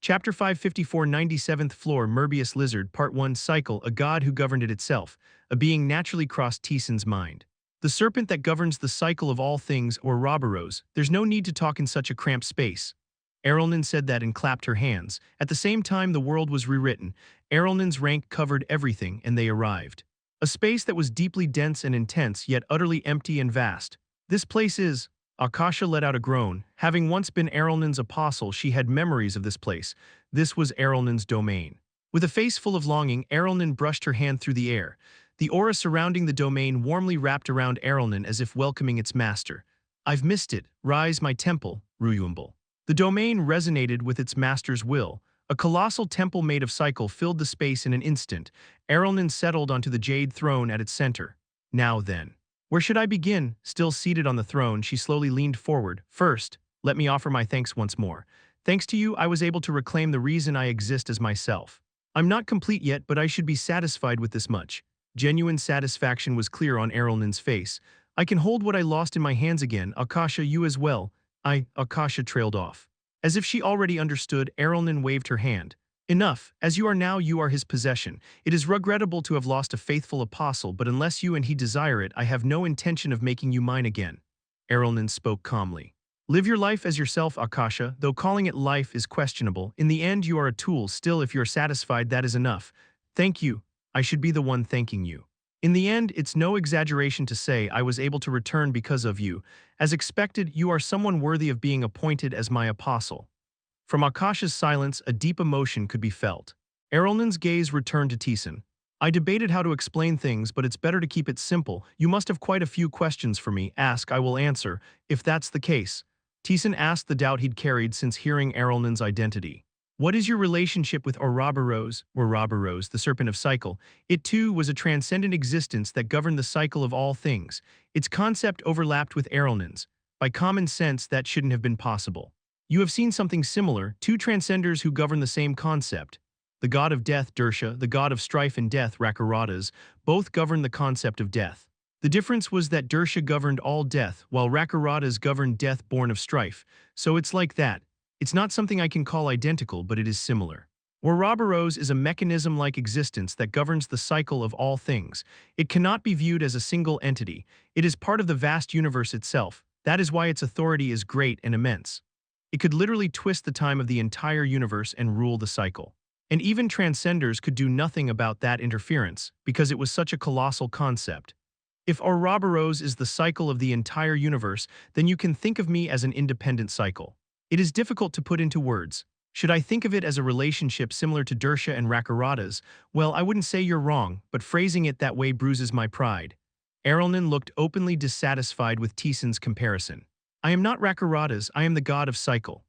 Chapter 554, 97th Floor, Merbius Lizard, Part 1, Cycle, a god who governed it itself. A being naturally crossed Taesan's mind. The serpent that governs the cycle of all things, or Roboros. There's no need to talk in such a cramped space. Errolnan said that and clapped her hands. At the same time the world was rewritten. Errolnan's rank covered everything, and they arrived. A space that was deeply dense and intense, yet utterly empty and vast. This place is... Akasha let out a groan. Having once been Errolnan's apostle, she had memories of this place. This was Errolnan's domain. With a face full of longing, Errolnan brushed her hand through the air. The aura surrounding the domain warmly wrapped around Errolnan as if welcoming its master. I've missed it. Rise, my temple, Ruyumbal. The domain resonated with its master's will. A colossal temple made of cycle filled the space in an instant. Errolnan settled onto the jade throne at its center. Now then. Where should I begin? Still seated on the throne, she slowly leaned forward. First, let me offer my thanks once more. Thanks to you, I was able to reclaim the reason I exist as myself. I'm not complete yet, but I should be satisfied with this much. Genuine satisfaction was clear on Errolnan's face. I can hold what I lost in my hands again. Akasha, you as well. Akasha trailed off. As if she already understood, Errolnan waved her hand. Enough. As you are now, you are his possession. It is regrettable to have lost a faithful apostle, but unless you and he desire it, I have no intention of making you mine again. Errolnan spoke calmly. Live your life as yourself, Akasha, though calling it life is questionable. In the end, you are a tool. Still, if you're satisfied, that is enough. Thank you. I should be the one thanking you. In the end, it's no exaggeration to say I was able to return because of you. As expected, you are someone worthy of being appointed as my apostle. From Akasha's silence, a deep emotion could be felt. Errolnan's gaze returned to Taesan. I debated how to explain things, but it's better to keep it simple. You must have quite a few questions for me. Ask, I will answer, if that's the case. Taesan asked the doubt he'd carried since hearing Errolnan's identity. What is your relationship with Ouroboros, the serpent of cycle? It too was a transcendent existence that governed the cycle of all things. Its concept overlapped with Errolnan's. By common sense, that shouldn't have been possible. You have seen something similar, two transcenders who govern the same concept. The god of death, Dersha, the god of strife and death, Rakaratas, both govern the concept of death. The difference was that Dersha governed all death, while Rakaratas governed death born of strife. So it's like that. It's not something I can call identical, but it is similar. Ouroboros is a mechanism-like existence that governs the cycle of all things. It cannot be viewed as a single entity. It is part of the vast universe itself. That is why its authority is great and immense. It could literally twist the time of the entire universe and rule the cycle. And even transcenders could do nothing about that interference, because it was such a colossal concept. If Ouroboros is the cycle of the entire universe, then you can think of me as an independent cycle. It is difficult to put into words. Should I think of it as a relationship similar to Dersha and Rakaratas? Well, I wouldn't say you're wrong, but phrasing it that way bruises my pride. Errolnan looked openly dissatisfied with Taesan's comparison. I am not Rakaratas, I am the god of cycle.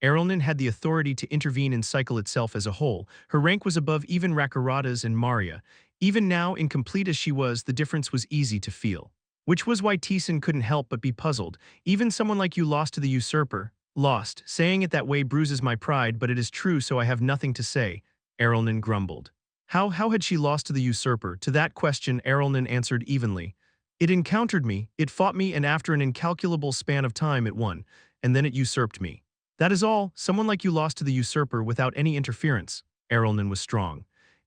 Errolnan had the authority to intervene in cycle itself as a whole. Her rank was above even Rakaratas and Maria. Even now, incomplete as she was, the difference was easy to feel. Which was why Taesan couldn't help but be puzzled. Even someone like you lost to the usurper. Lost. Saying it that way bruises my pride, but it is true, so I have nothing to say. Errolnan grumbled. How had she lost to the usurper? To that question, Errolnan answered evenly. It encountered me, it fought me, and after an incalculable span of time it won, and then it usurped me. That is all. Someone like you lost to the usurper without any interference. Errolnan was strong.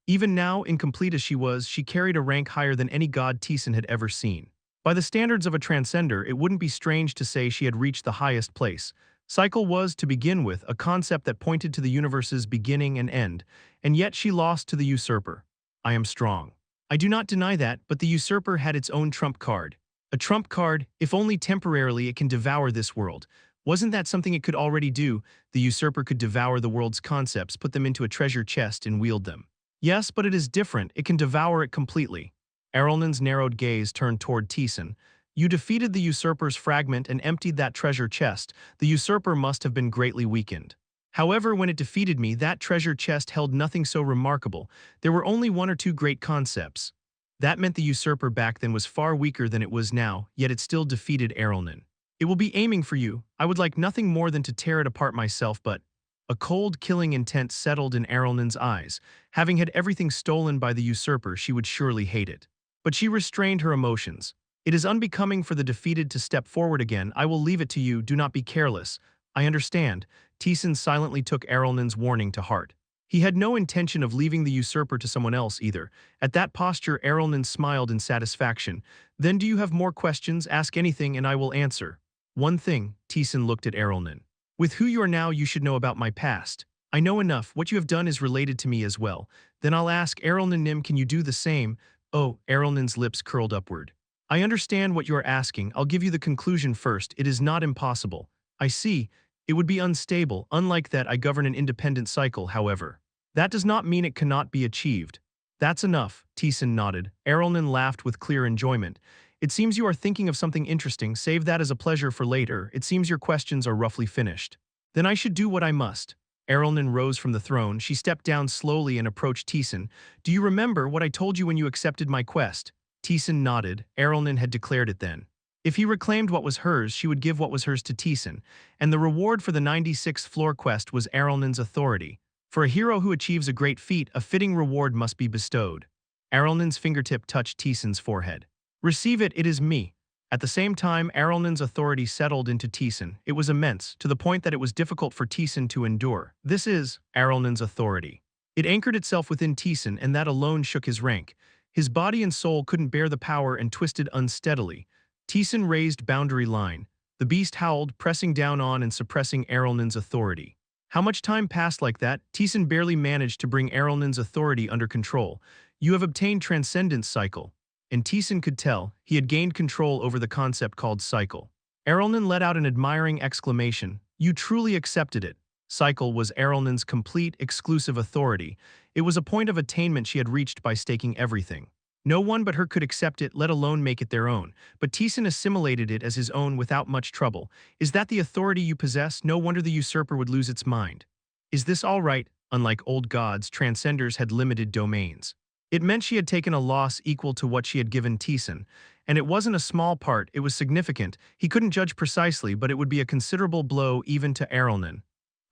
Even now, incomplete as she was, she carried a rank higher than any god Taesan had ever seen. By the standards of a transcender, it wouldn't be strange to say she had reached the highest place. Cycle was, to begin with, a concept that pointed to the universe's beginning and end, and yet she lost to the usurper. I am strong. I do not deny that, but the usurper had its own trump card. A trump card, if only temporarily, it can devour this world. Wasn't that something it could already do? The usurper could devour the world's concepts, put them into a treasure chest, and wield them. Yes, but it is different. It can devour it completely. Errolnan's narrowed gaze turned toward Taesan. You defeated the usurper's fragment and emptied that treasure chest. The usurper must have been greatly weakened. However, when it defeated me, that treasure chest held nothing so remarkable. There were only one or two great concepts. That meant the usurper back then was far weaker than it was now, yet it still defeated Errolnan. It will be aiming for you. I would like nothing more than to tear it apart myself, but... A cold, killing intent settled in Errolnan's eyes. Having had everything stolen by the usurper, she would surely hate it. But she restrained her emotions. It is unbecoming for the defeated to step forward again. I will leave it to you. Do not be careless. I understand. Taesan silently took Errolnan's warning to heart. He had no intention of leaving the usurper to someone else either. At that posture, Errolnan smiled in satisfaction. Then do you have more questions? Ask anything and I will answer. One thing, Taesan looked at Errolnan. With who you are now, you should know about my past. I know enough. What you have done is related to me as well. Then I'll ask Errolnan Nim, can you do the same? Oh, Errolnan's lips curled upward. I understand what you are asking. I'll give you the conclusion first. It is not impossible. I see. It would be unstable. Unlike that, I govern an independent cycle, however. That does not mean it cannot be achieved. That's enough, Taesan nodded. Errolnan laughed with clear enjoyment. It seems you are thinking of something interesting. Save that as a pleasure for later. It seems your questions are roughly finished. Then I should do what I must. Errolnan rose from the throne. She stepped down slowly and approached Taesan. Do you remember what I told you when you accepted my quest? Taesan nodded. Errolnan had declared it then. If he reclaimed what was hers, she would give what was hers to Taesan, and the reward for the 96th floor quest was Errolnan's authority. For a hero who achieves a great feat, a fitting reward must be bestowed. Errolnan's fingertip touched Taesan's forehead. Receive it, it is me. At the same time, Errolnan's authority settled into Taesan. It was immense, to the point that it was difficult for Taesan to endure. This is Errolnan's authority. It anchored itself within Taesan, and that alone shook his rank. His body and soul couldn't bear the power and twisted unsteadily. Taesan raised boundary line. The beast howled, pressing down on and suppressing Errolnan's authority. How much time passed like that? Taesan barely managed to bring Errolnan's authority under control. You have obtained Transcendence Cycle. And Taesan could tell, he had gained control over the concept called cycle. Errolnan let out an admiring exclamation. You truly accepted it. Cycle was Errolnan's complete, exclusive authority. It was a point of attainment she had reached by staking everything. No one but her could accept it, let alone make it their own. But Taesan assimilated it as his own without much trouble. Is that the authority you possess? No wonder the usurper would lose its mind. Is this all right? Unlike old gods, transcenders had limited domains. It meant she had taken a loss equal to what she had given Taesan. And it wasn't a small part, it was significant. He couldn't judge precisely, but it would be a considerable blow even to Errolnan.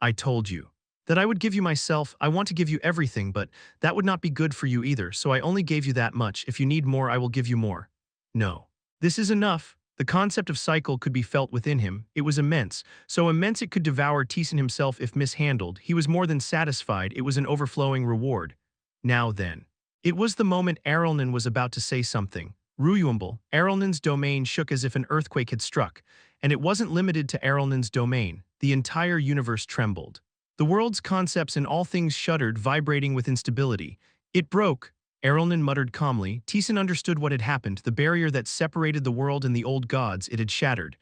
I told you that I would give you myself. I want to give you everything, but that would not be good for you either, so I only gave you that much. If you need more, I will give you more. No. This is enough. The concept of cycle could be felt within him. It was immense, so immense it could devour Taesan himself if mishandled. He was more than satisfied. It was an overflowing reward. Now then. It was the moment Errolnan was about to say something. Ruyumble, Errolnan's domain shook as if an earthquake had struck, and it wasn't limited to Errolnan's domain. The entire universe trembled. The world's concepts and all things shuddered, vibrating with instability. It broke, Errolnan muttered calmly. Taesan understood what had happened. The barrier that separated the world and the old gods, it had shattered.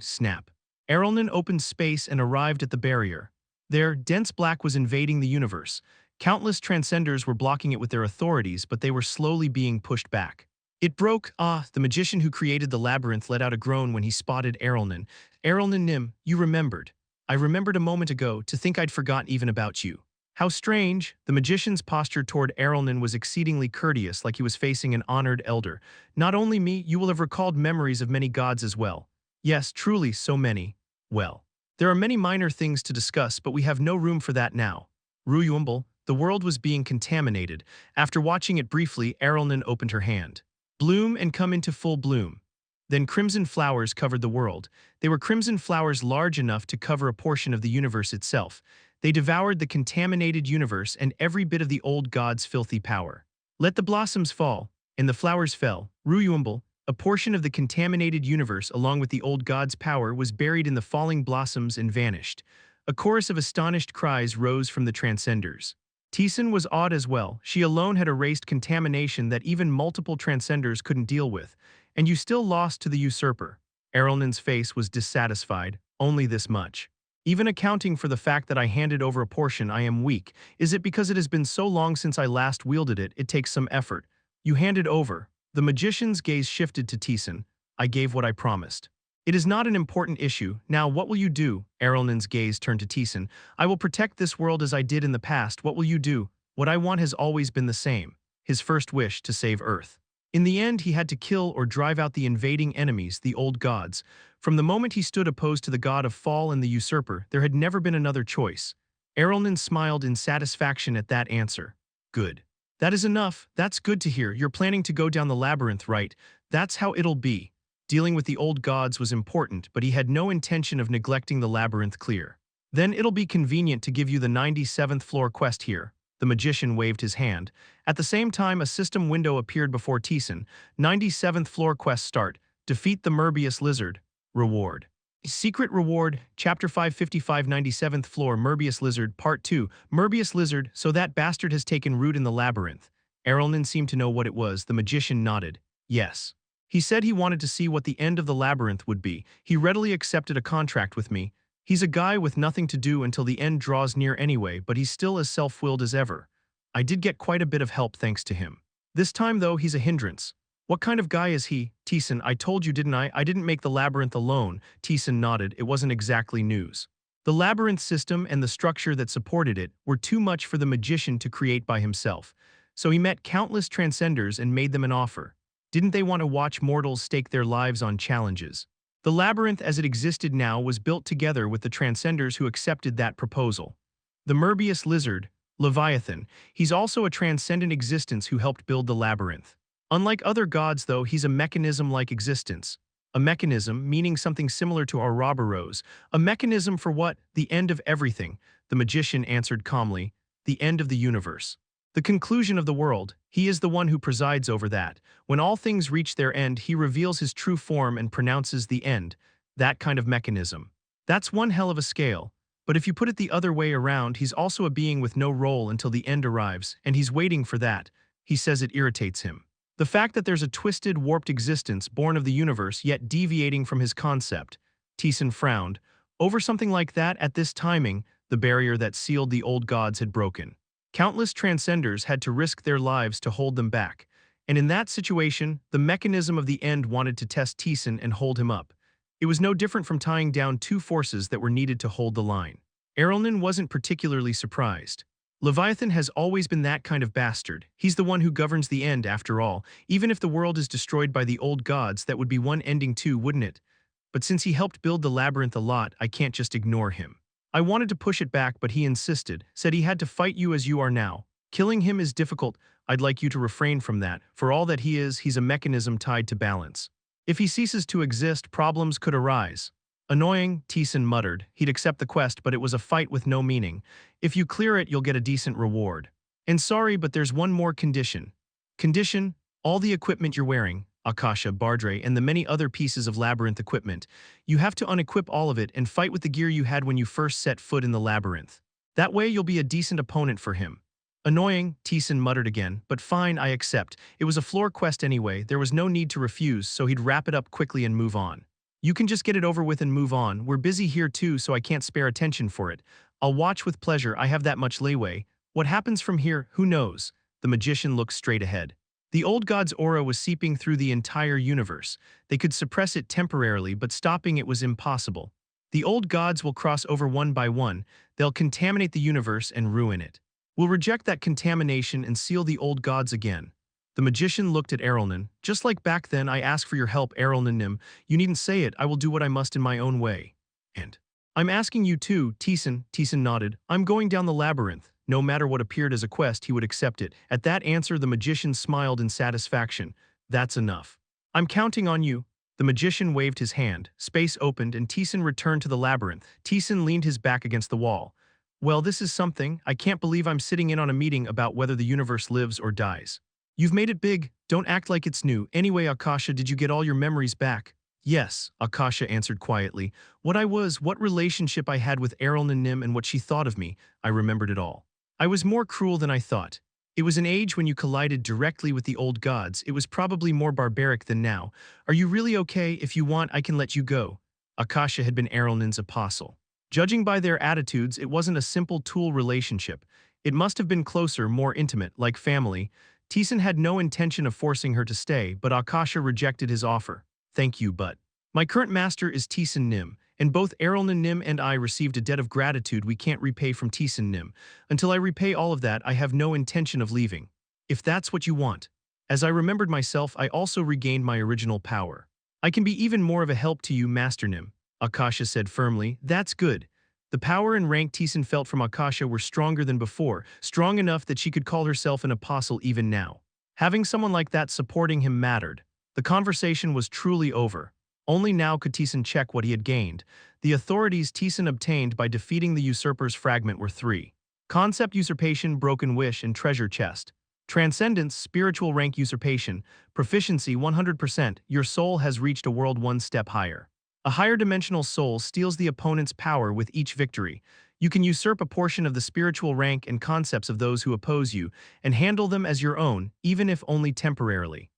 Snap. Errolnan opened space and arrived at the barrier. There, dense black was invading the universe. Countless transcenders were blocking it with their authorities, but they were slowly being pushed back. It broke. The magician who created the labyrinth let out a groan when he spotted Errolnan. Errolnan Nim, you remembered. I remembered a moment ago, to think I'd forgotten even about you. How strange. The magician's posture toward Errolnan was exceedingly courteous, like he was facing an honored elder. Not only me, you will have recalled memories of many gods as well. Yes, truly, so many. Well, there are many minor things to discuss, but we have no room for that now. Ruyumble, the world was being contaminated. After watching it briefly, Errolnan opened her hand. Bloom and come into full bloom. Then crimson flowers covered the world. They were crimson flowers large enough to cover a portion of the universe itself. They devoured the contaminated universe and every bit of the old god's filthy power. Let the blossoms fall, and the flowers fell. Ruyumble, a portion of the contaminated universe along with the old god's power was buried in the falling blossoms and vanished. A chorus of astonished cries rose from the transcenders. Taesan was awed as well. She alone had erased contamination that even multiple transcenders couldn't deal with. And you still lost to the usurper. Errolnan's face was dissatisfied. Only this much. Even accounting for the fact that I handed over a portion, I am weak. Is it because it has been so long since I last wielded it? It takes some effort. You handed over. The magician's gaze shifted to Taesan. I gave what I promised. It is not an important issue. Now what will you do? Errolnan's gaze turned to Taesan. I will protect this world as I did in the past. What will you do? What I want has always been the same. His first wish, to save Earth. In the end, he had to kill or drive out the invading enemies, the old gods. From the moment he stood opposed to the god of fall and the usurper, there had never been another choice. Errolnan smiled in satisfaction at that answer. Good. That is enough. That's good to hear. You're planning to go down the labyrinth, right? That's how it'll be. Dealing with the old gods was important, but he had no intention of neglecting the labyrinth clear. Then it'll be convenient to give you the 97th floor quest here. The magician waved his hand. At the same time, a system window appeared before Taesan. 97th floor quest start. Defeat the Merbius lizard. Reward. Secret reward, Chapter 555, 97th floor, Merbius lizard, Part 2. Merbius lizard, so that bastard has taken root in the labyrinth. Errolnan seemed to know what it was. The magician nodded. Yes. He said he wanted to see what the end of the labyrinth would be. He readily accepted a contract with me. He's a guy with nothing to do until the end draws near anyway, but he's still as self-willed as ever. I did get quite a bit of help thanks to him. This time, though, he's a hindrance. What kind of guy is he? Taesan, I told you, didn't I? I didn't make the labyrinth alone. Taesan nodded. It wasn't exactly news. The labyrinth system and the structure that supported it were too much for the magician to create by himself. So he met countless transcenders and made them an offer. Didn't they want to watch mortals stake their lives on challenges? The labyrinth as it existed now was built together with the transcenders who accepted that proposal. The Merbius lizard, Leviathan, he's also a transcendent existence who helped build the labyrinth. Unlike other gods, though, he's a mechanism-like existence. A mechanism, meaning something similar to our Ouroboros. A mechanism for what? The end of everything, the magician answered calmly. The end of the universe. The conclusion of the world. He is the one who presides over that. When all things reach their end, he reveals his true form and pronounces the end. That kind of mechanism. That's one hell of a scale. But if you put it the other way around, he's also a being with no role until the end arrives, and he's waiting for that. He says it irritates him. The fact that there's a twisted, warped existence born of the universe yet deviating from his concept. Taesan frowned. Over something like that at this timing, the barrier that sealed the old gods had broken. Countless transcenders had to risk their lives to hold them back. And in that situation, the mechanism of the end wanted to test Taesan and hold him up. It was no different from tying down two forces that were needed to hold the line. Errolnan wasn't particularly surprised. Leviathan has always been that kind of bastard. He's the one who governs the end, after all. Even if the world is destroyed by the old gods, that would be one ending too, wouldn't it? But since he helped build the labyrinth a lot, I can't just ignore him. I wanted to push it back, but he insisted, said he had to fight you as you are now. Killing him is difficult. I'd like you to refrain from that. For all that he is, he's a mechanism tied to balance. If he ceases to exist, problems could arise. Annoying, Taesan muttered. He'd accept the quest, but it was a fight with no meaning. If you clear it, you'll get a decent reward. And sorry, but there's one more condition. Condition? All the equipment you're wearing, Akasha, Bardre, and the many other pieces of labyrinth equipment. You have to unequip all of it and fight with the gear you had when you first set foot in the labyrinth. That way you'll be a decent opponent for him. Annoying, Taesan muttered again, but fine, I accept. It was a floor quest anyway, there was no need to refuse, so he'd wrap it up quickly and move on. You can just get it over with and move on. We're busy here too, so I can't spare attention for it. I'll watch with pleasure, I have that much leeway. What happens from here, who knows? The magician looked straight ahead. The old god's aura was seeping through the entire universe. They could suppress it temporarily, but stopping it was impossible. The old gods will cross over one by one. They'll contaminate the universe and ruin it. We'll reject that contamination and seal the old gods again. The magician looked at Errolnan. Just like back then, I ask for your help, Errolnan. You needn't say it, I will do what I must in my own way. And I'm asking you too, Taesan. Taesan nodded. I'm going down the labyrinth. No matter what appeared as a quest, he would accept it. At that answer, the magician smiled in satisfaction. That's enough. I'm counting on you. The magician waved his hand. Space opened and Taesan returned to the labyrinth. Taesan leaned his back against the wall. Well, this is something. I can't believe I'm sitting in on a meeting about whether the universe lives or dies. You've made it big. Don't act like it's new. Anyway, Akasha, did you get all your memories back? Yes, Akasha answered quietly. What relationship I had with Errolnan and what she thought of me, I remembered it all. I was more cruel than I thought. It was an age when you collided directly with the old gods. It was probably more barbaric than now. Are you really okay? If you want, I can let you go. Akasha had been Errolnan's apostle. Judging by their attitudes, it wasn't a simple tool relationship. It must have been closer, more intimate, like family. Taesan had no intention of forcing her to stay, but Akasha rejected his offer. Thank you, but my current master is Taesan Nim, and both Errolnan Nim and I received a debt of gratitude we can't repay from Taesan Nim. Until I repay all of that, I have no intention of leaving. If that's what you want. As I remembered myself, I also regained my original power. I can be even more of a help to you, Master Nim, Akasha said firmly. That's good. The power and rank Taesan felt from Akasha were stronger than before, strong enough that she could call herself an apostle even now. Having someone like that supporting him mattered. The conversation was truly over. Only now could Taesan check what he had gained. The authorities Taesan obtained by defeating the usurper's fragment were three. Concept usurpation, broken wish, and treasure chest. Transcendence, spiritual rank usurpation. Proficiency 100%, your soul has reached a world one step higher. A higher dimensional soul steals the opponent's power with each victory. You can usurp a portion of the spiritual rank and concepts of those who oppose you, and handle them as your own, even if only temporarily.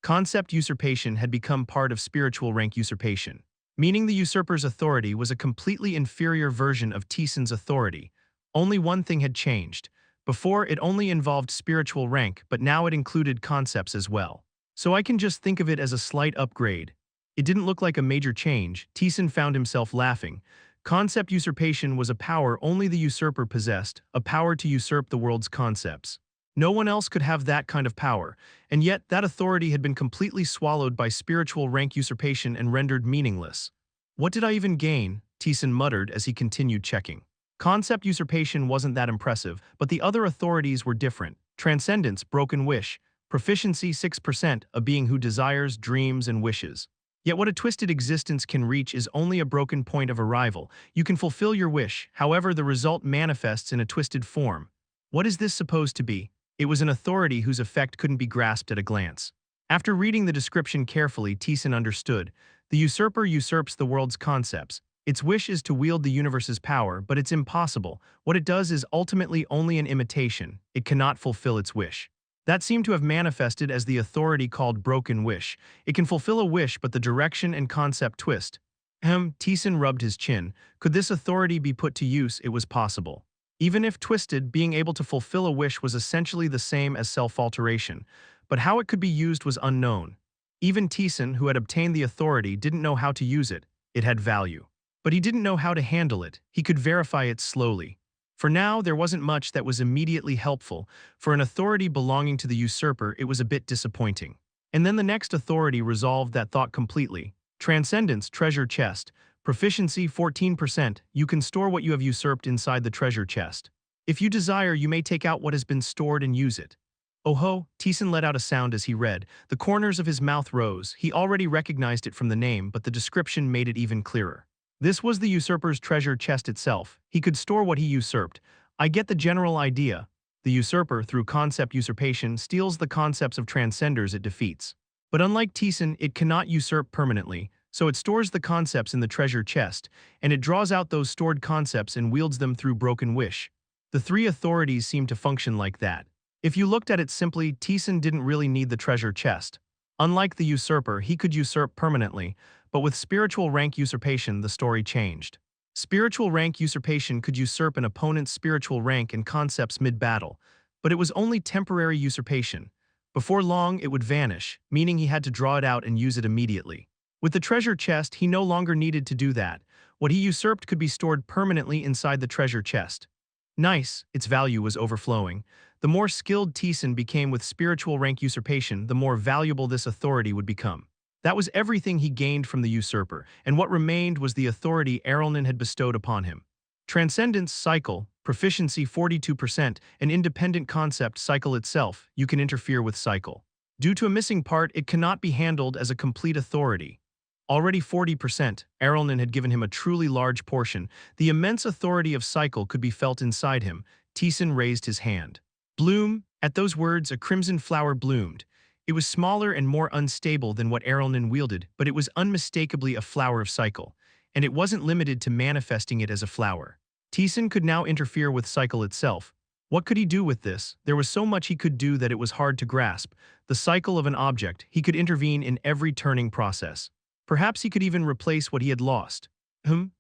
Concept usurpation had become part of spiritual rank usurpation, meaning the usurper's authority was a completely inferior version of Taesan's authority. Only one thing had changed. Before, it only involved spiritual rank, but now it included concepts as well. So I can just think of it as a slight upgrade. It didn't look like a major change. Taesan found himself laughing. Concept usurpation was a power only the usurper possessed, a power to usurp the world's concepts. No one else could have that kind of power, and yet that authority had been completely swallowed by spiritual rank usurpation and rendered meaningless. What did I even gain? Taesan muttered as he continued checking. Concept usurpation wasn't that impressive, but the other authorities were different. Transcendence, broken wish. Proficiency 6%, a being who desires, dreams, and wishes. Yet what a twisted existence can reach is only a broken point of arrival. You can fulfill your wish, however the result manifests in a twisted form. What is this supposed to be? It was an authority whose effect couldn't be grasped at a glance. After reading the description carefully, Taesan understood. The usurper usurps the world's concepts. Its wish is to wield the universe's power, but it's impossible. What it does is ultimately only an imitation. It cannot fulfill its wish. That seemed to have manifested as the authority called broken wish. It can fulfill a wish, but the direction and concept twist. Taesan rubbed his chin. Could this authority be put to use? It was possible. Even if twisted, being able to fulfill a wish was essentially the same as self-alteration, but how it could be used was unknown. Even Taesan, who had obtained the authority, didn't know how to use it. It had value. But he didn't know how to handle it. He could verify it slowly. For now, there wasn't much that was immediately helpful. For an authority belonging to the usurper, it was a bit disappointing. And then the next authority resolved that thought completely. Transcendence, treasure chest. Proficiency 14%, you can store what you have usurped inside the treasure chest. If you desire, you may take out what has been stored and use it. Oh ho, Taesan let out a sound as he read. The corners of his mouth rose. He already recognized it from the name, but the description made it even clearer. This was the usurper's treasure chest itself. He could store what he usurped. I get the general idea. The usurper, through concept usurpation, steals the concepts of transcenders it defeats. But unlike Taesan, it cannot usurp permanently. So it stores the concepts in the treasure chest, and it draws out those stored concepts and wields them through broken wish. The three authorities seem to function like that. If you looked at it simply, Taesan didn't really need the treasure chest. Unlike the usurper, he could usurp permanently, but with spiritual rank usurpation, the story changed. Spiritual rank usurpation could usurp an opponent's spiritual rank and concepts mid-battle, but it was only temporary usurpation. Before long, it would vanish, meaning he had to draw it out and use it immediately. With the treasure chest, he no longer needed to do that. What he usurped could be stored permanently inside the treasure chest. Nice, its value was overflowing. The more skilled Taesan became with spiritual rank usurpation, the more valuable this authority would become. That was everything he gained from the usurper, and what remained was the authority Errolnan had bestowed upon him. Transcendence cycle, proficiency 42%, an independent concept cycle itself, you can interfere with cycle. Due to a missing part, it cannot be handled as a complete authority. Already 40%, Errolnan had given him a truly large portion. The immense authority of cycle could be felt inside him. Taesan raised his hand. Bloom, at those words a crimson flower bloomed. It was smaller and more unstable than what Errolnan wielded, but it was unmistakably a flower of cycle, and it wasn't limited to manifesting it as a flower. Taesan could now interfere with cycle itself. What could he do with this? There was so much he could do that it was hard to grasp. The cycle of an object, he could intervene in every turning process. Perhaps he could even replace what he had lost.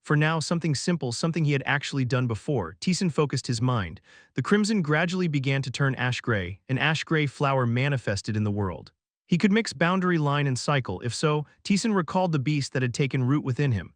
For now, something simple, something he had actually done before. Taesan focused his mind. The crimson gradually began to turn ash-gray. An ash-gray flower manifested in the world. He could mix boundary line and cycle. If so, Taesan recalled the beast that had taken root within him.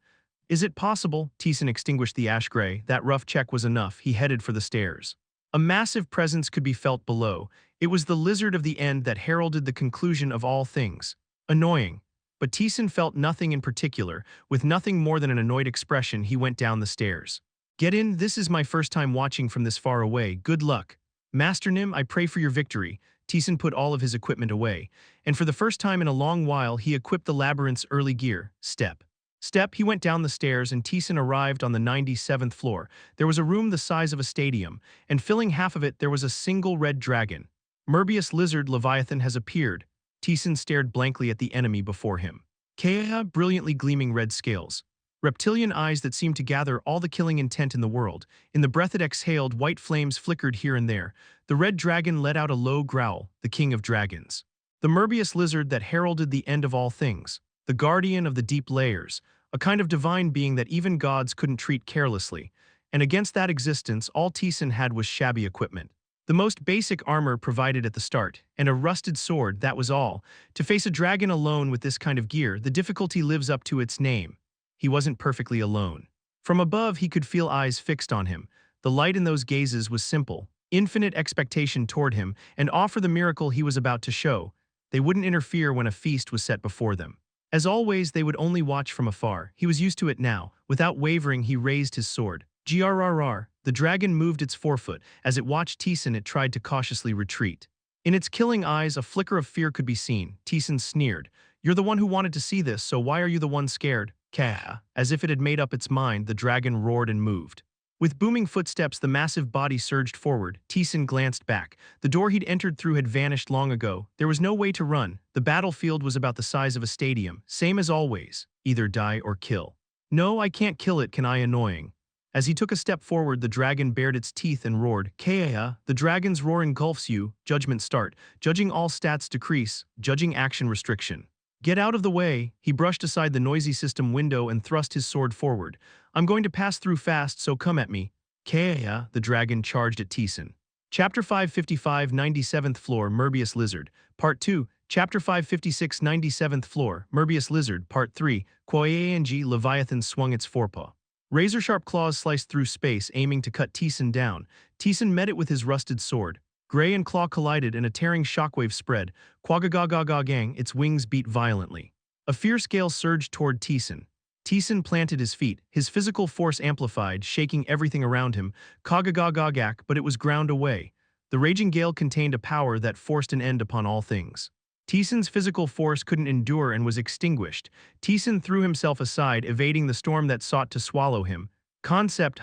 Is it possible? Taesan extinguished the ash-gray. That rough check was enough. He headed for the stairs. A massive presence could be felt below. It was the lizard of the end that heralded the conclusion of all things. Annoying. But Taesan felt nothing in particular. With nothing more than an annoyed expression, he went down the stairs. Get in, this is my first time watching from this far away. Good luck. Master Nim, I pray for your victory. Taesan put all of his equipment away, and for the first time in a long while he equipped the labyrinth's early gear, Step. Step, he went down the stairs and Taesan arrived on the 97th floor. There was a room the size of a stadium, and filling half of it there was a single red dragon. Merbius lizard Leviathan has appeared. Taesan stared blankly at the enemy before him. Kea, brilliantly gleaming red scales. Reptilian eyes that seemed to gather all the killing intent in the world. In the breath it exhaled, white flames flickered here and there. The red dragon let out a low growl, the king of dragons. The Merbius lizard that heralded the end of all things. The guardian of the deep layers. A kind of divine being that even gods couldn't treat carelessly. And against that existence, all Taesan had was shabby equipment. The most basic armor provided at the start, and a rusted sword, that was all. To face a dragon alone with this kind of gear, the difficulty lives up to its name. He wasn't perfectly alone. From above, he could feel eyes fixed on him. The light in those gazes was simple, infinite expectation toward him, and awe for the miracle he was about to show. They wouldn't interfere when a feast was set before them. As always, they would only watch from afar. He was used to it now. Without wavering, he raised his sword. Grrr. The dragon moved its forefoot. As it watched Taesan, it tried to cautiously retreat. In its killing eyes, a flicker of fear could be seen. Taesan sneered. "You're the one who wanted to see this, so why are you the one scared?" Kah. As if it had made up its mind, the dragon roared and moved. With booming footsteps, the massive body surged forward. Taesan glanced back. The door he'd entered through had vanished long ago. There was no way to run. The battlefield was about the size of a stadium. Same as always. Either die or kill. "No, I can't kill it, can I? Annoying." As he took a step forward, the dragon bared its teeth and roared. Kea. The dragon's roar engulfs you. Judgment start. Judging all stats decrease. Judging action restriction. "Get out of the way." He brushed aside the noisy system window and thrust his sword forward. "I'm going to pass through fast, so come at me." Kea. The dragon charged at Taesan. Chapter 555, 97th Floor, Merbius Lizard. Part 2. Chapter 556, 97th Floor, Merbius Lizard. Part 3. Quang Leviathan swung its forepaw. Razor-sharp claws sliced through space, aiming to cut Taesan down. Taesan met it with his rusted sword. Gray and claw collided and a tearing shockwave spread. Quagagagagang, its wings beat violently. A fierce gale surged toward Taesan. Taesan planted his feet, his physical force amplified, shaking everything around him. Kagagagagak, but it was ground away. The raging gale contained a power that forced an end upon all things. Taesan's physical force couldn't endure and was extinguished. Taesan threw himself aside, evading the storm that sought to swallow him. Concept,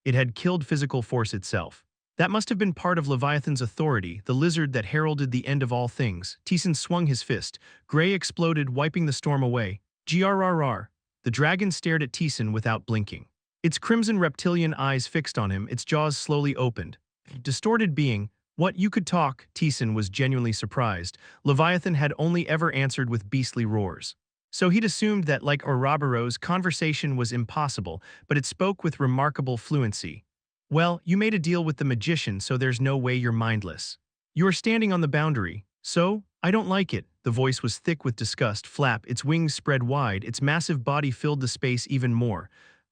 it had killed physical force itself. That must have been part of Leviathan's authority, the lizard that heralded the end of all things. Taesan swung his fist. Gray exploded, wiping the storm away. Grrr. The dragon stared at Taesan without blinking. Its crimson reptilian eyes fixed on him, its jaws slowly opened. Distorted being, what, you could talk? Taesan was genuinely surprised. Leviathan had only ever answered with beastly roars. So he'd assumed that, like Ouroboros, conversation was impossible, but it spoke with remarkable fluency. "Well, you made a deal with the magician, so there's no way you're mindless. You are standing on the boundary. So? I don't like it." The voice was thick with disgust. Flap, its wings spread wide, its massive body filled the space even more.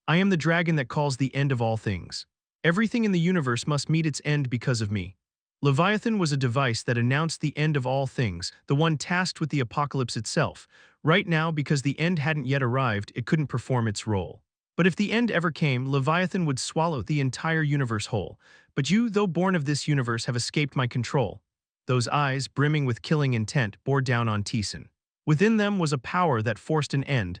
"I am the dragon that calls the end of all things. Everything in the universe must meet its end because of me." Leviathan was a device that announced the end of all things, the one tasked with the apocalypse itself. Right now, because the end hadn't yet arrived, it couldn't perform its role. But if the end ever came, Leviathan would swallow the entire universe whole. "But you, though born of this universe, have escaped my control." Those eyes, brimming with killing intent, bore down on Taesan. Within them was a power that forced an end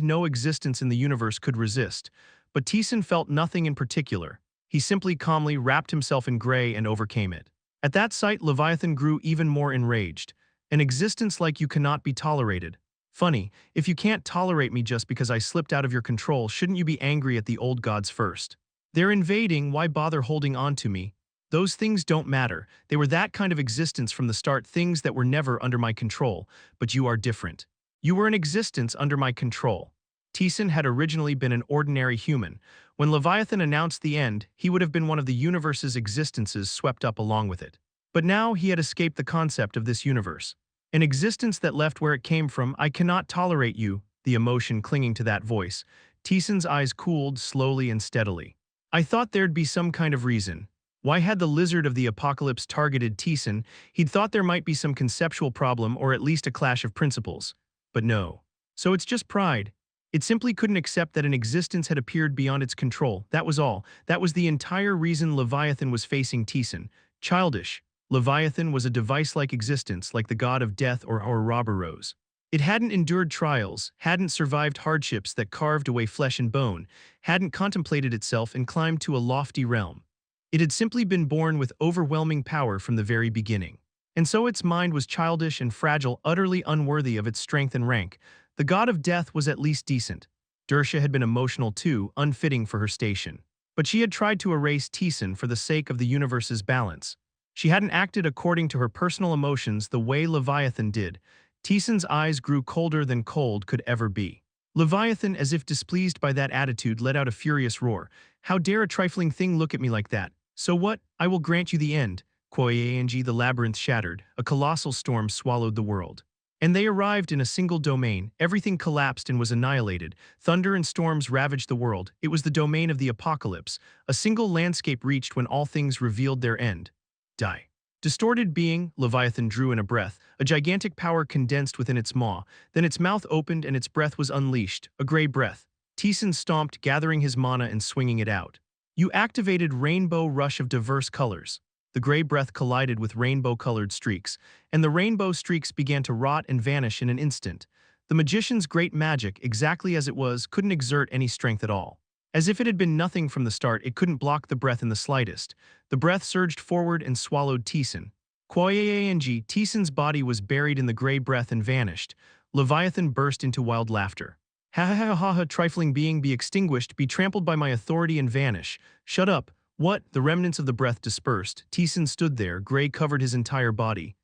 no existence in the universe could resist. But Taesan felt nothing in particular. He simply calmly wrapped himself in gray and overcame it. At that sight, Leviathan grew even more enraged. "An existence like you cannot be tolerated. Funny, if you can't tolerate me just because I slipped out of your control, shouldn't you be angry at the old gods first? They're invading, why bother holding on to me? Those things don't matter. They were that kind of existence from the start, things that were never under my control. But you are different. You were an existence under my control." Taesan had originally been an ordinary human. When Leviathan announced the end, he would have been one of the universe's existences swept up along with it. But now he had escaped the concept of this universe. An existence that left where it came from. "I cannot tolerate you," the emotion clinging to that voice. Taesan's eyes cooled slowly and steadily. "I thought there'd be some kind of reason. Why had the lizard of the apocalypse targeted Taesan? He'd thought there might be some conceptual problem or at least a clash of principles. But no. So it's just pride. It simply couldn't accept that an existence had appeared beyond its control. That was all. That was the entire reason Leviathan was facing Taesan. Childish. Leviathan was a device-like existence like the god of death or robber rose. It hadn't endured trials, hadn't survived hardships that carved away flesh and bone, hadn't contemplated itself and climbed to a lofty realm. It had simply been born with overwhelming power from the very beginning. And so its mind was childish and fragile, utterly unworthy of its strength and rank. The god of death was at least decent. Dersha had been emotional too, unfitting for her station. But she had tried to erase Taesan for the sake of the universe's balance. She hadn't acted according to her personal emotions the way Leviathan did. Taesan's eyes grew colder than cold could ever be. Leviathan, as if displeased by that attitude, let out a furious roar. "How dare a trifling thing look at me like that? So what? I will grant you the end." Quoyang, the labyrinth shattered. A colossal storm swallowed the world. And they arrived in a single domain. Everything collapsed and was annihilated. Thunder and storms ravaged the world. It was the domain of the apocalypse. A single landscape reached when all things revealed their end. Die. Distorted being, Leviathan drew in a breath. A gigantic power condensed within its maw. Then its mouth opened and its breath was unleashed. A gray breath. Taesan stomped, gathering his mana and swinging it out. You activated rainbow rush of diverse colors. The gray breath collided with rainbow-colored streaks, and the rainbow streaks began to rot and vanish in an instant. The magician's great magic, exactly as it was, couldn't exert any strength at all. As if it had been nothing from the start, it couldn't block the breath in the slightest. The breath surged forward and swallowed Taesan. Quoyang, Taesan's body was buried in the gray breath and vanished. Leviathan burst into wild laughter. "Ha ha ha ha ha, trifling being, be extinguished, be trampled by my authority and vanish. Shut up." What? The remnants of the breath dispersed. Taesan stood there, gray covered his entire body.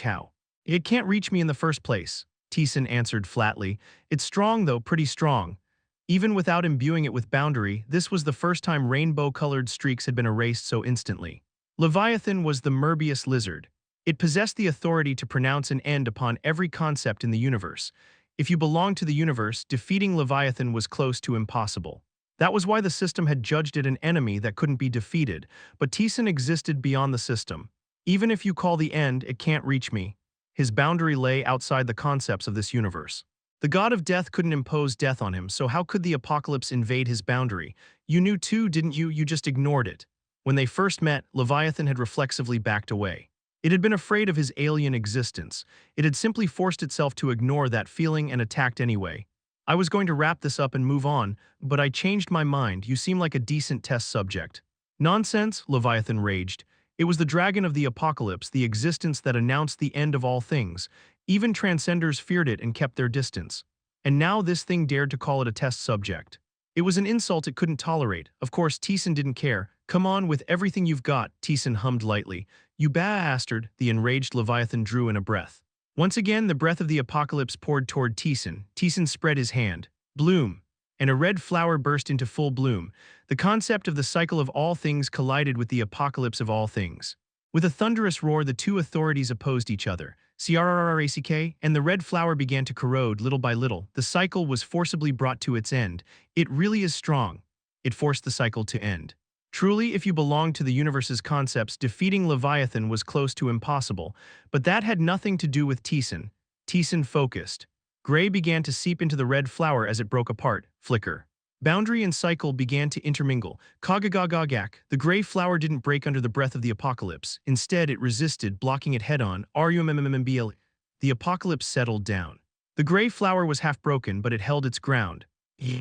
How? "It can't reach me in the first place," Taesan answered flatly. "It's strong though, pretty strong." Even without imbuing it with boundary, this was the first time rainbow-colored streaks had been erased so instantly. Leviathan was the Merbius lizard. It possessed the authority to pronounce an end upon every concept in the universe. If you belonged to the universe, defeating Leviathan was close to impossible. That was why the system had judged it an enemy that couldn't be defeated, but Taesan existed beyond the system. Even if you call the end, it can't reach me. His boundary lay outside the concepts of this universe. The god of death couldn't impose death on him, so how could the apocalypse invade his boundary? You knew too, didn't you? You just ignored it. When they first met, Leviathan had reflexively backed away. It had been afraid of his alien existence. It had simply forced itself to ignore that feeling and attacked anyway. "I was going to wrap this up and move on, but I changed my mind. You seem like a decent test subject." "Nonsense," Leviathan raged. "It was the dragon of the apocalypse, the existence that announced the end of all things. Even transcenders feared it and kept their distance. And now this thing dared to call it a test subject. It was an insult it couldn't tolerate. Of course, Taesan didn't care. Come on, with everything you've got," Taesan hummed lightly. "You bastard," the enraged Leviathan drew in a breath. Once again, the breath of the apocalypse poured toward Taesan. Taesan spread his hand. Bloom. And a red flower burst into full bloom. The concept of the cycle of all things collided with the apocalypse of all things. With a thunderous roar, the two authorities opposed each other. Crrrack, and the red flower began to corrode little by little. The cycle was forcibly brought to its end. It really is strong. It forced the cycle to end. Truly, if you belonged to the universe's concepts, defeating Leviathan was close to impossible, but that had nothing to do with Taesan. Taesan focused. Gray began to seep into the red flower as it broke apart, flicker. Boundary and cycle began to intermingle. Kagagagagak, the gray flower didn't break under the breath of the apocalypse. Instead, it resisted, blocking it head-on. Rummbl. The apocalypse settled down. The gray flower was half broken, but it held its ground.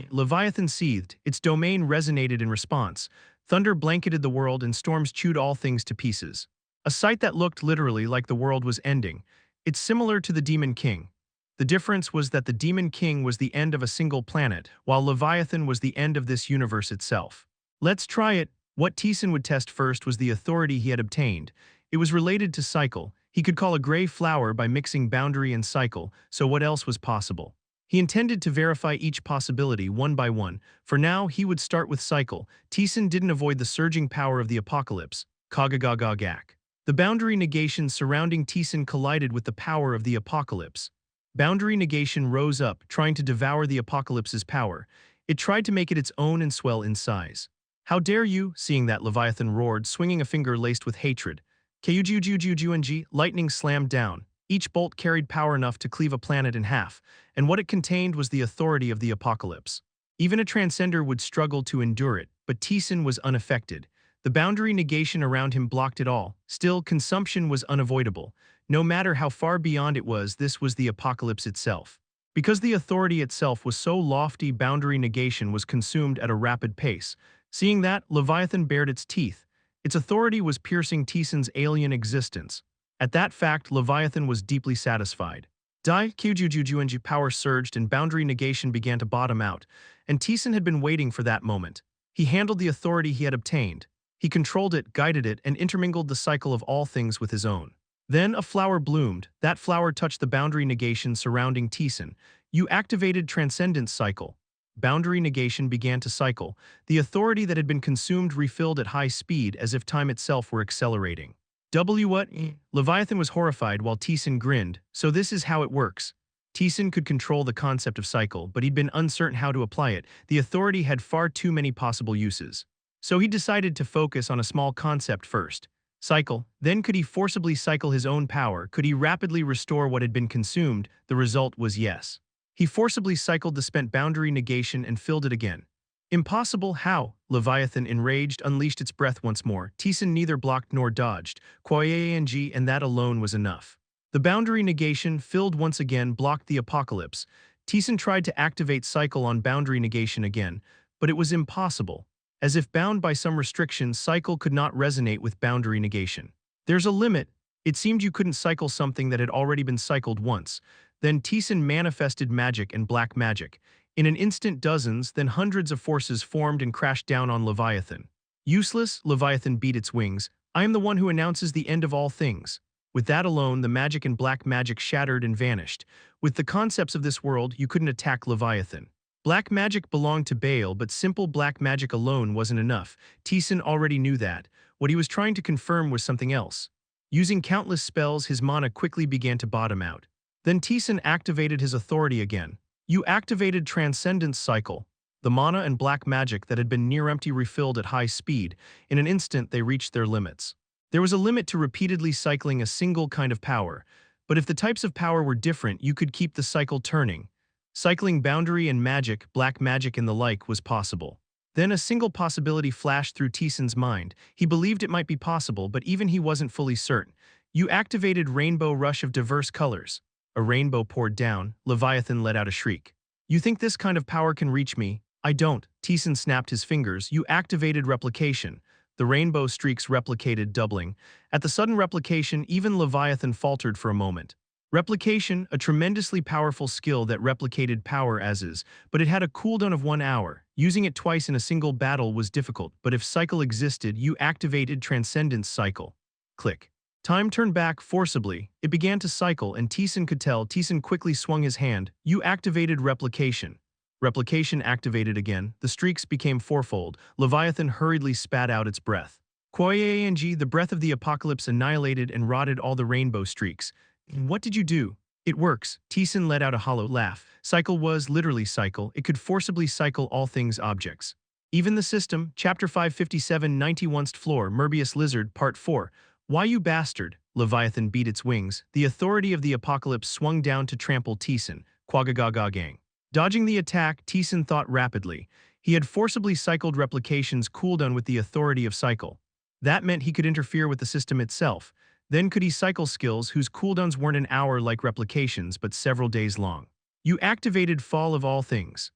Leviathan seethed. Its domain resonated in response. Thunder blanketed the world and storms chewed all things to pieces. A sight that looked literally like the world was ending. It's similar to the Demon King. The difference was that the Demon King was the end of a single planet, while Leviathan was the end of this universe itself. Let's try it. What Taesan would test first was the authority he had obtained. It was related to cycle. He could call a gray flower by mixing boundary and cycle, so what else was possible? He intended to verify each possibility one by one. For now, he would start with cycle. Taesan didn't avoid the surging power of the apocalypse. Kagagagagak. The boundary negation surrounding Taesan collided with the power of the apocalypse. Boundary negation rose up, trying to devour the apocalypse's power. It tried to make it its own and swell in size. "How dare you?" Seeing that, Leviathan roared, swinging a finger laced with hatred. Kujujujujujung, lightning slammed down. Each bolt carried power enough to cleave a planet in half, and what it contained was the authority of the apocalypse. Even a transcender would struggle to endure it, but Taesan was unaffected. The boundary negation around him blocked it all. Still, consumption was unavoidable. No matter how far beyond it was, this was the apocalypse itself. Because the authority itself was so lofty, boundary negation was consumed at a rapid pace. Seeing that, Leviathan bared its teeth. Its authority was piercing Taesan's alien existence. At that fact, Leviathan was deeply satisfied. Dai Kyujujujuenji power surged and boundary negation began to bottom out, and Taesan had been waiting for that moment. He handled the authority he had obtained. He controlled it, guided it, and intermingled the cycle of all things with his own. Then a flower bloomed. That flower touched the boundary negation surrounding Taesan. You activated Transcendence Cycle. Boundary negation began to cycle. The authority that had been consumed refilled at high speed as if time itself were accelerating. What? Leviathan was horrified while Taesan grinned. So this is how it works. Taesan could control the concept of cycle, but he'd been uncertain how to apply it. The authority had far too many possible uses. So he decided to focus on a small concept first. Cycle. Then could he forcibly cycle his own power? Could he rapidly restore what had been consumed? The result was yes. He forcibly cycled the spent boundary negation and filled it again. Impossible. How? Leviathan, enraged, unleashed its breath once more. Taesan neither blocked nor dodged. Kwayang, and that alone was enough. The boundary negation, filled once again, blocked the apocalypse. Taesan tried to activate cycle on boundary negation again, but it was impossible. As if bound by some restriction, cycle could not resonate with boundary negation. There's a limit. It seemed you couldn't cycle something that had already been cycled once. Then Taesan manifested magic and black magic. In an instant, dozens, then hundreds of forces formed and crashed down on Leviathan. Useless, Leviathan beat its wings. I am the one who announces the end of all things. With that alone, the magic and black magic shattered and vanished. With the concepts of this world, you couldn't attack Leviathan. Black magic belonged to Baal, but simple black magic alone wasn't enough. Taesan already knew that. What he was trying to confirm was something else. Using countless spells, his mana quickly began to bottom out. Then Taesan activated his authority again. You activated Transcendence Cycle. The mana and black magic that had been near-empty refilled at high speed. In an instant, they reached their limits. There was a limit to repeatedly cycling a single kind of power, but if the types of power were different, you could keep the cycle turning. Cycling boundary and magic, black magic and the like, was possible. Then a single possibility flashed through Taesan's mind. He believed it might be possible, but even he wasn't fully certain. You activated Rainbow Rush of diverse colors. A rainbow poured down. Leviathan let out a shriek. You think this kind of power can reach me? I don't. Taesan snapped his fingers. You activated Replication. The rainbow streaks replicated, doubling. At the sudden replication, even Leviathan faltered for a moment. Replication, a tremendously powerful skill that replicated power as is, but it had a cooldown of 1 hour. Using it twice in a single battle was difficult, but if cycle existed, you activated Transcendence Cycle. Click. Time turned back forcibly. It began to cycle, and Taesan could tell. Taesan quickly swung his hand. You activated Replication. Replication activated again. The streaks became fourfold. Leviathan hurriedly spat out its breath. Kwayang, the breath of the apocalypse annihilated and rotted all the rainbow streaks. What did you do? It works. Taesan let out a hollow laugh. Cycle was literally cycle. It could forcibly cycle all things objects. Even the system, Chapter 557, 91st Floor, Merbius Lizard, Part 4. Why you bastard? Leviathan beat its wings. The authority of the apocalypse swung down to trample Taesan. Quagagagagang. Dodging the attack, Taesan thought rapidly. He had forcibly cycled Replication's cooldown with the authority of cycle. That meant he could interfere with the system itself. Then could he cycle skills whose cooldowns weren't an hour like Replication's but several days long. You activated Fall of All Things.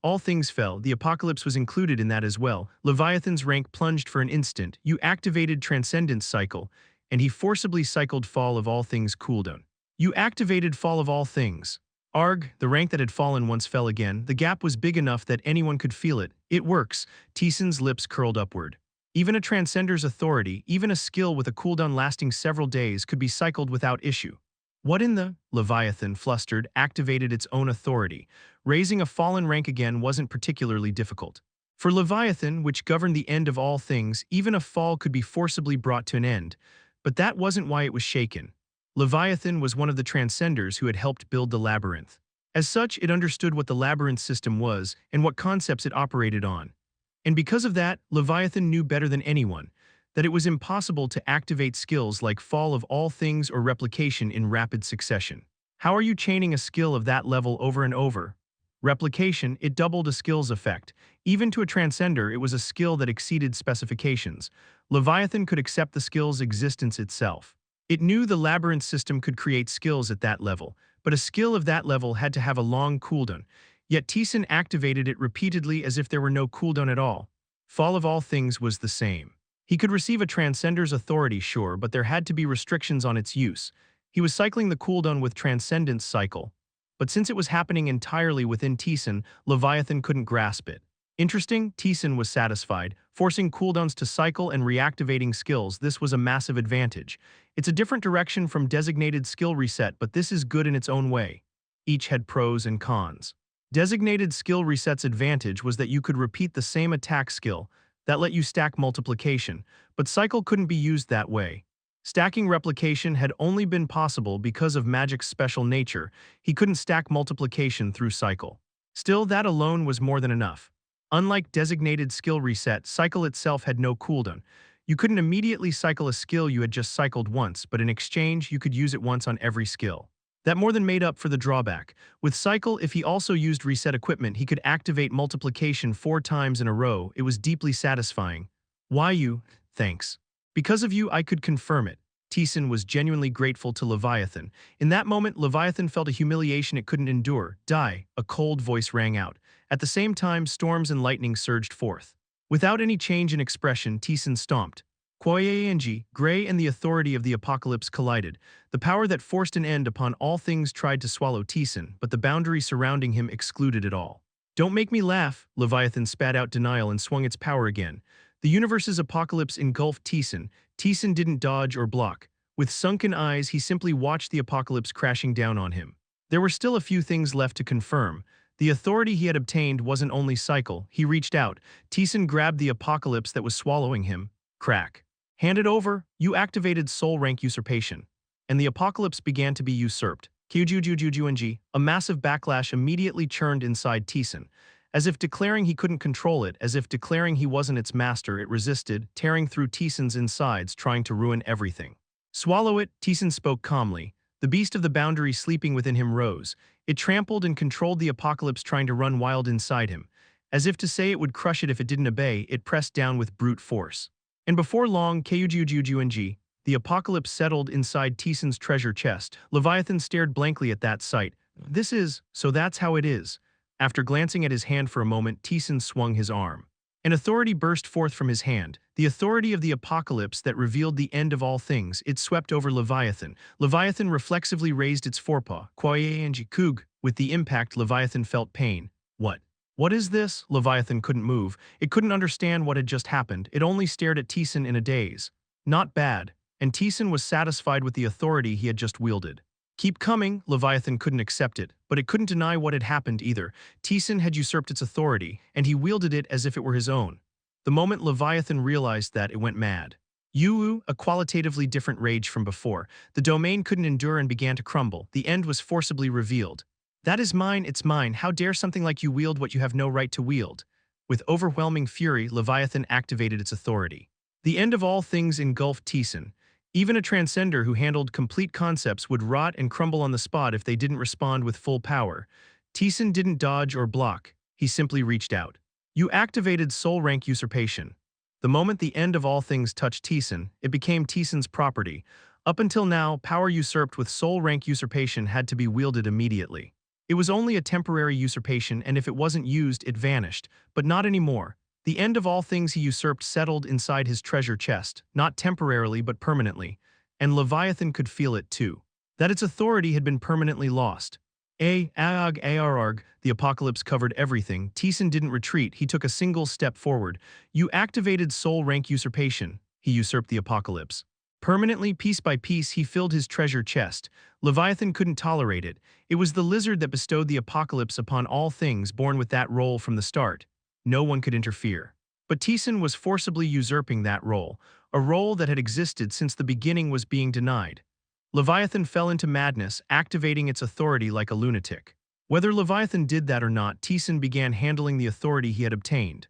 All things fell. The apocalypse was included in that as well. Leviathan's rank plunged for an instant. You activated Transcendence Cycle, and he forcibly cycled Fall of All Things cooldown. You activated Fall of All Things. Arg, the rank that had fallen once fell again. The gap was big enough that anyone could feel it. It works. Taesan's lips curled upward. Even a Transcender's authority, even a skill with a cooldown lasting several days, could be cycled without issue. What in the? Leviathan, flustered, activated its own authority. Raising a fallen rank again wasn't particularly difficult. For Leviathan, which governed the end of all things, even a fall could be forcibly brought to an end. But that wasn't why it was shaken. Leviathan was one of the Transcenders who had helped build the labyrinth. As such, it understood what the labyrinth system was and what concepts it operated on. And because of that, Leviathan knew better than anyone that it was impossible to activate skills like Fall of All Things or Replication in rapid succession. How are you chaining a skill of that level over and over? Replication, it doubled a skill's effect. Even to a transcender, it was a skill that exceeded specifications. Leviathan could accept the skill's existence itself. It knew the labyrinth system could create skills at that level, but a skill of that level had to have a long cooldown. Yet Taesan activated it repeatedly as if there were no cooldown at all. Fall of all things was the same. He could receive a transcender's authority, sure, but there had to be restrictions on its use. He was cycling the cooldown with Transcendence Cycle, but since it was happening entirely within Taesan, Leviathan couldn't grasp it. Interesting, Taesan was satisfied, forcing cooldowns to cycle and reactivating skills. This was a massive advantage. It's a different direction from designated skill reset, but this is good in its own way. Each had pros and cons. Designated skill reset's advantage was that you could repeat the same attack skill, that let you stack multiplication, but cycle couldn't be used that way. Stacking replication had only been possible because of magic's special nature. He couldn't stack multiplication through cycle. Still, that alone was more than enough. Unlike designated skill reset, cycle itself had no cooldown. You couldn't immediately cycle a skill you had just cycled once, but in exchange, you could use it once on every skill. That more than made up for the drawback. With cycle, if he also used reset equipment, he could activate multiplication 4 times in a row. It was deeply satisfying. Why you? Thanks. Because of you, I could confirm it. Taesan was genuinely grateful to Leviathan. In that moment, Leviathan felt a humiliation it couldn't endure. Die, a cold voice rang out. At the same time, storms and lightning surged forth. Without any change in expression, Taesan stomped. Koyang, Gray and the authority of the apocalypse collided. The power that forced an end upon all things tried to swallow Taesan, but the boundary surrounding him excluded it all. Don't make me laugh, Leviathan spat out denial and swung its power again. The universe's apocalypse engulfed Taesan. Taesan didn't dodge or block. With sunken eyes, he simply watched the apocalypse crashing down on him. There were still a few things left to confirm. The authority he had obtained wasn't only cycle. He reached out. Taesan grabbed the apocalypse that was swallowing him. Crack. Hand it over, you activated soul rank usurpation. And the apocalypse began to be usurped. A massive backlash immediately churned inside Taesan. As if declaring he couldn't control it, as if declaring he wasn't its master, it resisted, tearing through Taesan's insides, trying to ruin everything. Swallow it, Taesan spoke calmly. The beast of the boundary sleeping within him rose. It trampled and controlled the apocalypse, trying to run wild inside him. As if to say it would crush it if it didn't obey, it pressed down with brute force. And before long, the apocalypse settled inside Taesan's treasure chest. Leviathan stared blankly at that sight. So that's how it is. After glancing at his hand for a moment, Taesan swung his arm. An authority burst forth from his hand, the authority of the apocalypse that revealed the end of all things. It swept over Leviathan. Leviathan reflexively raised its forepaw. Kug. With the impact, Leviathan felt pain. What is this? Leviathan couldn't move. It couldn't understand what had just happened. It only stared at Taesan in a daze. Not bad. And Taesan was satisfied with the authority he had just wielded. Keep coming, Leviathan couldn't accept it, but it couldn't deny what had happened either. Taesan had usurped its authority, and he wielded it as if it were his own. The moment Leviathan realized that, it went mad. A qualitatively different rage from before. The domain couldn't endure and began to crumble. The end was forcibly revealed. That is mine, it's mine. How dare something like you wield what you have no right to wield? With overwhelming fury, Leviathan activated its authority. The end of all things engulfed Taesan. Even a transcender who handled complete concepts would rot and crumble on the spot if they didn't respond with full power. Taesan didn't dodge or block. He simply reached out. You activated soul rank usurpation. The moment the end of all things touched Taesan, it became Taesan's property. Up until now, power usurped with soul rank usurpation had to be wielded immediately. It was only a temporary usurpation, and if it wasn't used, it vanished. But not anymore. The end of all things he usurped settled inside his treasure chest, not temporarily but permanently. And Leviathan could feel it too. That its authority had been permanently lost. The apocalypse covered everything. Taesan didn't retreat, he took a single step forward. You activated soul rank usurpation. He usurped the apocalypse. Permanently, piece by piece, he filled his treasure chest. Leviathan couldn't tolerate it. It was the lizard that bestowed the apocalypse upon all things, born with that role from the start. No one could interfere. But Taesan was forcibly usurping that role. A role that had existed since the beginning was being denied. Leviathan fell into madness, activating its authority like a lunatic. Whether Leviathan did that or not, Taesan began handling the authority he had obtained.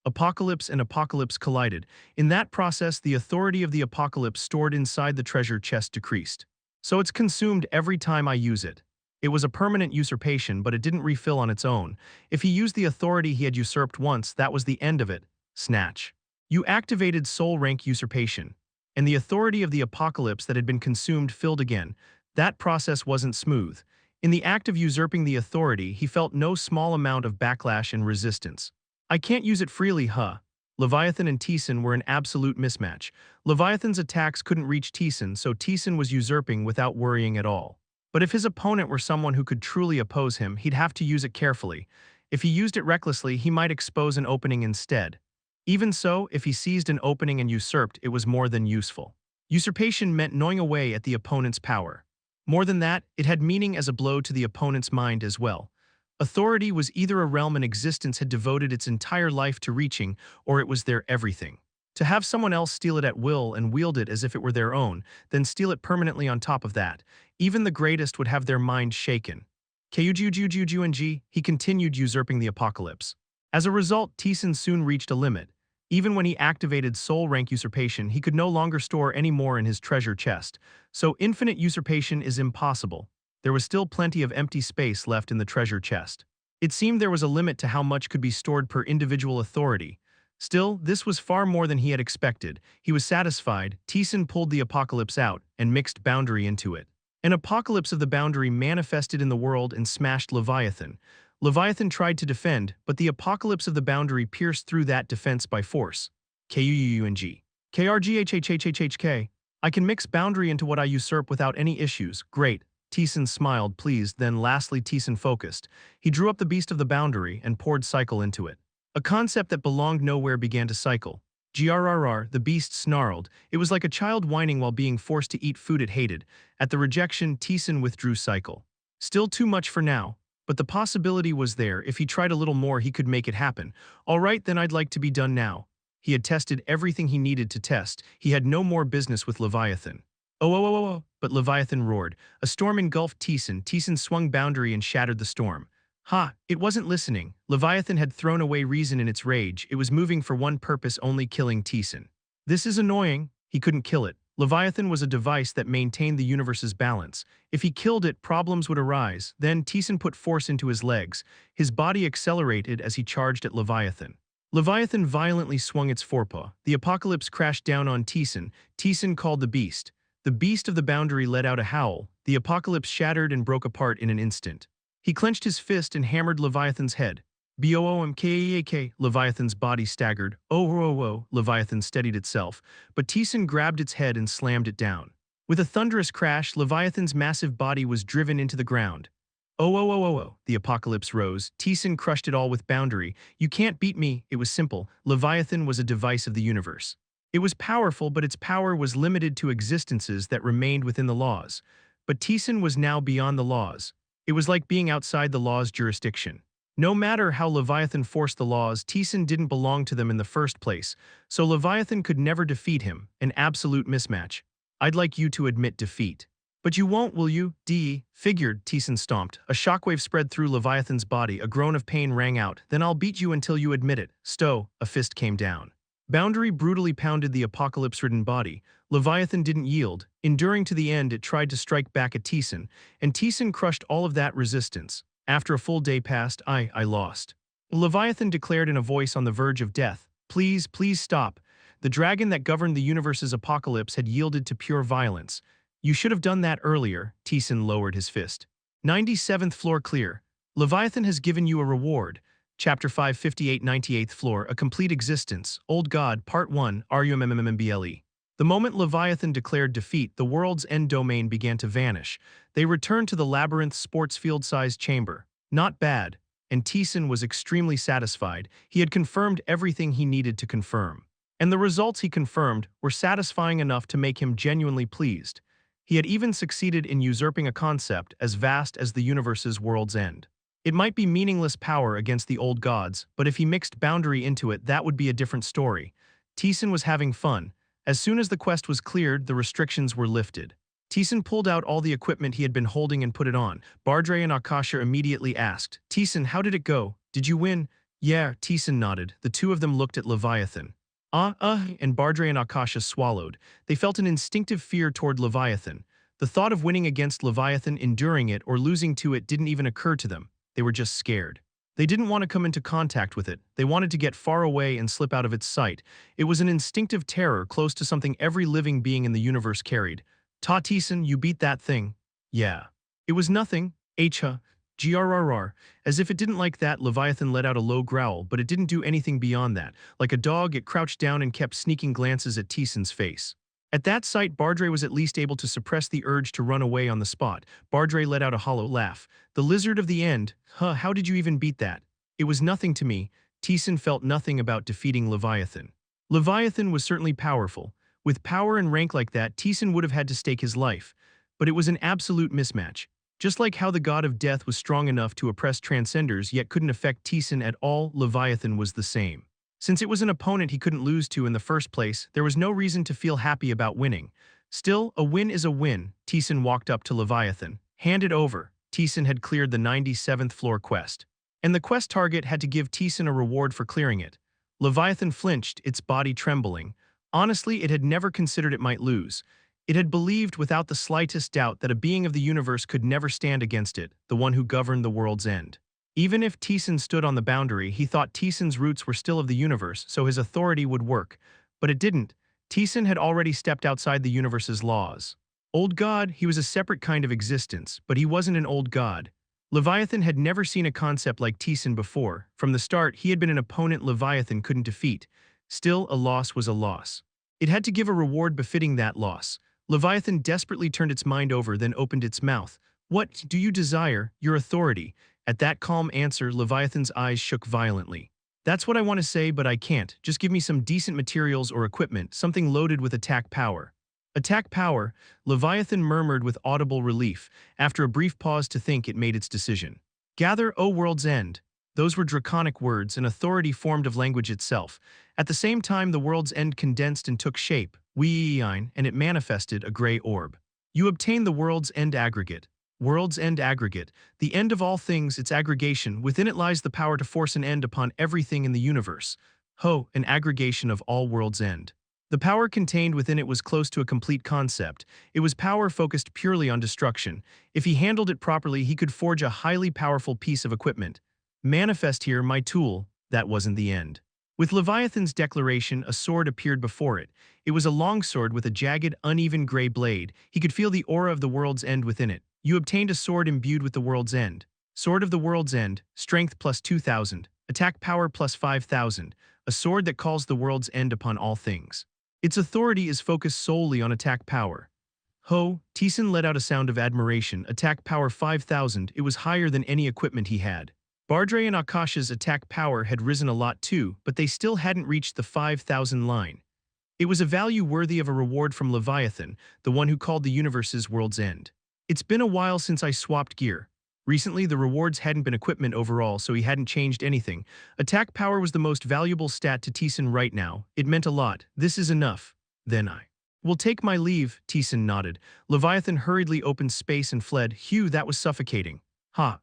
Apocalypse and apocalypse collided. In that process, the authority of the apocalypse stored inside the treasure chest decreased. So it's consumed every time I use it. It was a permanent usurpation, but it didn't refill on its own. If he used the authority he had usurped once, that was the end of it. Snatch. You activated soul rank usurpation, and the authority of the apocalypse that had been consumed filled again. That process wasn't smooth. In the act of usurping the authority, he felt no small amount of backlash and resistance. I can't use it freely, huh? Leviathan and Taesan were an absolute mismatch. Leviathan's attacks couldn't reach Taesan, so Taesan was usurping without worrying at all. But if his opponent were someone who could truly oppose him, he'd have to use it carefully. If he used it recklessly, he might expose an opening instead. Even so, if he seized an opening and usurped, it was more than useful. Usurpation meant gnawing away at the opponent's power. More than that, it had meaning as a blow to the opponent's mind as well. Authority was either a realm an existence had devoted its entire life to reaching, or it was their everything. To have someone else steal it at will and wield it as if it were their own, then steal it permanently on top of that, even the greatest would have their mind shaken. Kujujujujujung, he continued usurping the apocalypse. As a result, Taesan soon reached a limit. Even when he activated soul rank usurpation, he could no longer store any more in his treasure chest, so infinite usurpation is impossible. There was still plenty of empty space left in the treasure chest. It seemed there was a limit to how much could be stored per individual authority. Still, this was far more than he had expected. He was satisfied. Taesan pulled the apocalypse out and mixed boundary into it. An apocalypse of the boundary manifested in the world and smashed Leviathan. Leviathan tried to defend, but the apocalypse of the boundary pierced through that defense by force. Kuung. Krghhhhhk. I can mix boundary into what I usurp without any issues. Great. Taesan smiled, pleased, then lastly Taesan focused. He drew up the beast of the boundary and poured cycle into it. A concept that belonged nowhere began to cycle. Grrr, the beast snarled. It was like a child whining while being forced to eat food it hated. At the rejection, Taesan withdrew cycle. Still too much for now, but the possibility was there. If he tried a little more, he could make it happen. All right, then I'd like to be done now. He had tested everything he needed to test. He had no more business with Leviathan. Oh, but Leviathan roared. A storm engulfed Taesan. Taesan swung boundary and shattered the storm. Ha, it wasn't listening. Leviathan had thrown away reason in its rage. It was moving for one purpose only, killing Taesan. This is annoying. He couldn't kill it. Leviathan was a device that maintained the universe's balance. If he killed it, problems would arise. Then Taesan put force into his legs. His body accelerated as he charged at Leviathan. Leviathan violently swung its forepaw. The apocalypse crashed down on Taesan. Taesan called the beast. The beast of the boundary let out a howl. The apocalypse shattered and broke apart in an instant. He clenched his fist and hammered Leviathan's head. Boomkak, Leviathan's body staggered. Oh, Leviathan steadied itself, but Taesan grabbed its head and slammed it down. With a thunderous crash, Leviathan's massive body was driven into the ground. Oh, the apocalypse rose. Taesan crushed it all with boundary. You can't beat me. It was simple. Leviathan was a device of the universe. It was powerful, but its power was limited to existences that remained within the laws. But Taesan was now beyond the laws. It was like being outside the law's jurisdiction. No matter how Leviathan forced the laws, Taesan didn't belong to them in the first place, so Leviathan could never defeat him, an absolute mismatch. I'd like you to admit defeat. But you won't, will you? Figured, Taesan stomped. A shockwave spread through Leviathan's body, a groan of pain rang out. Then I'll beat you until you admit it. Stow, a fist came down. Boundary brutally pounded the apocalypse-ridden body. Leviathan didn't yield. Enduring to the end, it tried to strike back at Taesan, and Taesan crushed all of that resistance. After a full day passed, I lost. Leviathan declared in a voice on the verge of death, please stop. The dragon that governed the universe's apocalypse had yielded to pure violence. You should have done that earlier. Taesan lowered his fist. 97th floor clear. Leviathan has given you a reward. Chapter 558, 98th floor, A Complete Existence, Old God, Part 1, RUMMMBLE. The moment Leviathan declared defeat, the world's end domain began to vanish. They returned to the labyrinth sports field-sized chamber. Not bad. And Taesan was extremely satisfied. He had confirmed everything he needed to confirm. And the results he confirmed were satisfying enough to make him genuinely pleased. He had even succeeded in usurping a concept as vast as the universe's world's end. It might be meaningless power against the old gods, but if he mixed boundary into it, that would be a different story. Taesan was having fun. As soon as the quest was cleared, the restrictions were lifted. Taesan pulled out all the equipment he had been holding and put it on. Bardre and Akasha immediately asked, Taesan, how did it go? Did you win? Yeah, Taesan nodded. The two of them looked at Leviathan. And Bardre and Akasha swallowed. They felt an instinctive fear toward Leviathan. The thought of winning against Leviathan, enduring it, or losing to it didn't even occur to them. They were just scared. They didn't want to come into contact with it. They wanted to get far away and slip out of its sight. It was an instinctive terror close to something every living being in the universe carried. Ta Taesan, you beat that thing. Yeah. It was nothing. Hha. Grrr. As if it didn't like that, Leviathan let out a low growl, but it didn't do anything beyond that. Like a dog, it crouched down and kept sneaking glances at Taesan's face. At that sight, Bardre was at least able to suppress the urge to run away on the spot. Bardre let out a hollow laugh. The lizard of the end. Huh, how did you even beat that? It was nothing to me. Taesan felt nothing about defeating Leviathan. Leviathan was certainly powerful. With power and rank like that, Taesan would have had to stake his life. But it was an absolute mismatch. Just like how the god of death was strong enough to oppress transcenders yet couldn't affect Taesan at all, Leviathan was the same. Since it was an opponent he couldn't lose to in the first place, there was no reason to feel happy about winning. Still, a win is a win. Taesan walked up to Leviathan. Hand it over. Taesan had cleared the 97th floor quest. And the quest target had to give Taesan a reward for clearing it. Leviathan flinched, its body trembling. Honestly, it had never considered it might lose. It had believed without the slightest doubt that a being of the universe could never stand against it, the one who governed the world's end. Even if Taesan stood on the boundary, he thought Taesan's roots were still of the universe, so his authority would work. But it didn't. Taesan had already stepped outside the universe's laws. Old god, he was a separate kind of existence, but he wasn't an old god. Leviathan had never seen a concept like Taesan before. From the start, he had been an opponent Leviathan couldn't defeat. Still, a loss was a loss. It had to give a reward befitting that loss. Leviathan desperately turned its mind over, then opened its mouth. What do you desire? Your authority. At that calm answer, Leviathan's eyes shook violently. That's what I want to say, but I can't. Just give me some decent materials or equipment, something loaded with attack power. Attack power, Leviathan murmured with audible relief. After a brief pause to think, it made its decision. Gather, O world's end. Those were draconic words, an authority formed of language itself. At the same time, the world's end condensed and took shape, and it manifested a gray orb. You obtain the world's end aggregate. World's end aggregate, the end of all things, its aggregation. Within it lies the power to force an end upon everything in the universe. An aggregation of all world's end. The power contained within it was close to a complete concept. It was power focused purely on destruction. If he handled it properly, he could forge a highly powerful piece of equipment. Manifest here, my tool. That wasn't the end. With Leviathan's declaration, a sword appeared before it. It was a long sword with a jagged, uneven gray blade. He could feel the aura of the world's end within it. You obtained a sword imbued with the world's end. Sword of the world's end, strength plus 2,000, attack power plus 5,000, a sword that calls the world's end upon all things. Its authority is focused solely on attack power. Taesan let out a sound of admiration. Attack power 5,000, it was higher than any equipment he had. Bardre and Akasha's attack power had risen a lot too, but they still hadn't reached the 5,000 line. It was a value worthy of a reward from Leviathan, the one who called the universe's world's end. It's been a while since I swapped gear. Recently, the rewards hadn't been equipment overall, so he hadn't changed anything. Attack power was the most valuable stat to Taesan right now. It meant a lot. This is enough. Then I will take my leave, Taesan nodded. Leviathan hurriedly opened space and fled. That was suffocating.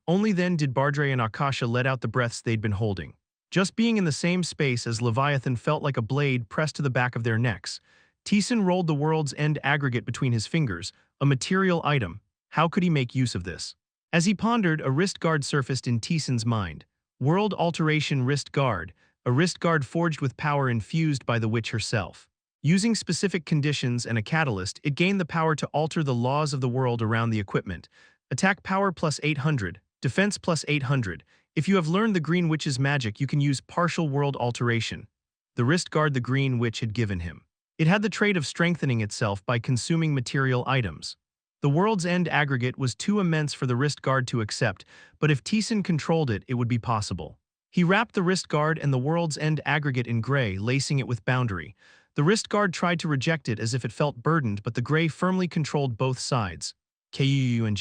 Only then did Bardre and Akasha let out the breaths they'd been holding. Just being in the same space as Leviathan felt like a blade pressed to the back of their necks. Taesan rolled the world's end aggregate between his fingers, a material item. How could he make use of this? As he pondered, a wrist guard surfaced in Taesan's mind. World Alteration Wrist Guard, a wrist guard forged with power infused by the witch herself. Using specific conditions and a catalyst, it gained the power to alter the laws of the world around the equipment. Attack power plus 800, defense plus 800. If you have learned the Green Witch's magic, you can use partial world alteration. The wrist guard the Green Witch had given him. It had the trait of strengthening itself by consuming material items. The world's end aggregate was too immense for the wrist guard to accept, but if Taesan controlled it, it would be possible. He wrapped the wrist guard and the world's end aggregate in gray, lacing it with boundary. The wrist guard tried to reject it as if it felt burdened, but the gray firmly controlled both sides. Kung.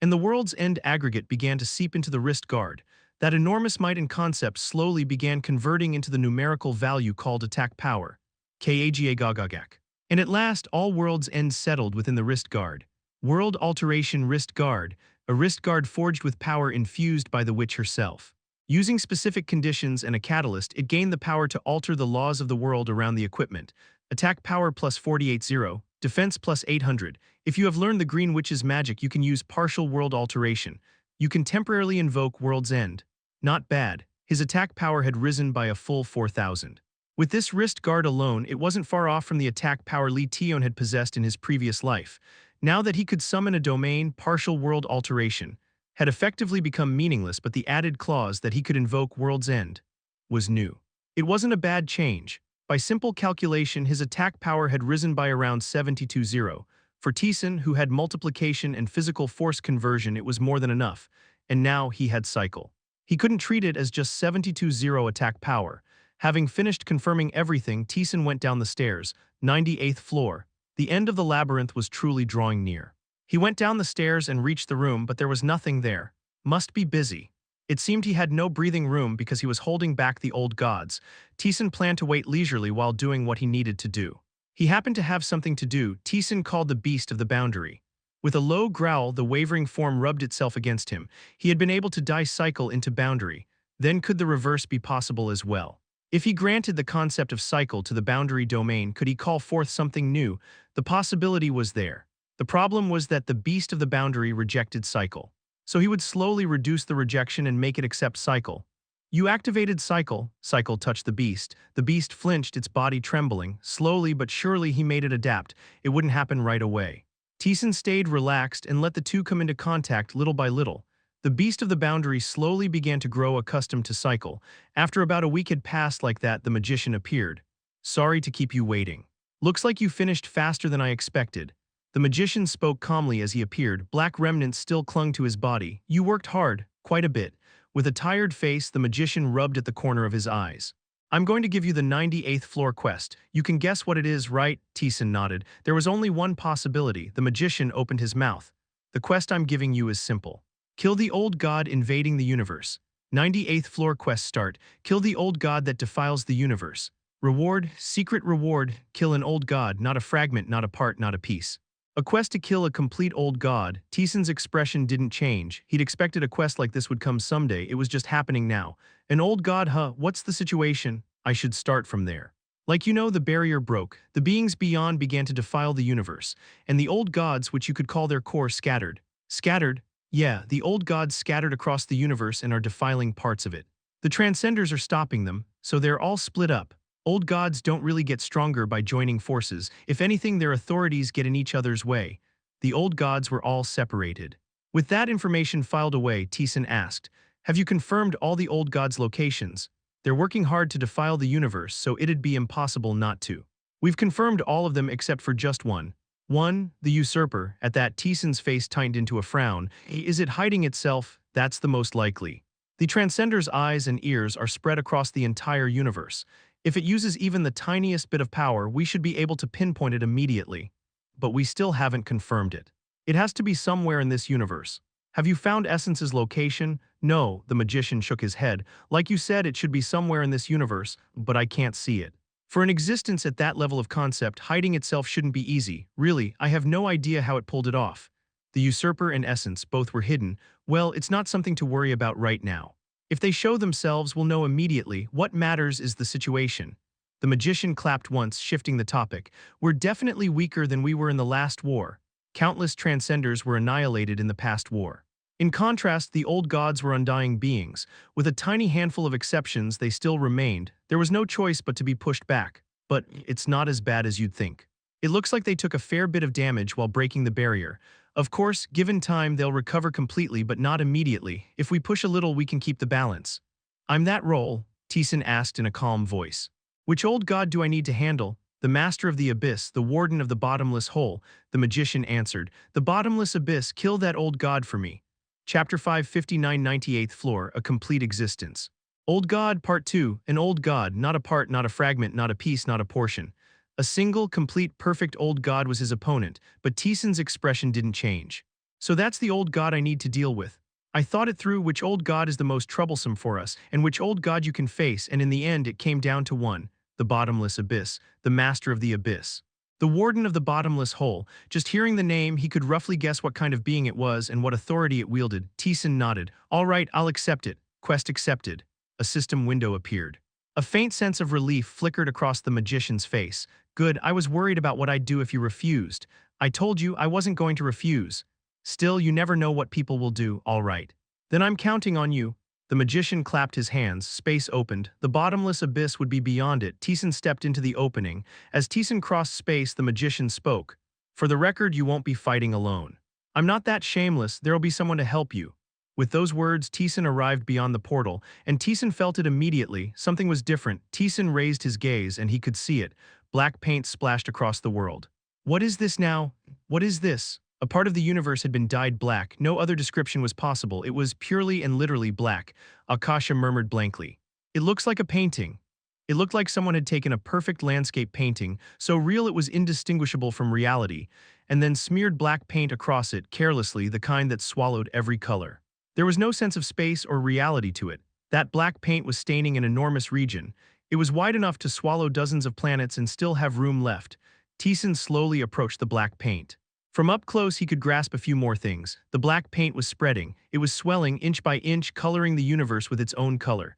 And the world's end aggregate began to seep into the wrist guard. That enormous might and concept slowly began converting into the numerical value called attack power. Kagagagak. And at last, all world's end settled within the wrist guard. World Alteration Wrist Guard, a wrist guard forged with power infused by the witch herself. Using specific conditions and a catalyst, it gained the power to alter the laws of the world around the equipment. Attack power plus 480, Defense plus 800. If you have learned the Green Witch's magic, you can use partial world alteration. You can temporarily invoke World's End. Not bad. His attack power had risen by a full 4,000. With this wrist guard alone, it wasn't far off from the attack power Lee Tion had possessed in his previous life. Now that he could summon a domain, partial world alteration had effectively become meaningless, but the added clause that he could invoke World's End was new. It wasn't a bad change. By simple calculation, his attack power had risen by around 72-0. For Taesan, who had multiplication and physical force conversion, it was more than enough, and now he had cycle. He couldn't treat it as just 72-0 attack power. Having finished confirming everything, Taesan went down the stairs, 98th floor. The end of the labyrinth was truly drawing near. He went down the stairs and reached the room, but there was nothing there. Must be busy. It seemed he had no breathing room because he was holding back the old gods. Taesan planned to wait leisurely while doing what he needed to do. He happened to have something to do. Taesan called the beast of the boundary. With a low growl, the wavering form rubbed itself against him. He had been able to die cycle into boundary. Then could the reverse be possible as well? If he granted the concept of cycle to the boundary domain, could he call forth something new? The possibility was there. The problem was that the beast of the boundary rejected cycle. So he would slowly reduce the rejection and make it accept cycle. You activated cycle. Cycle touched the beast. The beast flinched, its body trembling. Slowly but surely he made it adapt. It wouldn't happen right away. Taesan stayed relaxed and let the two come into contact little by little. The beast of the boundary slowly began to grow accustomed to cycle. After about a week had passed like that, the magician appeared. Sorry to keep you waiting. Looks like you finished faster than I expected. The magician spoke calmly as he appeared. Black remnants still clung to his body. You worked hard, quite a bit. With a tired face, the magician rubbed at the corner of his eyes. I'm going to give you the 98th floor quest. You can guess what it is, right? Taesan nodded. There was only one possibility. The magician opened his mouth. The quest I'm giving you is simple. Kill the old god invading the universe. 98th floor quest start. Kill the old god that defiles the universe. Reward, secret reward, kill an old god, not a fragment, not a part, not a piece. A quest to kill a complete old god. Taesan's expression didn't change. He'd expected a quest like this would come someday. It was just happening now. An old god, huh? What's the situation? I should start from there. Like you know, the barrier broke. The beings beyond began to defile the universe. And the old gods, which you could call their core, scattered. Scattered? Yeah, the old gods scattered across the universe and are defiling parts of it. The transcenders are stopping them, so they're all split up. Old gods don't really get stronger by joining forces. If anything, their authorities get in each other's way. The old gods were all separated. With that information filed away, Taesan asked, have you confirmed all the old gods' locations? They're working hard to defile the universe, so it'd be impossible not to. We've confirmed all of them except for just one. One, the usurper. At that, Taesan's face tightened into a frown. Is it hiding itself? That's the most likely. The Transcender's eyes and ears are spread across the entire universe. If it uses even the tiniest bit of power, we should be able to pinpoint it immediately. But we still haven't confirmed it. It has to be somewhere in this universe. Have you found Essence's location? No, the magician shook his head. Like you said, it should be somewhere in this universe, but I can't see it. For an existence at that level of concept, hiding itself shouldn't be easy. Really, I have no idea how it pulled it off. The usurper and Essence both were hidden. Well, it's not something to worry about right now. If they show themselves, we'll know immediately. What matters is the situation. The magician clapped once, shifting the topic. We're definitely weaker than we were in the last war. Countless transcenders were annihilated in the past war. In contrast, the old gods were undying beings. With a tiny handful of exceptions, they still remained. There was no choice but to be pushed back. But it's not as bad as you'd think. It looks like they took a fair bit of damage while breaking the barrier. Of course, given time, they'll recover completely, but not immediately. If we push a little, we can keep the balance. I'm that role, Taesan asked in a calm voice. Which old god do I need to handle? The master of the abyss, the warden of the bottomless hole, the magician answered. The bottomless abyss, kill that old god for me. Chapter 559, 98th floor, a complete existence. Old god, part 2, an old god, not a part, not a fragment, not a piece, not a portion. A single, complete, perfect old god was his opponent, but Taesan's expression didn't change. So that's the old god I need to deal with. I thought it through which old god is the most troublesome for us, and which old god you can face, and in the end it came down to one, the bottomless abyss, the master of the abyss. The warden of the bottomless hole. Just hearing the name, he could roughly guess what kind of being it was and what authority it wielded. Taesan nodded. All right, I'll accept it. Quest accepted. A system window appeared. A faint sense of relief flickered across the magician's face. Good, I was worried about what I'd do if you refused. I told you I wasn't going to refuse. Still, you never know what people will do, all right. Then I'm counting on you. The magician clapped his hands, space opened, the bottomless abyss would be beyond it. Taesan stepped into the opening. As Taesan crossed space, the magician spoke. For the record, you won't be fighting alone. I'm not that shameless, there'll be someone to help you. With those words, Taesan arrived beyond the portal, and Taesan felt it immediately. Something was different. Taesan raised his gaze, and he could see it. Black paint splashed across the world. What is this now? What is this? A part of the universe had been dyed black. No other description was possible. It was purely and literally black. Akasha murmured blankly. It looks like a painting. It looked like someone had taken a perfect landscape painting, so real it was indistinguishable from reality, and then smeared black paint across it carelessly, the kind that swallowed every color. There was no sense of space or reality to it. That black paint was staining an enormous region. It was wide enough to swallow dozens of planets and still have room left. Taesan slowly approached the black paint. From up close he could grasp a few more things. The black paint was spreading. It was swelling inch by inch, coloring the universe with its own color.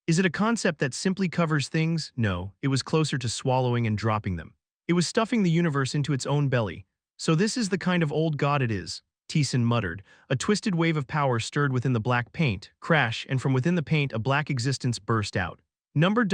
Is it a concept that simply covers things? No, it was closer to swallowing and dropping them. It was stuffing the universe into its own belly. So this is the kind of old god it is, Taesan muttered. A twisted wave of power stirred within the black paint. Crash, and from within the paint a black existence burst out. Number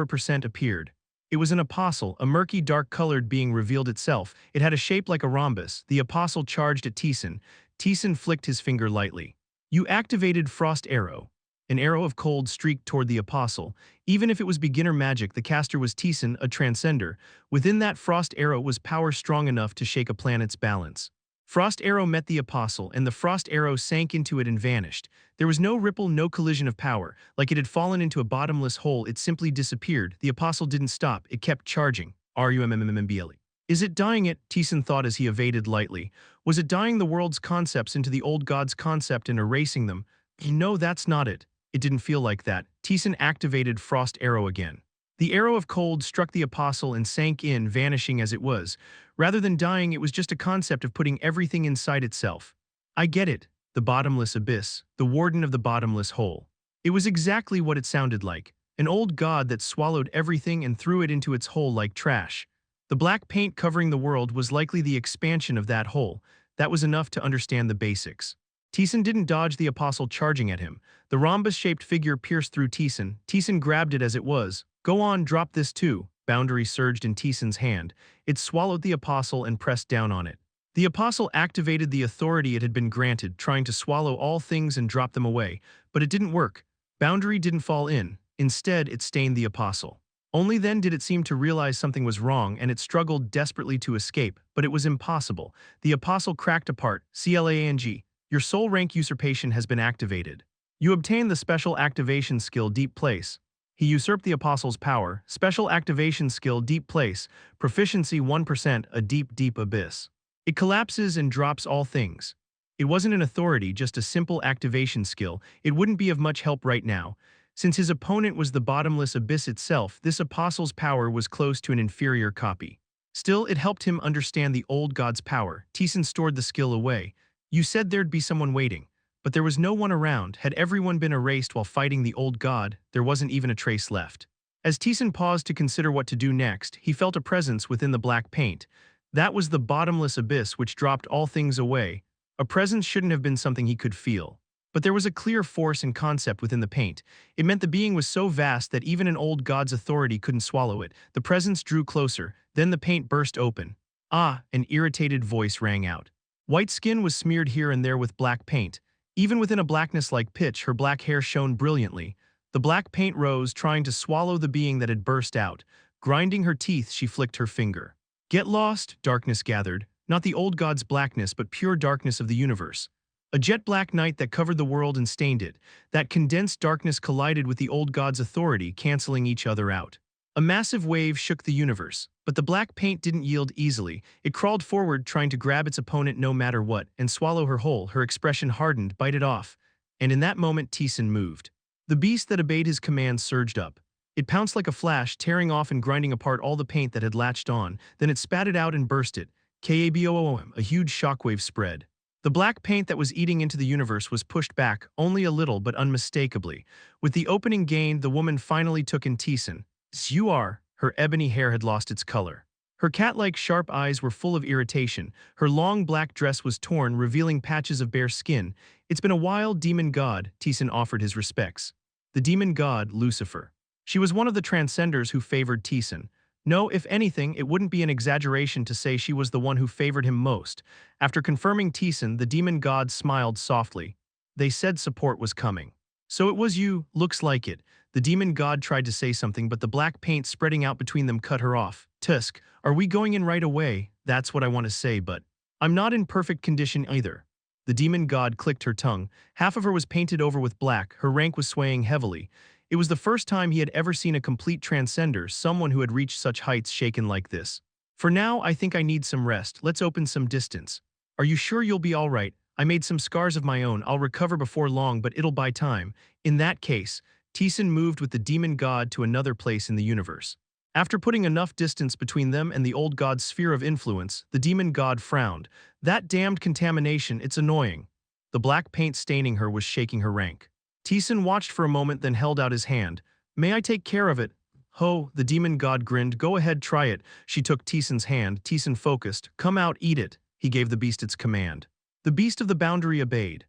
percent appeared. It was an apostle, a murky dark-colored being revealed itself. It had a shape like a rhombus. The apostle charged at Taesan. Taesan flicked his finger lightly. You activated Frost Arrow. An arrow of cold streaked toward the apostle. Even if it was beginner magic, the caster was Taesan, a transcender. Within that Frost Arrow was power strong enough to shake a planet's balance. Frost Arrow met the apostle, and the Frost Arrow sank into it and vanished. There was no ripple, no collision of power. Like it had fallen into a bottomless hole, it simply disappeared. The apostle didn't stop. It kept charging. RUMMMBLE. Is it dying it? Taesan thought as he evaded lightly. Was it dying the world's concepts into the old god's concept and erasing them? No, that's not it. It didn't feel like that. Taesan activated Frost Arrow again. The arrow of cold struck the apostle and sank in, vanishing as it was. Rather than dying, it was just a concept of putting everything inside itself. I get it. The bottomless abyss, the warden of the bottomless hole. It was exactly what it sounded like. An old god that swallowed everything and threw it into its hole like trash. The black paint covering the world was likely the expansion of that hole. That was enough to understand the basics. Taesan didn't dodge the apostle charging at him. The rhombus-shaped figure pierced through Taesan. Taesan grabbed it as it was. Go on, drop this too. Boundary surged in Taesan's hand. It swallowed the apostle and pressed down on it. The apostle activated the authority it had been granted, trying to swallow all things and drop them away. But it didn't work. Boundary didn't fall in. Instead, it stained the apostle. Only then did it seem to realize something was wrong, and it struggled desperately to escape, but it was impossible. The apostle cracked apart. CLANG. Your soul rank usurpation has been activated. You obtain the special activation skill Deep Place. He usurped the apostle's power. Special activation skill Deep Place. Proficiency 1%, a deep abyss. It collapses and drops all things. It wasn't an authority, just a simple activation skill. It wouldn't be of much help right now. Since his opponent was the bottomless abyss itself, this apostle's power was close to an inferior copy. Still, it helped him understand the old god's power. Taesan stored the skill away. You said there'd be someone waiting. But there was no one around. Had everyone been erased while fighting the old god, there wasn't even a trace left. As Taesan paused to consider what to do next, he felt a presence within the black paint. That was the bottomless abyss which dropped all things away. A presence shouldn't have been something he could feel. But there was a clear force and concept within the paint. It meant the being was so vast that even an old god's authority couldn't swallow it. The presence drew closer. Then the paint burst open. Ah, an irritated voice rang out. White skin was smeared here and there with black paint. Even within a blackness like pitch, her black hair shone brilliantly. The black paint rose, trying to swallow the being that had burst out. Grinding her teeth, she flicked her finger. Get lost, darkness gathered. Not the old god's blackness, but pure darkness of the universe. A jet-black night that covered the world and stained it. That condensed darkness collided with the old god's authority, canceling each other out. A massive wave shook the universe, but the black paint didn't yield easily. It crawled forward, trying to grab its opponent no matter what, and swallow her whole. Her expression hardened, bite it off. And in that moment, Taesan moved. The beast that obeyed his command surged up. It pounced like a flash, tearing off and grinding apart all the paint that had latched on. Then it spat it out and burst it. KABOOM, a huge shockwave spread. The black paint that was eating into the universe was pushed back, only a little but unmistakably. With the opening gained, the woman finally took in Taesan. You are. Her ebony hair had lost its color. Her cat-like sharp eyes were full of irritation. Her long black dress was torn, revealing patches of bare skin. It's been a while, demon god, Taesan offered his respects. The demon god, Lucifer. She was one of the transcenders who favored Taesan. No, if anything, it wouldn't be an exaggeration to say she was the one who favored him most. After confirming Taesan, the demon god smiled softly. They said support was coming. So it was you, looks like it. The demon god tried to say something, but the black paint spreading out between them cut her off. Tusk, are we going in right away? That's what I want to say, but I'm not in perfect condition either. The demon god clicked her tongue. Half of her was painted over with black, her rank was swaying heavily. It was the first time he had ever seen a complete transcender, someone who had reached such heights shaken like this. For now, I think I need some rest. Let's open some distance. Are you sure you'll be all right? I made some scars of my own. I'll recover before long, but it'll buy time. In that case, Taesan moved with the demon god to another place in the universe. After putting enough distance between them and the old god's sphere of influence, the demon god frowned. That damned contamination, it's annoying. The black paint staining her was shaking her rank. Taesan watched for a moment, then held out his hand. May I take care of it? Ho, the demon god grinned. Go ahead, try it. She took Taesan's hand. Taesan focused. Come out, eat it. He gave the beast its command. The beast of the boundary obeyed.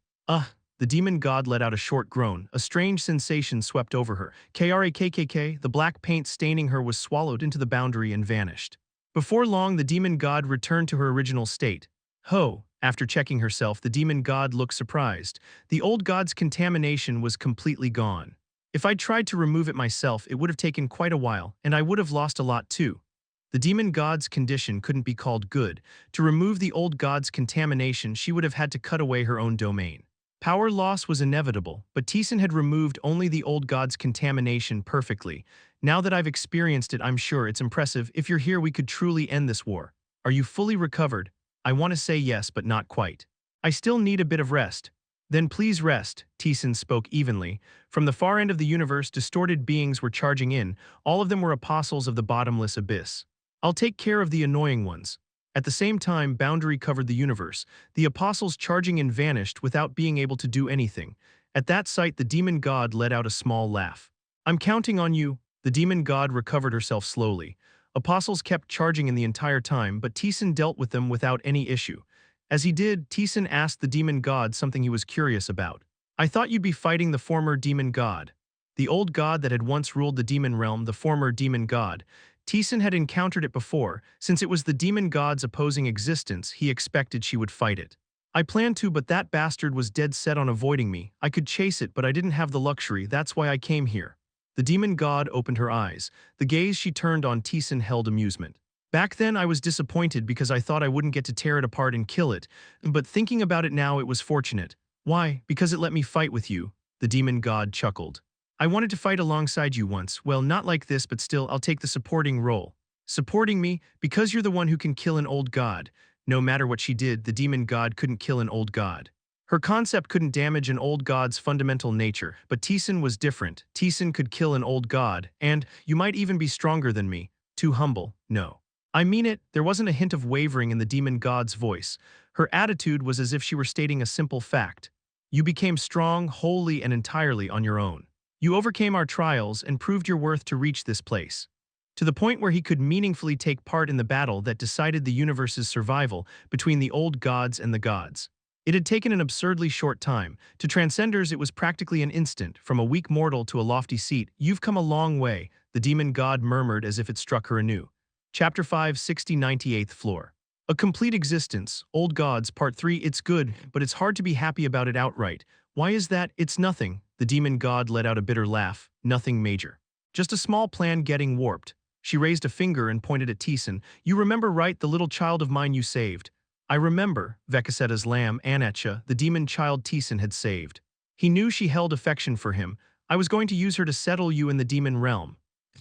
The demon god let out a short groan. A strange sensation swept over her. Krakkk, the black paint staining her was swallowed into the boundary and vanished. Before long, the demon god returned to her original state. Ho, after checking herself, the demon god looked surprised. The old god's contamination was completely gone. If I'd tried to remove it myself, it would have taken quite a while, and I would have lost a lot too. The demon god's condition couldn't be called good. To remove the old god's contamination, she would have had to cut away her own domain. Power loss was inevitable, but Taesan had removed only the old god's contamination perfectly. Now that I've experienced it, I'm sure it's impressive. If you're here, we could truly end this war. Are you fully recovered? I want to say yes, but not quite. I still need a bit of rest. Then please rest, Taesan spoke evenly. From the far end of the universe, distorted beings were charging in. All of them were apostles of the bottomless abyss. I'll take care of the annoying ones. At the same time, boundary covered the universe. The apostles charging in vanished without being able to do anything. At that sight, the demon god let out a small laugh. I'm counting on you. The demon god recovered herself slowly. Apostles kept charging in the entire time, but Taesan dealt with them without any issue. As he did, Taesan asked the demon god something he was curious about. I thought you'd be fighting the former demon god. The old god that had once ruled the demon realm, the former demon god. Taesan had encountered it before. Since it was the demon god's opposing existence, he expected she would fight it. I planned to, but that bastard was dead set on avoiding me. I could chase it, but I didn't have the luxury. That's why I came here. The demon god opened her eyes. The gaze she turned on Taesan held amusement. Back then I was disappointed because I thought I wouldn't get to tear it apart and kill it, but thinking about it now, it was fortunate. Why? Because it let me fight with you. The demon god chuckled. I wanted to fight alongside you once. Well, not like this, but still, I'll take the supporting role. Supporting me? Because you're the one who can kill an old god. No matter what she did, the demon god couldn't kill an old god. Her concept couldn't damage an old god's fundamental nature, but Taesan was different. Taesan could kill an old god, and you might even be stronger than me. Too humble, no. I mean it, there wasn't a hint of wavering in the demon god's voice. Her attitude was as if she were stating a simple fact. You became strong, wholly and entirely on your own. You overcame our trials and proved your worth to reach this place. To the point where he could meaningfully take part in the battle that decided the universe's survival between the old gods and the gods. It had taken an absurdly short time. To transcenders, it was practically an instant. From a weak mortal to a lofty seat, you've come a long way, the demon god murmured as if it struck her anew. Chapter 5, 98th floor. A complete existence, Old Gods, Part 3. It's good, but it's hard to be happy about it outright. Why is that? It's nothing. The demon god let out a bitter laugh. Nothing major. Just a small plan getting warped. She raised a finger and pointed at Taesan. You remember, right, the little child of mine you saved? I remember, Vekaseta's lamb, Anetcha, the demon child Taesan had saved. He knew she held affection for him. I was going to use her to settle you in the demon realm.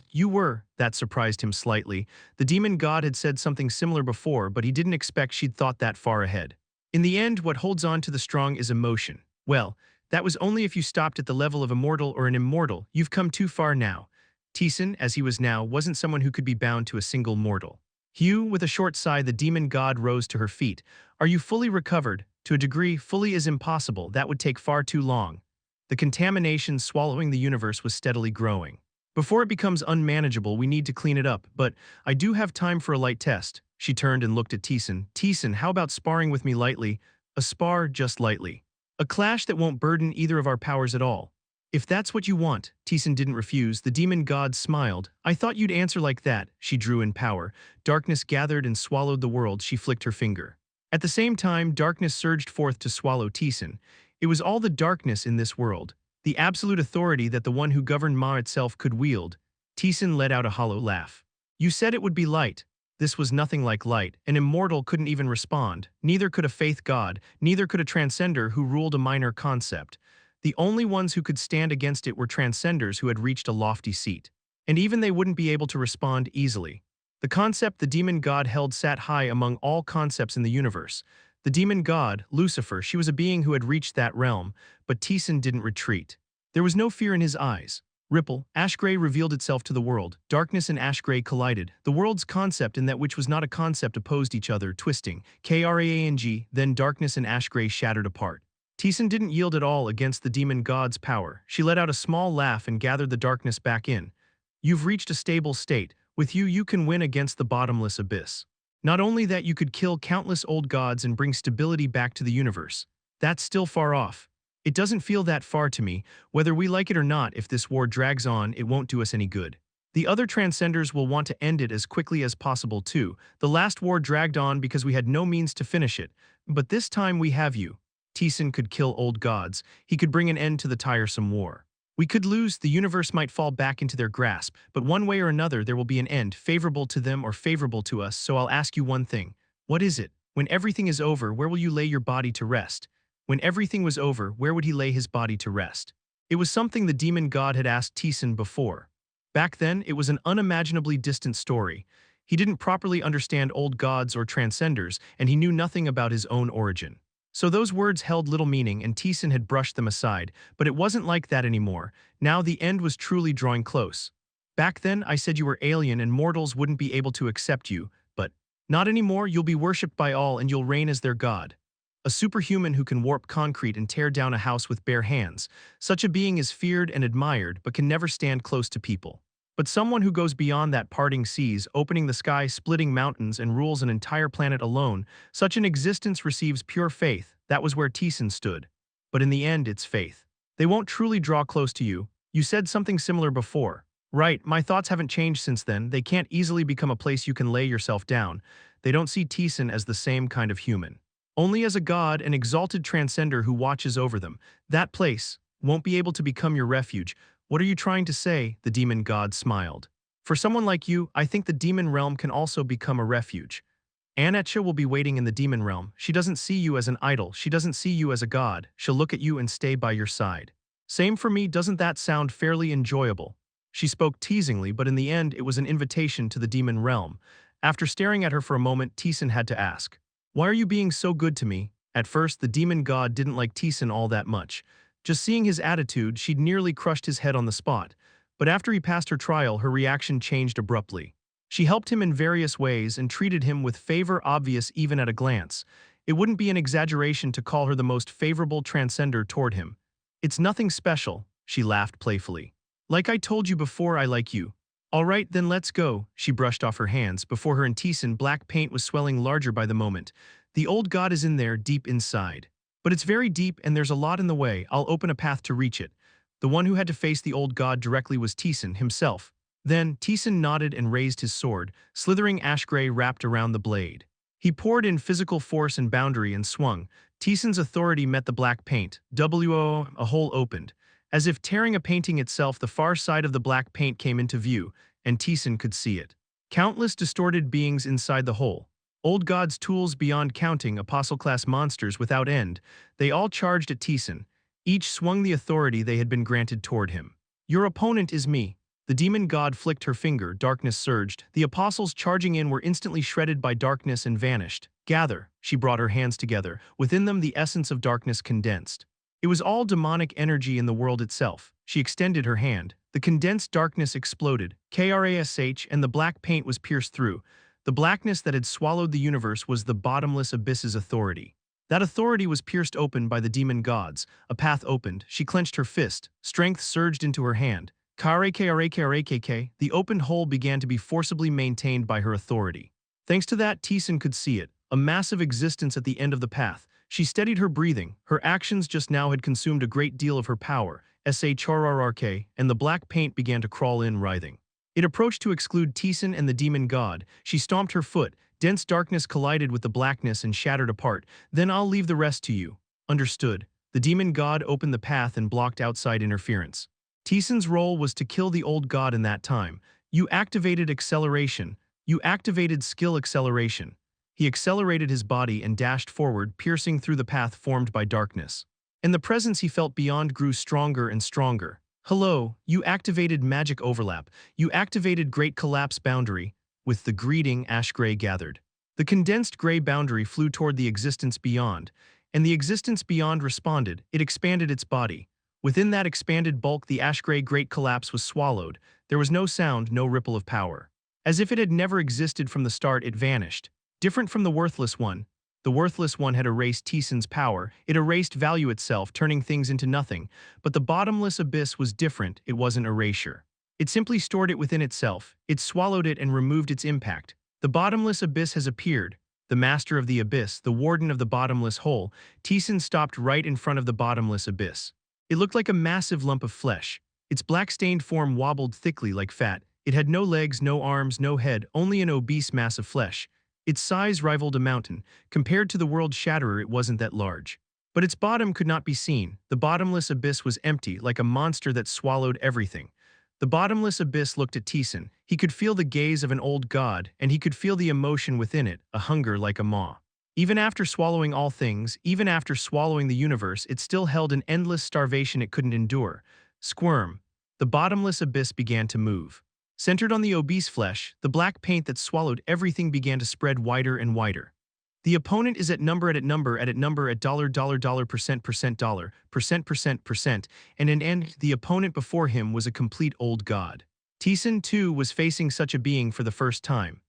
You were. That surprised him slightly. The demon god had said something similar before, but he didn't expect she'd thought that far ahead. In the end, what holds on to the strong is emotion. Well, that was only if you stopped at the level of a mortal or an immortal. You've come too far now. Taesan, as he was now, wasn't someone who could be bound to a single mortal. Hugh, with a short sigh, the demon god rose to her feet. Are you fully recovered? To a degree, fully is impossible. That would take far too long. The contamination swallowing the universe was steadily growing. Before it becomes unmanageable, we need to clean it up, but I do have time for a light test. She turned and looked at Taesan. Taesan, how about sparring with me lightly? A spar, just lightly. A clash that won't burden either of our powers at all. If that's what you want, Taesan didn't refuse. The demon god smiled. I thought you'd answer like that. She drew in power. Darkness gathered and swallowed the world. She flicked her finger. At the same time, darkness surged forth to swallow Taesan. It was all the darkness in this world, the absolute authority that the one who governed Ma itself could wield. Taesan let out a hollow laugh. You said it would be light. This was nothing like light. An immortal couldn't even respond. Neither could a faith god, neither could a transcender who ruled a minor concept. The only ones who could stand against it were transcenders who had reached a lofty seat. And even they wouldn't be able to respond easily. The concept the demon god held sat high among all concepts in the universe. The demon god, Lucifer, she was a being who had reached that realm, but Taesan didn't retreat. There was no fear in his eyes. Ripple, ash gray revealed itself to the world. Darkness and ash gray collided. The world's concept and that which was not a concept opposed each other, twisting. Krang, then darkness and ash gray shattered apart. Taesan didn't yield at all against the demon god's power. She let out a small laugh and gathered the darkness back in. You've reached a stable state. With you can win against the bottomless abyss. Not only that, you could kill countless old gods and bring stability back to the universe. That's still far off. It doesn't feel that far to me. Whether we like it or not, if this war drags on, it won't do us any good. The other transcenders will want to end it as quickly as possible too. The last war dragged on because we had no means to finish it. But this time we have you. Taesan could kill old gods. He could bring an end to the tiresome war. We could lose, the universe might fall back into their grasp, but one way or another there will be an end, favorable to them or favorable to us, so I'll ask you one thing. What is it? When everything is over, where will you lay your body to rest? When everything was over, where would he lay his body to rest? It was something the demon god had asked Taesan before. Back then, it was an unimaginably distant story. He didn't properly understand old gods or transcenders, and he knew nothing about his own origin. So those words held little meaning and Taesan had brushed them aside, but it wasn't like that anymore. Now the end was truly drawing close. Back then, I said you were alien and mortals wouldn't be able to accept you, but not anymore. You'll be worshipped by all and you'll reign as their god. A superhuman who can warp concrete and tear down a house with bare hands. Such a being is feared and admired but can never stand close to people. But someone who goes beyond that, parting seas, opening the sky, splitting mountains, and rules an entire planet alone, such an existence receives pure faith. That was where Taesan stood. But in the end, it's faith. They won't truly draw close to you. You said something similar before. Right, my thoughts haven't changed since then. They can't easily become a place you can lay yourself down. They don't see Taesan as the same kind of human. Only as a god, an exalted transcender who watches over them. That place won't be able to become your refuge. What are you trying to say? The demon god smiled. For someone like you, I think the demon realm can also become a refuge. Annetcha will be waiting in the demon realm. She doesn't see you as an idol. She doesn't see you as a god. She'll look at you and stay by your side. Same for me. Doesn't that sound fairly enjoyable? She spoke teasingly, but in the end, it was an invitation to the demon realm. After staring at her for a moment, Taesan had to ask, why are you being so good to me? At first, the demon god didn't like Taesan all that much. Just seeing his attitude, she'd nearly crushed his head on the spot. But after he passed her trial, her reaction changed abruptly. She helped him in various ways and treated him with favor obvious even at a glance. It wouldn't be an exaggeration to call her the most favorable transcender toward him. It's nothing special, she laughed playfully. Like I told you before, I like you. All right, then let's go. She brushed off her hands. Before her and Taesan, black paint was swelling larger by the moment. The old god is in there, deep inside. But it's very deep and there's a lot in the way. I'll open a path to reach it. The one who had to face the old god directly was Taesan himself. Then, Taesan nodded and raised his sword, slithering ash gray wrapped around the blade. He poured in physical force and boundary and swung. Taesan's authority met the black paint. A hole opened. As if tearing a painting itself, the far side of the black paint came into view, and Taesan could see it. Countless distorted beings inside the hole. Old gods' tools beyond counting, apostle-class monsters without end. They all charged at Taesan. Each swung the authority they had been granted toward him. Your opponent is me. The demon god flicked her finger, darkness surged. The apostles charging in were instantly shredded by darkness and vanished. Gather, she brought her hands together. Within them the essence of darkness condensed. It was all demonic energy in the world itself. She extended her hand. The condensed darkness exploded. Krash, and the black paint was pierced through. The blackness that had swallowed the universe was the bottomless abyss's authority. That authority was pierced open by the demon gods. A path opened. She clenched her fist. Strength surged into her hand. Karekkarekkarekk, the opened hole began to be forcibly maintained by her authority. Thanks to that, Taesan could see it, a massive existence at the end of the path. She steadied her breathing. Her actions just now had consumed a great deal of her power. SHRRRK, and the black paint began to crawl in, writhing. It approached to exclude Taesan and the demon god. She stomped her foot. Dense darkness collided with the blackness and shattered apart. Then I'll leave the rest to you. Understood. The demon god opened the path and blocked outside interference. Taesan's role was to kill the old god in that time. You activated acceleration. You activated skill acceleration. He accelerated his body and dashed forward, piercing through the path formed by darkness. And the presence he felt beyond grew stronger and stronger. Hello, you activated magic overlap. You activated great collapse boundary. With the greeting, ash gray gathered. The condensed gray boundary flew toward the existence beyond, and the existence beyond responded. It expanded its body. Within that expanded bulk, the ash gray great collapse was swallowed. There was no sound, no ripple of power. As if it had never existed from the start, it vanished. Different from the worthless one. The worthless one had erased Taesan's power. It erased value itself, turning things into nothing. But the bottomless abyss was different. It wasn't erasure. It simply stored it within itself. It swallowed it and removed its impact. The bottomless abyss has appeared. The master of the abyss, the warden of the bottomless hole. Taesan stopped right in front of the bottomless abyss. It looked like a massive lump of flesh. Its black-stained form wobbled thickly like fat. It had no legs, no arms, no head, only an obese mass of flesh. Its size rivaled a mountain. Compared to the world shatterer, it wasn't that large. But its bottom could not be seen. The bottomless abyss was empty, like a monster that swallowed everything. The bottomless abyss looked at Taesan. He could feel the gaze of an old god, and he could feel the emotion within it, a hunger like a maw. Even after swallowing all things, even after swallowing the universe, it still held an endless starvation it couldn't endure. Squirm. The bottomless abyss began to move. Centered on the obese flesh, the black paint that swallowed everything began to spread wider and wider. The opponent is at number, $%, and in end, the opponent before him was a complete old god. Taesan, too, was facing such a being for the first time.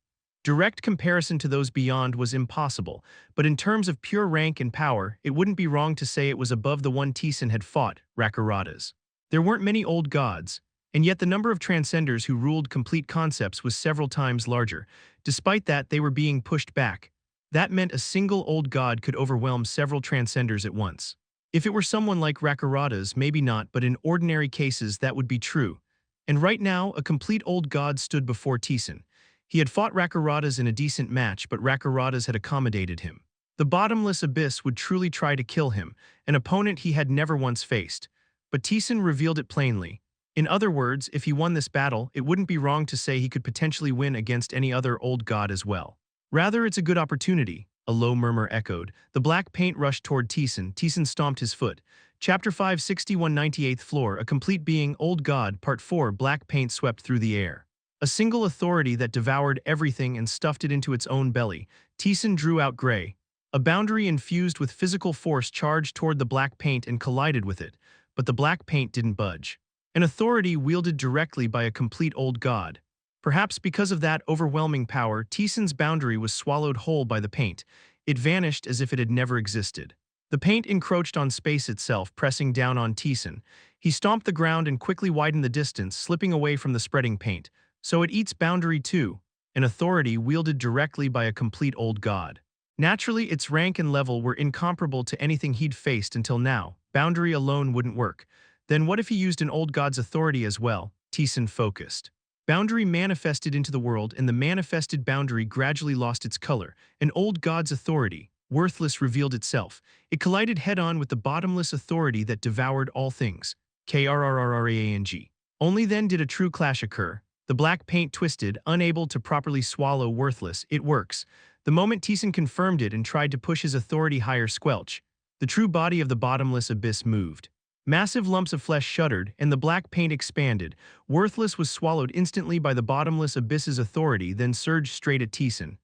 Direct comparison to those beyond was impossible, but in terms of pure rank and power, it wouldn't be wrong to say it was above the one Taesan had fought, Rakuratas. There weren't many old gods, and yet the number of transcenders who ruled complete concepts was several times larger. Despite that, they were being pushed back. That meant a single old god could overwhelm several transcenders at once. If it were someone like Rakuratas, maybe not, but in ordinary cases that would be true. And right now, a complete old god stood before Taesan. He had fought Rakuratas in a decent match, but Rakuratas had accommodated him. The bottomless abyss would truly try to kill him, an opponent he had never once faced. But Taesan revealed it plainly. In other words, if he won this battle, it wouldn't be wrong to say he could potentially win against any other old god as well. Rather, it's a good opportunity, a low murmur echoed. The black paint rushed toward Taesan. Taesan stomped his foot. Chapter 5, 6198th floor, a complete being, old god, part 4, black paint swept through the air. A single authority that devoured everything and stuffed it into its own belly. Taesan drew out gray. A boundary infused with physical force charged toward the black paint and collided with it, but the black paint didn't budge. An authority wielded directly by a complete old god. Perhaps because of that overwhelming power, Taesan's boundary was swallowed whole by the paint. It vanished as if it had never existed. The paint encroached on space itself, pressing down on Taesan. He stomped the ground and quickly widened the distance, slipping away from the spreading paint. So it eats boundary too, an authority wielded directly by a complete old god. Naturally, its rank and level were incomparable to anything he'd faced until now. Boundary alone wouldn't work. Then what if he used an old god's authority as well? Taesan focused. Boundary manifested into the world, and the manifested boundary gradually lost its color. An old god's authority, worthless, revealed itself. It collided head-on with the bottomless authority that devoured all things. KRRRRANG. Only then did a true clash occur. The black paint twisted, unable to properly swallow worthless. It works. The moment Taesan confirmed it and tried to push his authority higher, squelch. The true body of the bottomless abyss moved. Massive lumps of flesh shuddered, and the black paint expanded. Worthless was swallowed instantly by the bottomless abyss's authority, then surged straight at Taesan.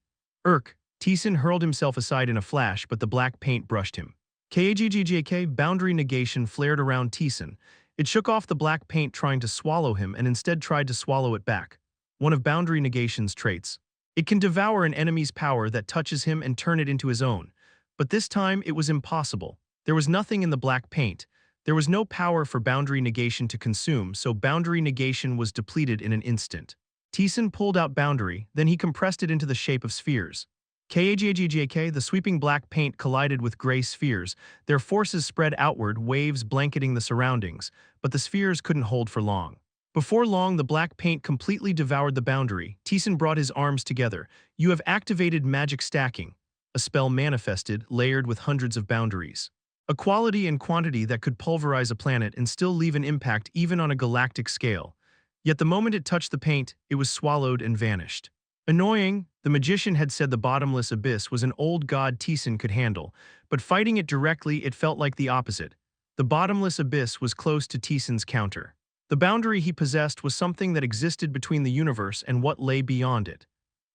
Taesan hurled himself aside in a flash, but the black paint brushed him. KAGGJK, boundary negation flared around Taesan. It shook off the black paint trying to swallow him and instead tried to swallow it back. One of boundary negation's traits. It can devour an enemy's power that touches him and turn it into his own. But this time it was impossible. There was nothing in the black paint. There was no power for boundary negation to consume, so boundary negation was depleted in an instant. Taesan pulled out boundary, then he compressed it into the shape of spheres. KAGAGJK, the sweeping black paint collided with gray spheres, their forces spread outward, waves blanketing the surroundings, but the spheres couldn't hold for long. Before long, the black paint completely devoured the boundary. Taesan brought his arms together. You have activated magic stacking, a spell manifested, layered with hundreds of boundaries. A quality and quantity that could pulverize a planet and still leave an impact even on a galactic scale. Yet the moment it touched the paint, it was swallowed and vanished. Annoying, the magician had said the bottomless abyss was an old god Taesan could handle, but fighting it directly it felt like the opposite. The bottomless abyss was close to Taesan's counter. The boundary he possessed was something that existed between the universe and what lay beyond it.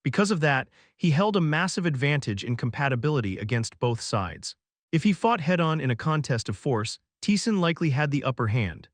Because of that, he held a massive advantage in compatibility against both sides. If he fought head-on in a contest of force, Taesan likely had the upper hand.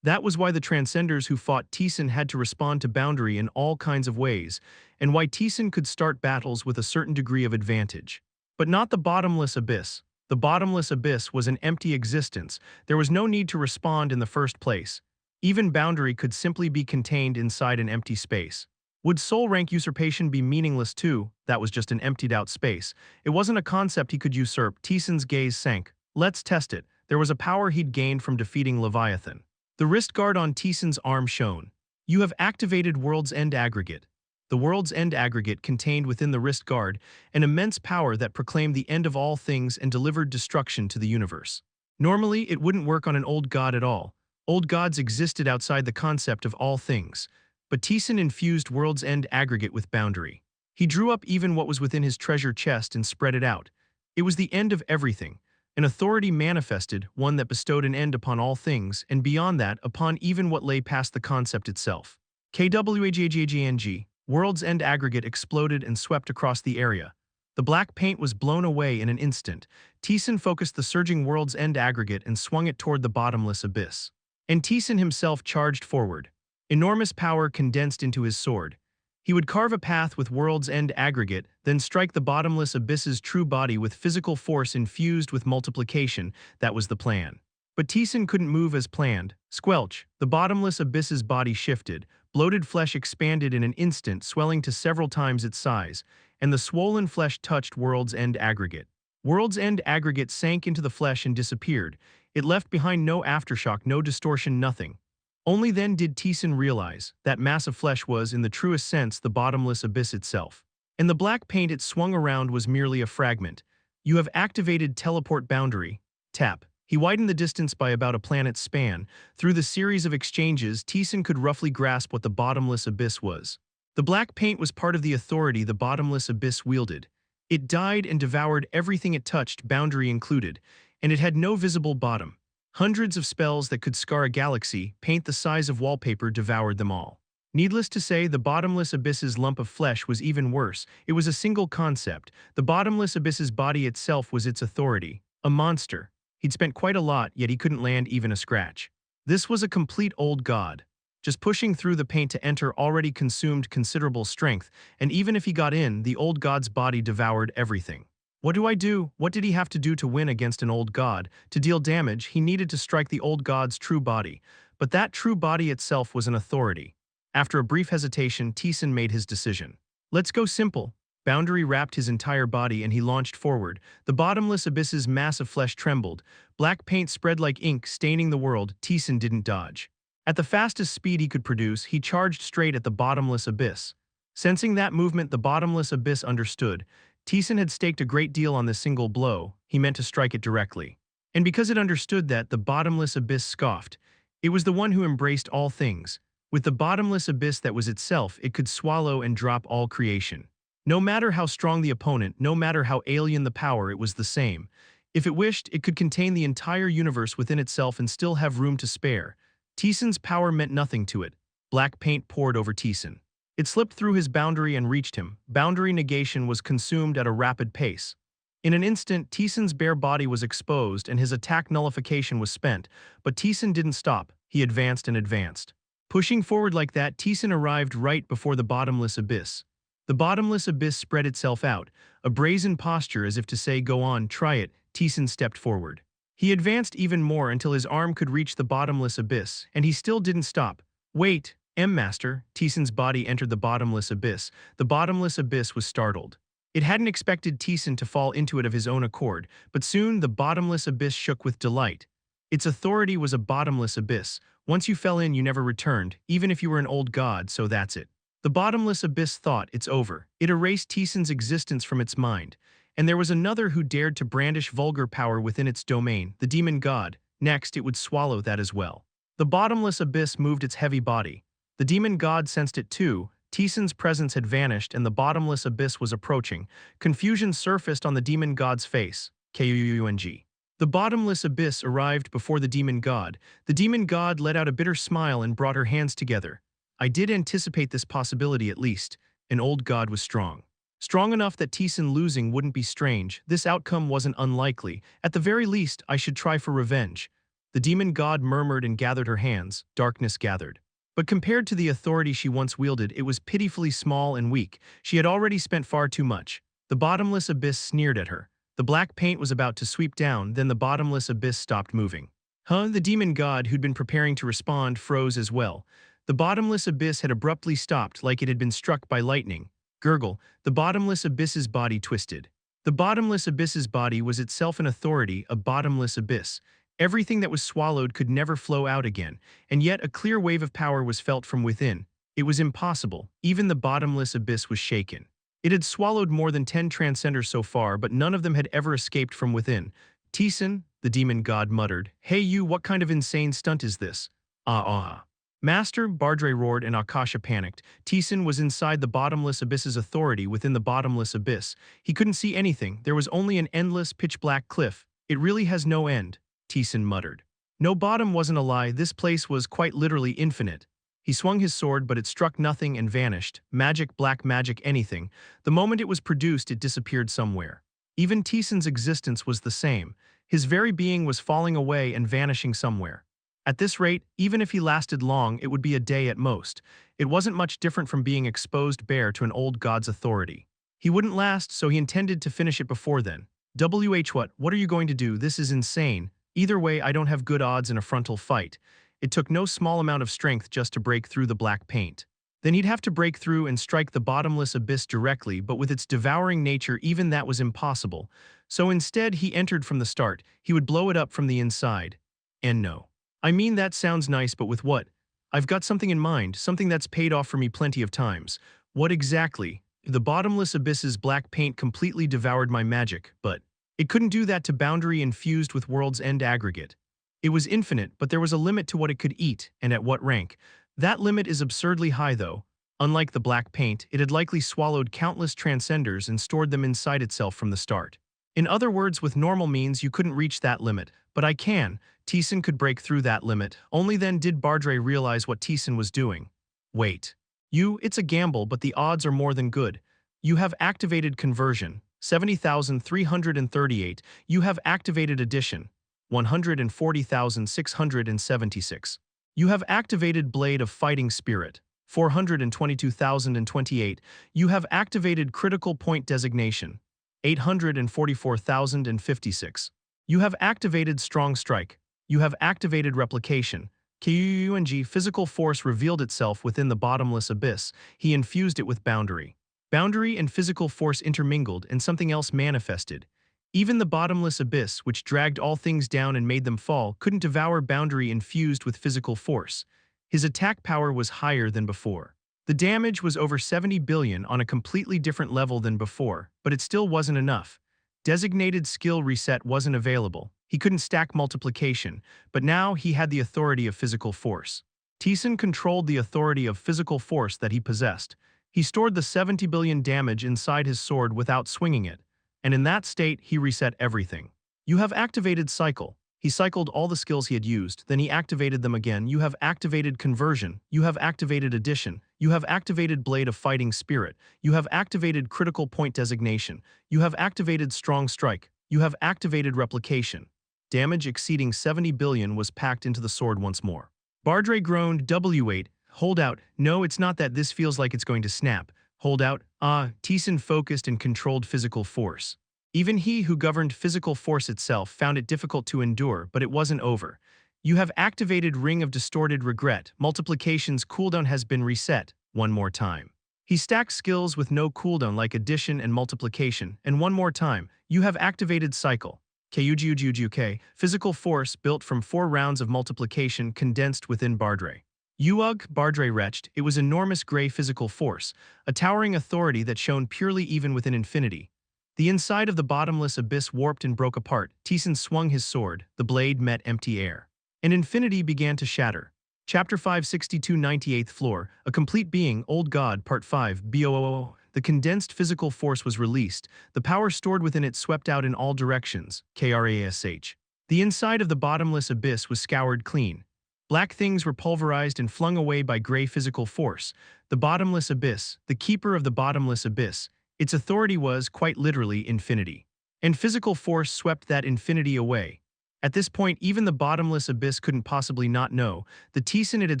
That was why the Transcenders who fought Taesan had to respond to boundary in all kinds of ways, and why Taesan could start battles with a certain degree of advantage. But not the bottomless abyss. The bottomless abyss was an empty existence. There was no need to respond in the first place. Even boundary could simply be contained inside an empty space. Would soul rank usurpation be meaningless too? That was just an emptied-out space. It wasn't a concept he could usurp. Taesan's gaze sank. Let's test it. There was a power he'd gained from defeating Leviathan. The wrist guard on Taesan's arm shone. You have activated World's End Aggregate. The World's End Aggregate contained within the wrist guard an immense power that proclaimed the end of all things and delivered destruction to the universe. Normally, it wouldn't work on an old god at all. Old gods existed outside the concept of all things. But Taesan infused World's End Aggregate with boundary. He drew up even what was within his treasure chest and spread it out. It was the end of everything. An authority manifested, one that bestowed an end upon all things, and beyond that, upon even what lay past the concept itself. KWAGAGNG, World's End Aggregate exploded and swept across the area. The black paint was blown away in an instant. Taesan focused the surging World's End Aggregate and swung it toward the bottomless abyss. And Taesan himself charged forward. Enormous power condensed into his sword. He would carve a path with World's End Aggregate, then strike the bottomless abyss's true body with physical force infused with multiplication. That was the plan. But Taesan couldn't move as planned. Squelch, the bottomless abyss's body shifted, bloated flesh expanded in an instant, swelling to several times its size, and the swollen flesh touched World's End Aggregate. World's End Aggregate sank into the flesh and disappeared. It left behind no aftershock, no distortion, nothing. Only then did Taesan realize that mass of flesh was, in the truest sense, the bottomless abyss itself. And the black paint it swung around was merely a fragment. You have activated teleport boundary. Tap. He widened the distance by about a planet's span. Through the series of exchanges, Taesan could roughly grasp what the bottomless abyss was. The black paint was part of the authority the bottomless abyss wielded. It died and devoured everything it touched, boundary included, and it had no visible bottom. Hundreds of spells that could scar a galaxy, paint the size of wallpaper, devoured them all. Needless to say, the bottomless abyss's lump of flesh was even worse. It was a single concept. The bottomless abyss's body itself was its authority. A monster. He'd spent quite a lot, yet he couldn't land even a scratch. This was a complete old god. Just pushing through the paint to enter already consumed considerable strength, and even if he got in, the old god's body devoured everything. What do I do? What did he have to do to win against an old god? To deal damage, he needed to strike the old god's true body. But that true body itself was an authority. After a brief hesitation, Taesan made his decision. Let's go simple. Boundary wrapped his entire body and he launched forward. The bottomless abyss's mass of flesh trembled. Black paint spread like ink, staining the world. Taesan didn't dodge. At the fastest speed he could produce, he charged straight at the bottomless abyss. Sensing that movement, the bottomless abyss understood. Taesan had staked a great deal on this single blow. He meant to strike it directly. And because it understood that, the bottomless abyss scoffed. It was the one who embraced all things. With the bottomless abyss that was itself, it could swallow and drop all creation. No matter how strong the opponent, no matter how alien the power, it was the same. If it wished, it could contain the entire universe within itself and still have room to spare. Taesan's power meant nothing to it. Black paint poured over Taesan. It slipped through his boundary and reached him. Boundary negation was consumed at a rapid pace. In an instant, Taesan's bare body was exposed and his attack nullification was spent, but Taesan didn't stop. He advanced and advanced. Pushing forward like that, Taesan arrived right before the bottomless abyss. The bottomless abyss spread itself out, a brazen posture as if to say, "Go on, try it." Taesan stepped forward. He advanced even more until his arm could reach the bottomless abyss, and he still didn't stop. Wait, M-Master, Taesan's body entered the bottomless abyss. The bottomless abyss was startled. It hadn't expected Taesan to fall into it of his own accord, but soon the bottomless abyss shook with delight. Its authority was a bottomless abyss. Once you fell in, you never returned, even if you were an old god, so that's it. The bottomless abyss thought, it's over. It erased Taesan's existence from its mind. And there was another who dared to brandish vulgar power within its domain, the demon god. Next, it would swallow that as well. The bottomless abyss moved its heavy body. The demon god sensed it too. Taesan's presence had vanished and the bottomless abyss was approaching. Confusion surfaced on the demon god's face. Kung. The bottomless abyss arrived before the demon god. The demon god let out a bitter smile and brought her hands together. I did anticipate this possibility at least. An old god was strong. Strong enough that Taesan losing wouldn't be strange. This outcome wasn't unlikely. At the very least, I should try for revenge. The demon god murmured and gathered her hands. Darkness gathered. But compared to the authority she once wielded, it was pitifully small and weak. She had already spent far too much. The bottomless abyss sneered at her. The black paint was about to sweep down, then the bottomless abyss stopped moving. The demon god, who'd been preparing to respond, froze as well. The bottomless abyss had abruptly stopped like it had been struck by lightning. Gurgle, the bottomless abyss's body twisted. The bottomless abyss's body was itself an authority, a bottomless abyss. Everything that was swallowed could never flow out again, and yet a clear wave of power was felt from within. It was impossible. Even the bottomless abyss was shaken. It had swallowed more than 10 transcenders so far, but none of them had ever escaped from within. Taesan, the demon god muttered, "Hey you, what kind of insane stunt is this?" Ah. Master, Bardre roared and Akasha panicked. Taesan was inside the bottomless abyss's authority within the bottomless abyss. He couldn't see anything. There was only an endless, pitch-black cliff. It really has no end, Taesan muttered. No bottom wasn't a lie. This place was quite literally infinite. He swung his sword, but it struck nothing and vanished. Magic, black magic, anything. The moment it was produced, it disappeared somewhere. Even Taesan's existence was the same. His very being was falling away and vanishing somewhere. At this rate, even if he lasted long, it would be a day at most. It wasn't much different from being exposed bare to an old god's authority. He wouldn't last, so he intended to finish it before then. What are you going to do? This is insane. Either way, I don't have good odds in a frontal fight. It took no small amount of strength just to break through the black paint. Then he'd have to break through and strike the bottomless abyss directly, but with its devouring nature, even that was impossible. So instead, he entered from the start. He would blow it up from the inside. And no. I mean, that sounds nice, but with what? I've got something in mind, something that's paid off for me plenty of times. What exactly? The bottomless abyss's black paint completely devoured my magic, but it couldn't do that to boundary infused with world's end aggregate. It was infinite, but there was a limit to what it could eat, and at what rank. That limit is absurdly high, though. Unlike the black paint, it had likely swallowed countless transcenders and stored them inside itself from the start. In other words, with normal means, you couldn't reach that limit, but I can. Taesan could break through that limit. Only then did Bardre realize what Taesan was doing. Wait. It's a gamble, but the odds are more than good. You have activated conversion, 70,338. You have activated addition, 140,676. You have activated blade of fighting spirit, 422,028. You have activated critical point designation, 844,056. You have activated strong strike. You have activated replication. Kung physical force revealed itself within the bottomless abyss. He infused it with boundary. Boundary and physical force intermingled and something else manifested. Even the bottomless abyss, which dragged all things down and made them fall, couldn't devour boundary infused with physical force. His attack power was higher than before. The damage was over 70 billion on a completely different level than before, but it still wasn't enough. Designated skill reset wasn't available. He couldn't stack multiplication, but now he had the authority of physical force. Taesan controlled the authority of physical force that he possessed. He stored the 70 billion damage inside his sword without swinging it, and in that state, he reset everything. You have activated cycle. He cycled all the skills he had used, then he activated them again. You have activated conversion. You have activated addition. You have activated blade of fighting spirit. You have activated critical point designation. You have activated strong strike. You have activated replication. Damage exceeding 70 billion was packed into the sword once more. Bardre groaned. W8. Hold out. No, it's not that. This feels like it's going to snap. Hold out. Taesan focused and controlled physical force. Even he who governed physical force itself found it difficult to endure, but it wasn't over. You have activated Ring of Distorted Regret. Multiplication's cooldown has been reset. One more time. He stacked skills with no cooldown like addition and multiplication, and one more time, you have activated Cycle. KUGUGUK, physical force built from 4 rounds of multiplication condensed within Bardre. Uug, Bardre retched, it was enormous gray physical force, a towering authority that shone purely even within infinity. The inside of the bottomless abyss warped and broke apart. Taesan swung his sword, the blade met empty air. And infinity began to shatter. Chapter 562 98th floor, A Complete Being, Old God, Part 5, BOOO. The condensed physical force was released, the power stored within it swept out in all directions, KRASH. The inside of the bottomless abyss was scoured clean. Black things were pulverized and flung away by gray physical force. The bottomless abyss, the keeper of the bottomless abyss, its authority was, quite literally, infinity. And physical force swept that infinity away. At this point, even the bottomless abyss couldn't possibly not know. The Taesan it had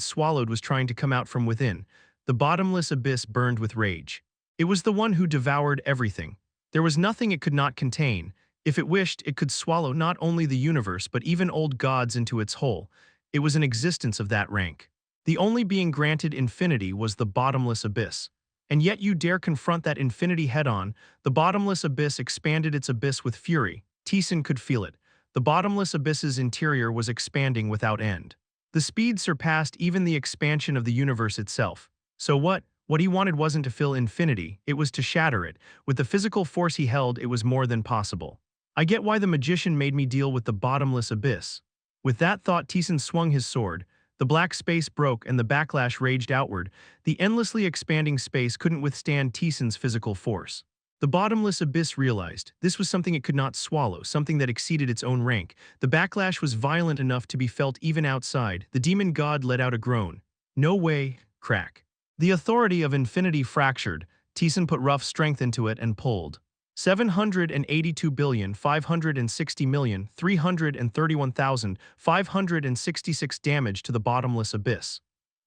swallowed was trying to come out from within. The bottomless abyss burned with rage. It was the one who devoured everything. There was nothing it could not contain. If it wished, it could swallow not only the universe but even old gods into its whole. It was an existence of that rank. The only being granted infinity was the bottomless abyss. And yet you dare confront that infinity head-on. The bottomless abyss expanded its abyss with fury. Taesan could feel it. The bottomless abyss's interior was expanding without end. The speed surpassed even the expansion of the universe itself. So what he wanted wasn't to fill infinity, it was to shatter it. With the physical force he held, it was more than possible. I get why the magician made me deal with the bottomless abyss. With that thought, Taesan swung his sword. The black space broke and the backlash raged outward. The endlessly expanding space couldn't withstand Taesan's physical force. The bottomless abyss realized this was something it could not swallow, something that exceeded its own rank. The backlash was violent enough to be felt even outside. The demon god let out a groan. No way, crack. The authority of infinity fractured. Taesan put rough strength into it and pulled. 782,560,331,566 damage to the bottomless abyss.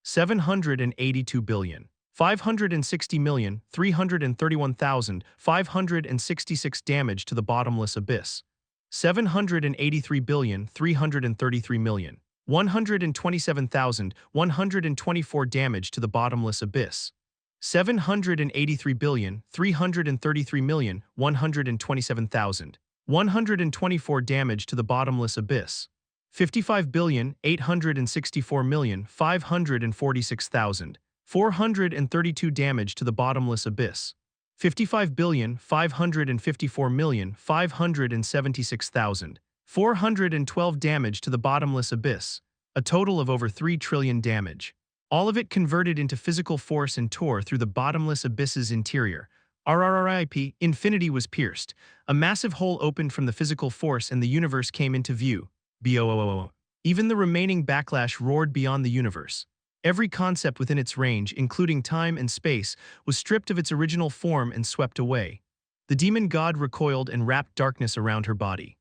780,560,331,566 damage to the bottomless abyss. 783,333,127,124 damage to the bottomless abyss. 783,333,127,124 damage to the bottomless abyss. 55,864,546,432 damage to the bottomless abyss. 55,554,576,412 damage to the bottomless abyss. A total of over 3 trillion damage. All of it converted into physical force and tore through the bottomless abyss's interior. RRRIP, infinity was pierced. A massive hole opened from the physical force and the universe came into view. BOOO. Even the remaining backlash roared beyond the universe. Every concept within its range, including time and space, was stripped of its original form and swept away. The demon god recoiled and wrapped darkness around her body.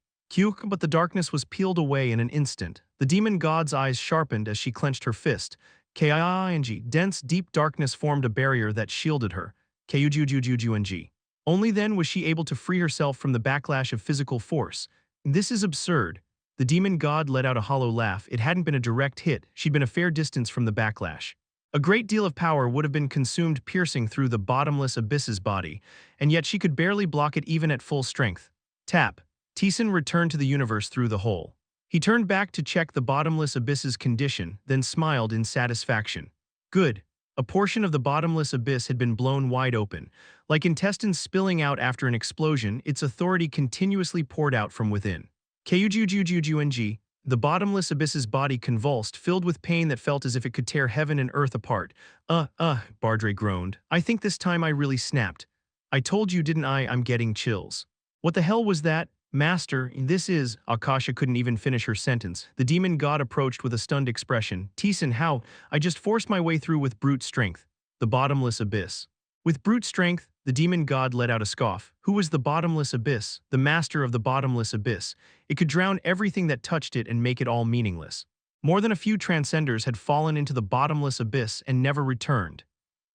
But the darkness was peeled away in an instant. The demon god's eyes sharpened as she clenched her fist. KING, dense, deep darkness formed a barrier that shielded her. KUGUGUGUNG. Only then was she able to free herself from the backlash of physical force. This is absurd. The demon god let out a hollow laugh. It hadn't been a direct hit, she'd been a fair distance from the backlash. A great deal of power would have been consumed piercing through the bottomless abyss's body, and yet she could barely block it even at full strength. Tap. Taesan returned to the universe through the hole. He turned back to check the bottomless abyss's condition, then smiled in satisfaction. Good. A portion of the bottomless abyss had been blown wide open. Like intestines spilling out after an explosion, its authority continuously poured out from within. KUGUGUGUNG. The bottomless abyss's body convulsed, filled with pain that felt as if it could tear heaven and earth apart. Bardre groaned. I think this time I really snapped. I told you, didn't I? I'm getting chills. What the hell was that? Master, this is… Akasha couldn't even finish her sentence. The demon god approached with a stunned expression. Taesan, how? I just forced my way through with brute strength. The bottomless abyss. With brute strength, the demon god let out a scoff. Who was the bottomless abyss? The master of the bottomless abyss. It could drown everything that touched it and make it all meaningless. More than a few transcenders had fallen into the bottomless abyss and never returned.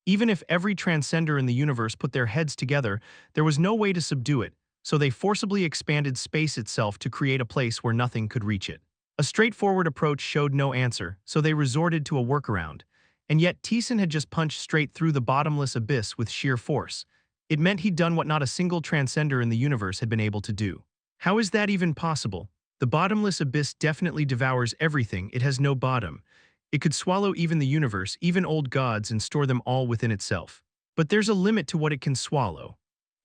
Even if every transcender in the universe put their heads together, there was no way to subdue it. so they forcibly expanded space itself to create a place where nothing could reach it. A straightforward approach showed no answer, so they resorted to a workaround. And yet Taesan had just punched straight through the bottomless abyss with sheer force. It meant he'd done what not a single transcender in the universe had been able to do. How is that even possible? The bottomless abyss definitely devours everything. It has no bottom. It could swallow even the universe, even old gods, and store them all within itself. But there's a limit to what it can swallow.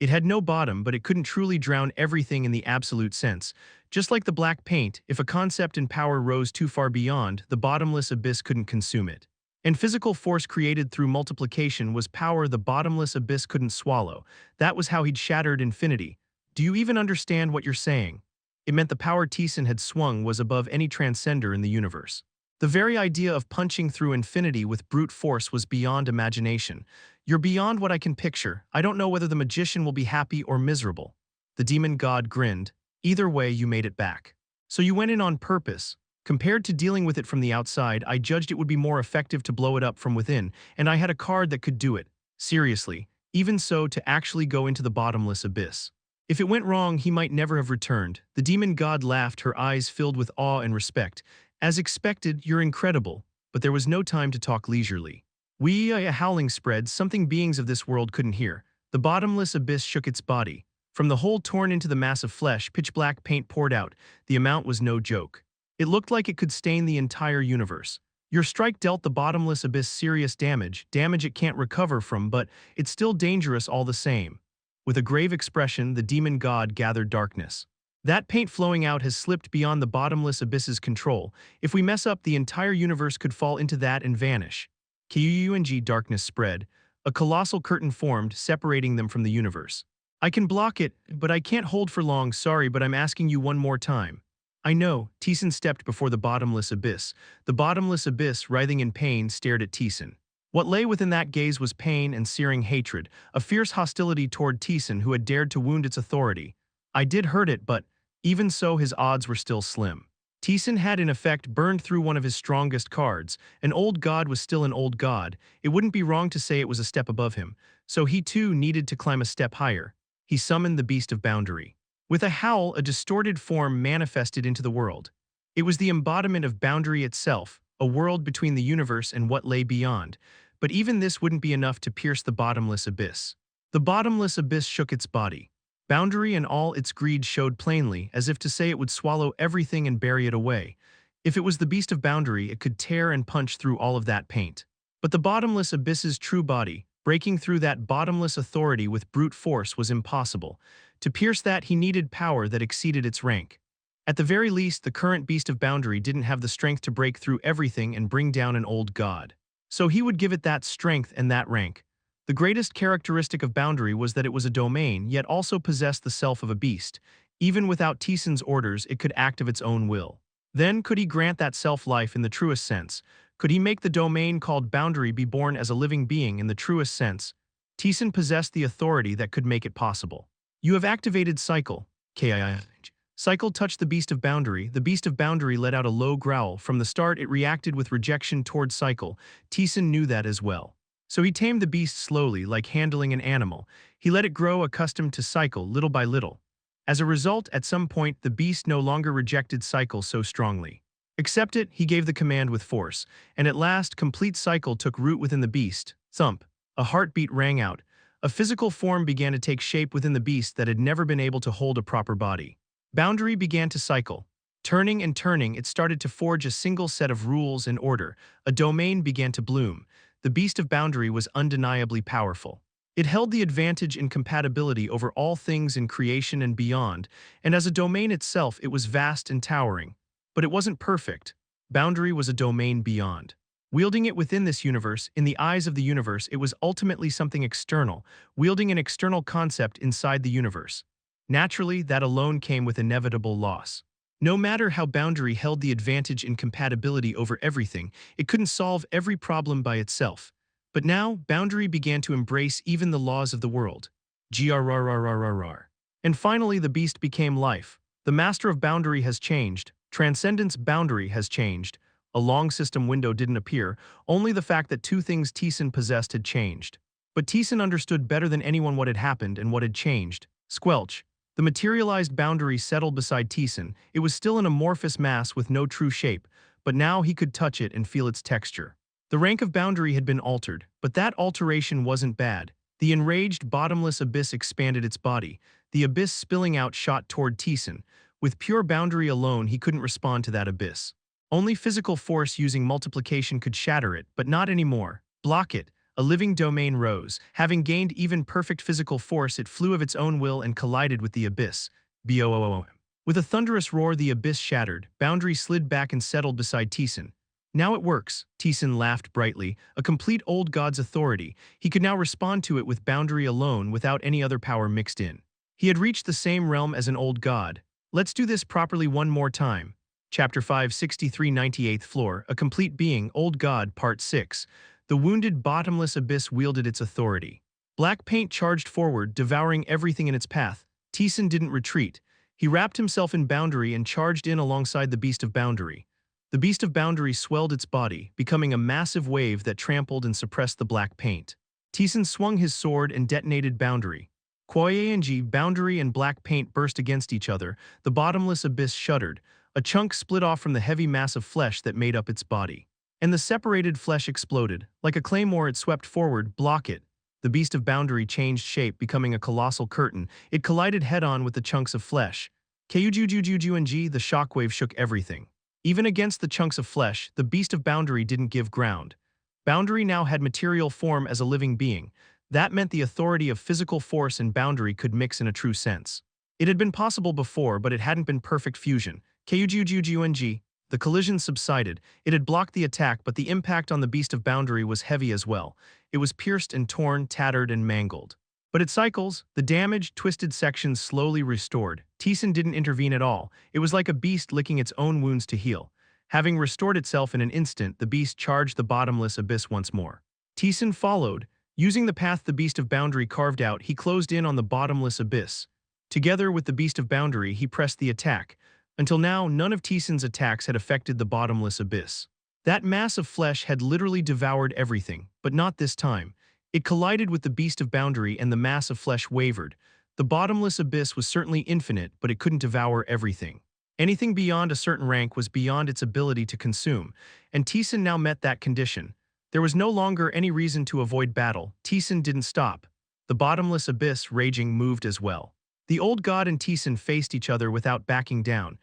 It had no bottom, but it couldn't truly drown everything in the absolute sense. Just like the black paint, if a concept and power rose too far beyond, the bottomless abyss couldn't consume it. And physical force created through multiplication was power the bottomless abyss couldn't swallow. That was how he'd shattered infinity. Do you even understand what you're saying? It meant the power Taesan had swung was above any transcender in the universe. The very idea of punching through infinity with brute force was beyond imagination. You're beyond what I can picture. I don't know whether the magician will be happy or miserable. The demon god grinned. Either way, you made it back. So you went in on purpose. Compared to dealing with it from the outside, I judged it would be more effective to blow it up from within, and I had a card that could do it. Seriously, even so, to actually go into the bottomless abyss. If it went wrong, he might never have returned. The demon god laughed, her eyes filled with awe and respect. As expected, you're incredible. But there was no time to talk leisurely. A howling spread, something beings of this world couldn't hear. The bottomless abyss shook its body. From the hole torn into the mass of flesh, pitch-black paint poured out. The amount was no joke. It looked like it could stain the entire universe. Your strike dealt the bottomless abyss serious damage it can't recover from, but it's still dangerous all the same. With a grave expression, the demon god gathered darkness. That paint flowing out has slipped beyond the bottomless abyss's control. If we mess up, the entire universe could fall into that and vanish. Kung darkness spread. A colossal curtain formed, separating them from the universe. I can block it, but I can't hold for long. Sorry, but I'm asking you one more time. I know. Taesan stepped before the bottomless abyss. The bottomless abyss, writhing in pain, stared at Taesan. What lay within that gaze was pain and searing hatred, a fierce hostility toward Taesan who had dared to wound its authority. I did hurt it, but even so, his odds were still slim. Taesan had in effect burned through one of his strongest cards. An old god was still an old god. It wouldn't be wrong to say it was a step above him. So he too needed to climb a step higher. He summoned the beast of boundary. With a howl, a distorted form manifested into the world. It was the embodiment of boundary itself, a world between the universe and what lay beyond. But even this wouldn't be enough to pierce the bottomless abyss. The bottomless abyss shook its body. Boundary and all its greed showed plainly, as if to say it would swallow everything and bury it away. If it was the beast of boundary, it could tear and punch through all of that paint. But the bottomless abyss's true body, breaking through that bottomless authority with brute force, was impossible. To pierce that, he needed power that exceeded its rank. At the very least, the current beast of boundary didn't have the strength to break through everything and bring down an old god. So he would give it that strength and that rank. The greatest characteristic of boundary was that it was a domain, yet also possessed the self of a beast. Even without Taesan's orders, it could act of its own will. Then could he grant that self life in the truest sense? Could he make the domain called boundary be born as a living being in the truest sense? Taesan possessed the authority that could make it possible. You have activated Cycle. Cycle touched the beast of boundary. The beast of boundary let out a low growl. From the start, it reacted with rejection toward Cycle. Taesan knew that as well. So he tamed the beast slowly, like handling an animal. He let it grow accustomed to Cycle little by little. As a result, at some point, the beast no longer rejected Cycle so strongly. Accept it, he gave the command with force, and at last, complete Cycle took root within the beast. Thump. A heartbeat rang out. A physical form began to take shape within the beast that had never been able to hold a proper body. Boundary began to cycle. Turning and turning, it started to forge a single set of rules and order. A domain began to bloom. The beast of boundary was undeniably powerful. It held the advantage in compatibility over all things in creation and beyond, and as a domain itself, it was vast and towering. But it wasn't perfect. Boundary was a domain beyond. Wielding it within this universe, in the eyes of the universe, it was ultimately something external, wielding an external concept inside the universe. Naturally, that alone came with inevitable loss. No matter how boundary held the advantage in compatibility over everything, it couldn't solve every problem by itself. But now, boundary began to embrace even the laws of the world. Grrrrrrrrrr. And finally, the beast became life. The master of boundary has changed. Transcendence boundary has changed. A long system window didn't appear, only the fact that two things Taesan possessed had changed. But Taesan understood better than anyone what had happened and what had changed. Squelch. The materialized boundary settled beside Taesan. It was still an amorphous mass with no true shape, but now he could touch it and feel its texture. The rank of boundary had been altered, but that alteration wasn't bad. The enraged, bottomless abyss expanded its body. The abyss spilling out shot toward Taesan. With pure boundary alone, he couldn't respond to that abyss. Only physical force using multiplication could shatter it, but not anymore. Block it. A living domain rose. Having gained even perfect physical force, it flew of its own will and collided with the abyss. Boom. With a thunderous roar, the abyss shattered. Boundary slid back and settled beside Taesan. Now it works, Taesan laughed brightly, a complete old god's authority. He could now respond to it with boundary alone without any other power mixed in. He had reached the same realm as an old god. Let's do this properly one more time. Chapter 5, 6398th Floor, A Complete Being, Old God, Part 6. The wounded bottomless abyss wielded its authority. Black paint charged forward, devouring everything in its path. Taesan didn't retreat. He wrapped himself in boundary and charged in alongside the beast of boundary. The beast of boundary swelled its body, becoming a massive wave that trampled and suppressed the black paint. Taesan swung his sword and detonated boundary. Kwang boundary and black paint burst against each other. The bottomless abyss shuddered. A chunk split off from the heavy mass of flesh that made up its body. And the separated flesh exploded. Like a claymore, it swept forward, block it. The beast of boundary changed shape, becoming a colossal curtain. It collided head-on with the chunks of flesh. The shockwave shook everything. Even against the chunks of flesh, the beast of boundary didn't give ground. Boundary now had material form as a living being. That meant the authority of physical force and boundary could mix in a true sense. It had been possible before, but it hadn't been perfect fusion. The collision subsided. It had blocked the attack, but the impact on the beast of boundary was heavy as well. It was pierced and torn, tattered and mangled. But it cycles. The damaged, twisted sections slowly restored. Taesan didn't intervene at all. It was like a beast licking its own wounds to heal. Having restored itself in an instant, the beast charged the bottomless abyss once more. Taesan followed. Using the path the beast of boundary carved out, he closed in on the bottomless abyss. Together with the beast of boundary, he pressed the attack. Until now, none of Taesan's attacks had affected the bottomless abyss. That mass of flesh had literally devoured everything, but not this time. It collided with the beast of boundary and the mass of flesh wavered. The bottomless abyss was certainly infinite, but it couldn't devour everything. Anything beyond a certain rank was beyond its ability to consume, and Taesan now met that condition. There was no longer any reason to avoid battle. Taesan didn't stop. The bottomless abyss, raging, moved as well. The old god and Taesan faced each other without backing down.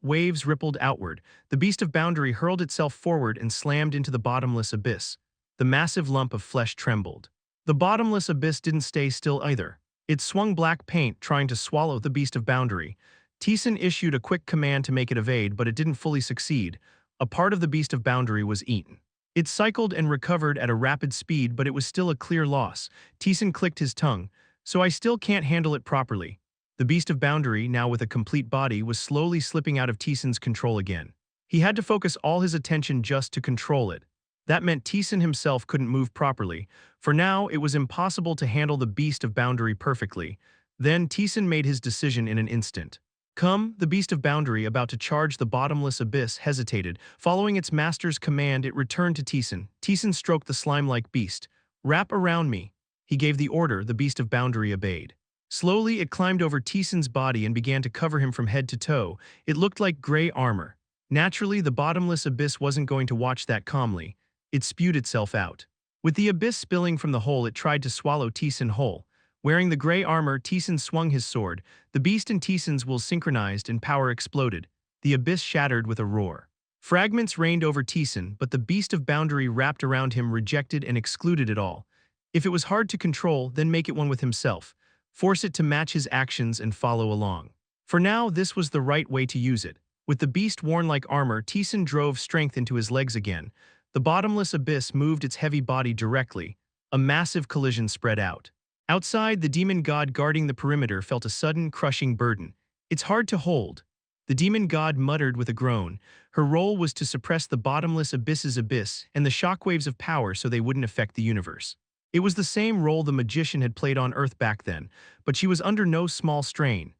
Waves rippled outward. The beast of boundary hurled itself forward and slammed into the bottomless abyss. The massive lump of flesh trembled. The bottomless abyss didn't stay still either. It swung black paint, trying to swallow the beast of boundary. Taesan issued a quick command to make it evade, but it didn't fully succeed. A part of the beast of boundary was eaten. It cycled and recovered at a rapid speed, but it was still a clear loss. Taesan clicked his tongue. So I still can't handle it properly. The beast of boundary, now with a complete body, was slowly slipping out of Taesan's control again. He had to focus all his attention just to control it. That meant Taesan himself couldn't move properly. For now, it was impossible to handle the beast of boundary perfectly. Then Taesan made his decision in an instant. The beast of boundary, about to charge the bottomless abyss, hesitated. Following its master's command, it returned to Taesan. Taesan stroked the slime-like beast. Wrap around me. He gave the order. The beast of boundary obeyed. Slowly, it climbed over Taesan's body and began to cover him from head to toe. It looked like gray armor. Naturally, the bottomless abyss wasn't going to watch that calmly. It spewed itself out. With the abyss spilling from the hole, it tried to swallow Taesan whole. Wearing the gray armor, Taesan swung his sword. The beast and Taesan's will synchronized and power exploded. The abyss shattered with a roar. Fragments rained over Taesan, but the beast of boundary wrapped around him rejected and excluded it all. If it was hard to control, then make it one with himself. Force it to match his actions and follow along. For now, this was the right way to use it. With the beast worn like armor, Taesan drove strength into his legs again. The bottomless abyss moved its heavy body directly. A massive collision spread out. Outside, the demon god guarding the perimeter felt a sudden, crushing burden. It's hard to hold. The demon god muttered with a groan. Her role was to suppress the bottomless abyss's abyss and the shockwaves of power so they wouldn't affect the universe. It was the same role the magician had played on Earth back then, but she was under no small strain.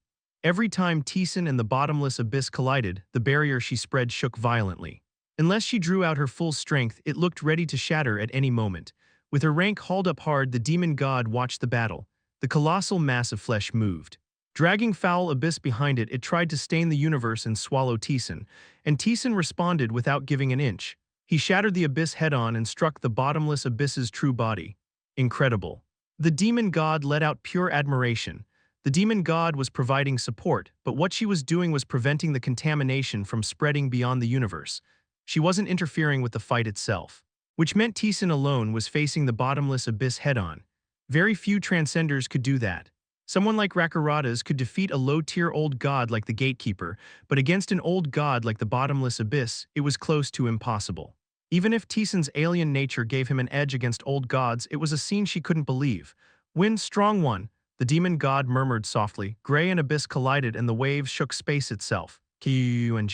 Every time Taesan and the bottomless abyss collided, the barrier she spread shook violently. Unless she drew out her full strength, it looked ready to shatter at any moment. With her rank hauled up hard, the demon god watched the battle. The colossal mass of flesh moved. Dragging foul abyss behind it, it tried to stain the universe and swallow Taesan, and Taesan responded without giving an inch. He shattered the abyss head-on and struck the bottomless abyss's true body. Incredible. The demon god let out pure admiration. The demon god was providing support, but what she was doing was preventing the contamination from spreading beyond the universe. She wasn't interfering with the fight itself, which meant Taesan alone was facing the bottomless abyss head-on. Very few transcenders could do that. Someone like Rakaratas could defeat a low-tier old god like the Gatekeeper, but against an old god like the bottomless abyss, it was close to impossible. Even if Taesan's alien nature gave him an edge against old gods, it was a scene she couldn't believe. "Win, strong one," the demon god murmured softly. Gray and abyss collided and the waves shook space itself. Kung.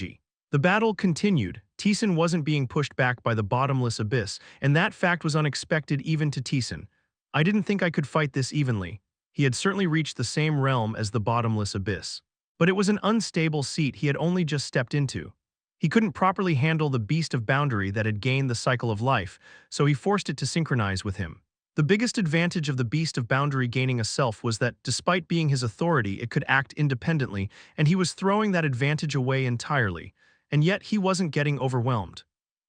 The battle continued. Taesan wasn't being pushed back by the bottomless abyss, and that fact was unexpected even to Taesan. "I didn't think I could fight this evenly." He had certainly reached the same realm as the bottomless abyss. But it was an unstable seat he had only just stepped into. He couldn't properly handle the beast of boundary that had gained the cycle of life, so he forced it to synchronize with him. The biggest advantage of the beast of boundary gaining a self was that, despite being his authority, it could act independently, and he was throwing that advantage away entirely. And yet he wasn't getting overwhelmed.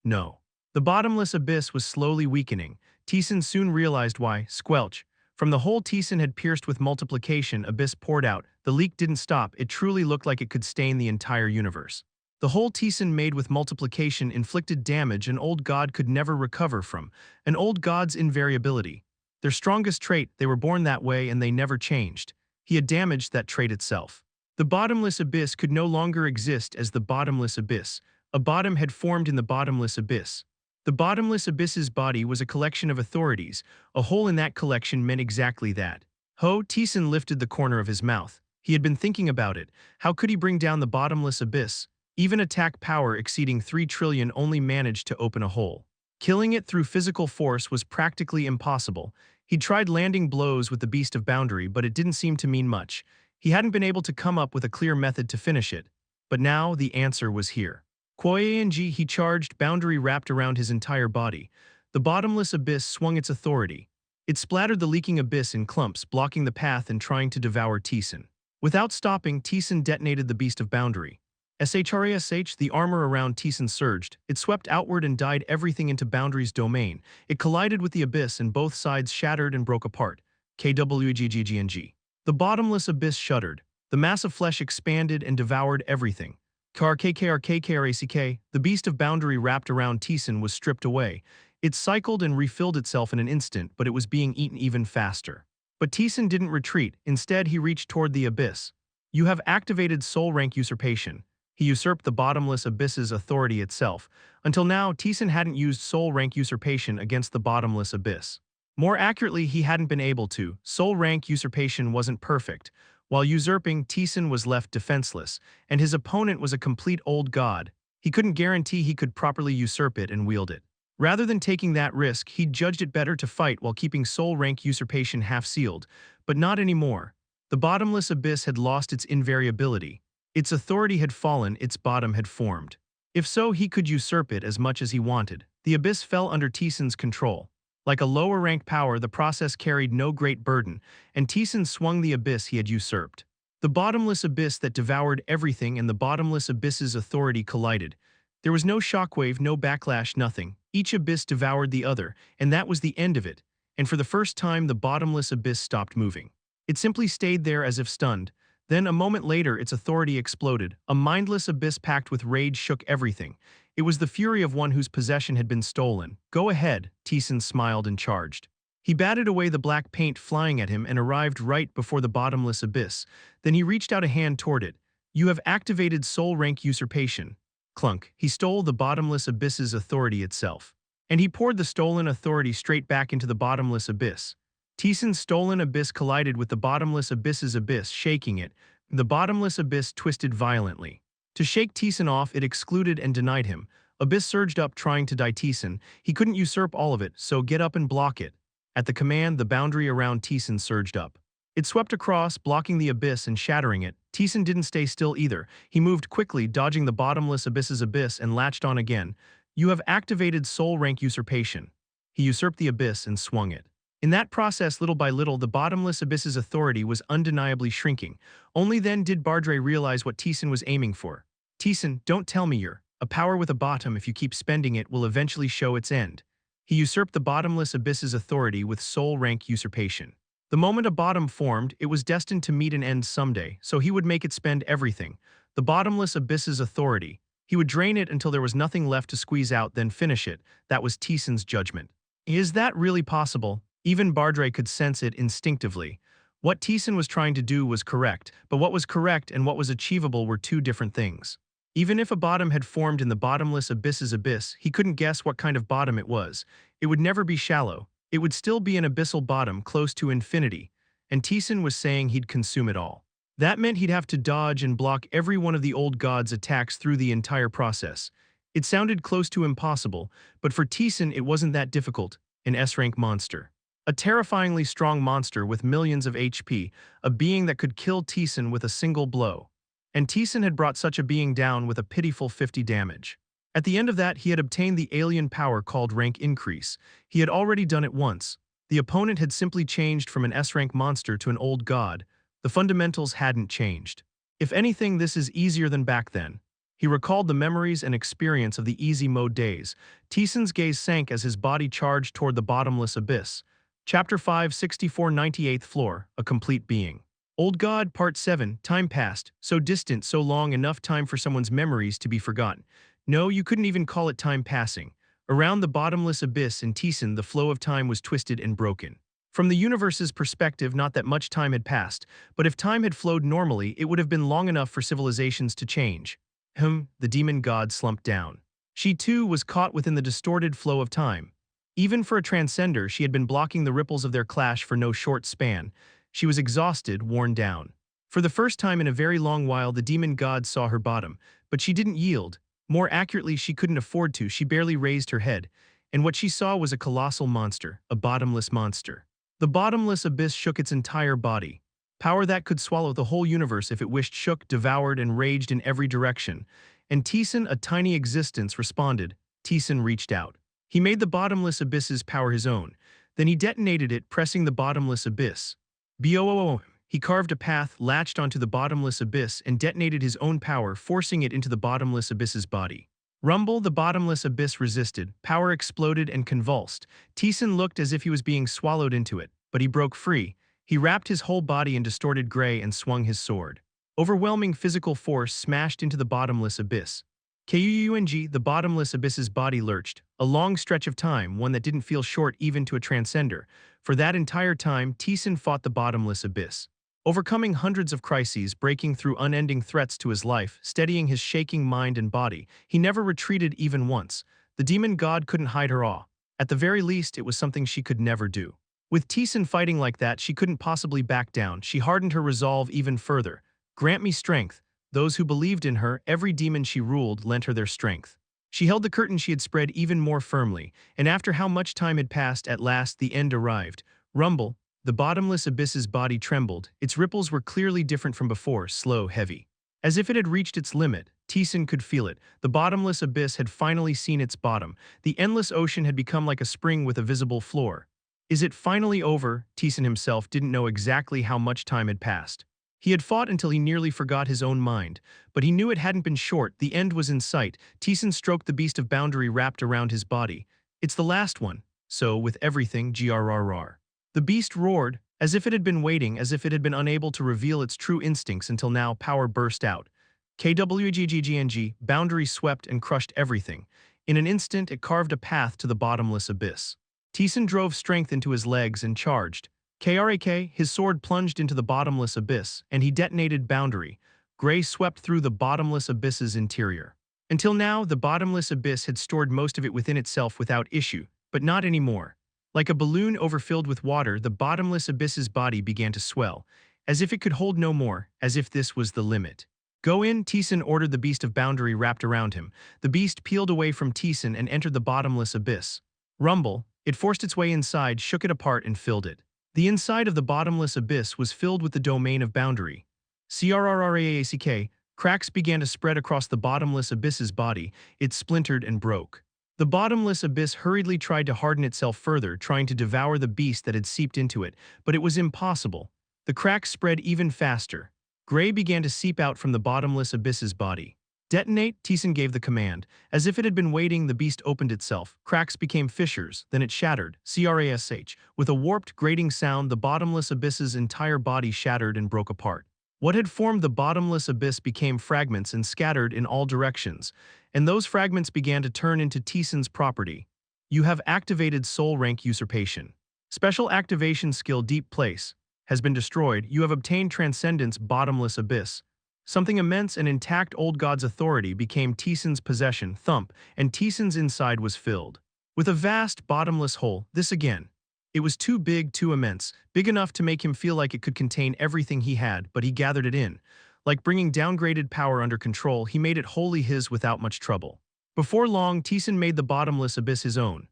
No. The bottomless abyss was slowly weakening. Taesan soon realized why. Squelch. From the hole Taesan had pierced with multiplication, abyss poured out. The leak didn't stop. It truly looked like it could stain the entire universe. The hole Taesan made with multiplication inflicted damage an old god could never recover from. An old god's invariability. Their strongest trait, they were born that way and they never changed. He had damaged that trait itself. The bottomless abyss could no longer exist as the bottomless abyss. A bottom had formed in the bottomless abyss. The bottomless abyss's body was a collection of authorities. A hole in that collection meant exactly that. Taesan lifted the corner of his mouth. He had been thinking about it. How could he bring down the bottomless abyss? Even attack power exceeding 3 trillion only managed to open a hole. Killing it through physical force was practically impossible. He tried landing blows with the beast of boundary, but it didn't seem to mean much. He hadn't been able to come up with a clear method to finish it. But now the answer was here. Kang, he charged, boundary wrapped around his entire body. The bottomless abyss swung its authority. It splattered the leaking abyss in clumps, blocking the path and trying to devour Taesan. Without stopping, Taesan detonated the beast of boundary. Shrish, the armor around Taesan surged. It swept outward and dyed everything into boundary's domain. It collided with the abyss and both sides shattered and broke apart. Kwggng. The bottomless abyss shuddered. The mass of flesh expanded and devoured everything. The beast of boundary wrapped around Taesan was stripped away. It cycled and refilled itself in an instant, but it was being eaten even faster. But Taesan didn't retreat. Instead, he reached toward the abyss. "You have activated soul rank usurpation." He usurped the bottomless abyss's authority itself. Until now, Taesan hadn't used soul rank usurpation against the bottomless abyss. More accurately, he hadn't been able to. Soul rank usurpation wasn't perfect. While usurping, Taesan was left defenseless, and his opponent was a complete old god. He couldn't guarantee he could properly usurp it and wield it. Rather than taking that risk, he judged it better to fight while keeping soul rank usurpation half-sealed. But not anymore. The bottomless abyss had lost its invariability. Its authority had fallen, its bottom had formed. If so, he could usurp it as much as he wanted. The abyss fell under Taesan's control. Like a lower-ranked power, the process carried no great burden, and Taesan swung the abyss he had usurped. The bottomless abyss that devoured everything and the bottomless abyss's authority collided. There was no shockwave, no backlash, nothing. Each abyss devoured the other, and that was the end of it. And for the first time, the bottomless abyss stopped moving. It simply stayed there as if stunned. Then, a moment later, its authority exploded. A mindless abyss packed with rage shook everything. It was the fury of one whose possession had been stolen. "Go ahead," Taesan smiled and charged. He batted away the black paint flying at him and arrived right before the bottomless abyss. Then he reached out a hand toward it. "You have activated soul rank usurpation." Clunk. He stole the bottomless abyss's authority itself. And he poured the stolen authority straight back into the bottomless abyss. Taesan's stolen abyss collided with the bottomless abyss's abyss, shaking it. The bottomless abyss twisted violently. To shake Taesan off, it excluded and denied him. Abyss surged up, trying to die Taesan. He couldn't usurp all of it, so get up and block it. At the command, the boundary around Taesan surged up. It swept across, blocking the abyss and shattering it. Taesan didn't stay still either. He moved quickly, dodging the bottomless abyss's abyss and latched on again. "You have activated soul rank usurpation." He usurped the abyss and swung it. In that process, little by little, the bottomless abyss's authority was undeniably shrinking. Only then did Bardre realize what Taesan was aiming for. Taesan, don't tell me you're a power with a bottom. If you keep spending it, will eventually show its end. He usurped the bottomless abyss's authority with soul rank usurpation. The moment a bottom formed, it was destined to meet an end someday, so he would make it spend everything. The bottomless abyss's authority. He would drain it until there was nothing left to squeeze out, then finish it. That was Taesan's judgment. Is that really possible? Even Bardre could sense it instinctively. What Taesan was trying to do was correct, but what was correct and what was achievable were two different things. Even if a bottom had formed in the bottomless abyss's abyss, he couldn't guess what kind of bottom it was. It would never be shallow. It would still be an abyssal bottom close to infinity, and Taesan was saying he'd consume it all. That meant he'd have to dodge and block every one of the old gods' attacks through the entire process. It sounded close to impossible, but for Taesan it wasn't that difficult, an S-rank monster. A terrifyingly strong monster with millions of HP, a being that could kill Taesan with a single blow. And Taesan had brought such a being down with a pitiful 50 damage. At the end of that, he had obtained the alien power called rank increase. He had already done it once. The opponent had simply changed from an S-rank monster to an old god. The fundamentals hadn't changed. If anything, this is easier than back then. He recalled the memories and experience of the easy mode days. Taesan's gaze sank as his body charged toward the bottomless abyss. Chapter 5, 6498th floor, a complete being. Old God, Part 7, time passed, so distant, so long, enough time for someone's memories to be forgotten. No, you couldn't even call it time passing. Around the bottomless abyss in Taesan, the flow of time was twisted and broken. From the universe's perspective, not that much time had passed, but if time had flowed normally, it would have been long enough for civilizations to change. The demon god slumped down. She too was caught within the distorted flow of time. Even for a transcender, she had been blocking the ripples of their clash for no short span. She was exhausted, worn down. For the first time in a very long while, the demon god saw her bottom, but she didn't yield. More accurately, she couldn't afford to. She barely raised her head, and what she saw was a colossal monster, a bottomless monster. The bottomless abyss shook its entire body. Power that could swallow the whole universe if it wished shook, devoured, and raged in every direction. And Taesan, a tiny existence, responded. Taesan reached out. He made the bottomless abyss's power his own. Then he detonated it, pressing the bottomless abyss. Boo! He carved a path, latched onto the bottomless abyss, and detonated his own power, forcing it into the bottomless abyss's body. Rumble, the bottomless abyss resisted. Power exploded and convulsed. Taesan looked as if he was being swallowed into it, but he broke free. He wrapped his whole body in distorted gray and swung his sword. Overwhelming physical force smashed into the bottomless abyss. Kung, the bottomless abyss's body lurched. A long stretch of time, one that didn't feel short even to a transcender. For that entire time, Taesan fought the bottomless abyss. Overcoming hundreds of crises, breaking through unending threats to his life, steadying his shaking mind and body, he never retreated even once. The demon god couldn't hide her awe. At the very least, it was something she could never do. With Taesan fighting like that, she couldn't possibly back down. She hardened her resolve even further. Grant me strength. Those who believed in her, every demon she ruled, lent her their strength. She held the curtain she had spread even more firmly, and after how much time had passed, at last the end arrived. Rumble, the bottomless abyss's body trembled. Its ripples were clearly different from before, slow, heavy. As if it had reached its limit, Taesan could feel it. The bottomless abyss had finally seen its bottom. The endless ocean had become like a spring with a visible floor. Is it finally over? Taesan himself didn't know exactly how much time had passed. He had fought until he nearly forgot his own mind, but he knew it hadn't been short. The end was in sight. Taesan stroked the beast of boundary wrapped around his body. It's the last one. So, with everything, grrr. The beast roared, as if it had been waiting, as if it had been unable to reveal its true instincts until now. Power burst out. Kwggng, boundary swept and crushed everything. In an instant, it carved a path to the bottomless abyss. Taesan drove strength into his legs and charged. Krak, his sword plunged into the bottomless abyss, and he detonated boundary. Gray swept through the bottomless abyss's interior. Until now, the bottomless abyss had stored most of it within itself without issue, but not anymore. Like a balloon overfilled with water, the bottomless abyss's body began to swell, as if it could hold no more, as if this was the limit. Go in, Taesan ordered the beast of boundary wrapped around him. The beast peeled away from Taesan and entered the bottomless abyss. Rumble, it forced its way inside, shook it apart and filled it. The inside of the bottomless abyss was filled with the domain of boundary. Crrrraack, cracks began to spread across the bottomless abyss's body. It splintered and broke. The bottomless abyss hurriedly tried to harden itself further, trying to devour the beast that had seeped into it, but it was impossible. The cracks spread even faster. Gray began to seep out from the bottomless abyss's body. Detonate, Teeson gave the command. As if it had been waiting, the beast opened itself. Cracks became fissures, then it shattered. Crash. With a warped, grating sound, the bottomless abyss's entire body shattered and broke apart. What had formed the bottomless abyss became fragments and scattered in all directions, and those fragments began to turn into Teeson's property. You have activated Soul Rank Usurpation. Special activation skill Deep Place has been destroyed. You have obtained Transcendence Bottomless Abyss. Something immense and intact old god's authority became Teeson's possession, thump, and Teeson's inside was filled with a vast bottomless hole. This again. It was too big, too immense, big enough to make him feel like it could contain everything he had, but he gathered it in. Like bringing downgraded power under control, he made it wholly his without much trouble. Before long, Teeson made the bottomless abyss his own.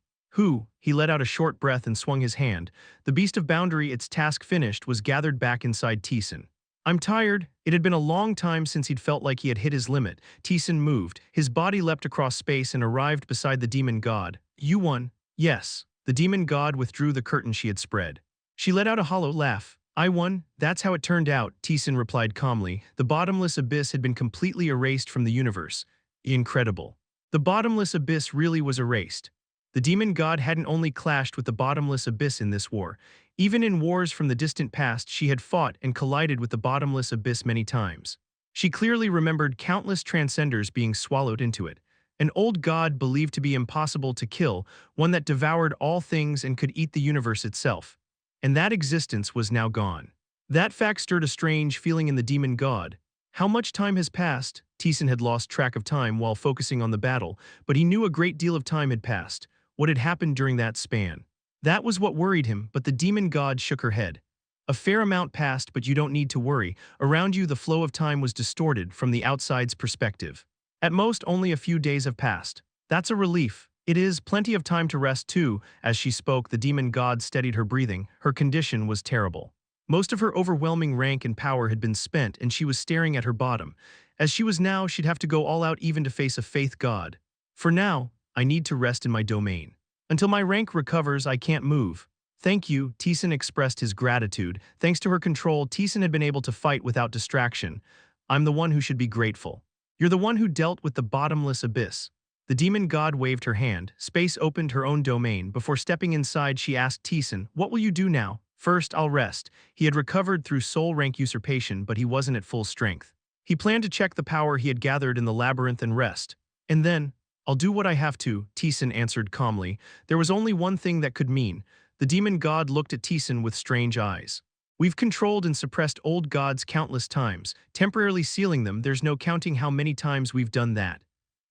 He let out a short breath and swung his hand. The beast of boundary, its task finished, was gathered back inside Teeson. I'm tired. It had been a long time since he'd felt like he had hit his limit. Teeson moved. His body leapt across space and arrived beside the demon god. You won. Yes. The demon god withdrew the curtain she had spread. She let out a hollow laugh. I won. That's how it turned out, Teeson replied calmly. The bottomless abyss had been completely erased from the universe. Incredible. The bottomless abyss really was erased. The demon god hadn't only clashed with the bottomless abyss in this war. Even in wars from the distant past, she had fought and collided with the bottomless abyss many times. She clearly remembered countless transcenders being swallowed into it. An old god believed to be impossible to kill, one that devoured all things and could eat the universe itself. And that existence was now gone. That fact stirred a strange feeling in the demon god. How much time has passed? Teeson had lost track of time while focusing on the battle, but he knew a great deal of time had passed. What had happened during that span? That was what worried him, but the demon god shook her head. A fair amount passed, but you don't need to worry. Around you, the flow of time was distorted from the outside's perspective. At most, only a few days have passed. That's a relief. It is plenty of time to rest too. As she spoke, the demon god steadied her breathing. Her condition was terrible. Most of her overwhelming rank and power had been spent, and she was staring at her bottom. As she was now, she'd have to go all out even to face a faith god. For now, I need to rest in my domain. Until my rank recovers, I can't move. Thank you, Teeson expressed his gratitude. Thanks to her control, Teeson had been able to fight without distraction. I'm the one who should be grateful. You're the one who dealt with the bottomless abyss. The demon god waved her hand. Space opened her own domain. Before stepping inside, she asked Teeson, what will you do now? First, I'll rest. He had recovered through soul rank usurpation, but he wasn't at full strength. He planned to check the power he had gathered in the labyrinth and rest. And then, I'll do what I have to, Teeson answered calmly. There was only one thing that could mean. The demon god looked at Teeson with strange eyes. We've controlled and suppressed old gods countless times, temporarily sealing them. There's no counting how many times we've done that.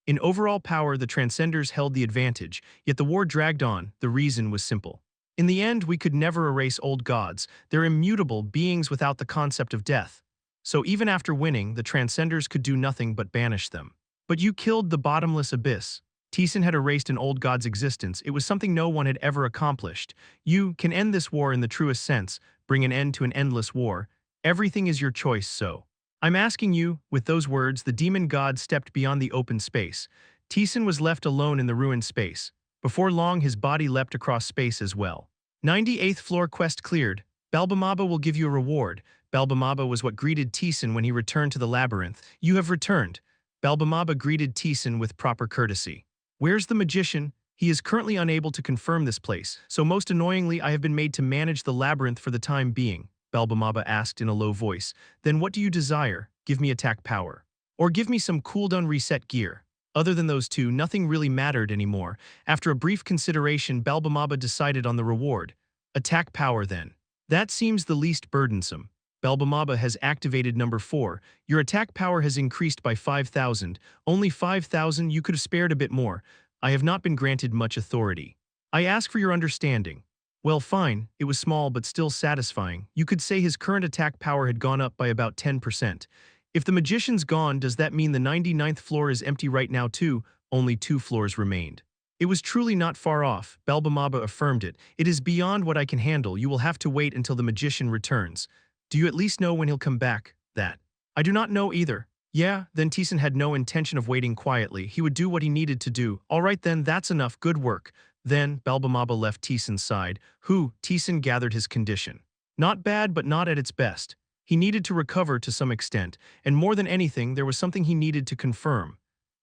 In overall power, the Transcenders held the advantage, yet the war dragged on. The reason was simple. In the end, we could never erase old gods. They're immutable beings without the concept of death. So even after winning, the Transcenders could do nothing but banish them. But you killed the bottomless abyss. Teeson had erased an old god's existence. It was something no one had ever accomplished. You can end this war in the truest sense, bring an end to an endless war. Everything is your choice, so. I'm asking you. With those words, the demon god stepped beyond the open space. Teeson was left alone in the ruined space. Before long, his body leapt across space as well. 98th floor quest cleared. Balbamaba will give you a reward. Balbamaba was what greeted Teeson when he returned to the labyrinth. You have returned. Balbamaba greeted Teeson with proper courtesy. Where's the magician? He is currently unable to confirm this place, so most annoyingly I have been made to manage the labyrinth for the time being, Balbamaba asked in a low voice. Then what do you desire? Give me attack power. Or give me some cooldown reset gear. Other than those two, nothing really mattered anymore. After a brief consideration, Balbamaba decided on the reward. Attack power then. That seems the least burdensome. Balbamaba has activated number 4. Your attack power has increased by 5,000. Only 5,000, you could have spared a bit more. I have not been granted much authority. I ask for your understanding. Well, fine, it was small but still satisfying. You could say his current attack power had gone up by about 10%. If the magician's gone, does that mean the 99th floor is empty right now too? Only 2 floors remained. It was truly not far off, Balbamaba affirmed it. It is beyond what I can handle. You will have to wait until the magician returns. Do you at least know when he'll come back? That. I do not know either. Yeah, then Teeson had no intention of waiting quietly. He would do what he needed to do. All right then, that's enough. Good work. Then, Balbamaba left Teeson's side, who, Teeson gathered his condition. Not bad, but not at its best. He needed to recover to some extent, and more than anything, there was something he needed to confirm.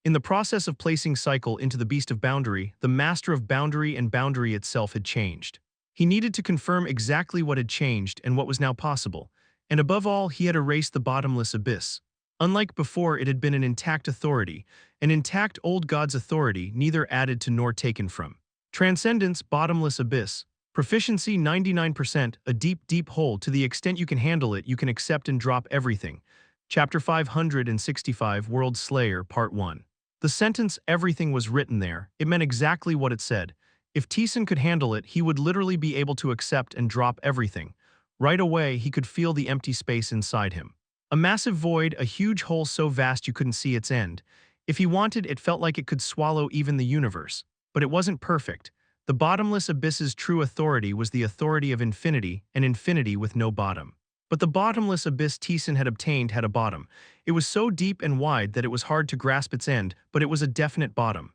In the process of placing Cycle into the Beast of Boundary, the Master of Boundary and Boundary itself had changed. He needed to confirm exactly what had changed and what was now possible. And above all, he had erased the bottomless abyss. Unlike before, it had been an intact authority, an intact old god's authority, neither added to nor taken from. Transcendence, bottomless abyss. Proficiency 99%, a deep, deep hole. To the extent you can handle it, you can accept and drop everything. Chapter 565, World Slayer, Part 1. The sentence, everything was written there. It meant exactly what it said. If Teeson could handle it, he would literally be able to accept and drop everything. Right away, he could feel the empty space inside him. A massive void, a huge hole so vast you couldn't see its end. If he wanted, it felt like it could swallow even the universe. But it wasn't perfect. The bottomless abyss's true authority was the authority of infinity, an infinity with no bottom. But the bottomless abyss Teeson had obtained had a bottom. It was so deep and wide that it was hard to grasp its end, but it was a definite bottom.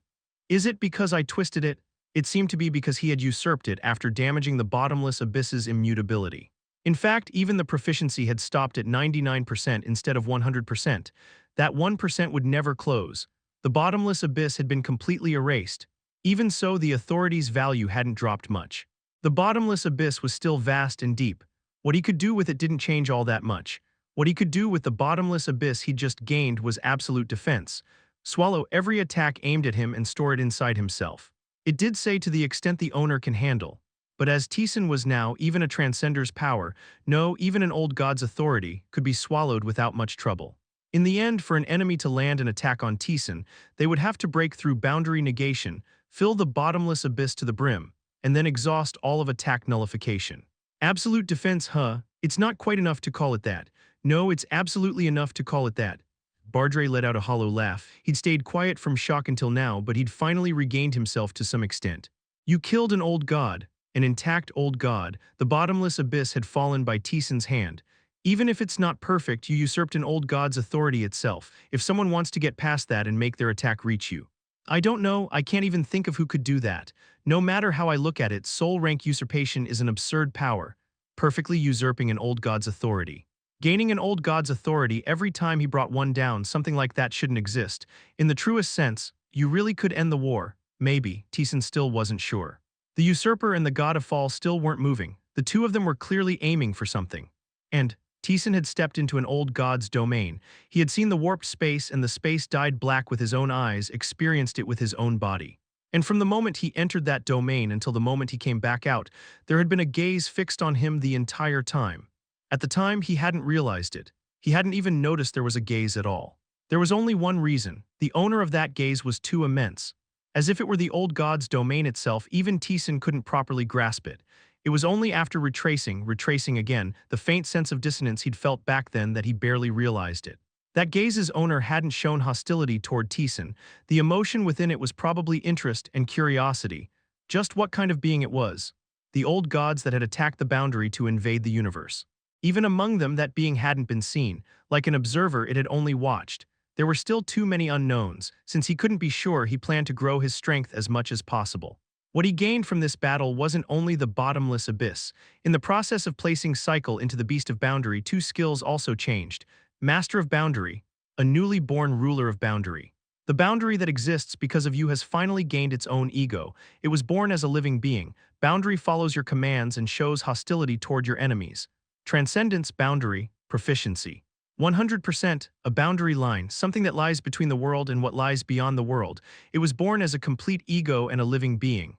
Is it because I twisted it? It seemed to be because he had usurped it after damaging the bottomless abyss's immutability. In fact, even the proficiency had stopped at 99% instead of 100%. That 1% would never close. The bottomless abyss had been completely erased. Even so, the authority's value hadn't dropped much. The bottomless abyss was still vast and deep. What he could do with it didn't change all that much. What he could do with the bottomless abyss he'd just gained was absolute defense. Swallow every attack aimed at him and store it inside himself. It did say to the extent the owner can handle. But as Teeson was now, even a transcender's power, no, even an old god's authority, could be swallowed without much trouble. In the end, for an enemy to land an attack on Teeson, they would have to break through boundary negation, fill the bottomless abyss to the brim, and then exhaust all of attack nullification. Absolute defense, huh? It's not quite enough to call it that. No, it's absolutely enough to call it that. Bardre let out a hollow laugh. He'd stayed quiet from shock until now, but he'd finally regained himself to some extent. You killed an old god. An intact old god. The bottomless abyss had fallen by Teeson's hand. Even if it's not perfect, you usurped an old god's authority itself, if someone wants to get past that and make their attack reach you. I don't know, I can't even think of who could do that. No matter how I look at it, soul rank usurpation is an absurd power, perfectly usurping an old god's authority. Gaining an old god's authority every time he brought one down, something like that shouldn't exist. In the truest sense, you really could end the war. Maybe. Teeson still wasn't sure. The usurper and the god of fall still weren't moving. The two of them were clearly aiming for something. And Teeson had stepped into an old god's domain. He had seen the warped space, and the space dyed black with his own eyes, experienced it with his own body. And from the moment he entered that domain until the moment he came back out, there had been a gaze fixed on him the entire time. At the time, he hadn't realized it. He hadn't even noticed there was a gaze at all. There was only one reason. The owner of that gaze was too immense. As if it were the old god's domain itself, even Teeson couldn't properly grasp it. It was only after retracing again, the faint sense of dissonance he'd felt back then that he barely realized it. That gaze's owner hadn't shown hostility toward Teeson. The emotion within it was probably interest and curiosity. Just what kind of being it was. The old gods that had attacked the boundary to invade the universe. Even among them, that being hadn't been seen. Like an observer, it had only watched. There were still too many unknowns. Since he couldn't be sure, he planned to grow his strength as much as possible. What he gained from this battle wasn't only the bottomless abyss. In the process of placing Cycle into the Beast of Boundary, two skills also changed. Master of Boundary, a newly born ruler of Boundary. The boundary that exists because of you has finally gained its own ego. It was born as a living being. Boundary follows your commands and shows hostility toward your enemies. Transcendence, boundary, proficiency. 100%, a boundary line, something that lies between the world and what lies beyond the world. It was born as a complete ego and a living being.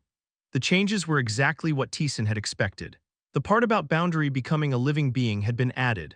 The changes were exactly what Teeson had expected. The part about boundary becoming a living being had been added.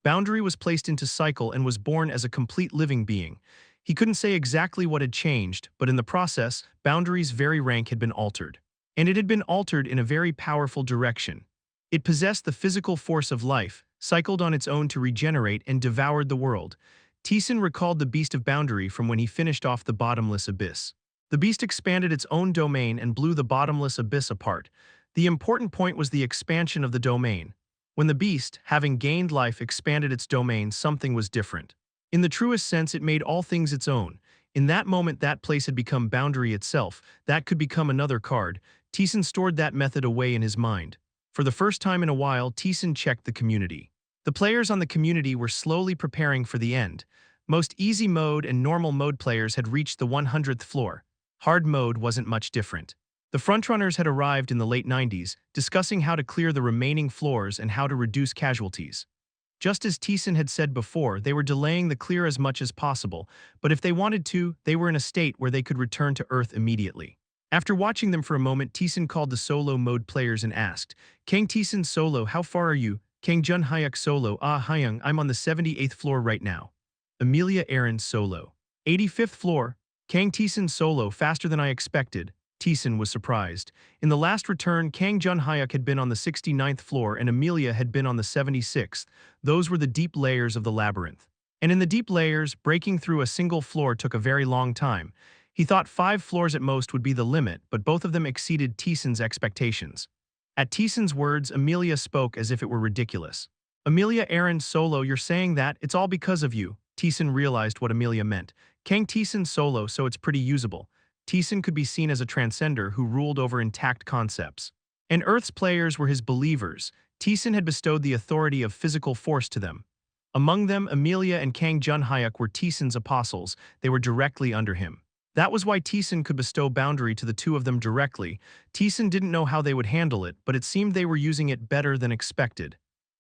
Boundary was placed into Cycle and was born as a complete living being. He couldn't say exactly what had changed, but in the process, Boundary's very rank had been altered. And it had been altered in a very powerful direction. It possessed the physical force of life, cycled on its own to regenerate, and devoured the world. Teeson recalled the Beast of Boundary from when he finished off the bottomless abyss. The beast expanded its own domain and blew the bottomless abyss apart. The important point was the expansion of the domain. When the beast, having gained life, expanded its domain, something was different. In the truest sense, it made all things its own. In that moment, that place had become boundary itself. That could become another card. Taesan stored that method away in his mind. For the first time in a while, Taesan checked the community. The players on the community were slowly preparing for the end. Most easy mode and normal mode players had reached the 100th floor. Hard mode wasn't much different. The frontrunners had arrived in the late 90s, discussing how to clear the remaining floors and how to reduce casualties. Just as Taesan had said before, they were delaying the clear as much as possible, but if they wanted to, they were in a state where they could return to Earth immediately. After watching them for a moment, Taesan called the solo mode players and asked, Kang Taesan solo, how far are you? Kang Jun Hyuk solo, Hyung, I'm on the 78th floor right now. Amelia Aaron solo. 85th floor. Kang Taesan solo, faster than I expected. Taesan was surprised. In the last return, Kang Jun Hyuk had been on the 69th floor and Amelia had been on the 76th. Those were the deep layers of the labyrinth. And in the deep layers, breaking through a single floor took a very long time. He thought 5 floors at most would be the limit, but both of them exceeded Taesan's expectations. At Taesan's words, Amelia spoke as if it were ridiculous. Amelia Aaron solo, you're saying that? It's all because of you. Taesan realized what Amelia meant. Kang Taesan solo, so it's pretty usable. Taesan could be seen as a transcender who ruled over intact concepts. And Earth's players were his believers. Taesan had bestowed the authority of physical force to them. Among them, Amelia and Kang Jun Hyuk were Taesan's apostles. They were directly under him. That was why Taesan could bestow boundary to the two of them directly. Taesan didn't know how they would handle it, but it seemed they were using it better than expected.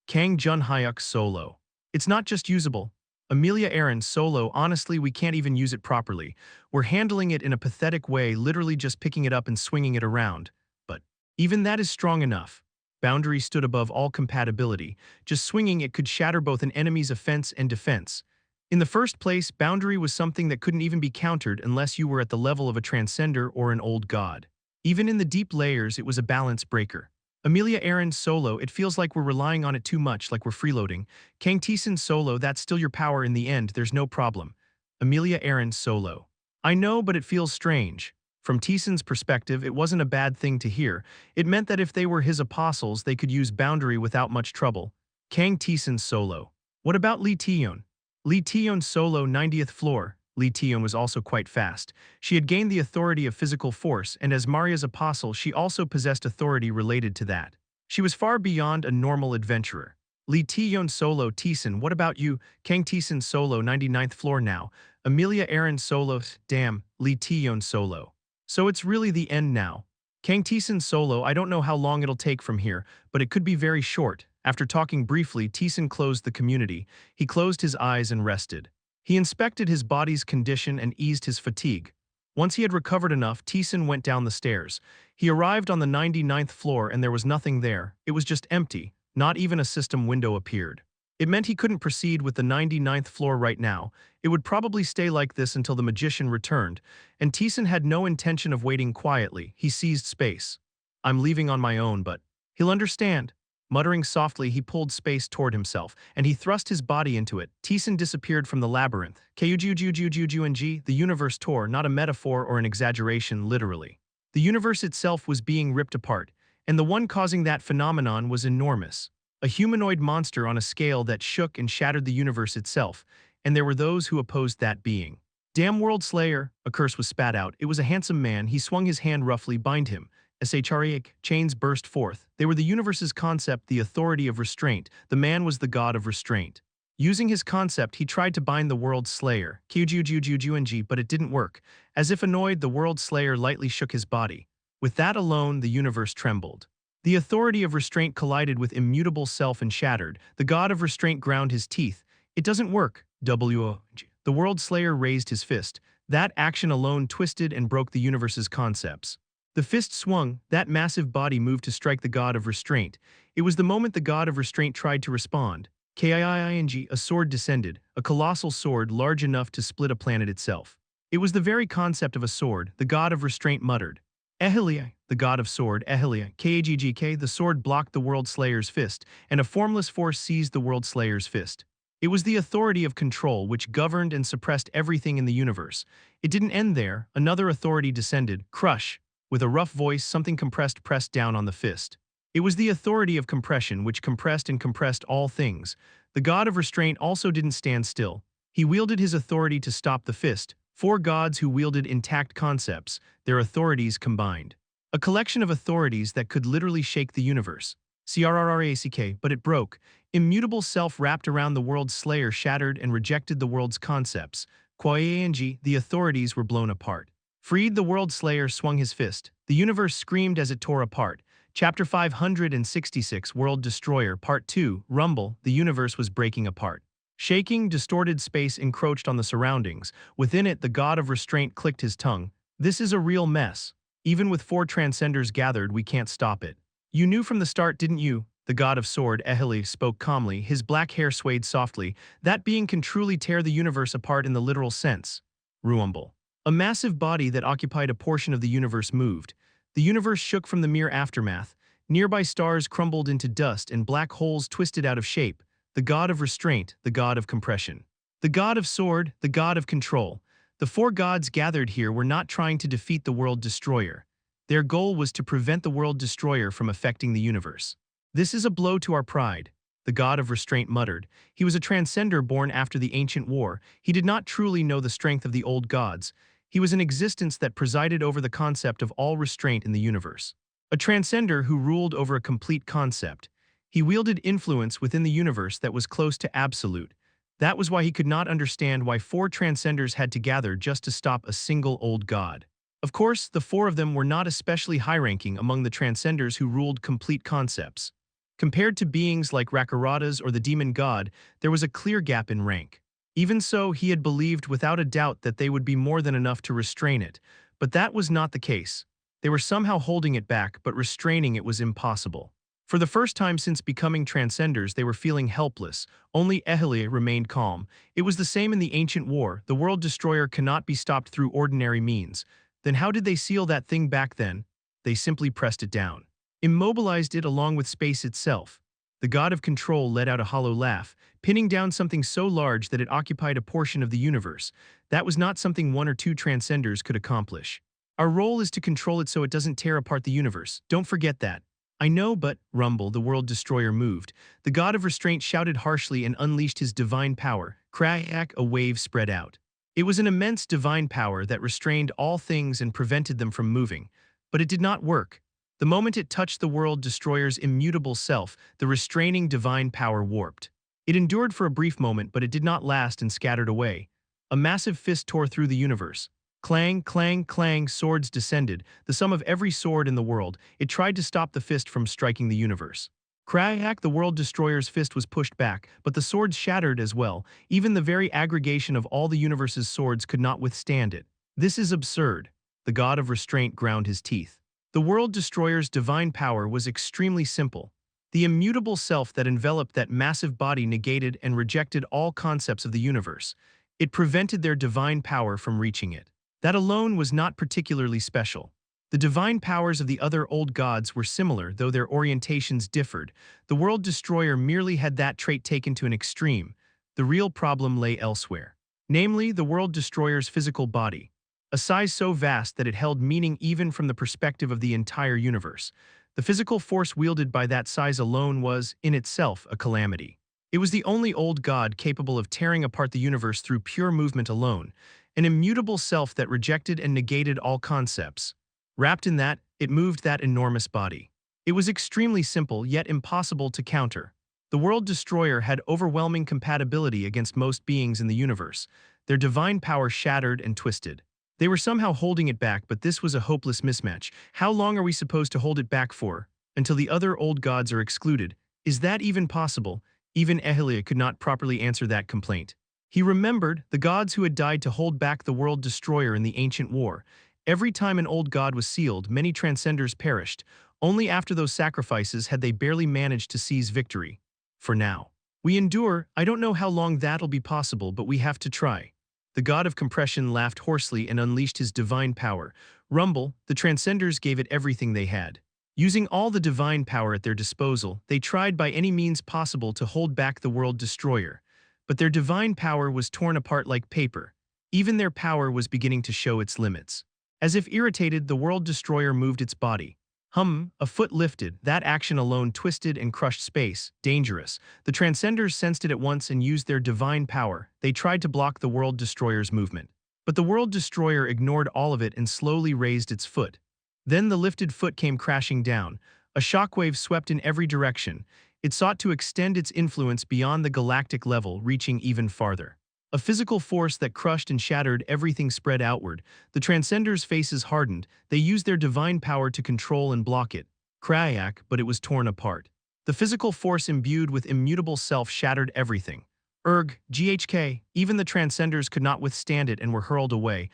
Kang Jun Hyuk solo. It's not just usable. Amelia Aaron solo, honestly, we can't even use it properly. We're handling it in a pathetic way, literally just picking it up and swinging it around. But even that is strong enough. Boundary stood above all compatibility. Just swinging it could shatter both an enemy's offense and defense. In the first place, boundary was something that couldn't even be countered unless you were at the level of a transcender or an old god. Even in the deep layers, it was a balance breaker. Amelia Aaron solo, it feels like we're relying on it too much, like we're freeloading. Kang Taesan solo, that's still your power in the end, there's no problem. Amelia Aaron solo. I know, but it feels strange. From Taesan's perspective, it wasn't a bad thing to hear. It meant that if they were his apostles, they could use boundary without much trouble. Kang Taesan solo. What about Lee Taeyeon? Lee Taeyeon solo, 90th floor. Lee Taeyeon was also quite fast. She had gained the authority of physical force, and as Maria's apostle, she also possessed authority related to that. She was far beyond a normal adventurer. Lee Taeyeon solo, Taesan, what about you? Kang Taesan solo, 99th floor now. Amelia Aaron solo, damn, Lee Taeyeon solo. So it's really the end now. Kang Taesan solo, I don't know how long it'll take from here, but it could be very short. After talking briefly, Taesan closed the community. He closed his eyes and rested. He inspected his body's condition and eased his fatigue. Once he had recovered enough, Taesan went down the stairs. He arrived on the 99th floor and there was nothing there. It was just empty. Not even a system window appeared. It meant he couldn't proceed with the 99th floor right now. It would probably stay like this until the magician returned, and Taesan had no intention of waiting quietly. He seized space. I'm leaving on my own, but he'll understand. Muttering softly, he pulled space toward himself, and he thrust his body into it. Taesan disappeared from the labyrinth. The universe tore, not a metaphor or an exaggeration, literally. The universe itself was being ripped apart, and the one causing that phenomenon was enormous. A humanoid monster on a scale that shook and shattered the universe itself, and there were those who opposed that being. Damn World Slayer, a curse was spat out. It was a handsome man. He swung his hand roughly, bind him. Shariak, chains burst forth. They were the universe's concept, the authority of restraint. The man was the god of restraint. Using his concept, he tried to bind the World Slayer, but it didn't work. As if annoyed, the World Slayer lightly shook his body. With that alone, the universe trembled. The authority of restraint collided with immutable self and shattered. The god of restraint ground his teeth. It doesn't work. The World Slayer raised his fist. That action alone twisted and broke the universe's concepts. The fist swung, that massive body moved to strike the god of restraint. It was the moment the god of restraint tried to respond. Kiing, a sword descended, a colossal sword large enough to split a planet itself. It was the very concept of a sword, the god of restraint muttered. Ehilia, the god of sword, Ehilia, Kaggk, the sword blocked the World Slayer's fist, and a formless force seized the World Slayer's fist. It was the authority of control which governed and suppressed everything in the universe. It didn't end there, another authority descended, crush. With a rough voice, something compressed pressed down on the fist. It was the authority of compression which compressed and compressed all things. The god of restraint also didn't stand still. He wielded his authority to stop the fist, four gods who wielded intact concepts, their authorities combined. A collection of authorities that could literally shake the universe. CRRRACK, but it broke. Immutable self wrapped around the world's slayer shattered and rejected the world's concepts. Kwang, the authorities were blown apart. Freed, the world slayer swung his fist. The universe screamed as it tore apart. Chapter 566, World Destroyer, Part 2, Rumble, the universe was breaking apart. Shaking, distorted space encroached on the surroundings. Within it, the god of restraint clicked his tongue. This is a real mess. Even with four transcenders gathered, we can't stop it. You knew from the start, didn't you? The god of sword, Eheli, spoke calmly, his black hair swayed softly. That being can truly tear the universe apart in the literal sense. Rumble. A massive body that occupied a portion of the universe moved. The universe shook from the mere aftermath. Nearby stars crumbled into dust and black holes twisted out of shape. The god of restraint, the god of compression. The god of sword, the god of control. The four gods gathered here were not trying to defeat the world destroyer. Their goal was to prevent the world destroyer from affecting the universe. This is a blow to our pride, the god of restraint muttered. He was a transcender born after the ancient war. He did not truly know the strength of the old gods. He was an existence that presided over the concept of all restraint in the universe. A transcender who ruled over a complete concept. He wielded influence within the universe that was close to absolute. That was why he could not understand why four transcenders had to gather just to stop a single old god. Of course, the four of them were not especially high-ranking among the transcenders who ruled complete concepts. Compared to beings like Rakaratas or the demon god, there was a clear gap in rank. Even so, he had believed without a doubt that they would be more than enough to restrain it, but that was not the case. They were somehow holding it back, but restraining it was impossible. For the first time since becoming transcenders, they were feeling helpless. Only Eheli remained calm. It was the same in the ancient war. The world destroyer cannot be stopped through ordinary means. Then how did they seal that thing back then? They simply pressed it down. Immobilized it along with space itself. The god of control let out a hollow laugh, pinning down something so large that it occupied a portion of the universe. That was not something one or two transcenders could accomplish. Our role is to control it so it doesn't tear apart the universe. Don't forget that. I know, but, Rumble, the world destroyer moved. The god of restraint shouted harshly and unleashed his divine power. Crack, a wave spread out. It was an immense divine power that restrained all things and prevented them from moving. But it did not work. The moment it touched the world destroyer's immutable self, the restraining divine power warped. It endured for a brief moment, but it did not last and scattered away. A massive fist tore through the universe. Clang, clang, clang, swords descended, the sum of every sword in the world. It tried to stop the fist from striking the universe. Crack, the world destroyer's fist was pushed back, but the swords shattered as well. Even the very aggregation of all the universe's swords could not withstand it. This is absurd. The god of restraint ground his teeth. The world destroyer's divine power was extremely simple. The immutable self that enveloped that massive body negated and rejected all concepts of the universe. It prevented their divine power from reaching it. That alone was not particularly special. The divine powers of the other old gods were similar, though their orientations differed. The world destroyer merely had that trait taken to an extreme. The real problem lay elsewhere. Namely, the world destroyer's physical body. A size so vast that it held meaning even from the perspective of the entire universe. The physical force wielded by that size alone was, in itself, a calamity. It was the only old god capable of tearing apart the universe through pure movement alone. An immutable self that rejected and negated all concepts. Wrapped in that, it moved that enormous body. It was extremely simple, yet impossible to counter. The world destroyer had overwhelming compatibility against most beings in the universe. Their divine power shattered and twisted. They were somehow holding it back, but this was a hopeless mismatch. How long are we supposed to hold it back for? Until the other old gods are excluded. Is that even possible? Even Eheli could not properly answer that complaint. He remembered the gods who had died to hold back the world destroyer in the ancient war. Every time an old god was sealed, many transcenders perished. Only after those sacrifices had they barely managed to seize victory. For now. We endure. I don't know how long that'll be possible, but we have to try. The god of compression laughed hoarsely and unleashed his divine power. Rumble, the transcenders gave it everything they had. Using all the divine power at their disposal, they tried by any means possible to hold back the world destroyer. But their divine power was torn apart like paper. Even their power was beginning to show its limits. As if irritated, the world destroyer moved its body. A foot lifted, that action alone twisted and crushed space. Dangerous. The Transcenders sensed it at once and used their divine power. They tried to block the World Destroyer's movement. But the World Destroyer ignored all of it and slowly raised its foot. Then the lifted foot came crashing down. A shockwave swept in every direction. It sought to extend its influence beyond the galactic level, reaching even farther. A physical force that crushed and shattered everything spread outward. The Transcenders' faces hardened. They used their divine power to control and block it. Crayak, but it was torn apart. The physical force imbued with immutable self shattered everything. GHK, even the Transcenders could not withstand it and were hurled away.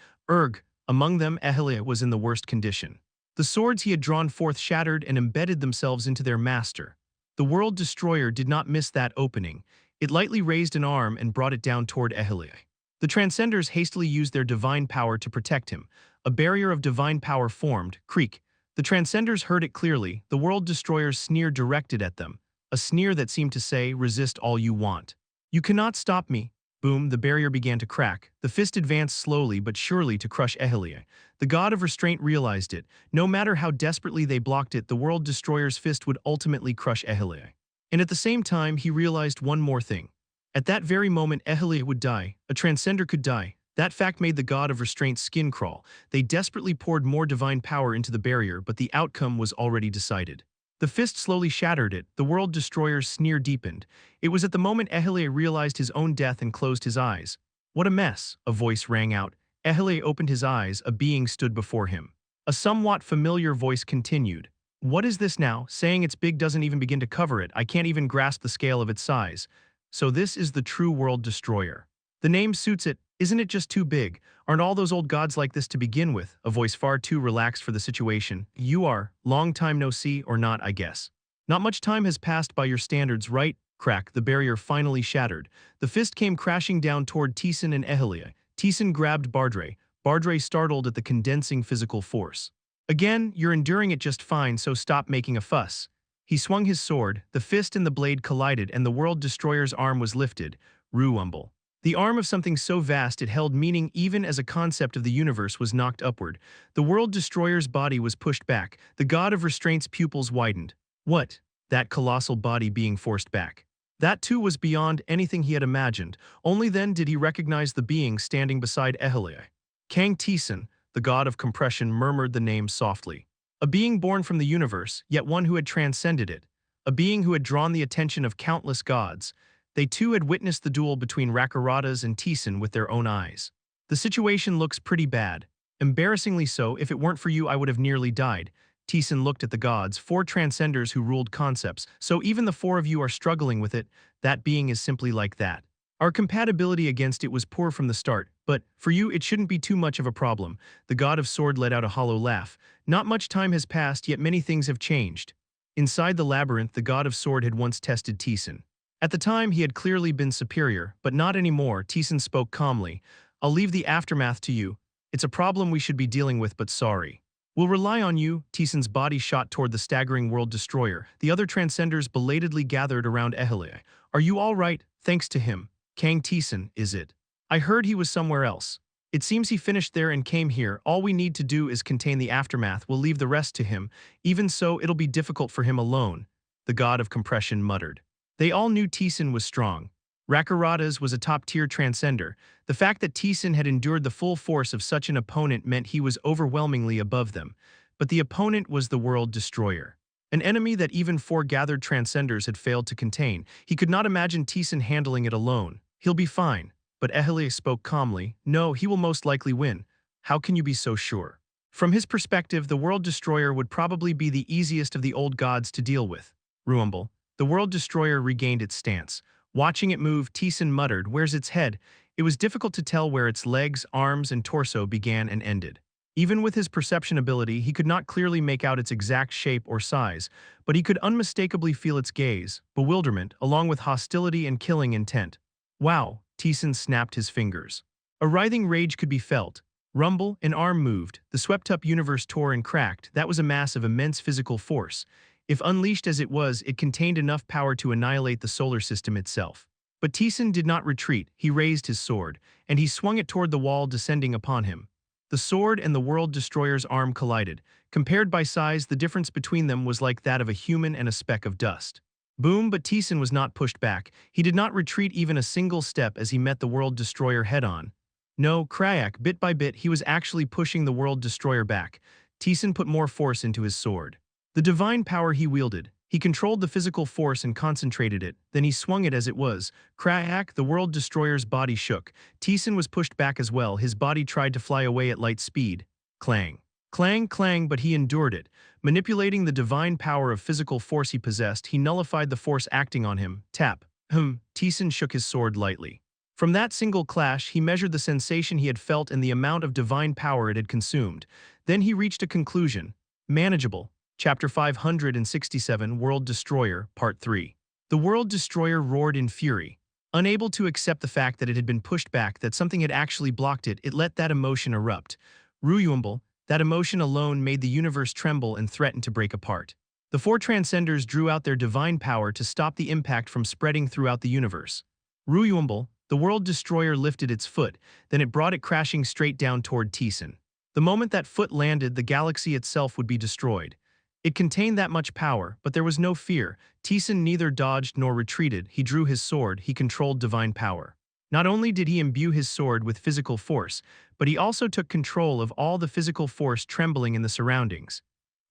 Among them Ehelia was in the worst condition. The swords he had drawn forth shattered and embedded themselves into their master. The World Destroyer did not miss that opening. It lightly raised an arm and brought it down toward Ehelia. The Transcenders hastily used their divine power to protect him. A barrier of divine power formed, creak. The Transcenders heard it clearly, the World Destroyer's sneer directed at them. A sneer that seemed to say, resist all you want. You cannot stop me. Boom, the barrier began to crack. The fist advanced slowly but surely to crush Ehelia. The god of restraint realized it. No matter how desperately they blocked it, the World Destroyer's fist would ultimately crush Ehelia. And at the same time, he realized one more thing. At that very moment, Ehelia would die. A Transcender could die. That fact made the god of restraint's skin crawl. They desperately poured more divine power into the barrier, but the outcome was already decided. The fist slowly shattered it. The World Destroyer's sneer deepened. It was at the moment Ehelia realized his own death and closed his eyes. What a mess, a voice rang out. Ehelia opened his eyes. A being stood before him. A somewhat familiar voice continued. What is this now? Saying it's big doesn't even begin to cover it. I can't even grasp the scale of its size. So this is the true World Destroyer. The name suits it. Isn't it just too big? Aren't all those old gods like this to begin with? A voice far too relaxed for the situation. You are. Long time no see, or not, I guess. Not much time has passed by your standards, right? Crack, the barrier finally shattered. The fist came crashing down toward Taesan and Ehelia. Taesan grabbed Bardre. Bardre startled at the condensing physical force. Again, you're enduring it just fine, so stop making a fuss. He swung his sword, the fist and the blade collided, and the World Destroyer's arm was lifted. Rumble. The arm of something so vast it held meaning even as a concept of the universe was knocked upward. The World Destroyer's body was pushed back. The god of restraint's pupils widened. What? That colossal body being forced back. That too was beyond anything he had imagined. Only then did he recognize the being standing beside Ehelia. Kang Taesan, the god of compression, murmured the name softly. A being born from the universe, yet one who had transcended it. A being who had drawn the attention of countless gods. They too had witnessed the duel between Rakaratas and Taesan with their own eyes. The situation looks pretty bad. Embarrassingly so. If it weren't for you, I would have nearly died. Taesan looked at the gods, 4 transcenders who ruled concepts. So even the 4 of you are struggling with it. That being is simply like that. Our compatibility against it was poor from the start, but for you it shouldn't be too much of a problem. The god of sword let out a hollow laugh. Not much time has passed, yet many things have changed. Inside the labyrinth, the god of sword had once tested Taesan. At the time, he had clearly been superior, but not anymore. Taesan spoke calmly. I'll leave the aftermath to you. It's a problem we should be dealing with, but sorry. We'll rely on you. Taesan's body shot toward the staggering World Destroyer. The other Transcenders belatedly gathered around Ehelia. Are you all right? Thanks to him. Kang Taesan, is it? I heard he was somewhere else. It seems he finished there and came here. All we need to do is contain the aftermath. We'll leave the rest to him. Even so, it'll be difficult for him alone. The god of compression muttered. They all knew Taesan was strong. Rakaratas was a top-tier transcender. The fact that Taesan had endured the full force of such an opponent meant he was overwhelmingly above them. But the opponent was the World Destroyer. An enemy that even 4 gathered transcenders had failed to contain. He could not imagine Taesan handling it alone. He'll be fine. But Ehelia spoke calmly. No, he will most likely win. How can you be so sure? From his perspective, the World Destroyer would probably be the easiest of the old gods to deal with. Rumble. The World Destroyer regained its stance. Watching it move, Taesan muttered, where's its head? It was difficult to tell where its legs, arms, and torso began and ended. Even with his perception ability, he could not clearly make out its exact shape or size, but he could unmistakably feel its gaze, bewilderment, along with hostility and killing intent. Wow, Taesan snapped his fingers. A writhing rage could be felt. Rumble, an arm moved, the swept-up universe tore and cracked. That was a mass of immense physical force. If unleashed as it was, it contained enough power to annihilate the solar system itself. But Taesan did not retreat. He raised his sword, and he swung it toward the wall descending upon him. The sword and the World Destroyer's arm collided. Compared by size, the difference between them was like that of a human and a speck of dust. Boom, but Taesan was not pushed back. He did not retreat even a single step as he met the World Destroyer head-on. No, Kryak, bit by bit, he was actually pushing the World Destroyer back. Taesan put more force into his sword. The divine power he wielded. He controlled the physical force and concentrated it, then he swung it as it was. Kryak, the World Destroyer's body shook. Taesan was pushed back as well, his body tried to fly away at light speed. Clang. Clang, clang, but he endured it. Manipulating the divine power of physical force he possessed, he nullified the force acting on him. Tap. Taesan shook his sword lightly. From that single clash, he measured the sensation he had felt and the amount of divine power it had consumed. Then he reached a conclusion. Manageable. Chapter 567, World Destroyer, Part 3. The World Destroyer roared in fury. Unable to accept the fact that it had been pushed back, that something had actually blocked it, it let that emotion erupt. Ruyumble, that emotion alone made the universe tremble and threaten to break apart. The four transcenders drew out their divine power to stop the impact from spreading throughout the universe. Ruyumble, the World Destroyer lifted its foot, then it brought it crashing straight down toward Taesan. The moment that foot landed, the galaxy itself would be destroyed. It contained that much power, but there was no fear. Taesan neither dodged nor retreated. He drew his sword, he controlled divine power. Not only did he imbue his sword with physical force, but he also took control of all the physical force trembling in the surroundings.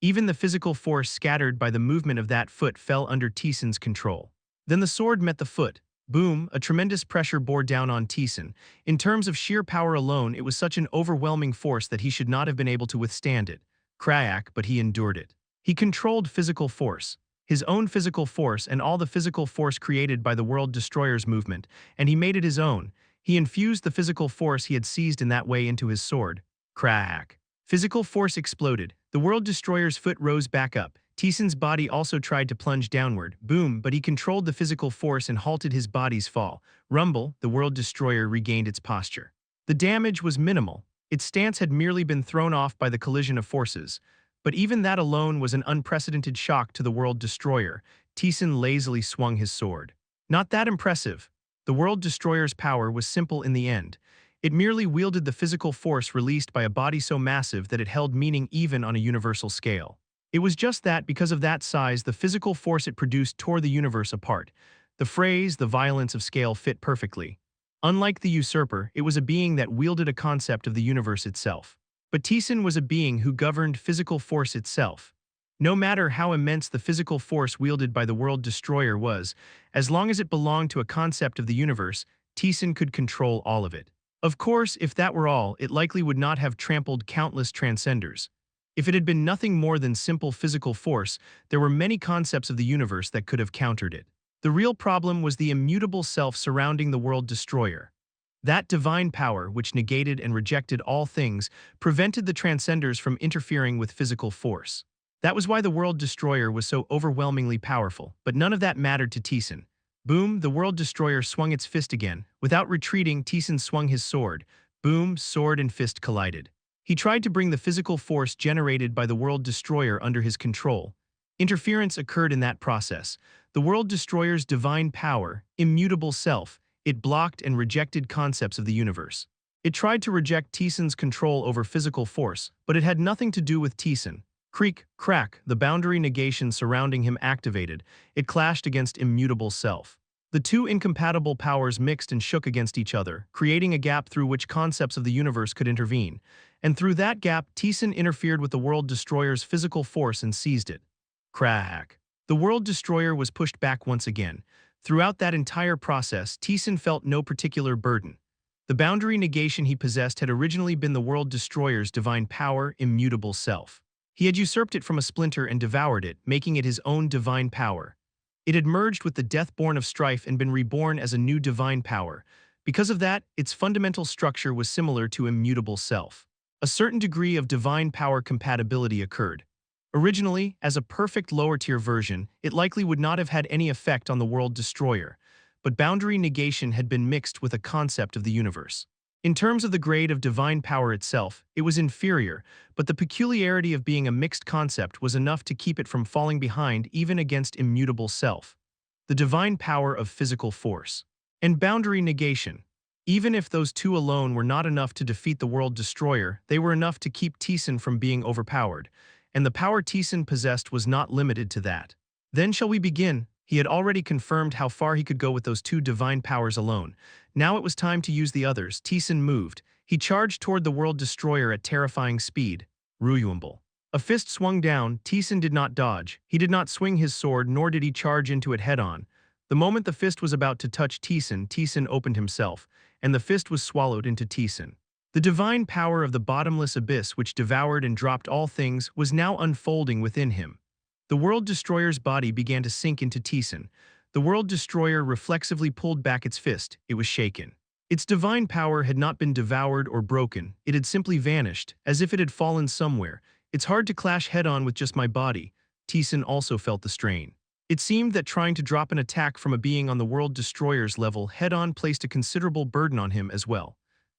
Even the physical force scattered by the movement of that foot fell under Taesan's control. Then the sword met the foot. Boom, a tremendous pressure bore down on Taesan. In terms of sheer power alone, it was such an overwhelming force that he should not have been able to withstand it. Kryak, but he endured it. He controlled physical force, his own physical force and all the physical force created by the World Destroyer's movement, and he made it his own. He infused the physical force he had seized in that way into his sword. Crack. Physical force exploded. The World Destroyer's foot rose back up. Taesan's body also tried to plunge downward. Boom, but he controlled the physical force and halted his body's fall. Rumble, the World Destroyer regained its posture. The damage was minimal. Its stance had merely been thrown off by the collision of forces. But even that alone was an unprecedented shock to the World Destroyer. Taesan lazily swung his sword. Not that impressive. The World Destroyer's power was simple in the end. It merely wielded the physical force released by a body so massive that it held meaning even on a universal scale. It was just that because of that size, the physical force it produced tore the universe apart. The phrase, the violence of scale, fit perfectly. Unlike the usurper, it was a being that wielded a concept of the universe itself. But Taesan was a being who governed physical force itself. No matter how immense the physical force wielded by the World Destroyer was, as long as it belonged to a concept of the universe, Taesan could control all of it. Of course, if that were all, it likely would not have trampled countless transcenders. If it had been nothing more than simple physical force, there were many concepts of the universe that could have countered it. The real problem was the immutable self surrounding the World Destroyer. That divine power, which negated and rejected all things, prevented the transcenders from interfering with physical force. That was why the World Destroyer was so overwhelmingly powerful, but none of that mattered to Taesan. Boom, the World Destroyer swung its fist again. Without retreating, Taesan swung his sword. Boom, sword and fist collided. He tried to bring the physical force generated by the World Destroyer under his control. Interference occurred in that process. The World Destroyer's divine power, immutable self, it blocked and rejected concepts of the universe. It tried to reject Taesan's control over physical force, but it had nothing to do with Taesan. Creak, crack, the boundary negation surrounding him activated. It clashed against immutable self. The two incompatible powers mixed and shook against each other, creating a gap through which concepts of the universe could intervene. And through that gap, Taesan interfered with the World Destroyer's physical force and seized it. Crack. The World Destroyer was pushed back once again. Throughout that entire process, Taesan felt no particular burden. The boundary negation he possessed had originally been the World Destroyer's divine power, immutable self. He had usurped it from a splinter and devoured it, making it his own divine power. It had merged with the death-born of strife and been reborn as a new divine power. Because of that, its fundamental structure was similar to immutable self. A certain degree of divine power compatibility occurred. Originally, as a perfect lower-tier version, it likely would not have had any effect on the World Destroyer, but boundary negation had been mixed with a concept of the universe. In terms of the grade of divine power itself, it was inferior, but the peculiarity of being a mixed concept was enough to keep it from falling behind even against immutable self. The divine power of physical force. And boundary negation. Even if those two alone were not enough to defeat the World Destroyer, they were enough to keep Taesan from being overpowered, and the power Taesan possessed was not limited to that. Then shall we begin? He had already confirmed how far he could go with those two divine powers alone. Now it was time to use the others. Taesan moved. He charged toward the World Destroyer at terrifying speed. Ruyumble. A fist swung down. Taesan did not dodge. He did not swing his sword, nor did he charge into it head-on. The moment the fist was about to touch Taesan, Taesan opened himself, and the fist was swallowed into Taesan. The divine power of the bottomless abyss which devoured and dropped all things was now unfolding within him. The World Destroyer's body began to sink into Taesan. The World Destroyer reflexively pulled back its fist. It was shaken. Its divine power had not been devoured or broken. It had simply vanished, as if it had fallen somewhere. It's hard to clash head-on with just my body. Taesan also felt the strain. It seemed that trying to drop an attack from a being on the World Destroyer's level head-on placed a considerable burden on him as well.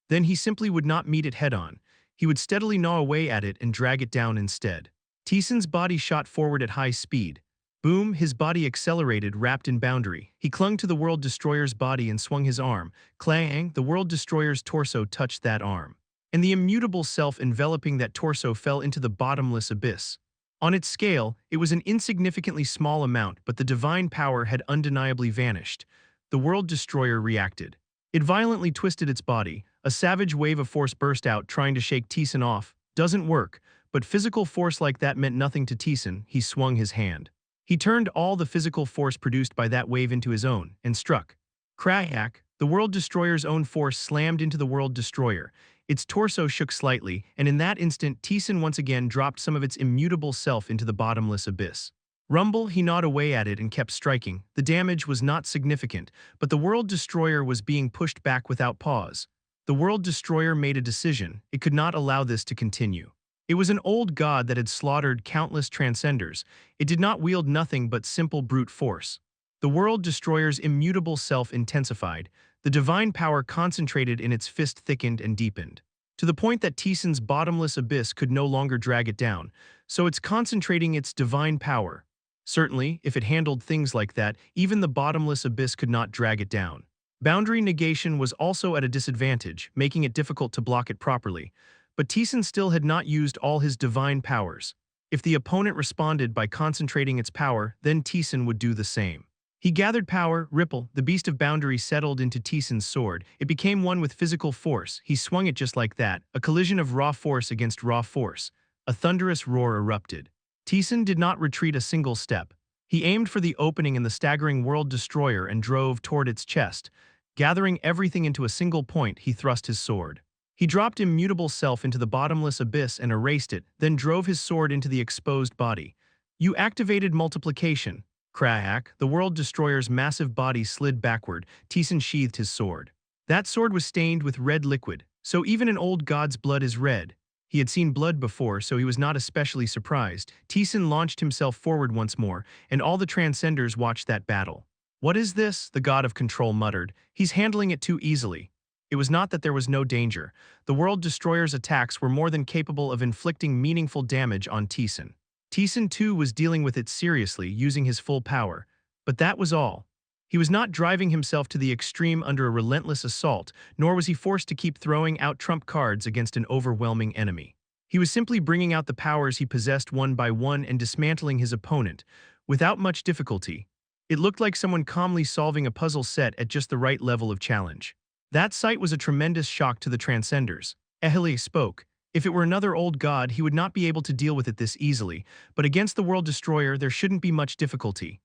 Then he simply would not meet it head-on. He would steadily gnaw away at it and drag it down instead. Taesan's body shot forward at high speed. Boom, his body accelerated, wrapped in boundary. He clung to the World Destroyer's body and swung his arm. Clang, the World Destroyer's torso touched that arm. And the immutable self enveloping that torso fell into the bottomless abyss. On its scale, it was an insignificantly small amount, but the divine power had undeniably vanished. The World Destroyer reacted. It violently twisted its body. A savage wave of force burst out, trying to shake Taesan off. Doesn't work, but physical force like that meant nothing to Taesan. He swung his hand. He turned all the physical force produced by that wave into his own, and struck. Crack! The World Destroyer's own force slammed into the World Destroyer. Its torso shook slightly, and in that instant, Taesan once again dropped some of its immutable self into the bottomless abyss. Rumble, he gnawed away at it and kept striking. The damage was not significant, but the World Destroyer was being pushed back without pause. The World Destroyer made a decision. It could not allow this to continue. It was an old god that had slaughtered countless transcenders. It did not wield nothing but simple brute force. The World Destroyer's immutable self intensified. The divine power concentrated in its fist thickened and deepened, to the point that Taesan's bottomless abyss could no longer drag it down, so it's concentrating its divine power. Certainly, if it handled things like that, even the bottomless abyss could not drag it down. Boundary negation was also at a disadvantage, making it difficult to block it properly. But Taesan still had not used all his divine powers. If the opponent responded by concentrating its power, then Taesan would do the same. He gathered power. Ripple, the beast of boundary, settled into Taesan's sword. It became one with physical force. He swung it just like that, a collision of raw force against raw force. A thunderous roar erupted. Taesan did not retreat a single step. He aimed for the opening in the staggering World Destroyer and drove toward its chest. Gathering everything into a single point, he thrust his sword. He dropped immutable self into the bottomless abyss and erased it, then drove his sword into the exposed body. You activated multiplication. Crack! The World Destroyer's massive body slid backward. Taesan sheathed his sword. That sword was stained with red liquid, so even an old god's blood is red. He had seen blood before, so he was not especially surprised. Taesan launched himself forward once more, and all the Transcenders watched that battle. What is this? The god of control muttered. He's handling it too easily. It was not that there was no danger. The World Destroyer's attacks were more than capable of inflicting meaningful damage on Taesan. Taesan too was dealing with it seriously, using his full power. But that was all. He was not driving himself to the extreme under a relentless assault, nor was he forced to keep throwing out trump cards against an overwhelming enemy. He was simply bringing out the powers he possessed one by one and dismantling his opponent, without much difficulty. It looked like someone calmly solving a puzzle set at just the right level of challenge. That sight was a tremendous shock to the Transcenders. Ehele spoke. If it were another old god, he would not be able to deal with it this easily, but against the World Destroyer there shouldn't be much difficulty.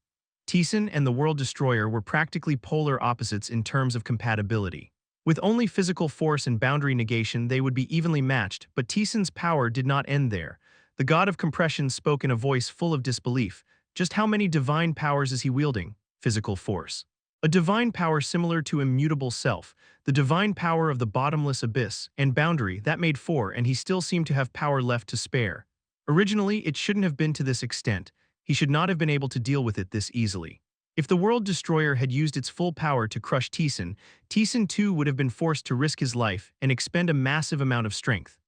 Taesan and the World Destroyer were practically polar opposites in terms of compatibility. With only physical force and boundary negation they would be evenly matched, but Taesan's power did not end there. The god of compression spoke in a voice full of disbelief. Just how many divine powers is he wielding? Physical force. A divine power similar to immutable self, the divine power of the bottomless abyss, and boundary, that made 4, and he still seemed to have power left to spare. Originally, it shouldn't have been to this extent. He should not have been able to deal with it this easily. If the World Destroyer had used its full power to crush Taesan, Taesan too would have been forced to risk his life and expend a massive amount of strength.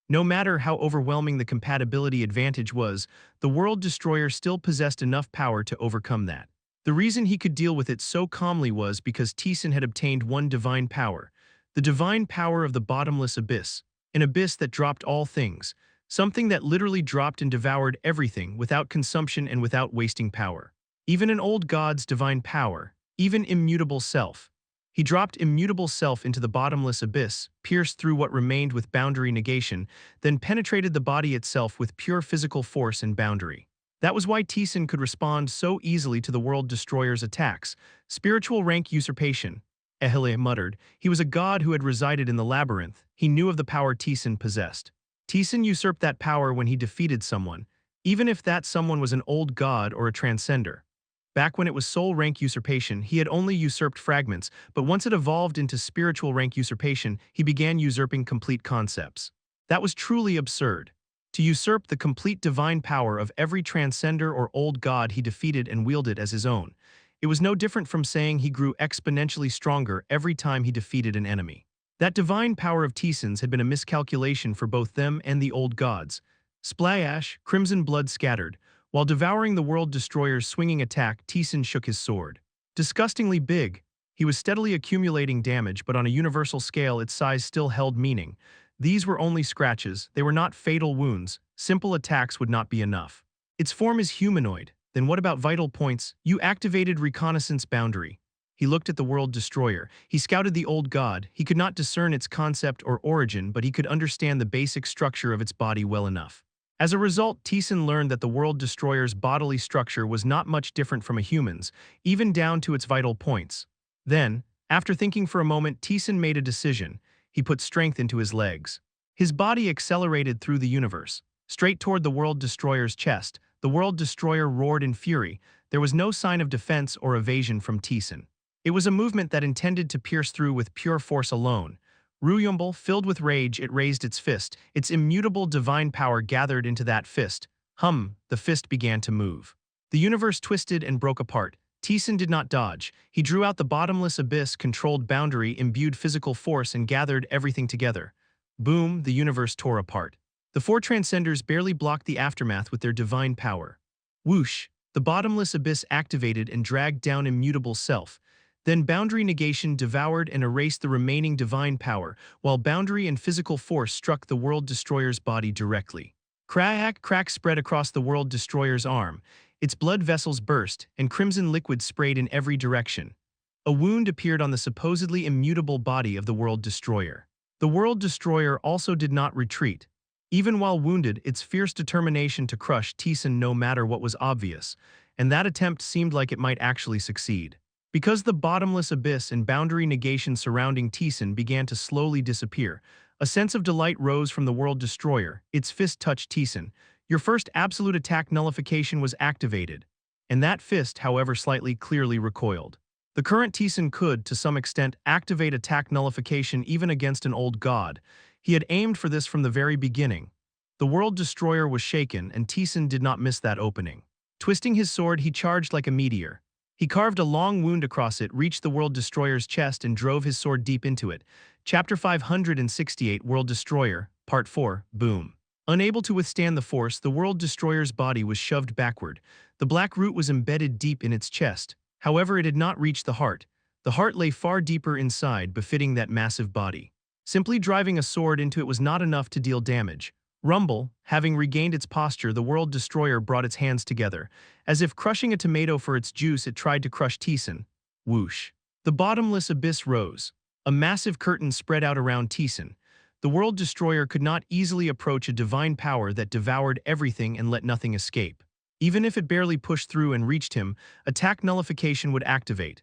No matter how overwhelming the compatibility advantage was, the World Destroyer still possessed enough power to overcome that. The reason he could deal with it so calmly was because Taesan had obtained one divine power. the divine power of the bottomless abyss, an abyss that dropped all things, something that literally dropped and devoured everything without consumption and without wasting power. Even an old god's divine power, even immutable self. He dropped immutable self into the bottomless abyss, pierced through what remained with boundary negation, then penetrated the body itself with pure physical force and boundary. That was why Taesan could respond so easily to the World Destroyer's attacks. Spiritual rank usurpation. Ehele muttered. He was a god who had resided in the labyrinth. He knew of the power Taesan possessed. Taesan usurped that power when he defeated someone, even if that someone was an old god or a transcender. Back when it was soul rank usurpation, he had only usurped fragments, but once it evolved into spiritual rank usurpation, he began usurping complete concepts. That was truly absurd. To usurp the complete divine power of every transcender or old god he defeated and wielded as his own. It was no different from saying he grew exponentially stronger every time he defeated an enemy. That divine power of Taesan's had been a miscalculation for both them and the old gods. Splash, crimson blood scattered. While devouring the World Destroyer's swinging attack, Taesan shook his sword. Disgustingly big, he was steadily accumulating damage, but on a universal scale its size still held meaning. These were only scratches, they were not fatal wounds, simple attacks would not be enough. Its form is humanoid, then what about vital points? You activated reconnaissance boundary. He looked at the World Destroyer. He scouted the old god. He could not discern its concept or origin, but he could understand the basic structure of its body well enough. As a result, Taesan learned that the World Destroyer's bodily structure was not much different from a human's, even down to its vital points. Then, after thinking for a moment, Taesan made a decision. He put strength into his legs. His body accelerated through the universe, straight toward the World Destroyer's chest. The World Destroyer roared in fury. There was no sign of defense or evasion from Taesan. It was a movement that intended to pierce through with pure force alone. Ruyumble, filled with rage, it raised its fist. Its immutable divine power gathered into that fist. The fist began to move. The universe twisted and broke apart. Taesan did not dodge. He drew out the bottomless abyss, controlled boundary, imbued physical force, and gathered everything together. Boom, the universe tore apart. The four transcenders barely blocked the aftermath with their divine power. Whoosh, the bottomless abyss activated and dragged down immutable self. Then boundary negation devoured and erased the remaining divine power, while boundary and physical force struck the World Destroyer's body directly. Crack spread across the World Destroyer's arm. Its blood vessels burst, and crimson liquid sprayed in every direction. A wound appeared on the supposedly immutable body of the World Destroyer. The World Destroyer also did not retreat. Even while wounded, its fierce determination to crush Taesan no matter what was obvious, and that attempt seemed like it might actually succeed. Because the bottomless abyss and boundary negation surrounding Taesan began to slowly disappear, a sense of delight rose from the World Destroyer. Its fist touched Taesan. Your first absolute attack nullification was activated, and that fist, however slightly, clearly recoiled. The current Taesan could, to some extent, activate attack nullification even against an old god. He had aimed for this from the very beginning. The World Destroyer was shaken, and Taesan did not miss that opening. Twisting his sword, he charged like a meteor. He carved a long wound across it, reached the World Destroyer's chest, and drove his sword deep into it. Chapter 568, World Destroyer, Part 4, Boom. Unable to withstand the force, the World Destroyer's body was shoved backward. The black root was embedded deep in its chest. However, it had not reached the heart. The heart lay far deeper inside, befitting that massive body. Simply driving a sword into it was not enough to deal damage. Rumble, having regained its posture, the World Destroyer brought its hands together. As if crushing a tomato for its juice, it tried to crush Taesan. Whoosh. The bottomless abyss rose. A massive curtain spread out around Taesan. The World Destroyer could not easily approach a divine power that devoured everything and let nothing escape. Even if it barely pushed through and reached him, attack nullification would activate.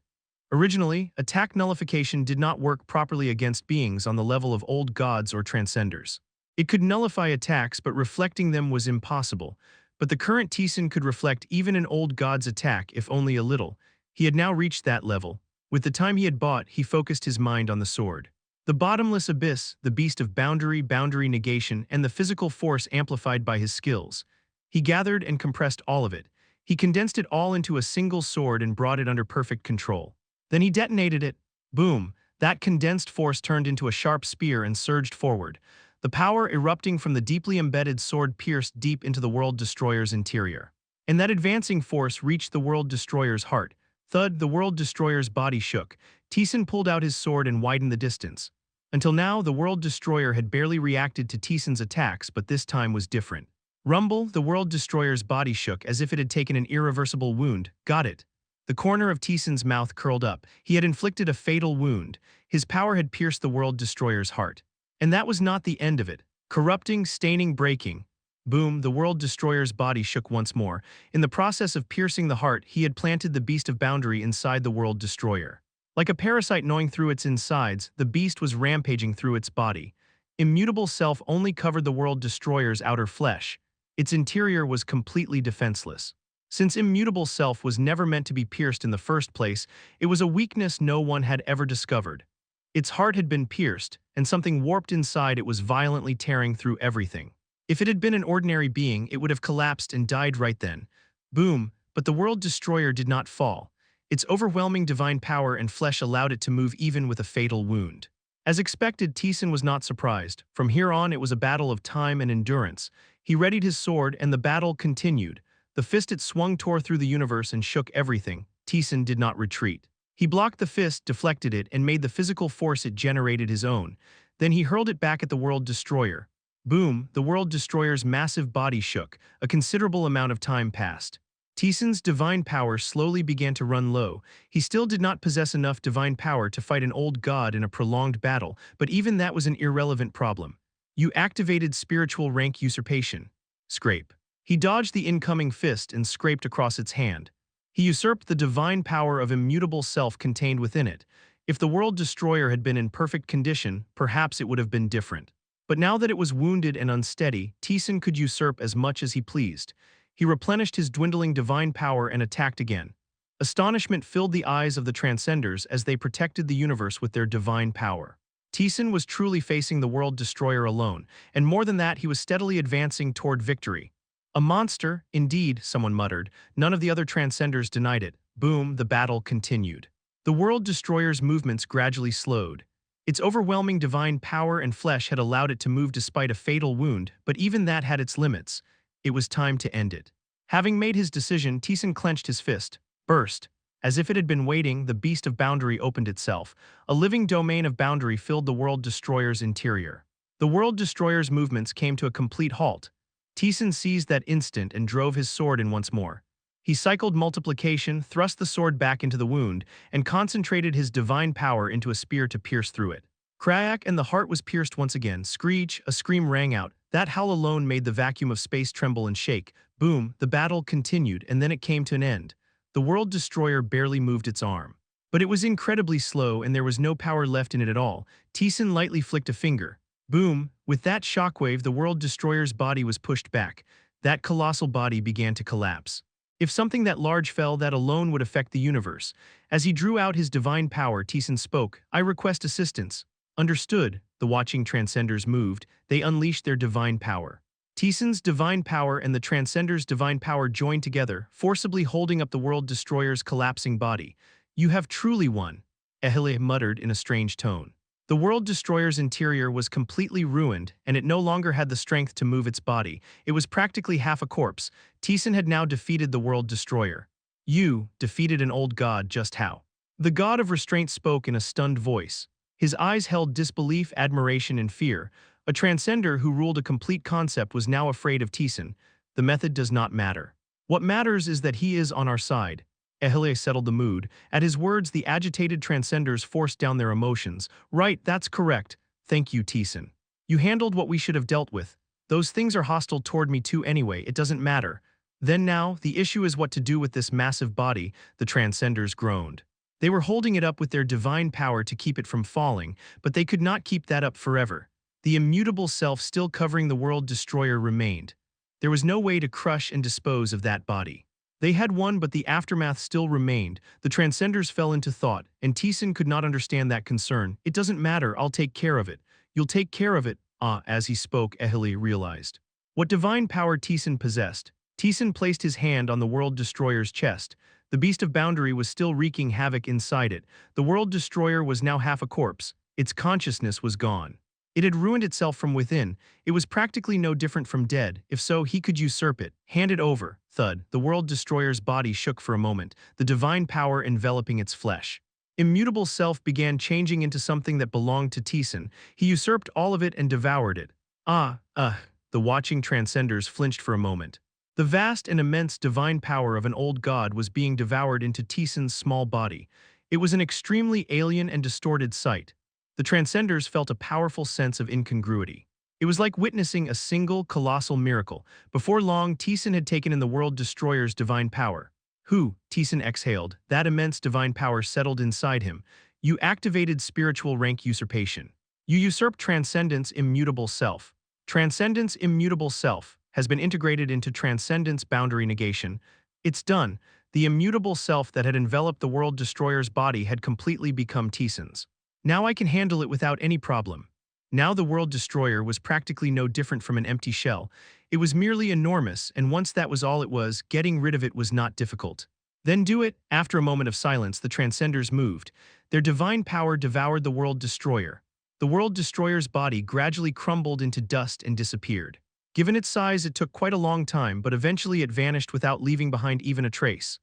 Originally, attack nullification did not work properly against beings on the level of old gods or transcenders. It could nullify attacks, but reflecting them was impossible. But the current Taesan could reflect even an old god's attack, if only a little. He had now reached that level. With the time he had bought, he focused his mind on the sword. The bottomless abyss, the beast of boundary negation, and the physical force amplified by his skills. He gathered and compressed all of it. He condensed it all into a single sword and brought it under perfect control. Then he detonated it. Boom! That condensed force turned into a sharp spear and surged forward. The power erupting from the deeply embedded sword pierced deep into the World Destroyer's interior. And that advancing force reached the World Destroyer's heart. Thud, the World Destroyer's body shook. Taesan pulled out his sword and widened the distance. Until now, the World Destroyer had barely reacted to Taesan's attacks, but this time was different. Rumble, the World Destroyer's body shook as if it had taken an irreversible wound. Got it. The corner of Taesan's mouth curled up. He had inflicted a fatal wound. His power had pierced the World Destroyer's heart. And that was not the end of it. Corrupting, staining, breaking. Boom, the World Destroyer's body shook once more. In the process of piercing the heart, he had planted the Beast of Boundary inside the World Destroyer. Like a parasite gnawing through its insides, the beast was rampaging through its body. Immutable Self only covered the World Destroyer's outer flesh. Its interior was completely defenseless. Since Immutable Self was never meant to be pierced in the first place, it was a weakness no one had ever discovered. Its heart had been pierced, and something warped inside it was violently tearing through everything. If it had been an ordinary being, it would have collapsed and died right then. Boom, but the World Destroyer did not fall. Its overwhelming divine power and flesh allowed it to move even with a fatal wound. As expected, Taesan was not surprised. From here on, it was a battle of time and endurance. He readied his sword, and the battle continued. The fist it swung tore through the universe and shook everything. Taesan did not retreat. He blocked the fist, deflected it, and made the physical force it generated his own. Then he hurled it back at the World Destroyer. Boom, the World Destroyer's massive body shook. A considerable amount of time passed. Taesan's divine power slowly began to run low. He still did not possess enough divine power to fight an old god in a prolonged battle, but even that was an irrelevant problem. You activated spiritual rank usurpation. Scrape. He dodged the incoming fist and scraped across its hand. He usurped the divine power of Immutable Self contained within it. If the World Destroyer had been in perfect condition, perhaps it would have been different. But now that it was wounded and unsteady, Taesan could usurp as much as he pleased. He replenished his dwindling divine power and attacked again. Astonishment filled the eyes of the Transcenders as they protected the universe with their divine power. Taesan was truly facing the World Destroyer alone, and more than that, he was steadily advancing toward victory. A monster, indeed, someone muttered. None of the other Transcenders denied it. Boom, the battle continued. The World Destroyer's movements gradually slowed. Its overwhelming divine power and flesh had allowed it to move despite a fatal wound, but even that had its limits. It was time to end it. Having made his decision, Taesan clenched his fist. Burst. As if it had been waiting, the Beast of Boundary opened itself. A living domain of boundary filled the World Destroyer's interior. The World Destroyer's movements came to a complete halt. Taesan seized that instant and drove his sword in once more. He cycled multiplication, thrust the sword back into the wound, and concentrated his divine power into a spear to pierce through it. Crack, and the heart was pierced once again. Screech, a scream rang out. That howl alone made the vacuum of space tremble and shake. Boom, the battle continued, and then it came to an end. The World Destroyer barely moved its arm. But it was incredibly slow, and there was no power left in it at all. Taesan lightly flicked a finger. Boom, with that shockwave, the World Destroyer's body was pushed back. That colossal body began to collapse. If something that large fell, that alone would affect the universe. As he drew out his divine power, Taesan spoke. I request assistance. Understood. The watching Transcenders moved. They unleashed their divine power. Taesan's divine power and the Transcenders' divine power joined together, forcibly holding up the World Destroyer's collapsing body. You have truly won, Ehile muttered in a strange tone. The World Destroyer's interior was completely ruined, and it no longer had the strength to move its body. It was practically half a corpse. Taesan had now defeated the World Destroyer. You defeated an old god, just how? The god of restraint spoke in a stunned voice. His eyes held disbelief, admiration, and fear. A transcender who ruled a complete concept was now afraid of Taesan. The method does not matter. What matters is that he is on our side. Ehile settled the mood. At his words, the agitated transcenders forced down their emotions. Right, that's correct. Thank you, Taesan. You handled what we should have dealt with. Those things are hostile toward me too anyway, it doesn't matter. Then now, the issue is what to do with this massive body, the transcenders groaned. They were holding it up with their divine power to keep it from falling, but they could not keep that up forever. The immutable self still covering the World Destroyer remained. There was no way to crush and dispose of that body. They had won, but the aftermath still remained. The Transcenders fell into thought, and Taesan could not understand that concern. It doesn't matter, I'll take care of it. You'll take care of it. As he spoke, Ehile realized what divine power Taesan possessed. Taesan placed his hand on the World Destroyer's chest. The Beast of Boundary was still wreaking havoc inside it. The World Destroyer was now half a corpse. Its consciousness was gone. It had ruined itself from within. It was practically no different from dead. If so, he could usurp it. Hand it over. Thud. The World Destroyer's body shook for a moment, the divine power enveloping its flesh. Immutable self began changing into something that belonged to Taesan. He usurped all of it and devoured it. The watching transcenders flinched for a moment. The vast and immense divine power of an old god was being devoured into Taesan's small body. It was an extremely alien and distorted sight. The transcenders felt a powerful sense of incongruity. It was like witnessing a single, colossal miracle. Before long, Taesan had taken in the world destroyer's divine power. Taesan exhaled. That immense divine power settled inside him. You activated spiritual rank usurpation. You usurped Transcendence Immutable Self. Transcendence Immutable Self has been integrated into Transcendence Boundary Negation. It's done. The immutable self that had enveloped the world destroyer's body had completely become Taesan's. Now I can handle it without any problem. Now the world destroyer was practically no different from an empty shell. It was merely enormous, and once that was all it was, getting rid of it was not difficult. Then do it. After a moment of silence, the Transcenders moved. Their divine power devoured the world destroyer. The world destroyer's body gradually crumbled into dust and disappeared. Given its size, it took quite a long time, but eventually it vanished without leaving behind even a trace.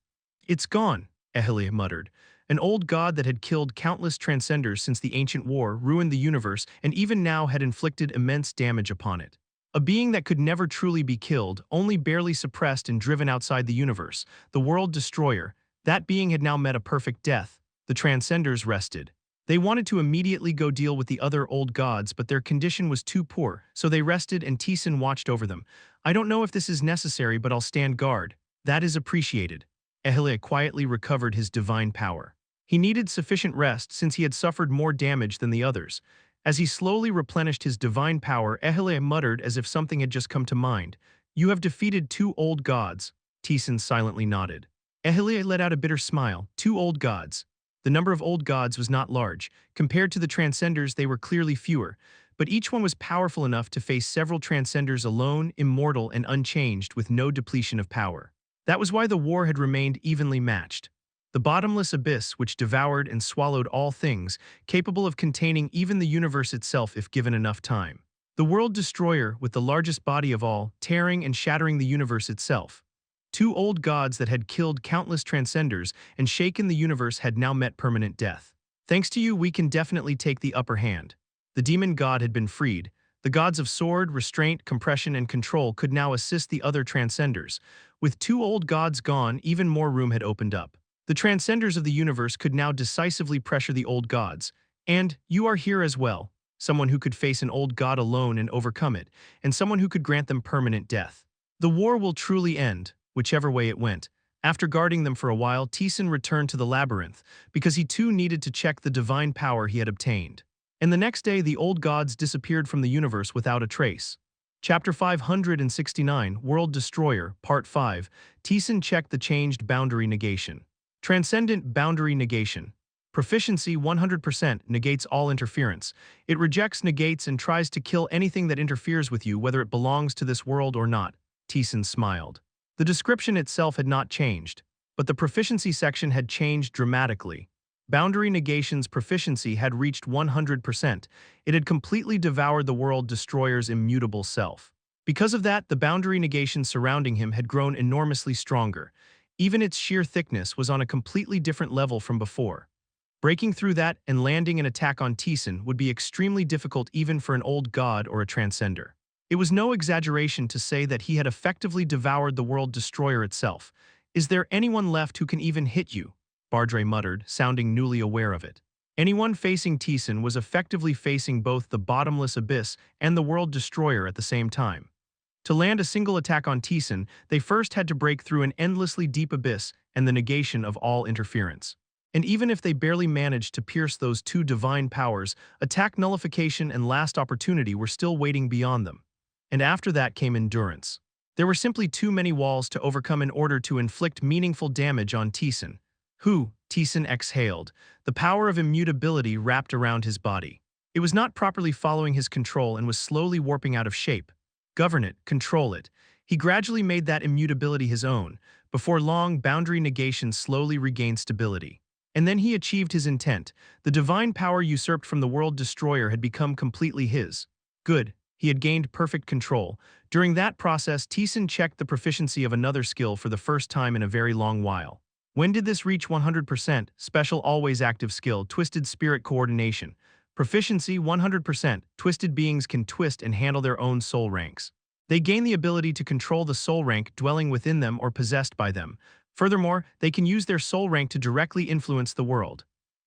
It's gone, Ehelia muttered. An old god that had killed countless transcenders since the ancient war, ruined the universe, and even now had inflicted immense damage upon it. A being that could never truly be killed, only barely suppressed and driven outside the universe, the world destroyer. That being had now met a perfect death. The transcenders rested. They wanted to immediately go deal with the other old gods, but their condition was too poor, so they rested and Taesan watched over them. I don't know if this is necessary, but I'll stand guard. That is appreciated. Ehelia quietly recovered his divine power. He needed sufficient rest since he had suffered more damage than the others. As he slowly replenished his divine power, Ehelia muttered as if something had just come to mind. You have defeated 2 old gods. Taesan silently nodded. Ehelia let out a bitter smile. 2 old gods. The number of old gods was not large. Compared to the Transcenders, they were clearly fewer, but each one was powerful enough to face several Transcenders alone, immortal and unchanged, with no depletion of power. That was why the war had remained evenly matched. The bottomless abyss which devoured and swallowed all things, capable of containing even the universe itself if given enough time. The world destroyer, with the largest body of all, tearing and shattering the universe itself. 2 old gods that had killed countless transcenders and shaken the universe had now met permanent death. Thanks to you, we can definitely take the upper hand. The demon god had been freed. The gods of sword, restraint, compression, and control could now assist the other transcenders. With 2 old gods gone, even more room had opened up. The transcenders of the universe could now decisively pressure the old gods. And you are here as well. Someone who could face an old god alone and overcome it, and someone who could grant them permanent death. The war will truly end, whichever way it went. After guarding them for a while, Taesan returned to the labyrinth, because he too needed to check the divine power he had obtained. And the next day, the old gods disappeared from the universe without a trace. Chapter 569, World Destroyer, Part 5, Taesan checked the changed boundary negation. Transcendent boundary negation. Proficiency 100% negates all interference. It rejects, negates, and tries to kill anything that interferes with you, whether it belongs to this world or not. Taesan smiled. The description itself had not changed, but the proficiency section had changed dramatically. Boundary negation's proficiency had reached 100%. It had completely devoured the world destroyer's immutable self. Because of that, the boundary negation surrounding him had grown enormously stronger. Even its sheer thickness was on a completely different level from before. Breaking through that and landing an attack on Taesan would be extremely difficult even for an old god or a transcender. It was no exaggeration to say that he had effectively devoured the world destroyer itself. Is there anyone left who can even hit you? Bardre muttered, sounding newly aware of it. Anyone facing Taesan was effectively facing both the bottomless abyss and the world destroyer at the same time. To land a single attack on Taesan, they first had to break through an endlessly deep abyss and the negation of all interference. And even if they barely managed to pierce those 2 divine powers, attack nullification and last opportunity were still waiting beyond them. And after that came endurance. There were simply too many walls to overcome in order to inflict meaningful damage on Taesan. Taesan exhaled. The power of immutability wrapped around his body. It was not properly following his control and was slowly warping out of shape. Govern it, control it. He gradually made that immutability his own. Before long, boundary negation slowly regained stability. And then he achieved his intent. The divine power usurped from the world destroyer had become completely his. Good. He had gained perfect control. During that process, Taesan checked the proficiency of another skill for the first time in a very long while. When did this reach 100%? Special always active skill, twisted spirit coordination. Proficiency 100%. Twisted beings can twist and handle their own soul ranks. They gain the ability to control the soul rank dwelling within them or possessed by them. Furthermore, they can use their soul rank to directly influence the world.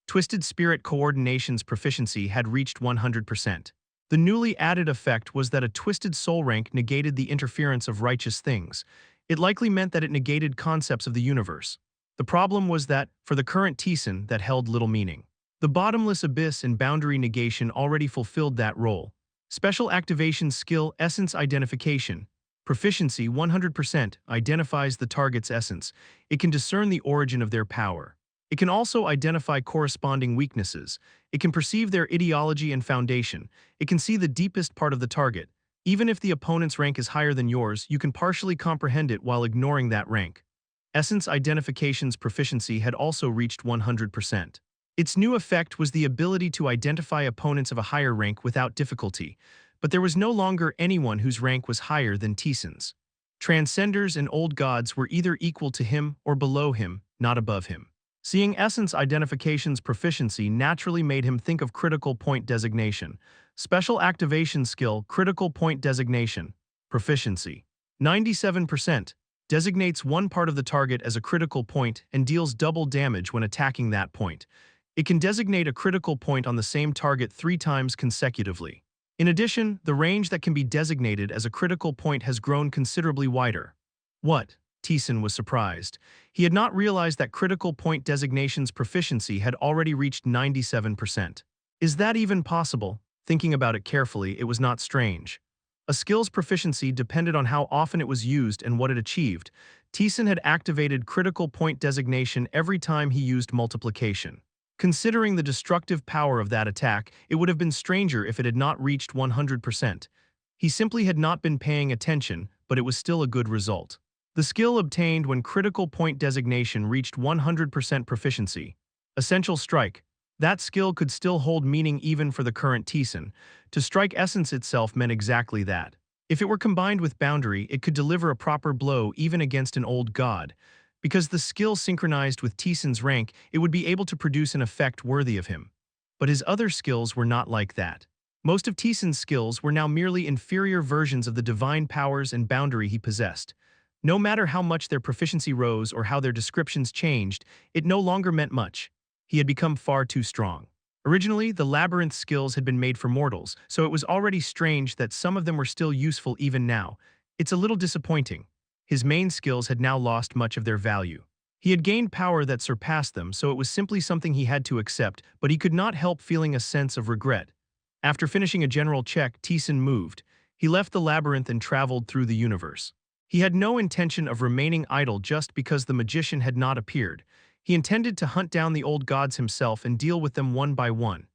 Twisted spirit coordination's proficiency had reached 100%. The newly added effect was that a twisted soul rank negated the interference of righteous things. It likely meant that it negated concepts of the universe. The problem was that, for the current Taesan, that held little meaning. The bottomless abyss and boundary negation already fulfilled that role. Special activation skill essence identification. Proficiency 100% identifies the target's essence. It can discern the origin of their power. It can also identify corresponding weaknesses. It can perceive their ideology and foundation. It can see the deepest part of the target. Even if the opponent's rank is higher than yours, you can partially comprehend it while ignoring that rank. Essence identification's proficiency had also reached 100%. Its new effect was the ability to identify opponents of a higher rank without difficulty, but there was no longer anyone whose rank was higher than Taesan's. Transcenders and old gods were either equal to him or below him, not above him. Seeing essence identification's proficiency naturally made him think of critical point designation. Special activation skill, critical point designation. Proficiency 97%. Designates one part of the target as a critical point and deals double damage when attacking that point. It can designate a critical point on the same target 3 times consecutively. In addition, the range that can be designated as a critical point has grown considerably wider. What? Taesan was surprised. He had not realized that critical point designation's proficiency had already reached 97%. Is that even possible? Thinking about it carefully, it was not strange. A skill's proficiency depended on how often it was used and what it achieved. Taesan had activated critical point designation every time he used multiplication. Considering the destructive power of that attack, it would have been stranger if it had not reached 100%. He simply had not been paying attention, but it was still a good result. The skill obtained when critical point designation reached 100% proficiency. Essential strike. That skill could still hold meaning even for the current Taesan. To strike essence itself meant exactly that. If it were combined with boundary, it could deliver a proper blow even against an old god. Because the skill synchronized with Taesan's rank, it would be able to produce an effect worthy of him. But his other skills were not like that. Most of Taesan's skills were now merely inferior versions of the divine powers and boundary he possessed. No matter how much their proficiency rose or how their descriptions changed, it no longer meant much. He had become far too strong. Originally, the labyrinth skills had been made for mortals, so it was already strange that some of them were still useful even now. It's a little disappointing. His main skills had now lost much of their value. He had gained power that surpassed them, so it was simply something he had to accept, but he could not help feeling a sense of regret. After finishing a general check, Taesan moved. He left the labyrinth and traveled through the universe. He had no intention of remaining idle just because the magician had not appeared. He intended to hunt down the old gods himself and deal with them one by one.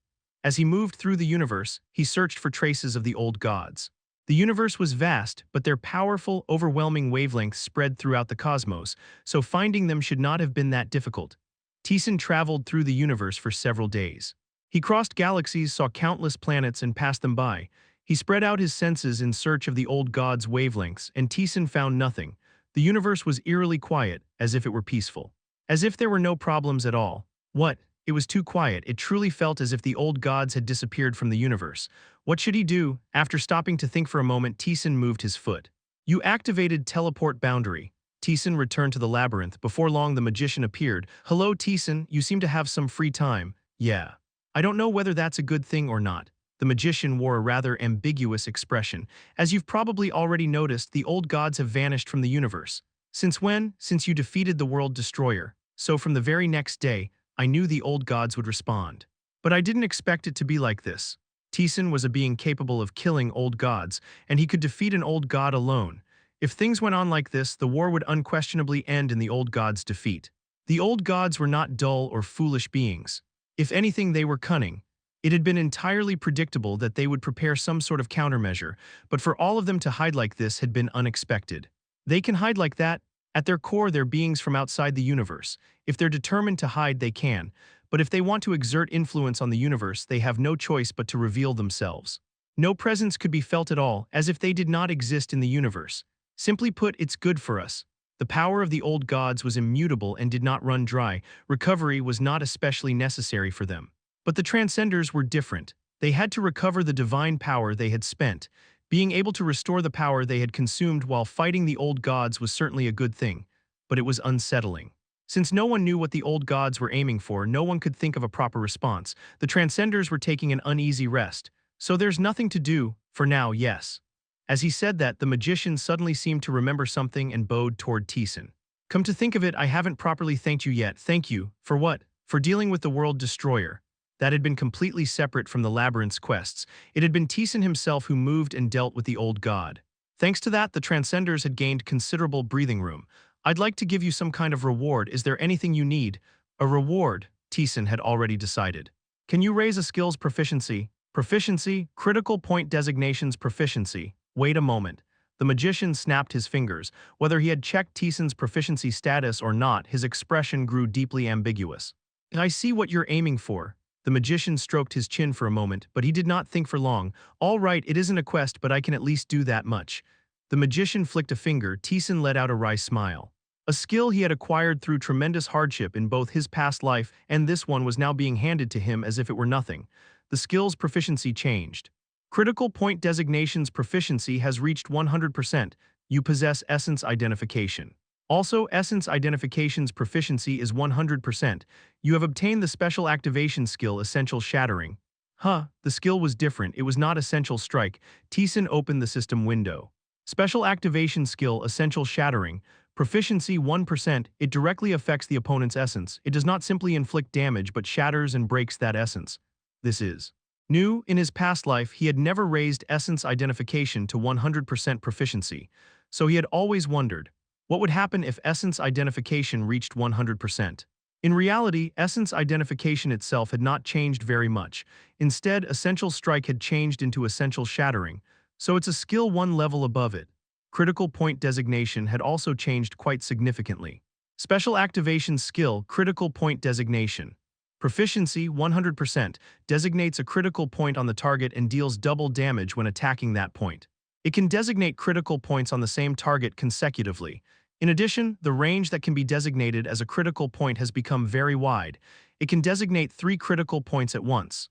As he moved through the universe, he searched for traces of the old gods. The universe was vast, but their powerful, overwhelming wavelengths spread throughout the cosmos, so finding them should not have been that difficult. Taesan traveled through the universe for several days. He crossed galaxies, saw countless planets, and passed them by. He spread out his senses in search of the old gods' wavelengths, and Taesan found nothing. The universe was eerily quiet, as if it were peaceful. As if there were no problems at all. What? It was too quiet. It truly felt as if the old gods had disappeared from the universe. What should he do? After stopping to think for a moment, Taesan moved his foot. You activated teleport boundary. Taesan returned to the labyrinth. Before long, the magician appeared. Hello, Taesan, you seem to have some free time. Yeah. I don't know whether that's a good thing or not. The magician wore a rather ambiguous expression. As you've probably already noticed, the old gods have vanished from the universe. Since when? Since you defeated the world destroyer. So from the very next day, I knew the old gods would respond. But I didn't expect it to be like this. Taesan was a being capable of killing old gods, and he could defeat an old god alone. If things went on like this, the war would unquestionably end in the old gods' defeat. The old gods were not dull or foolish beings. If anything, they were cunning. It had been entirely predictable that they would prepare some sort of countermeasure, but for all of them to hide like this had been unexpected. They can hide like that. At their core, they're beings from outside the universe. If they're determined to hide, they can. But if they want to exert influence on the universe, they have no choice but to reveal themselves. No presence could be felt at all, as if they did not exist in the universe. Simply put, it's good for us. The power of the old gods was immutable and did not run dry. Recovery was not especially necessary for them. But the Transcenders were different. They had to recover the divine power they had spent. Being able to restore the power they had consumed while fighting the old gods was certainly a good thing, but it was unsettling. Since no one knew what the old gods were aiming for, no one could think of a proper response. The Transcenders were taking an uneasy rest. So there's nothing to do, for now, yes. As he said that, the magician suddenly seemed to remember something and bowed toward Taesan. Come to think of it, I haven't properly thanked you yet. Thank you. For what? For dealing with the World Destroyer. That had been completely separate from the labyrinth's quests. It had been Taesan himself who moved and dealt with the old god. Thanks to that, the Transcenders had gained considerable breathing room. I'd like to give you some kind of reward. Is there anything you need? A reward, Taesan had already decided. Can you raise a skill's proficiency? Proficiency, critical point designations proficiency. Wait a moment. The magician snapped his fingers. Whether he had checked Taesan's proficiency status or not, his expression grew deeply ambiguous. I see what you're aiming for. The magician stroked his chin for a moment, but he did not think for long. All right, it isn't a quest, but I can at least do that much. The magician flicked a finger. Taesan let out a wry smile. A skill he had acquired through tremendous hardship in both his past life and this one was now being handed to him as if it were nothing. The skill's proficiency changed. Critical point designations proficiency has reached 100%. You possess essence identification. Also, essence identification's proficiency is 100%. You have obtained the special activation skill Essential Shattering. The skill was different. It was not Essential Strike. Taesan opened the system window. Special activation skill Essential Shattering. Proficiency 1%. It directly affects the opponent's essence. It does not simply inflict damage but shatters and breaks that essence. This is new. In his past life, he had never raised essence identification to 100% proficiency, so he had always wondered, what would happen if essence identification reached 100%? In reality, essence identification itself had not changed very much. Instead, Essential Strike had changed into Essential Shattering, so it's a skill one level above it. Critical point designation had also changed quite significantly. Special activation skill Critical point designation. Proficiency 100% designates a critical point on the target and deals double damage when attacking that point. It can designate critical points on the same target consecutively. In addition, the range that can be designated as a critical point has become very wide. It can designate 3 critical points at once.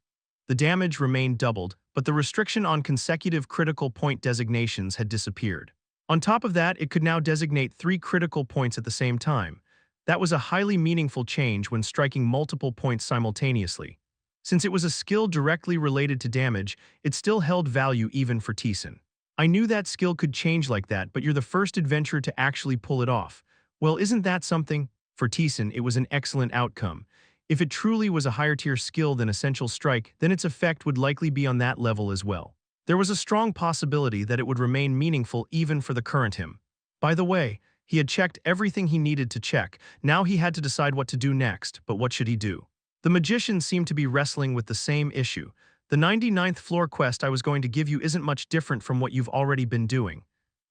The damage remained doubled, but the restriction on consecutive critical point designations had disappeared. On top of that, it could now designate 3 critical points at the same time. That was a highly meaningful change when striking multiple points simultaneously. Since it was a skill directly related to damage, it still held value even for Taesan. I knew that skill could change like that, but you're the first adventurer to actually pull it off. Well, isn't that something? For Taesan, it was an excellent outcome. If it truly was a higher-tier skill than Essential Strike, then its effect would likely be on that level as well. There was a strong possibility that it would remain meaningful even for the current him. By the way, he had checked everything he needed to check. Now he had to decide what to do next, but what should he do? The magician seemed to be wrestling with the same issue. The 99th floor quest I was going to give you isn't much different from what you've already been doing.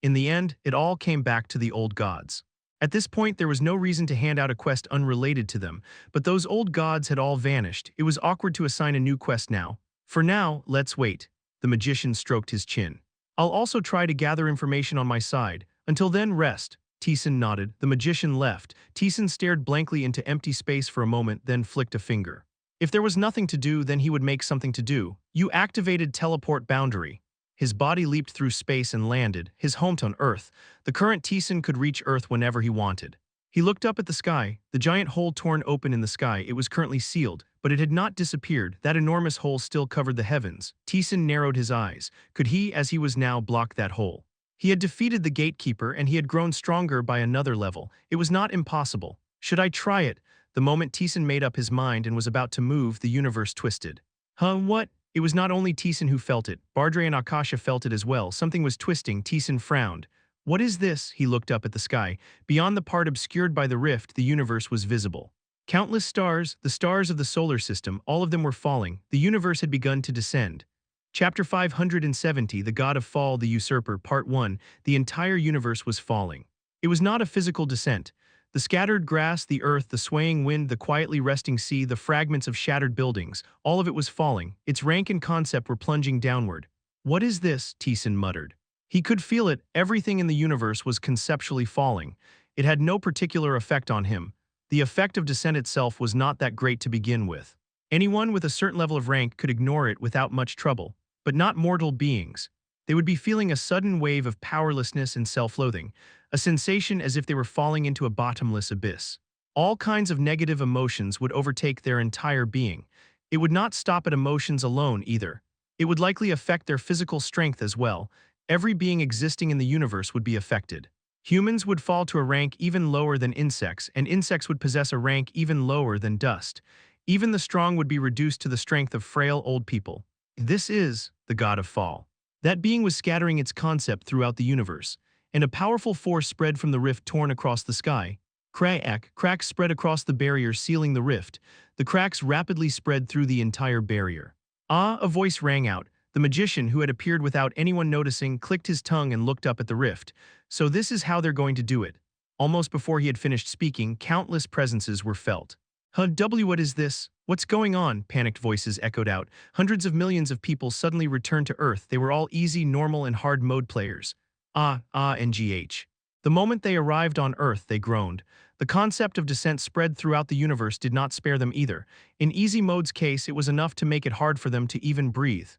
In the end, it all came back to the old gods. At this point, there was no reason to hand out a quest unrelated to them, but those old gods had all vanished. It was awkward to assign a new quest now. For now, let's wait. The magician stroked his chin. I'll also try to gather information on my side. Until then, rest. Taesan nodded. The magician left. Taesan stared blankly into empty space for a moment, then flicked a finger. If there was nothing to do, then he would make something to do. You activated teleport boundary. His body leaped through space and landed, his hometown Earth. The current Taesan could reach Earth whenever he wanted. He looked up at the sky, the giant hole torn open in the sky. It was currently sealed, but it had not disappeared. That enormous hole still covered the heavens. Taesan narrowed his eyes. Could he, as he was now, block that hole? He had defeated the gatekeeper and he had grown stronger by another level. It was not impossible. Should I try it? The moment Taesan made up his mind and was about to move, the universe twisted. What? It was not only Taesan who felt it. Bardre and Akasha felt it as well. Something was twisting. Taesan frowned. What is this? He looked up at the sky. Beyond the part obscured by the rift, the universe was visible. Countless stars, the stars of the solar system, all of them were falling. The universe had begun to descend. Chapter 570, The God of Fall, the Usurper, Part 1, the entire universe was falling. It was not a physical descent. The scattered grass, the earth, the swaying wind, the quietly resting sea, the fragments of shattered buildings, all of it was falling. Its rank and concept were plunging downward. What is this? Taesan muttered. He could feel it. Everything in the universe was conceptually falling. It had no particular effect on him. The effect of descent itself was not that great to begin with. Anyone with a certain level of rank could ignore it without much trouble, but not mortal beings. They would be feeling a sudden wave of powerlessness and self-loathing, a sensation as if they were falling into a bottomless abyss. All kinds of negative emotions would overtake their entire being. It would not stop at emotions alone either. It would likely affect their physical strength as well. Every being existing in the universe would be affected. Humans would fall to a rank even lower than insects, and insects would possess a rank even lower than dust. Even the strong would be reduced to the strength of frail old people. This is the god of fall. That being was scattering its concept throughout the universe, and a powerful force spread from the rift torn across the sky. Cracks spread across the barrier sealing the rift. The cracks rapidly spread through the entire barrier. Ah, a voice rang out. The magician, who had appeared without anyone noticing, clicked his tongue and looked up at the rift. So this is how they're going to do it. Almost before he had finished speaking, countless presences were felt. What is this? What's going on? Panicked voices echoed out. Hundreds of millions of people suddenly returned to Earth. They were all easy, normal, and hard mode players. NGH. The moment they arrived on Earth, they groaned. The concept of descent spread throughout the universe did not spare them either. In easy mode's case, it was enough to make it hard for them to even breathe.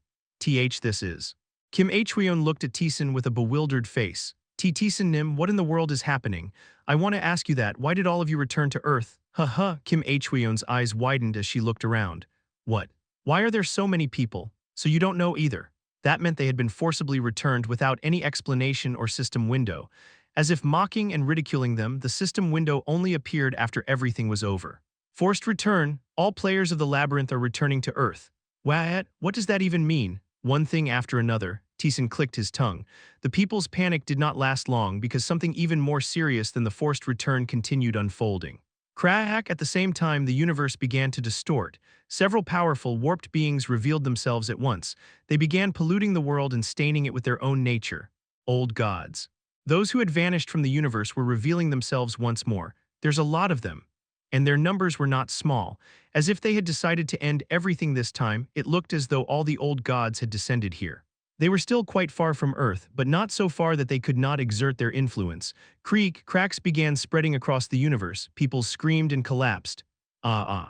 This is. Kim Hweon looked at Taesan with a bewildered face. Taesan Nim, what in the world is happening? I want to ask you that. Why did all of you return to Earth? Kim Hweon's eyes widened as she looked around. What? Why are there so many people? So you don't know either. That meant they had been forcibly returned without any explanation or system window. As if mocking and ridiculing them, the system window only appeared after everything was over. Forced return, all players of the labyrinth are returning to Earth. What does that even mean? One thing after another, Taesan clicked his tongue. The people's panic did not last long because something even more serious than the forced return continued unfolding. At the same time, the universe began to distort. Several powerful, warped beings revealed themselves at once. They began polluting the world and staining it with their own nature. Old gods. Those who had vanished from the universe were revealing themselves once more. There's a lot of them. And their numbers were not small. As if they had decided to end everything this time, it looked as though all the old gods had descended here. They were still quite far from Earth, but not so far that they could not exert their influence. Cracks began spreading across the universe. People screamed and collapsed. The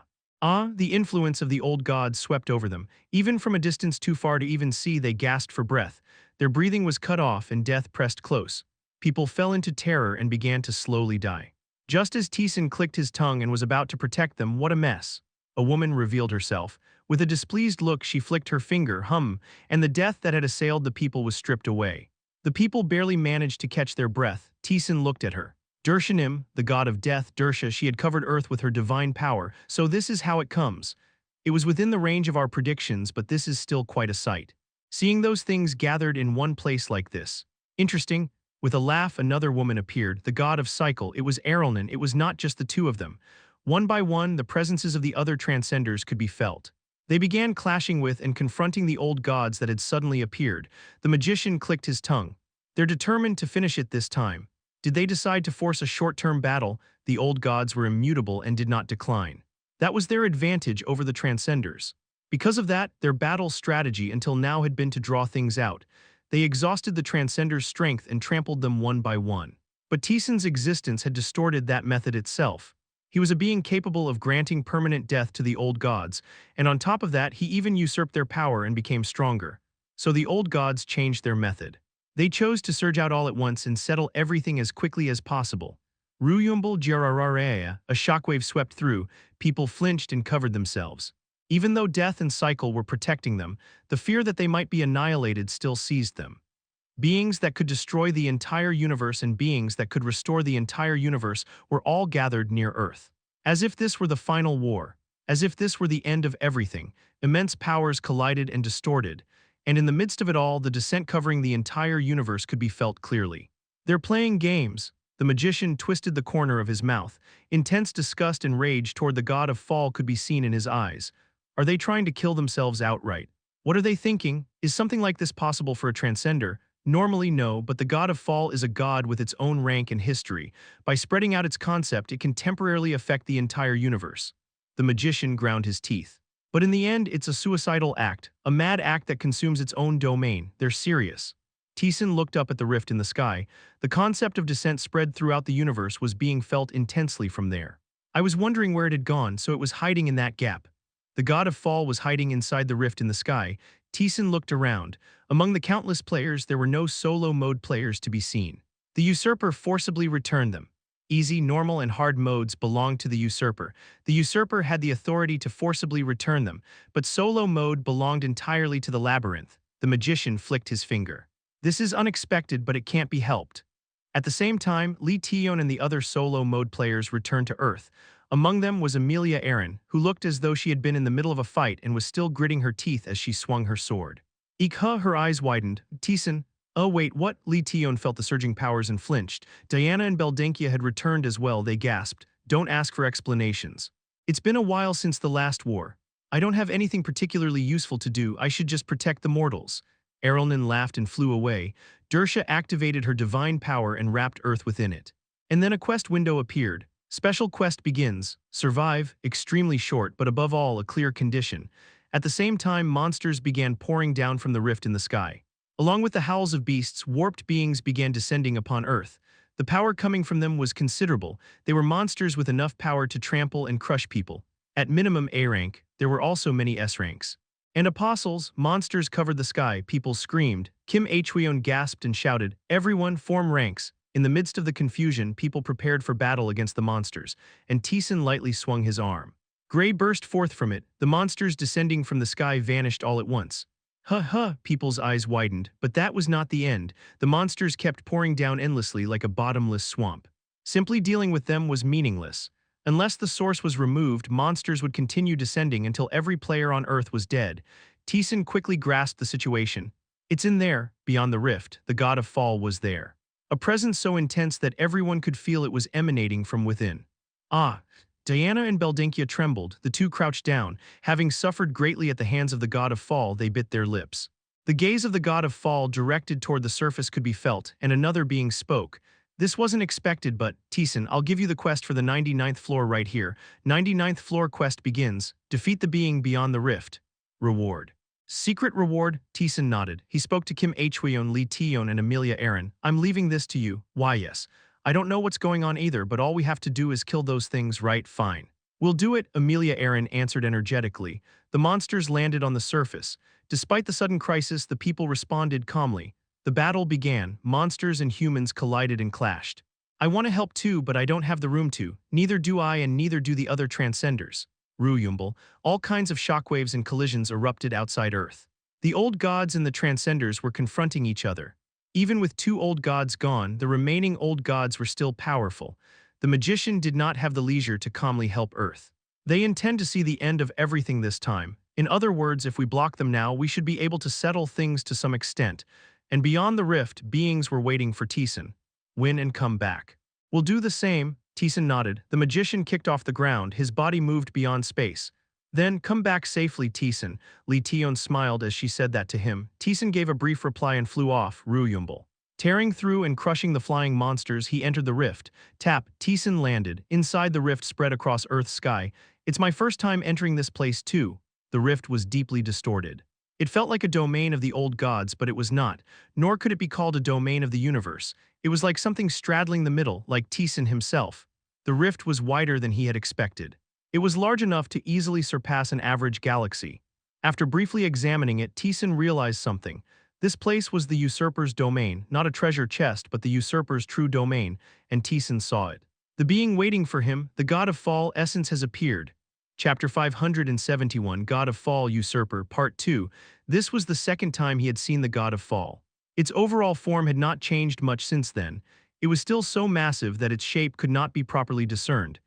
influence of the old gods swept over them. Even from a distance too far to even see, they gasped for breath. Their breathing was cut off and death pressed close. People fell into terror and began to slowly die. Just as Taesan clicked his tongue and was about to protect them, what a mess. A woman revealed herself. With a displeased look, she flicked her finger, and the death that had assailed the people was stripped away. The people barely managed to catch their breath. Taesan looked at her. Dershanim, the god of death, she had covered Earth with her divine power, so this is how it comes. It was within the range of our predictions, but this is still quite a sight. Seeing those things gathered in one place like this. Interesting. With a laugh, another woman appeared, the god of cycle. It was Erelnan. It was not just the two of them. One by one, the presences of the other transcenders could be felt. They began clashing with and confronting the old gods that had suddenly appeared. The magician clicked his tongue. They're determined to finish it this time. Did they decide to force a short-term battle? The old gods were immutable and did not decline. That was their advantage over the transcenders. Because of that, their battle strategy until now had been to draw things out. They exhausted the transcenders' strength and trampled them one by one. But Taesan's existence had distorted that method itself. He was a being capable of granting permanent death to the old gods, and on top of that, he even usurped their power and became stronger. So the old gods changed their method. They chose to surge out all at once and settle everything as quickly as possible. Ruyumbal Jirararea, a shockwave swept through, people flinched and covered themselves. Even though death and cycle were protecting them, the fear that they might be annihilated still seized them. Beings that could destroy the entire universe and beings that could restore the entire universe were all gathered near Earth. As if this were the final war, as if this were the end of everything, immense powers collided and distorted, and in the midst of it all, the descent covering the entire universe could be felt clearly. They're playing games. The magician twisted the corner of his mouth. Intense disgust and rage toward the god of fall could be seen in his eyes. Are they trying to kill themselves outright? What are they thinking? Is something like this possible for a transcender? Normally, no, but the god of fall is a god with its own rank and history. By spreading out its concept, it can temporarily affect the entire universe. The magician ground his teeth. But in the end, it's a suicidal act, a mad act that consumes its own domain. They're serious. Taesan looked up at the rift in the sky. The concept of descent spread throughout the universe was being felt intensely from there. I was wondering where it had gone, so it was hiding in that gap. The god of fall was hiding inside the rift in the sky. Taesan looked around. Among the countless players, there were no solo mode players to be seen. The usurper forcibly returned them. Easy, normal, and hard modes belonged to the usurper. The usurper had the authority to forcibly return them, but solo mode belonged entirely to the labyrinth. The magician flicked his finger. This is unexpected, but it can't be helped. At the same time, Lee Taeyeon and the other solo mode players returned to Earth. Among them was Amelia Aaron, who looked as though she had been in the middle of a fight and was still gritting her teeth as she swung her sword. Ikha, her eyes widened. Taesan, oh wait, what? Lee Taeyeon felt the surging powers and flinched. Diana and Beldenkia had returned as well, they gasped. Don't ask for explanations. It's been a while since the last war. I don't have anything particularly useful to do, I should just protect the mortals. Erelnin laughed and flew away. Dersha activated her divine power and wrapped Earth within it. And then a quest window appeared. Special quest begins. Survive, extremely short, but above all, a clear condition. At the same time, monsters began pouring down from the rift in the sky. Along with the howls of beasts, warped beings began descending upon Earth. The power coming from them was considerable. They were monsters with enough power to trample and crush people. At minimum A rank, there were also many S ranks. And apostles, monsters covered the sky, people screamed. Kim Hweon gasped and shouted, everyone form ranks. In the midst of the confusion, people prepared for battle against the monsters, and Taesan lightly swung his arm. Gray burst forth from it, the monsters descending from the sky vanished all at once. People's eyes widened, but that was not the end. The monsters kept pouring down endlessly like a bottomless swamp. Simply dealing with them was meaningless. Unless the source was removed, monsters would continue descending until every player on Earth was dead. Taesan quickly grasped the situation. It's in there, beyond the rift, the god of fall was there. A presence so intense that everyone could feel it was emanating from within. Ah! Diana and Beldenkia trembled, the two crouched down. Having suffered greatly at the hands of the god of fall, they bit their lips. The gaze of the god of fall directed toward the surface could be felt, and another being spoke. This wasn't expected, but, Taesan, I'll give you the quest for the 99th floor right here. 99th floor quest begins. Defeat the being beyond the rift. Reward. Secret reward? Taesan nodded. He spoke to Kim Hweon, Lee Taeyeon, and Amelia Aaron. I'm leaving this to you. Why, yes. I don't know what's going on either, but all we have to do is kill those things, right? Fine. We'll do it, Amelia Aaron answered energetically. The monsters landed on the surface. Despite the sudden crisis, the people responded calmly. The battle began. Monsters and humans collided and clashed. I want to help too, but I don't have the room to. Neither do I, and neither do the other transcenders. Ruyumbel. All kinds of shockwaves and collisions erupted outside Earth. The old gods and the transcenders were confronting each other. Even with two old gods gone, the remaining old gods were still powerful. The magician did not have the leisure to calmly help Earth. They intend to see the end of everything this time. In other words, if we block them now, we should be able to settle things to some extent. And beyond the rift, beings were waiting for Taesan. Win and come back. We'll do the same, Taesan nodded. The magician kicked off the ground, his body moved beyond space. Then, come back safely, Taesan. Lee Taeyeon smiled as she said that to him. Taesan gave a brief reply and flew off, Ruyumbel. Tearing through and crushing the flying monsters, he entered the rift. Tap, Taesan landed. Inside the rift spread across Earth's sky. It's my first time entering this place too. The rift was deeply distorted. It felt like a domain of the old gods, but it was not, nor could it be called a domain of the universe. It was like something straddling the middle, like Taesan himself. The rift was wider than he had expected. It was large enough to easily surpass an average galaxy. After briefly examining it, Taesan realized something. This place was the usurper's domain, not a treasure chest, but the usurper's true domain, and Taesan saw it. The being waiting for him, the god of fall essence has appeared. Chapter 571, God of Fall Usurper, Part 2. This was the second time he had seen the God of Fall. Its overall form had not changed much since then. It was still so massive that its shape could not be properly discerned.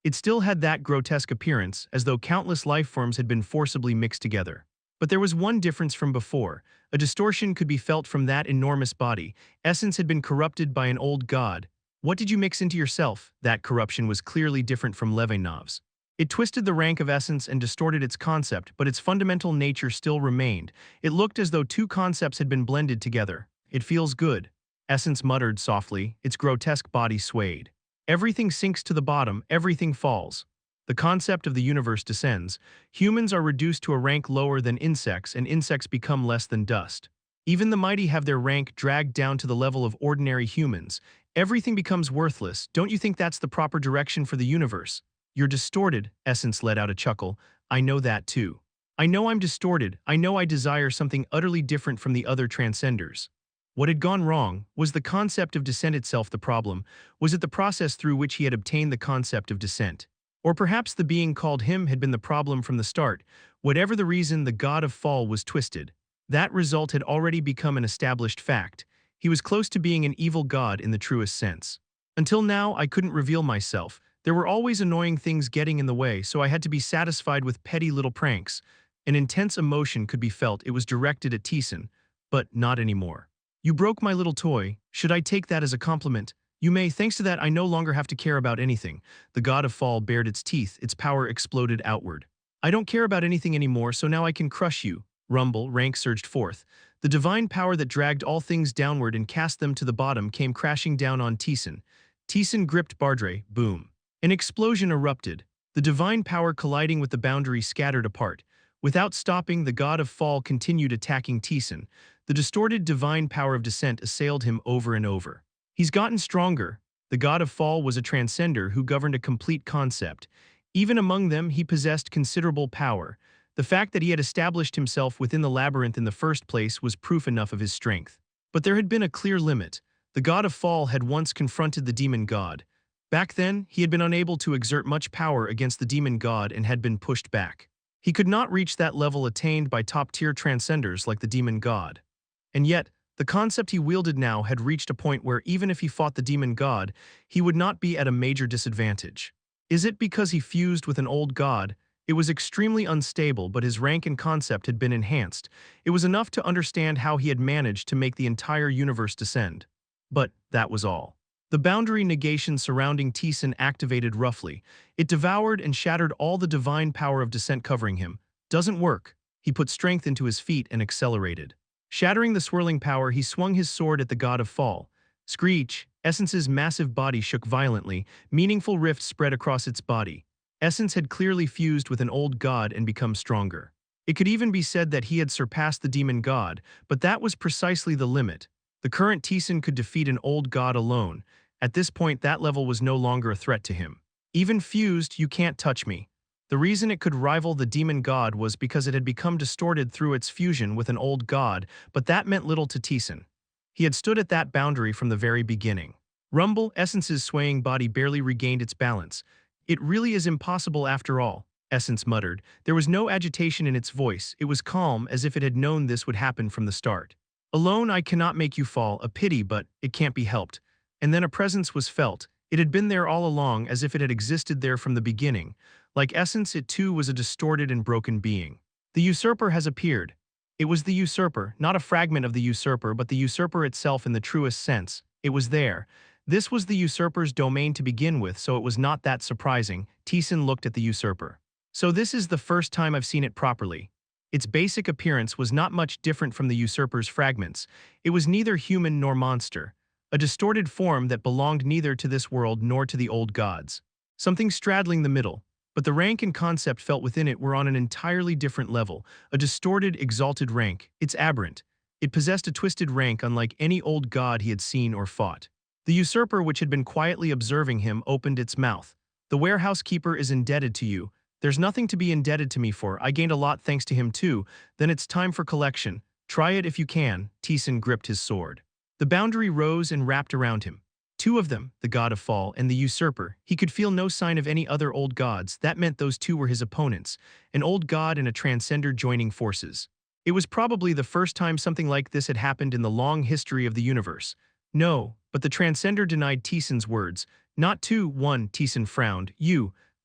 It still had that grotesque appearance, as though countless life forms had been forcibly mixed together. But there was one difference from before. A distortion could be felt from that enormous body. Essence had been corrupted by an old god. What did you mix into yourself? That corruption was clearly different from Levinov's. It twisted the rank of essence and distorted its concept, but its fundamental nature still remained. It looked as though two concepts had been blended together. It feels good. Essence muttered softly, its grotesque body swayed. Everything sinks to the bottom, everything falls. The concept of the universe descends. Humans are reduced to a rank lower than insects, and insects become less than dust. Even the mighty have their rank dragged down to the level of ordinary humans. Everything becomes worthless. Don't you think that's the proper direction for the universe? You're distorted, Essence let out a chuckle. I know that too. I know I'm distorted. I know I desire something utterly different from the other transcenders. What had gone wrong? Was the concept of descent itself the problem? Was it the process through which he had obtained the concept of descent? Or perhaps the being called him had been the problem from the start. Whatever the reason, the god of fall was twisted. That result had already become an established fact. He was close to being an evil god in the truest sense. Until now, I couldn't reveal myself. There were always annoying things getting in the way, so I had to be satisfied with petty little pranks. An intense emotion could be felt. It was directed at Taesan, but not anymore. You broke my little toy. Should I take that as a compliment? You may. Thanks to that, I no longer have to care about anything. The god of fall bared its teeth. Its power exploded outward. I don't care about anything anymore, so now I can crush you. Rumble, rank surged forth. The divine power that dragged all things downward and cast them to the bottom came crashing down on Taesan. Taesan gripped Bardre. Boom. An explosion erupted. The divine power colliding with the boundary scattered apart. Without stopping, the god of fall continued attacking Taesan. The distorted divine power of descent assailed him over and over. He's gotten stronger. The god of fall was a transcender who governed a complete concept. Even among them, he possessed considerable power. The fact that he had established himself within the labyrinth in the first place was proof enough of his strength. But there had been a clear limit. The god of fall had once confronted the demon god. Back then, he had been unable to exert much power against the demon god and had been pushed back. He could not reach that level attained by top-tier transcenders like the demon god. And yet, the concept he wielded now had reached a point where even if he fought the demon god, he would not be at a major disadvantage. Is it because he fused with an old god? It was extremely unstable, but his rank and concept had been enhanced. It was enough to understand how he had managed to make the entire universe descend. But that was all. The boundary negation surrounding Taesan activated roughly. It devoured and shattered all the divine power of descent covering him. Doesn't work. He put strength into his feet and accelerated. Shattering the swirling power, he swung his sword at the god of fall. Screech! Essence's massive body shook violently. Meaningful rifts spread across its body. Essence had clearly fused with an old god and become stronger. It could even be said that he had surpassed the demon god, but that was precisely the limit. The current Taesan could defeat an old god alone. At this point, that level was no longer a threat to him. Even fused, you can't touch me. The reason it could rival the demon god was because it had become distorted through its fusion with an old god, but that meant little to Taesan. He had stood at that boundary from the very beginning. Rumble, Essence's swaying body barely regained its balance. It really is impossible after all, Essence muttered. There was no agitation in its voice. It was calm, as if it had known this would happen from the start. Alone I cannot make you fall, a pity, but it can't be helped. And then a presence was felt. It had been there all along, as if it had existed there from the beginning. Like Essence, it too was a distorted and broken being. The usurper has appeared. It was the usurper, not a fragment of the usurper, but the usurper itself in the truest sense. It was there. This was the usurper's domain to begin with, so it was not that surprising. Taesan looked at the usurper. So this is the first time I've seen it properly. Its basic appearance was not much different from the usurper's fragments. It was neither human nor monster. A distorted form that belonged neither to this world nor to the old gods. Something straddling the middle. But the rank and concept felt within it were on an entirely different level, a distorted, exalted rank. It's aberrant. It possessed a twisted rank unlike any old god he had seen or fought. The usurper, which had been quietly observing him, opened its mouth. The warehouse keeper is indebted to you. There's nothing to be indebted to me for. I gained a lot thanks to him too. Then it's time for collection. Try it if you can. Taesan gripped his sword. The boundary rose and wrapped around him. Two of them, the god of fall and the usurper. He could feel no sign of any other old gods. That meant those two were his opponents, an old god and a transcender joining forces. It was probably the first time something like this had happened in the long history of the universe. No, but the transcender denied Taesan's words. Not two, one, Taesan frowned.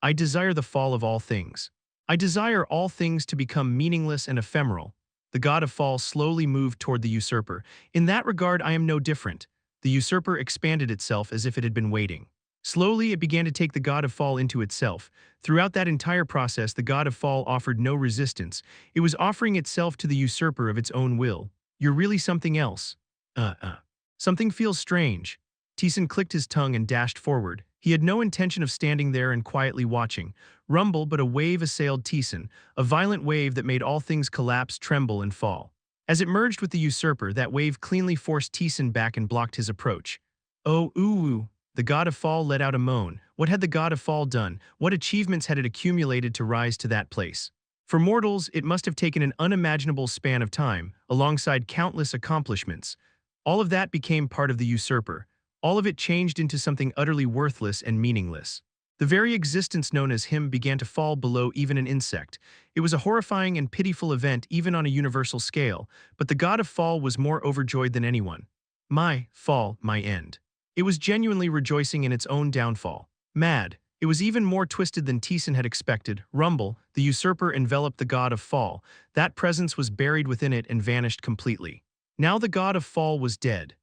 I desire the fall of all things. I desire all things to become meaningless and ephemeral. The god of fall slowly moved toward the usurper. In that regard, I am no different. The usurper expanded itself as if it had been waiting. Slowly, it began to take the god of fall into itself. Throughout that entire process, the god of fall offered no resistance. It was offering itself to the usurper of its own will. You're really something else. Something feels strange. Taesan clicked his tongue and dashed forward. He had no intention of standing there and quietly watching. Rumble, but a wave assailed Taesan, a violent wave that made all things collapse, tremble, and fall. As it merged with the usurper, that wave cleanly forced Taesan back and blocked his approach. Oh, ooh, the god of fall let out a moan. What had the god of fall done? What achievements had it accumulated to rise to that place? For mortals, it must have taken an unimaginable span of time, alongside countless accomplishments. All of that became part of the usurper. All of it changed into something utterly worthless and meaningless. The very existence known as him began to fall below even an insect. It was a horrifying and pitiful event even on a universal scale, but the god of fall was more overjoyed than anyone. My fall, my end. It was genuinely rejoicing in its own downfall. Mad. It was even more twisted than Taesan had expected. Rumble, the usurper enveloped the god of fall. That presence was buried within it and vanished completely. Now the god of fall was dead.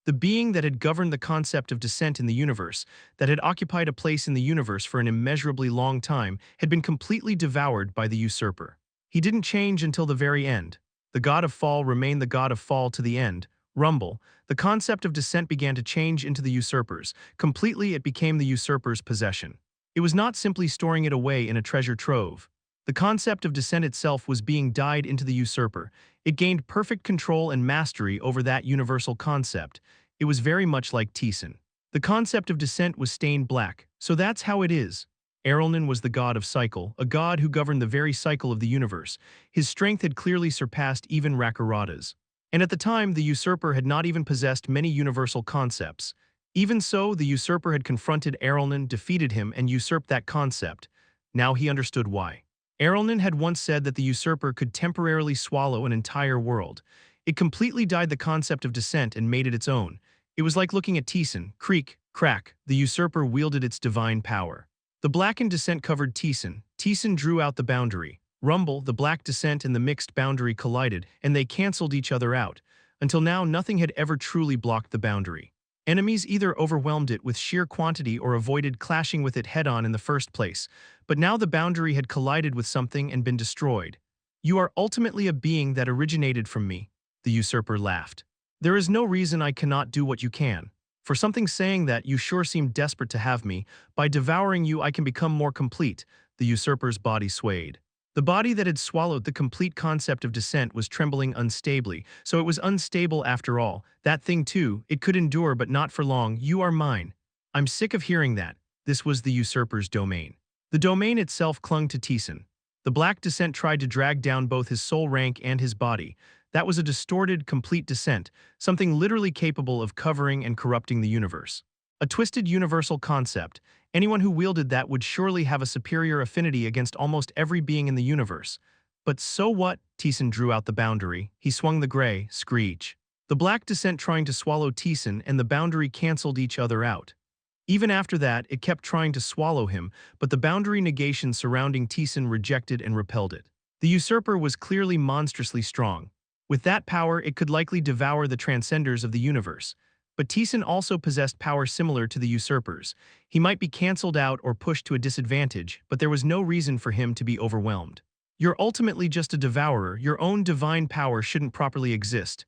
The being that had governed the concept of descent in the universe, that had occupied a place in the universe for an immeasurably long time, had been completely devoured by the usurper. He didn't change until the very end. The god of fall remained the god of fall to the end. Rumble, the concept of descent began to change into the usurper's. Completely it became the usurper's possession. It was not simply storing it away in a treasure trove. The concept of descent itself was being dyed into the usurper. It gained perfect control and mastery over that universal concept. It was very much like Taesan. The concept of descent was stained black, so that's how it is. Erelnon was the god of cycle, a god who governed the very cycle of the universe. His strength had clearly surpassed even Rakarada's. And at the time, the usurper had not even possessed many universal concepts. Even so, the usurper had confronted Erelnon, defeated him, and usurped that concept. Now he understood why. Erelnon had once said that the usurper could temporarily swallow an entire world. It completely dyed the concept of descent and made it its own. It was like looking at Taesan. Creak, crack, the usurper wielded its divine power. The blackened descent covered Taesan. Taesan drew out the boundary. Rumble, the black descent and the mixed boundary collided, and they cancelled each other out. Until now, nothing had ever truly blocked the boundary. Enemies either overwhelmed it with sheer quantity or avoided clashing with it head-on in the first place. But now the boundary had collided with something and been destroyed. You are ultimately a being that originated from me, the usurper laughed. There is no reason I cannot do what you can. For something saying that, you sure seem desperate to have me. By devouring you, I can become more complete. The usurper's body swayed. The body that had swallowed the complete concept of descent was trembling unstably, so it was unstable after all. That thing too, it could endure but not for long. You are mine. I'm sick of hearing that. This was the usurper's domain. The domain itself clung to Taesan. The black descent tried to drag down both his soul rank and his body. That was a distorted, complete descent, something literally capable of covering and corrupting the universe. A twisted universal concept. Anyone who wielded that would surely have a superior affinity against almost every being in the universe. But so what? Taesan drew out the boundary. He swung the gray, screech. The black descent trying to swallow Taesan and the boundary cancelled each other out. Even after that, it kept trying to swallow him, but the boundary negation surrounding Taesan rejected and repelled it. The usurper was clearly monstrously strong. With that power, it could likely devour the transcenders of the universe. But Taesan also possessed power similar to the usurper's. He might be cancelled out or pushed to a disadvantage, but there was no reason for him to be overwhelmed. You're ultimately just a devourer. Your own divine power shouldn't properly exist.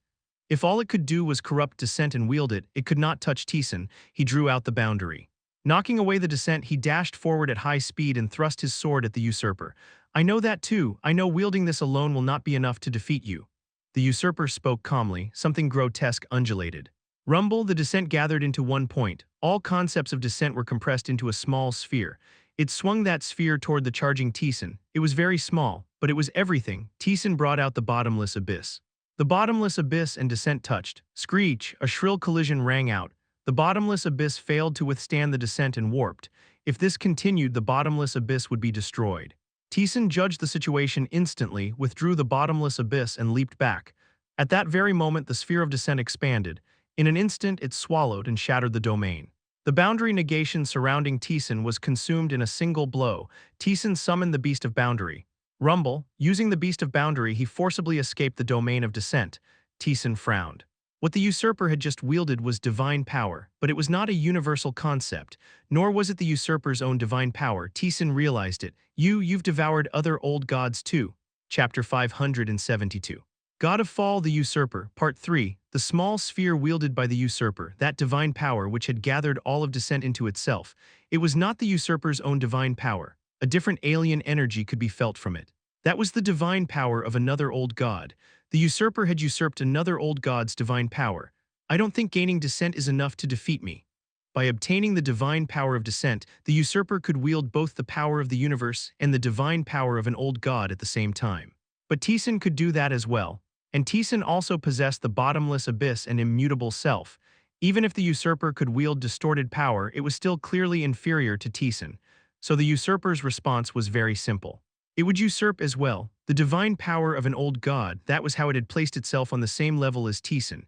If all it could do was corrupt descent and wield it, it could not touch Taesan. He drew out the boundary. Knocking away the descent, he dashed forward at high speed and thrust his sword at the usurper. I know that too. I know wielding this alone will not be enough to defeat you. The usurper spoke calmly. Something grotesque undulated. Rumble, the descent gathered into one point. All concepts of descent were compressed into a small sphere. It swung that sphere toward the charging Taesan. It was very small, but it was everything. Taesan brought out the bottomless abyss. The bottomless abyss and descent touched. Screech, a shrill collision rang out. The bottomless abyss failed to withstand the descent and warped. If this continued, the bottomless abyss would be destroyed. Taesan judged the situation instantly, withdrew the bottomless abyss and leaped back. At that very moment, the sphere of descent expanded. In an instant, it swallowed and shattered the domain. The boundary negation surrounding Taesan was consumed in a single blow. Taesan summoned the Beast of Boundary. Rumble, using the Beast of Boundary, he forcibly escaped the domain of descent. Taesan frowned. What the usurper had just wielded was divine power, but it was not a universal concept, nor was it the usurper's own divine power. Taesan realized it. You've devoured other old gods too. Chapter 572. God of Fall, the Usurper, Part 3, the small sphere wielded by the usurper, that divine power which had gathered all of descent into itself. It was not the usurper's own divine power. A different alien energy could be felt from it. That was the divine power of another old god. The usurper had usurped another old god's divine power. I don't think gaining descent is enough to defeat me. By obtaining the divine power of descent, the usurper could wield both the power of the universe and the divine power of an old god at the same time. But Taesan could do that as well, and Taesan also possessed the bottomless abyss and immutable self. Even if the usurper could wield distorted power, it was still clearly inferior to Taesan, so the usurper's response was very simple. It would usurp as well the divine power of an old god. That was how it had placed itself on the same level as Taesan.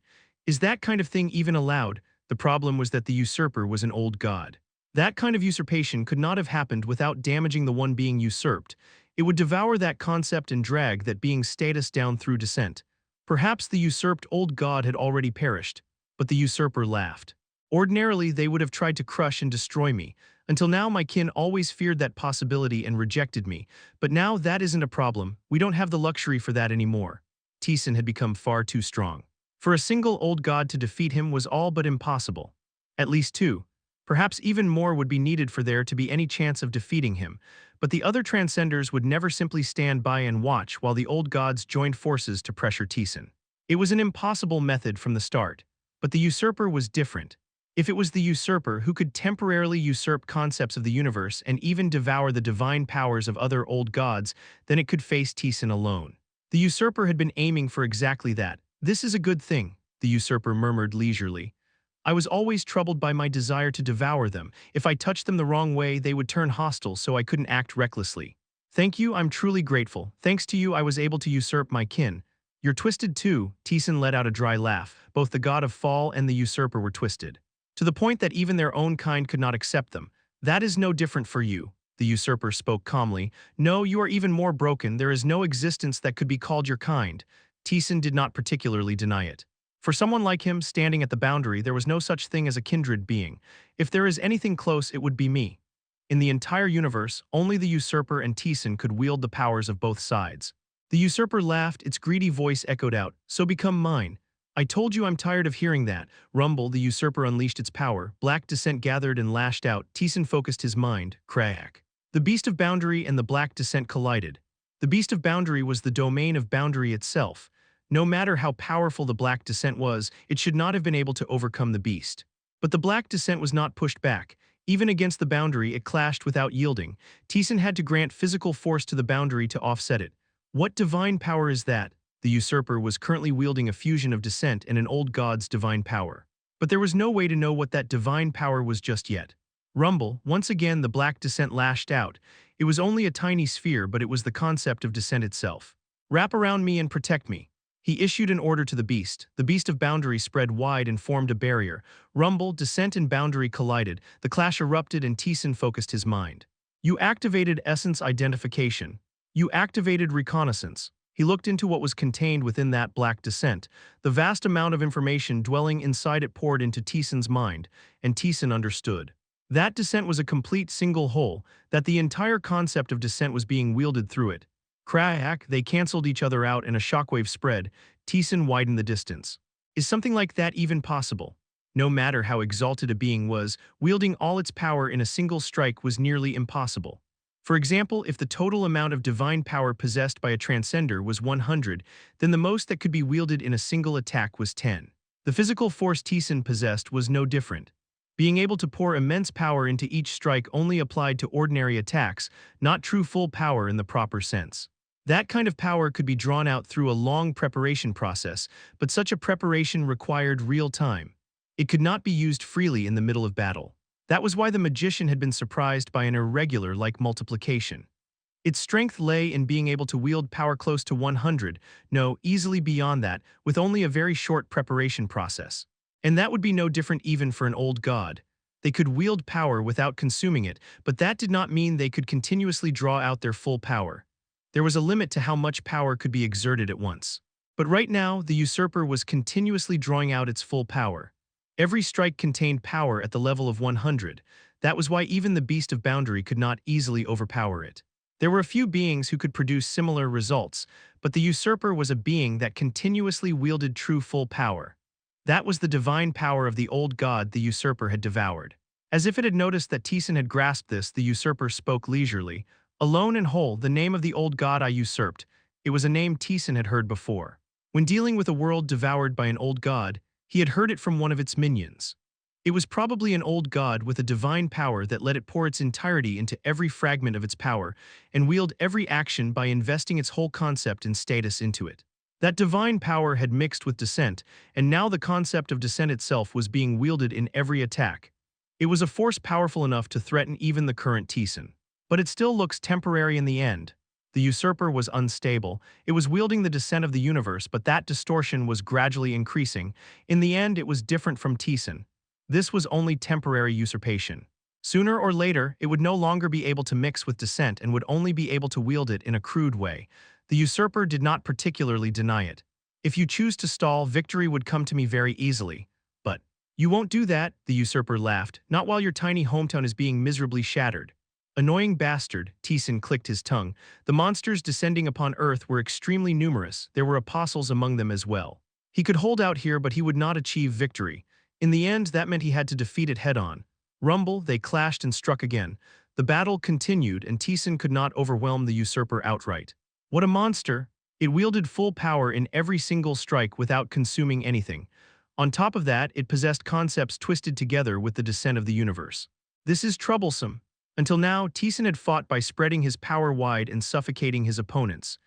Is that kind of thing even allowed? The problem was that the usurper was an old god. That kind of usurpation could not have happened without damaging the one being usurped. It would devour that concept and drag that being's status down through descent. Perhaps the usurped old god had already perished, but the usurper laughed. Ordinarily, they would have tried to crush and destroy me. Until now, my kin always feared that possibility and rejected me. But now that isn't a problem. We don't have the luxury for that anymore. Taesan had become far too strong. For a single old god to defeat him was all but impossible. At least two. Perhaps even more would be needed for there to be any chance of defeating him. But the other transcenders would never simply stand by and watch while the old gods joined forces to pressure Taesan. It was an impossible method from the start. But the usurper was different. If it was the usurper who could temporarily usurp concepts of the universe and even devour the divine powers of other old gods, then it could face Taesan alone. The usurper had been aiming for exactly that. This is a good thing, the usurper murmured leisurely. I was always troubled by my desire to devour them. If I touched them the wrong way, they would turn hostile, so I couldn't act recklessly. Thank you, I'm truly grateful. Thanks to you, I was able to usurp my kin. You're twisted too, Taesan let out a dry laugh. Both the god of fall and the usurper were twisted. To the point that even their own kind could not accept them. That is no different for you, the usurper spoke calmly. No, you are even more broken. There is no existence that could be called your kind. Taesan did not particularly deny it. For someone like him, standing at the boundary, there was no such thing as a kindred being. If there is anything close, it would be me. In the entire universe, only the usurper and Taesan could wield the powers of both sides. The usurper laughed, its greedy voice echoed out, so become mine. I told you I'm tired of hearing that. Rumble, the usurper unleashed its power. Black descent gathered and lashed out. Taesan focused his mind. Crack. The beast of boundary and the black descent collided. The beast of boundary was the domain of boundary itself. No matter how powerful the black descent was, it should not have been able to overcome the beast. But the black descent was not pushed back. Even against the boundary, it clashed without yielding. Taesan had to grant physical force to the boundary to offset it. What divine power is that? The usurper was currently wielding a fusion of descent and an old god's divine power. But there was no way to know what that divine power was just yet. Rumble, once again the black descent lashed out. It was only a tiny sphere, but it was the concept of descent itself. Wrap around me and protect me. He issued an order to the beast. The beast of boundary spread wide and formed a barrier. Rumble, descent and boundary collided. The clash erupted and Taesan focused his mind. You activated essence identification. You activated reconnaissance. He looked into what was contained within that black descent. The vast amount of information dwelling inside it poured into Taesan's mind, and Taesan understood. That descent was a complete single whole, that the entire concept of descent was being wielded through it. Crack, they canceled each other out and a shockwave spread. Taesan widened the distance. Is something like that even possible? No matter how exalted a being was, wielding all its power in a single strike was nearly impossible. For example, if the total amount of divine power possessed by a transcender was 100, then the most that could be wielded in a single attack was 10. The physical force Taesan possessed was no different. Being able to pour immense power into each strike only applied to ordinary attacks, not true full power in the proper sense. That kind of power could be drawn out through a long preparation process, but such a preparation required real time. It could not be used freely in the middle of battle. That was why the magician had been surprised by an irregular like multiplication. Its strength lay in being able to wield power close to 100, no, easily beyond that, with only a very short preparation process. And that would be no different even for an old god. They could wield power without consuming it, but that did not mean they could continuously draw out their full power. There was a limit to how much power could be exerted at once. But right now, the usurper was continuously drawing out its full power. Every strike contained power at the level of 100. That was why even the beast of boundary could not easily overpower it. There were a few beings who could produce similar results, but the usurper was a being that continuously wielded true full power. That was the divine power of the old god the usurper had devoured. As if it had noticed that Taesan had grasped this, the usurper spoke leisurely. Alone and whole, the name of the old god I usurped. It was a name Taesan had heard before. When dealing with a world devoured by an old god, he had heard it from one of its minions. It was probably an old god with a divine power that let it pour its entirety into every fragment of its power and wield every action by investing its whole concept and status into it. That divine power had mixed with dissent, and now the concept of dissent itself was being wielded in every attack. It was a force powerful enough to threaten even the current Taesan. But it still looks temporary in the end. The usurper was unstable. It was wielding the dissent of the universe, but that distortion was gradually increasing. In the end, it was different from Taesan. This was only temporary usurpation. Sooner or later, it would no longer be able to mix with dissent and would only be able to wield it in a crude way. The usurper did not particularly deny it. If you choose to stall, victory would come to me very easily. But you won't do that, the usurper laughed, not while your tiny hometown is being miserably shattered. Annoying bastard, Taesan clicked his tongue. The monsters descending upon Earth were extremely numerous. There were apostles among them as well. He could hold out here, but he would not achieve victory. In the end, that meant he had to defeat it head-on. Rumble, they clashed and struck again. The battle continued, and Taesan could not overwhelm the usurper outright. What a monster! It wielded full power in every single strike without consuming anything. On top of that, it possessed concepts twisted together with the descent of the universe. This is troublesome. Until now, Taesan had fought by spreading his power wide and suffocating his opponents.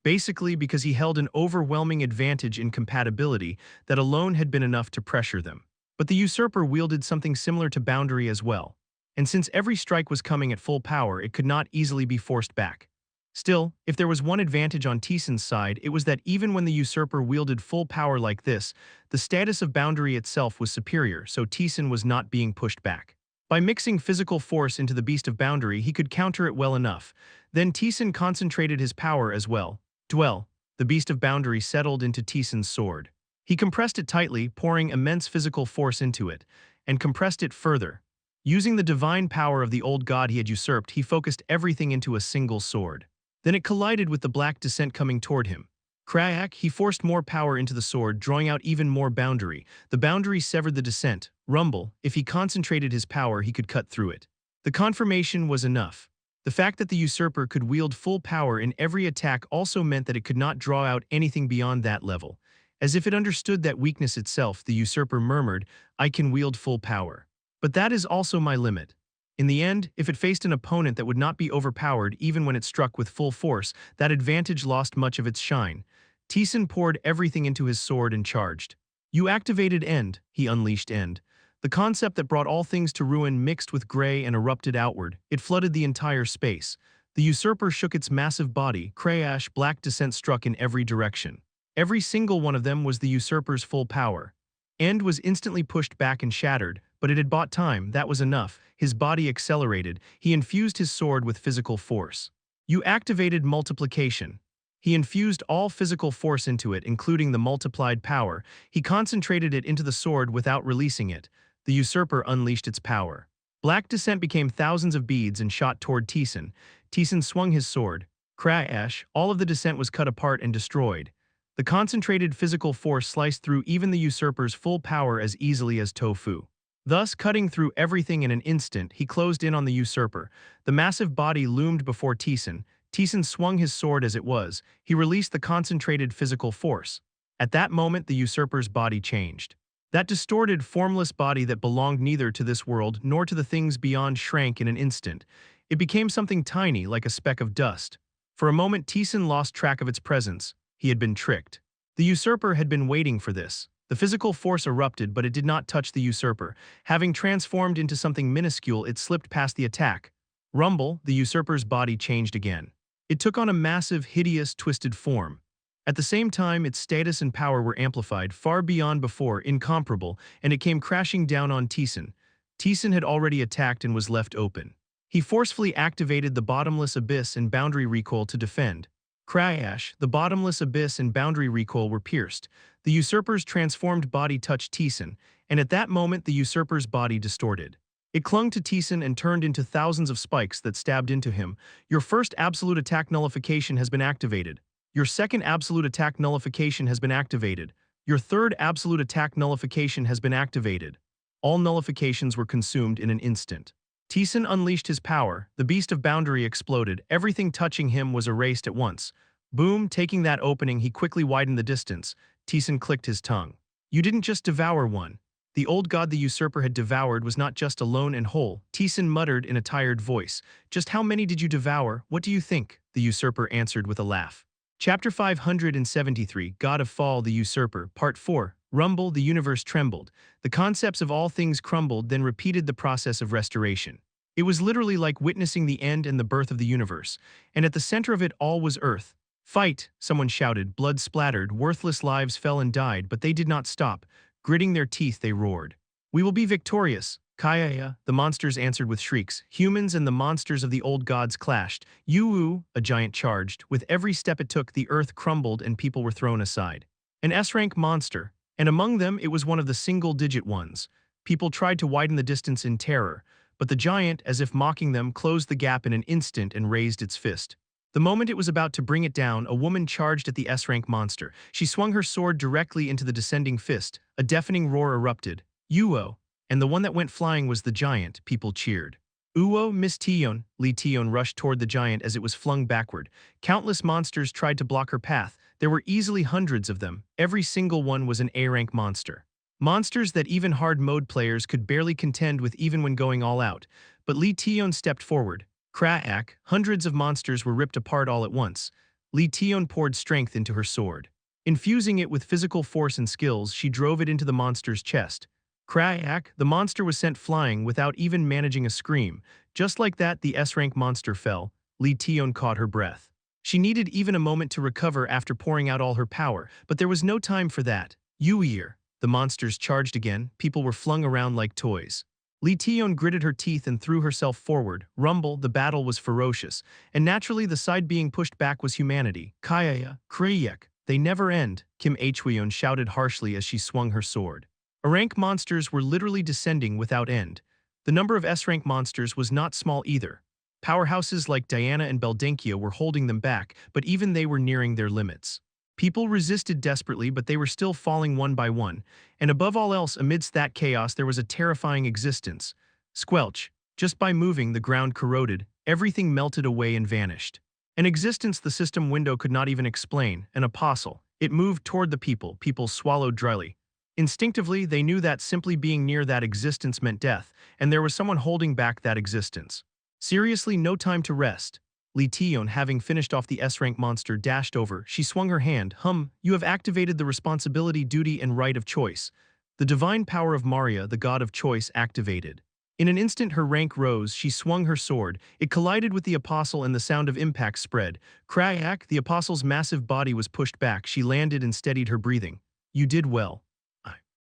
Basically because he held an overwhelming advantage in compatibility that alone had been enough to pressure them. But the usurper wielded something similar to boundary as well. And since every strike was coming at full power, it could not easily be forced back. Still, if there was one advantage on Taesan's side, it was that even when the usurper wielded full power like this, the status of boundary itself was superior, so Taesan was not being pushed back. By mixing physical force into the beast of boundary, he could counter it well enough. Then Taesan concentrated his power as well. Dwell, the beast of boundary settled into Taesan's sword. He compressed it tightly, pouring immense physical force into it, and compressed it further. Using the divine power of the old god he had usurped, he focused everything into a single sword. Then it collided with the black descent coming toward him. Crack, he forced more power into the sword, drawing out even more boundary. The boundary severed the descent. Rumble, if he concentrated his power, he could cut through it. The confirmation was enough. The fact that the usurper could wield full power in every attack also meant that it could not draw out anything beyond that level. As if it understood that weakness itself, the usurper murmured, "I can wield full power. But that is also my limit." In the end, if it faced an opponent that would not be overpowered even when it struck with full force, that advantage lost much of its shine. Taesan poured everything into his sword and charged. You activated End, he unleashed End. The concept that brought all things to ruin mixed with gray and erupted outward. It flooded the entire space. The usurper shook its massive body, crash, black descent struck in every direction. Every single one of them was the usurper's full power. End was instantly pushed back and shattered, but it had bought time, that was enough. His body accelerated. He infused his sword with physical force. You activated multiplication. He infused all physical force into it, including the multiplied power. He concentrated it into the sword without releasing it. The usurper unleashed its power. Black descent became thousands of beads and shot toward Taesan. Taesan swung his sword. Crash, all of the descent was cut apart and destroyed. The concentrated physical force sliced through even the usurper's full power as easily as tofu. Thus, cutting through everything in an instant, he closed in on the usurper. The massive body loomed before Taesan. Taesan swung his sword as it was. He released the concentrated physical force. At that moment, the usurper's body changed. That distorted, formless body that belonged neither to this world nor to the things beyond shrank in an instant. It became something tiny, like a speck of dust. For a moment, Taesan lost track of its presence. He had been tricked. The usurper had been waiting for this. The physical force erupted, but it did not touch the usurper. Having transformed into something minuscule, it slipped past the attack. Rumble, the usurper's body changed again. It took on a massive, hideous, twisted form. At the same time, its status and power were amplified, far beyond before, incomparable, and it came crashing down on Taesan. Taesan had already attacked and was left open. He forcefully activated the bottomless abyss and boundary recoil to defend. Crash, the bottomless abyss and boundary recoil were pierced. The usurper's transformed body touched Taesan, and at that moment the usurper's body distorted. It clung to Taesan and turned into thousands of spikes that stabbed into him. Your first absolute attack nullification has been activated. Your second absolute attack nullification has been activated. Your third absolute attack nullification has been activated. All nullifications were consumed in an instant. Taesan unleashed his power. The beast of boundary exploded. Everything touching him was erased at once. Boom, taking that opening, he quickly widened the distance. Taesan clicked his tongue. You didn't just devour one. The old god the usurper had devoured was not just alone and whole. Taesan muttered in a tired voice. Just how many did you devour? What do you think? The usurper answered with a laugh. Chapter 573, God of Fall, the Usurper, Part 4, Rumble, the universe trembled. The concepts of all things crumbled, then repeated the process of restoration. It was literally like witnessing the end and the birth of the universe, and at the center of it all was Earth. Fight, someone shouted, blood splattered, worthless lives fell and died, but they did not stop. Gritting their teeth, they roared. We will be victorious. Kaya, the monsters answered with shrieks. Humans and the monsters of the old gods clashed. Yu, a giant charged. With every step it took, the earth crumbled and people were thrown aside. An S-rank monster, and among them it was one of the single-digit ones. People tried to widen the distance in terror, but the giant, as if mocking them, closed the gap in an instant and raised its fist. The moment it was about to bring it down, a woman charged at the S-rank monster. She swung her sword directly into the descending fist. A deafening roar erupted. Uo, and the one that went flying was the giant. People cheered. Uo, Miss Tion. Lee Tion rushed toward the giant as it was flung backward. Countless monsters tried to block her path. There were easily hundreds of them. Every single one was an A-rank monster. Monsters that even hard-mode players could barely contend with even when going all out. But Lee Tion stepped forward. Crack! Hundreds of monsters were ripped apart all at once. Lee Tion poured strength into her sword. Infusing it with physical force and skills, she drove it into the monster's chest. Crack! The monster was sent flying without even managing a scream. Just like that, the S-rank monster fell. Lee Tion caught her breath. She needed even a moment to recover after pouring out all her power, but there was no time for that. Yuir. The monsters charged again. People were flung around like toys. Lee Tion gritted her teeth and threw herself forward. Rumble, the battle was ferocious, and naturally the side being pushed back was humanity. Kaya, Krayek, they never end, Kim Hweon shouted harshly as she swung her sword. A-rank monsters were literally descending without end. The number of S-rank monsters was not small either. Powerhouses like Diana and Beldenkia were holding them back, but even they were nearing their limits. People resisted desperately, but they were still falling one by one, and above all else, amidst that chaos, there was a terrifying existence. Squelch. Just by moving, the ground corroded, everything melted away and vanished. An existence the system window could not even explain, an apostle. It moved toward the people. People swallowed dryly. Instinctively, they knew that simply being near that existence meant death, and there was someone holding back that existence. Seriously, no time to rest. Lee Tion, having finished off the S-rank monster, dashed over. She swung her hand. You have activated the responsibility, duty, and right of choice. The divine power of Maria, the god of choice, activated. In an instant her rank rose. She swung her sword. It collided with the apostle and the sound of impact spread. Crack! The apostle's massive body was pushed back. She landed and steadied her breathing. You did well.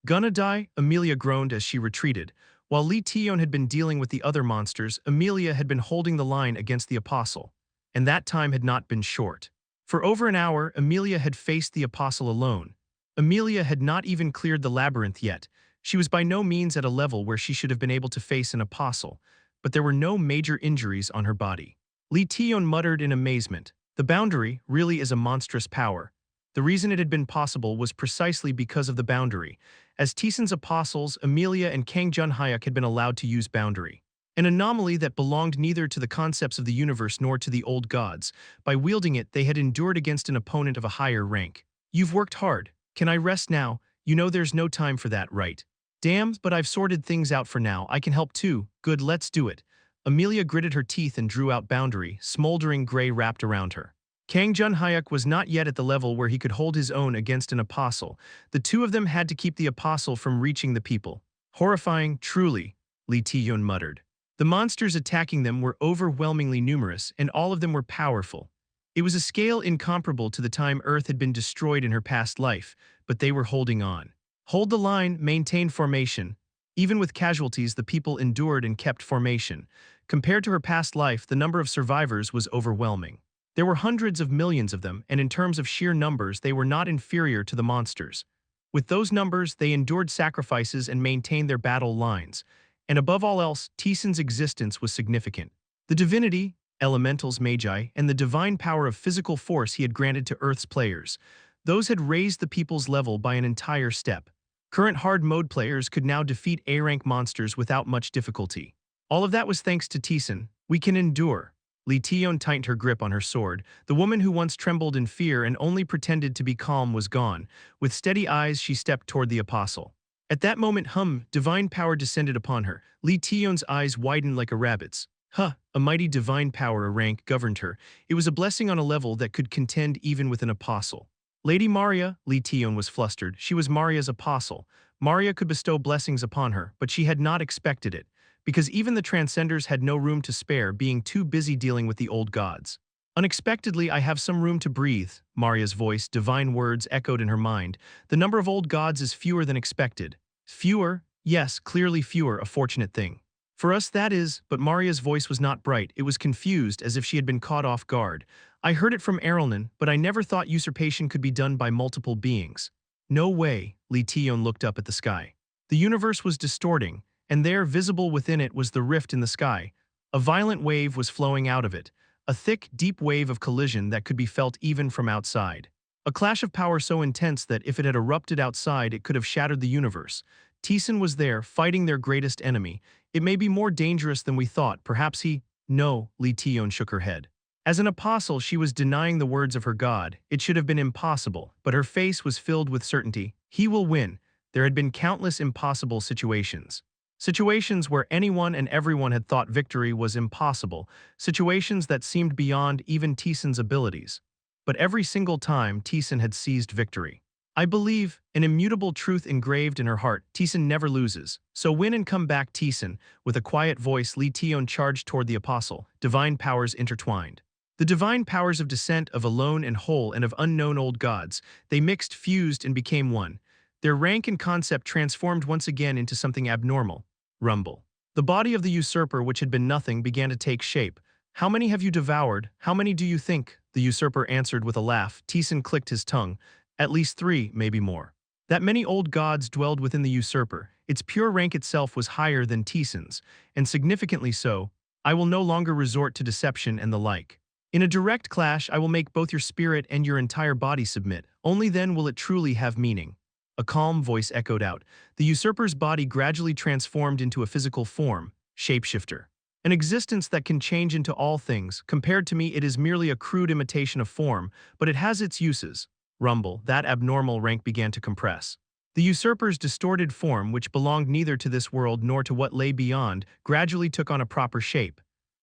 Gonna die? Amelia groaned as she retreated. While Lee Tion had been dealing with the other monsters, Amelia had been holding the line against the apostle. And that time had not been short. For over an hour, Amelia had faced the apostle alone. Amelia had not even cleared the labyrinth yet. She was by no means at a level where she should have been able to face an apostle, but there were no major injuries on her body. Lee Tion muttered in amazement. The boundary really is a monstrous power. The reason it had been possible was precisely because of the boundary. As Taesan's apostles, Amelia and Kang Taesan had been allowed to use boundary. An anomaly that belonged neither to the concepts of the universe nor to the old gods. By wielding it, they had endured against an opponent of a higher rank. You've worked hard. Can I rest now? You know there's no time for that, right? Damn, but I've sorted things out for now. I can help too. Good, let's do it. Amelia gritted her teeth and drew out boundary, smoldering gray wrapped around her. Kang Taesan was not yet at the level where he could hold his own against an apostle. The two of them had to keep the apostle from reaching the people. Horrifying, truly, Lee Tion muttered. The monsters attacking them were overwhelmingly numerous, and all of them were powerful. It was a scale incomparable to the time Earth had been destroyed in her past life, but they were holding on. Hold the line, maintain formation. Even with casualties, the people endured and kept formation. Compared to her past life, the number of survivors was overwhelming. There were hundreds of millions of them, and in terms of sheer numbers, they were not inferior to the monsters. With those numbers, they endured sacrifices and maintained their battle lines. And above all else, Taesan's existence was significant. The divinity, elementals magi, and the divine power of physical force he had granted to Earth's players. Those had raised the people's level by an entire step. Current hard mode players could now defeat A-rank monsters without much difficulty. All of that was thanks to Taesan. We can endure. Li Tian tightened her grip on her sword. The woman who once trembled in fear and only pretended to be calm was gone. With steady eyes, she stepped toward the apostle. At that moment, divine power descended upon her. Li Tian's eyes widened like a rabbit's. A mighty divine power, a rank, governed her. It was a blessing on a level that could contend even with an apostle. Lady Maria, Li Tian was flustered. She was Maria's apostle. Maria could bestow blessings upon her, but she had not expected it, because even the transcenders had no room to spare, being too busy dealing with the old gods. Unexpectedly, I have some room to breathe, Maria's voice, divine words echoed in her mind. The number of old gods is fewer than expected. Fewer? Yes, clearly fewer, a fortunate thing. For us that is, but Maria's voice was not bright, it was confused, as if she had been caught off guard. I heard it from Erelnon, but I never thought usurpation could be done by multiple beings. No way, Li Tian looked up at the sky. The universe was distorting, and there, visible within it, was the rift in the sky. A violent wave was flowing out of it, a thick, deep wave of collision that could be felt even from outside. A clash of power so intense that if it had erupted outside, it could have shattered the universe. Taesan was there, fighting their greatest enemy. It may be more dangerous than we thought, perhaps he— No, Li Tian shook her head. As an apostle, she was denying the words of her God. It should have been impossible, but her face was filled with certainty. He will win. There had been countless impossible situations. Situations where anyone and everyone had thought victory was impossible. Situations that seemed beyond even Taesan's abilities. But every single time, Taesan had seized victory. I believe, an immutable truth engraved in her heart, Taesan never loses. So win and come back, Taesan. With a quiet voice, Li Tian charged toward the apostle, divine powers intertwined. The divine powers of descent, of alone and whole, and of unknown old gods, they mixed, fused, and became one. Their rank and concept transformed once again into something abnormal. Rumble. The body of the usurper, which had been nothing, began to take shape. How many have you devoured? How many do you think? The usurper answered with a laugh. Taesan clicked his tongue. At least 3, maybe more. That many old gods dwelled within the usurper. Its pure rank itself was higher than Taesan's, and significantly so. I will no longer resort to deception and the like. In a direct clash, I will make both your spirit and your entire body submit. Only then will it truly have meaning. A calm voice echoed out. The usurper's body gradually transformed into a physical form, shapeshifter. An existence that can change into all things. Compared to me, it is merely a crude imitation of form, but it has its uses. Rumble, that abnormal rank began to compress. The usurper's distorted form, which belonged neither to this world nor to what lay beyond, gradually took on a proper shape.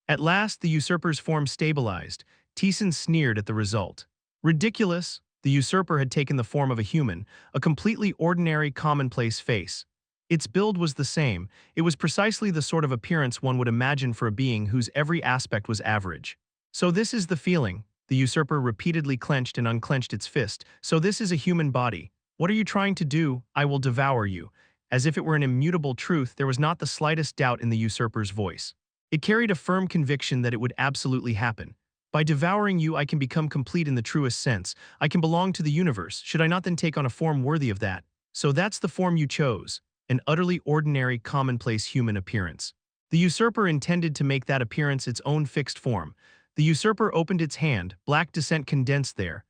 At last, the usurper's form stabilized. Taesan sneered at the result. Ridiculous! The usurper had taken the form of a human, a completely ordinary, commonplace face. Its build was the same. It was precisely the sort of appearance one would imagine for a being whose every aspect was average. So this is the feeling. The usurper repeatedly clenched and unclenched its fist. So this is a human body. What are you trying to do? I will devour you. As if it were an immutable truth, there was not the slightest doubt in the usurper's voice. It carried a firm conviction that it would absolutely happen. By devouring you, I can become complete in the truest sense. I can belong to the universe. Should I not then take on a form worthy of that? So that's the form you chose. An utterly ordinary, commonplace human appearance. The usurper intended to make that appearance its own fixed form. The usurper opened its hand, black descent condensed there.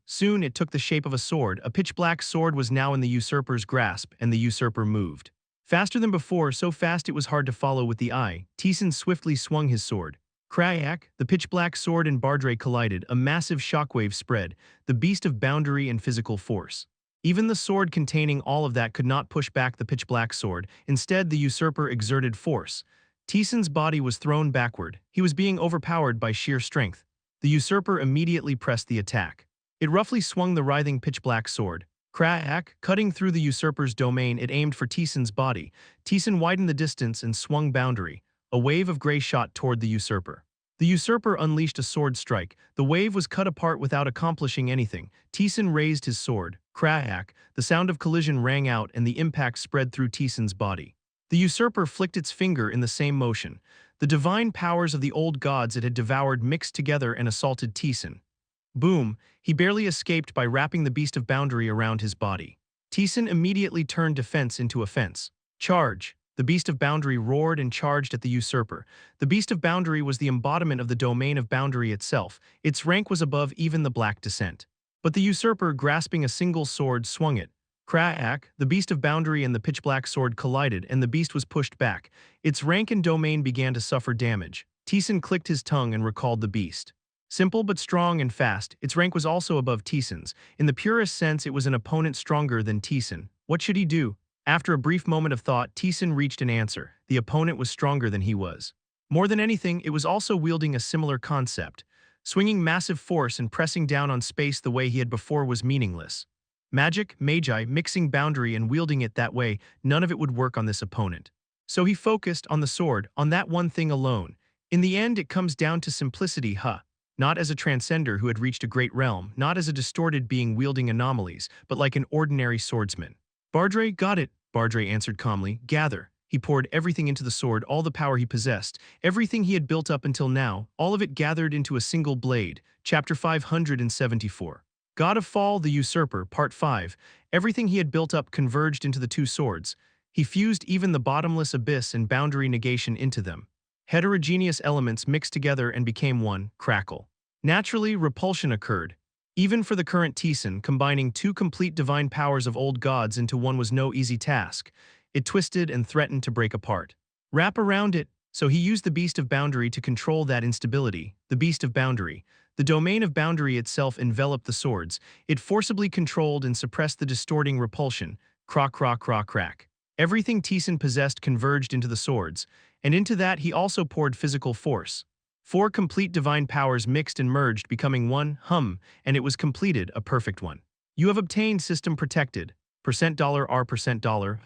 Soon it took the shape of a sword. A pitch-black sword was now in the usurper's grasp, and the usurper moved. Faster than before, so fast it was hard to follow with the eye. Taesan swiftly swung his sword. Crack! The pitch-black sword and Bardre collided. A massive shockwave spread, the beast of boundary and physical force. Even the sword containing all of that could not push back the pitch-black sword. Instead, the usurper exerted force. Taesan's body was thrown backward. He was being overpowered by sheer strength. The usurper immediately pressed the attack. It roughly swung the writhing pitch-black sword. Crack! Cutting through the usurper's domain, it aimed for Taesan's body. Taesan widened the distance and swung boundary. A wave of gray shot toward the usurper. The usurper unleashed a sword strike. The wave was cut apart without accomplishing anything. Taesan raised his sword. Crack! The sound of collision rang out and the impact spread through Taesan's body. The usurper flicked its finger in the same motion. The divine powers of the old gods it had devoured mixed together and assaulted Taesan. Boom! He barely escaped by wrapping the beast of boundary around his body. Taesan immediately turned defense into offense. Charge! The beast of boundary roared and charged at the usurper. The beast of boundary was the embodiment of the domain of boundary itself. Its rank was above even the black descent. But the usurper, grasping a single sword, swung it. Crack! The beast of boundary and the pitch-black sword collided, and the beast was pushed back. Its rank and domain began to suffer damage. Taesan clicked his tongue and recalled the beast. Simple but strong and fast, its rank was also above Taesan's. In the purest sense, it was an opponent stronger than Taesan. What should he do? After a brief moment of thought, Taesan reached an answer. The opponent was stronger than he was. More than anything, it was also wielding a similar concept. Swinging massive force and pressing down on space the way he had before was meaningless. Magic, magi, mixing boundary and wielding it that way, none of it would work on this opponent. So he focused on the sword, on that one thing alone. In the end, it comes down to simplicity, not as a transcender who had reached a great realm, not as a distorted being wielding anomalies, but like an ordinary swordsman. Bardre, got it, Bardre answered calmly. Gather. He poured everything into the sword, all the power he possessed, everything he had built up until now, all of it gathered into a single blade. Chapter 574. God of Fall, the Usurper, Part 5. Everything he had built up converged into the two swords. He fused even the bottomless abyss and boundary negation into them. Heterogeneous elements mixed together and became one, crackle. Naturally, repulsion occurred. Even for the current Taesan, combining two complete divine powers of old gods into one was no easy task. It twisted and threatened to break apart. Wrap around it. So he used the Beast of Boundary to control that instability. The Beast of Boundary. The domain of boundary itself enveloped the swords. It forcibly controlled and suppressed the distorting repulsion. Crock, crock, crock, crack. Everything Taesan possessed converged into the swords, and into that he also poured physical force. Four complete divine powers mixed and merged, becoming one, and it was completed, a perfect one. You have obtained system protected. $R%,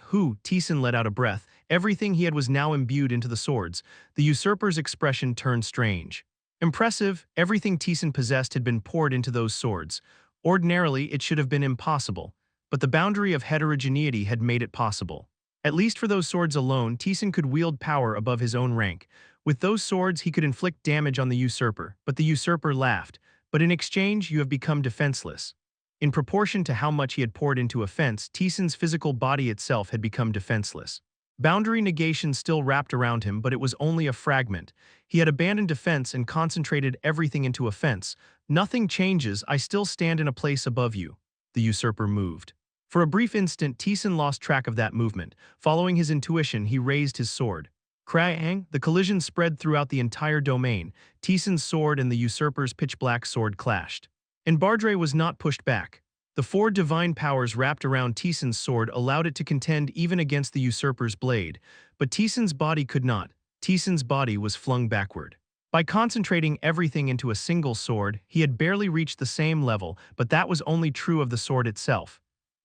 Taesan let out a breath. Everything he had was now imbued into the swords. The usurper's expression turned strange. Impressive, everything Taesan possessed had been poured into those swords. Ordinarily, it should have been impossible, but the boundary of heterogeneity had made it possible. At least for those swords alone, Taesan could wield power above his own rank. With those swords, he could inflict damage on the usurper, but the usurper laughed. But in exchange, you have become defenseless. In proportion to how much he had poured into offense, Taesan's physical body itself had become defenseless. Boundary negation still wrapped around him, but it was only a fragment. He had abandoned defense and concentrated everything into offense. Nothing changes, I still stand in a place above you. The usurper moved. For a brief instant, Taesan lost track of that movement. Following his intuition, he raised his sword. Krang! The collision spread throughout the entire domain. Taesan's sword and the usurper's pitch-black sword clashed. And Bardre was not pushed back. The four divine powers wrapped around Taesan's sword allowed it to contend even against the usurper's blade. But Taesan's body could not. Taesan's body was flung backward. By concentrating everything into a single sword, he had barely reached the same level, but that was only true of the sword itself.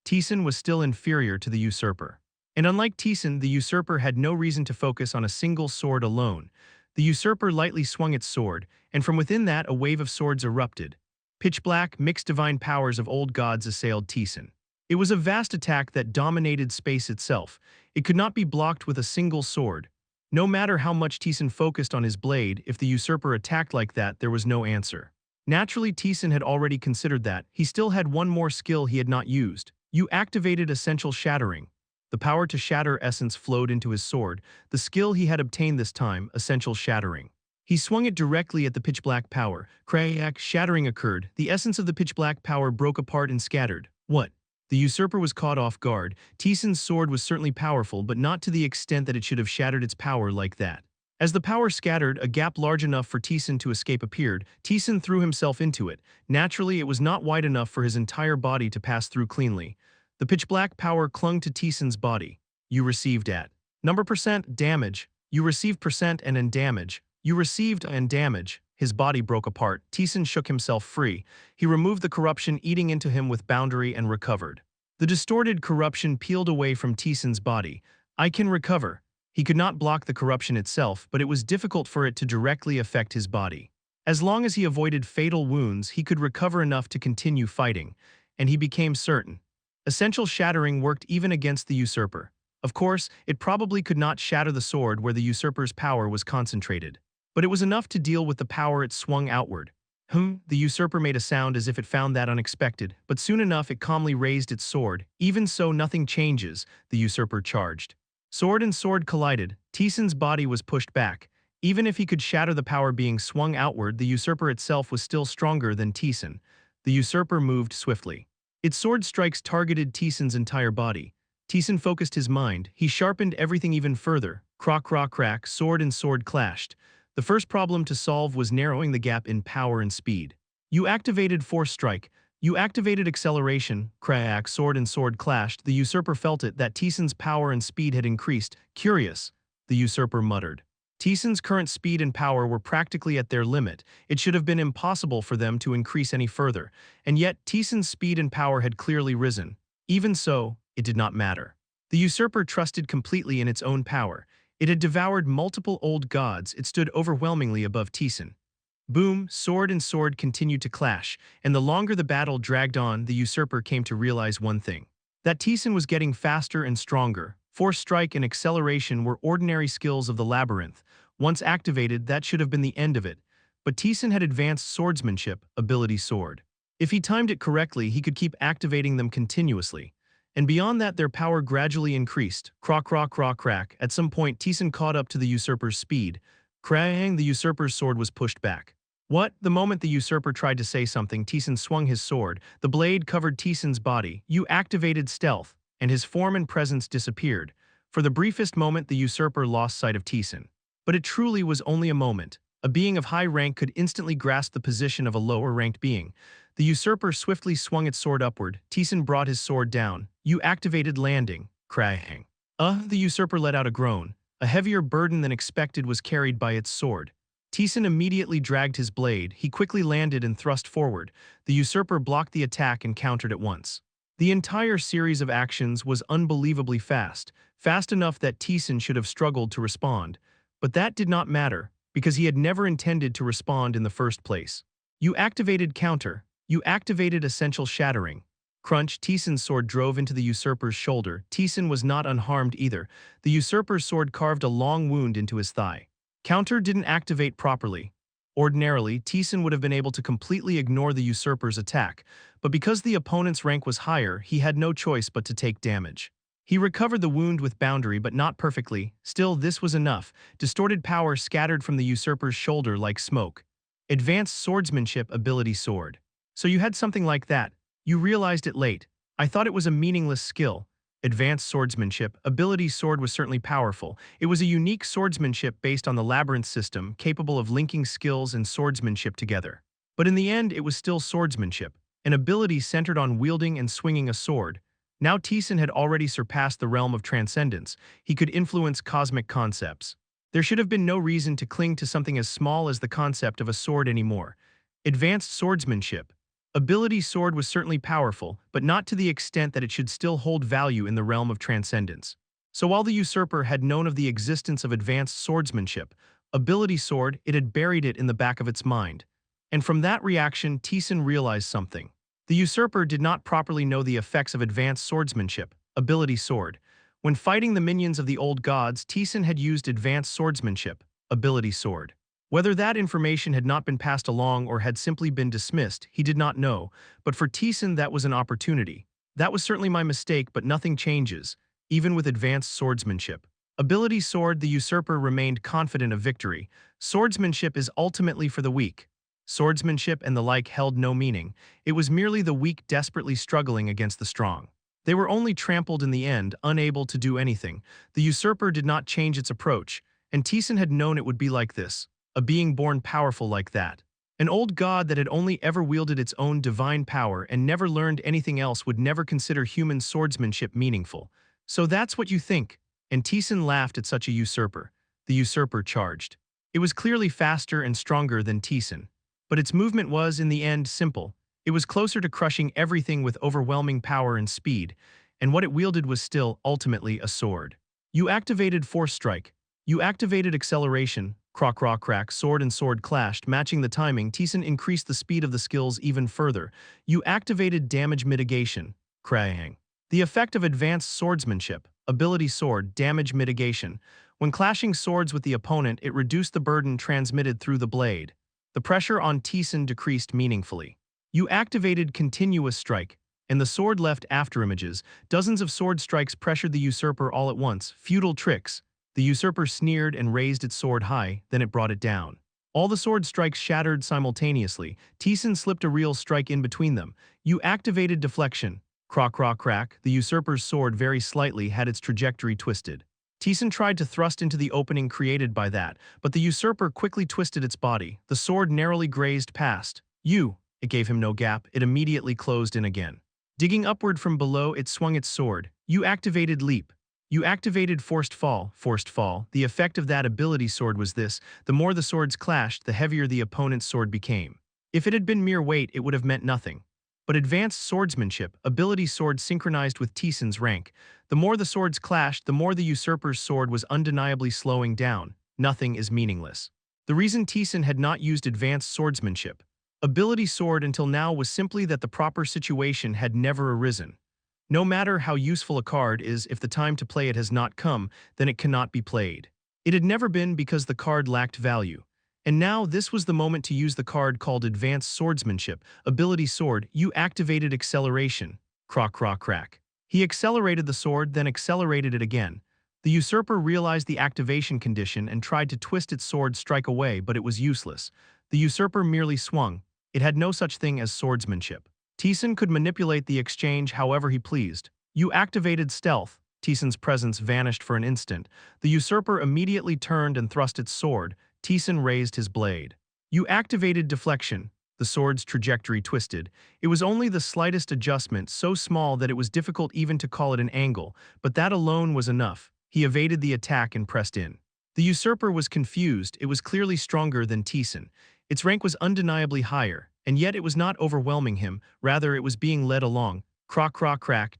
Taesan was still inferior to the usurper. And unlike Taesan, the usurper had no reason to focus on a single sword alone. The usurper lightly swung its sword, and from within that a wave of swords erupted. Pitch-black, mixed divine powers of old gods assailed Taesan. It was a vast attack that dominated space itself. It could not be blocked with a single sword. No matter how much Taesan focused on his blade, if the usurper attacked like that, there was no answer. Naturally, Taesan had already considered that. He still had one more skill he had not used. You activated Essential Shattering. The power to shatter essence flowed into his sword, the skill he had obtained this time, Essential Shattering. He swung it directly at the pitch-black power. Crack! Shattering occurred. The essence of the pitch-black power broke apart and scattered. What? The usurper was caught off guard. Taesan's sword was certainly powerful, but not to the extent that it should have shattered its power like that. As the power scattered, a gap large enough for Taesan to escape appeared. Taesan threw himself into it. Naturally, it was not wide enough for his entire body to pass through cleanly. The pitch-black power clung to Taesan's body. You received at number % damage. You received % and damage. You received and damage. His body broke apart. Taesan shook himself free. He removed the corruption eating into him with boundary and recovered. The distorted corruption peeled away from Taesan's body. I can recover. He could not block the corruption itself, but it was difficult for it to directly affect his body. As long as he avoided fatal wounds, he could recover enough to continue fighting, and he became certain. Essential Shattering worked even against the usurper. Of course, it probably could not shatter the sword where the usurper's power was concentrated. But it was enough to deal with the power it swung outward. The usurper made a sound as if it found that unexpected, but soon enough it calmly raised its sword. Even so, nothing changes, the usurper charged. Sword and sword collided. Taesan's body was pushed back. Even if he could shatter the power being swung outward, the usurper itself was still stronger than Taesan. The usurper moved swiftly. Its sword strikes targeted Taesan's entire body. Taesan focused his mind. He sharpened everything even further. Crock, crock, crack, sword and sword clashed. The first problem to solve was narrowing the gap in power and speed. You activated Force Strike. You activated Acceleration. Crack, sword and sword clashed. The usurper felt it that Taesan's power and speed had increased. Curious, the usurper muttered. Taesan's current speed and power were practically at their limit. It should have been impossible for them to increase any further. And yet, Taesan's speed and power had clearly risen. Even so, it did not matter. The usurper trusted completely in its own power. It had devoured multiple old gods. It stood overwhelmingly above Taesan. Boom, sword and sword continued to clash, and the longer the battle dragged on, the usurper came to realize one thing. That Taesan was getting faster and stronger. Force Strike and Acceleration were ordinary skills of the labyrinth. Once activated, that should have been the end of it. But Taesan had advanced swordsmanship, ability sword. If he timed it correctly, he could keep activating them continuously. And beyond that, their power gradually increased. Crack. At some point, Taesan caught up to the usurper's speed. Krang, the usurper's sword was pushed back. What? The moment the usurper tried to say something, Taesan swung his sword. The blade covered Taesan's body. You activated stealth, and his form and presence disappeared. For the briefest moment, the usurper lost sight of Taesan. But it truly was only a moment. A being of high rank could instantly grasp the position of a lower-ranked being. The usurper swiftly swung its sword upward. Taesan brought his sword down. You activated landing. Krang. The usurper let out a groan. A heavier burden than expected was carried by its sword. Taesan immediately dragged his blade. He quickly landed and thrust forward. The usurper blocked the attack and countered at once. The entire series of actions was unbelievably fast, fast enough that Taesan should have struggled to respond. But that did not matter, because he had never intended to respond in the first place. You activated counter. You activated essential shattering. Crunch, Taesan's sword drove into the usurper's shoulder. Taesan was not unharmed either. The usurper's sword carved a long wound into his thigh. Counter didn't activate properly. Ordinarily, Taesan would have been able to completely ignore the usurper's attack, but because the opponent's rank was higher, he had no choice but to take damage. He recovered the wound with boundary but not perfectly. Still, this was enough. Distorted power scattered from the usurper's shoulder like smoke. Advanced swordsmanship ability sword. So you had something like that. You realized it late. I thought it was a meaningless skill. Advanced swordsmanship ability sword was certainly powerful. It was a unique swordsmanship based on the labyrinth system, capable of linking skills and swordsmanship together. But in the end, it was still swordsmanship, an ability centered on wielding and swinging a sword. Now Taesan had already surpassed the realm of transcendence. He could influence cosmic concepts. There should have been no reason to cling to something as small as the concept of a sword anymore. Advanced swordsmanship ability sword was certainly powerful, but not to the extent that it should still hold value in the realm of transcendence. So while the usurper had known of the existence of advanced swordsmanship ability sword, it had buried it in the back of its mind. And from that reaction, Taesan realized something. The usurper did not properly know the effects of advanced swordsmanship ability sword. When fighting the minions of the old gods, Taesan had used advanced swordsmanship ability sword. Whether that information had not been passed along or had simply been dismissed, he did not know, but for Taesan that was an opportunity. That was certainly my mistake, but nothing changes, even with advanced swordsmanship ability sword. The usurper remained confident of victory. Swordsmanship is ultimately for the weak. Swordsmanship and the like held no meaning. It was merely the weak desperately struggling against the strong. They were only trampled in the end, unable to do anything. The usurper did not change its approach, and Taesan had known it would be like this. A being born powerful like that. An old god that had only ever wielded its own divine power and never learned anything else would never consider human swordsmanship meaningful. So that's what you think? And Taesan laughed at such a usurper. The usurper charged. It was clearly faster and stronger than Taesan. But its movement was, in the end, simple. It was closer to crushing everything with overwhelming power and speed, and what it wielded was still, ultimately, a sword. You activated Force Strike. You activated Acceleration. Crack, sword and sword clashed, matching the timing. Taesan increased the speed of the skills even further. You activated damage mitigation. Krang. The effect of advanced swordsmanship ability sword damage mitigation. When clashing swords with the opponent, it reduced the burden transmitted through the blade. The pressure on Taesan decreased meaningfully. You activated continuous strike, and the sword left afterimages. Dozens of sword strikes pressured the usurper all at once. Futile tricks. The usurper sneered and raised its sword high, then it brought it down. All the sword strikes shattered simultaneously. Taesan slipped a real strike in between them. You activated deflection. Crack. The usurper's sword very slightly had its trajectory twisted. Taesan tried to thrust into the opening created by that, but the usurper quickly twisted its body. The sword narrowly grazed past. It gave him no gap, it immediately closed in again. Digging upward from below, it swung its sword. You activated leap. You activated forced fall. The effect of that ability sword was this: the more the swords clashed, the heavier the opponent's sword became. If it had been mere weight, it would have meant nothing. But advanced swordsmanship, ability sword synchronized with Taesan's rank. The more the swords clashed, the more the usurper's sword was undeniably slowing down. Nothing is meaningless. The reason Taesan had not used advanced swordsmanship, ability sword until now was simply that the proper situation had never arisen. No matter how useful a card is, if the time to play it has not come, then it cannot be played. It had never been because the card lacked value. And now this was the moment to use the card called Advanced Swordsmanship, ability sword. You activated acceleration. Crack. He accelerated the sword, then accelerated it again. The usurper realized the activation condition and tried to twist its sword strike away, but it was useless. The usurper merely swung. It had no such thing as swordsmanship. Taesan could manipulate the exchange however he pleased. You activated stealth. Taesan's presence vanished for an instant. The usurper immediately turned and thrust its sword. Taesan raised his blade. You activated deflection. The sword's trajectory twisted. It was only the slightest adjustment, so small that it was difficult even to call it an angle, but that alone was enough. He evaded the attack and pressed in. The usurper was confused. It was clearly stronger than Taesan. Its rank was undeniably higher, and yet it was not overwhelming him, rather it was being led along. Crack.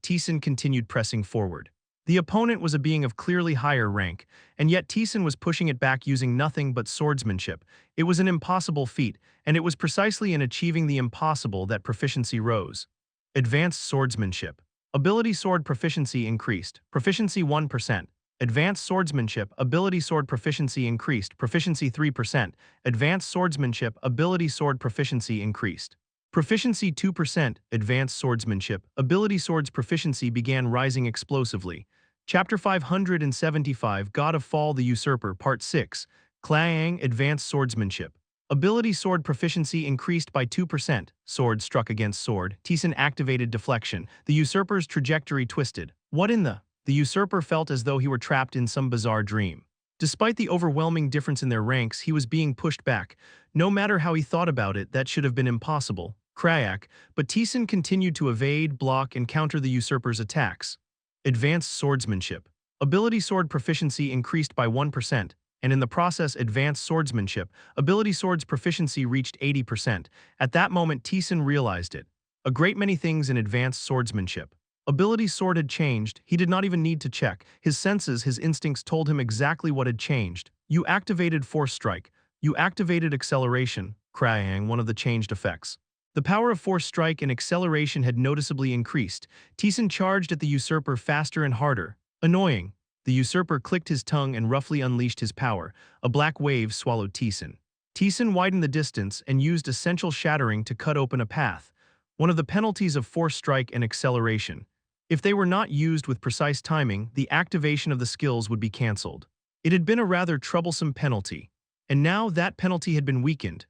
Taesan continued pressing forward. The opponent was a being of clearly higher rank, and yet Taesan was pushing it back using nothing but swordsmanship. It was an impossible feat, and it was precisely in achieving the impossible that proficiency rose. Advanced swordsmanship. Ability sword proficiency increased. Proficiency 1%. Advanced swordsmanship, ability sword proficiency increased. Proficiency 3%. Advanced swordsmanship, ability sword proficiency increased. Proficiency 2%, advanced swordsmanship, ability swords proficiency began rising explosively. Chapter 575, God of Fall the Usurper, Part 6, Klang, advanced swordsmanship. Ability sword proficiency increased by 2%, sword struck against sword, Taesan activated deflection, the usurper's trajectory twisted. What in the? The usurper felt as though he were trapped in some bizarre dream. Despite the overwhelming difference in their ranks, he was being pushed back. No matter how he thought about it, that should have been impossible. But Taesan continued to evade, block, and counter the usurper's attacks. Advanced swordsmanship. Ability sword proficiency increased by 1%, and in the process advanced swordsmanship, ability sword's proficiency reached 80%. At that moment Taesan realized it. A great many things in advanced swordsmanship. Ability sword had changed. He did not even need to check. His senses, his instincts told him exactly what had changed. You activated force strike. You activated acceleration. One of the changed effects. The power of force strike and acceleration had noticeably increased. Taesan charged at the usurper faster and harder. Annoying. The usurper clicked his tongue and roughly unleashed his power. A black wave swallowed Taesan. Taesan widened the distance and used essential shattering to cut open a path. One of the penalties of force strike and acceleration. If they were not used with precise timing, the activation of the skills would be cancelled. It had been a rather troublesome penalty. And now that penalty had been weakened.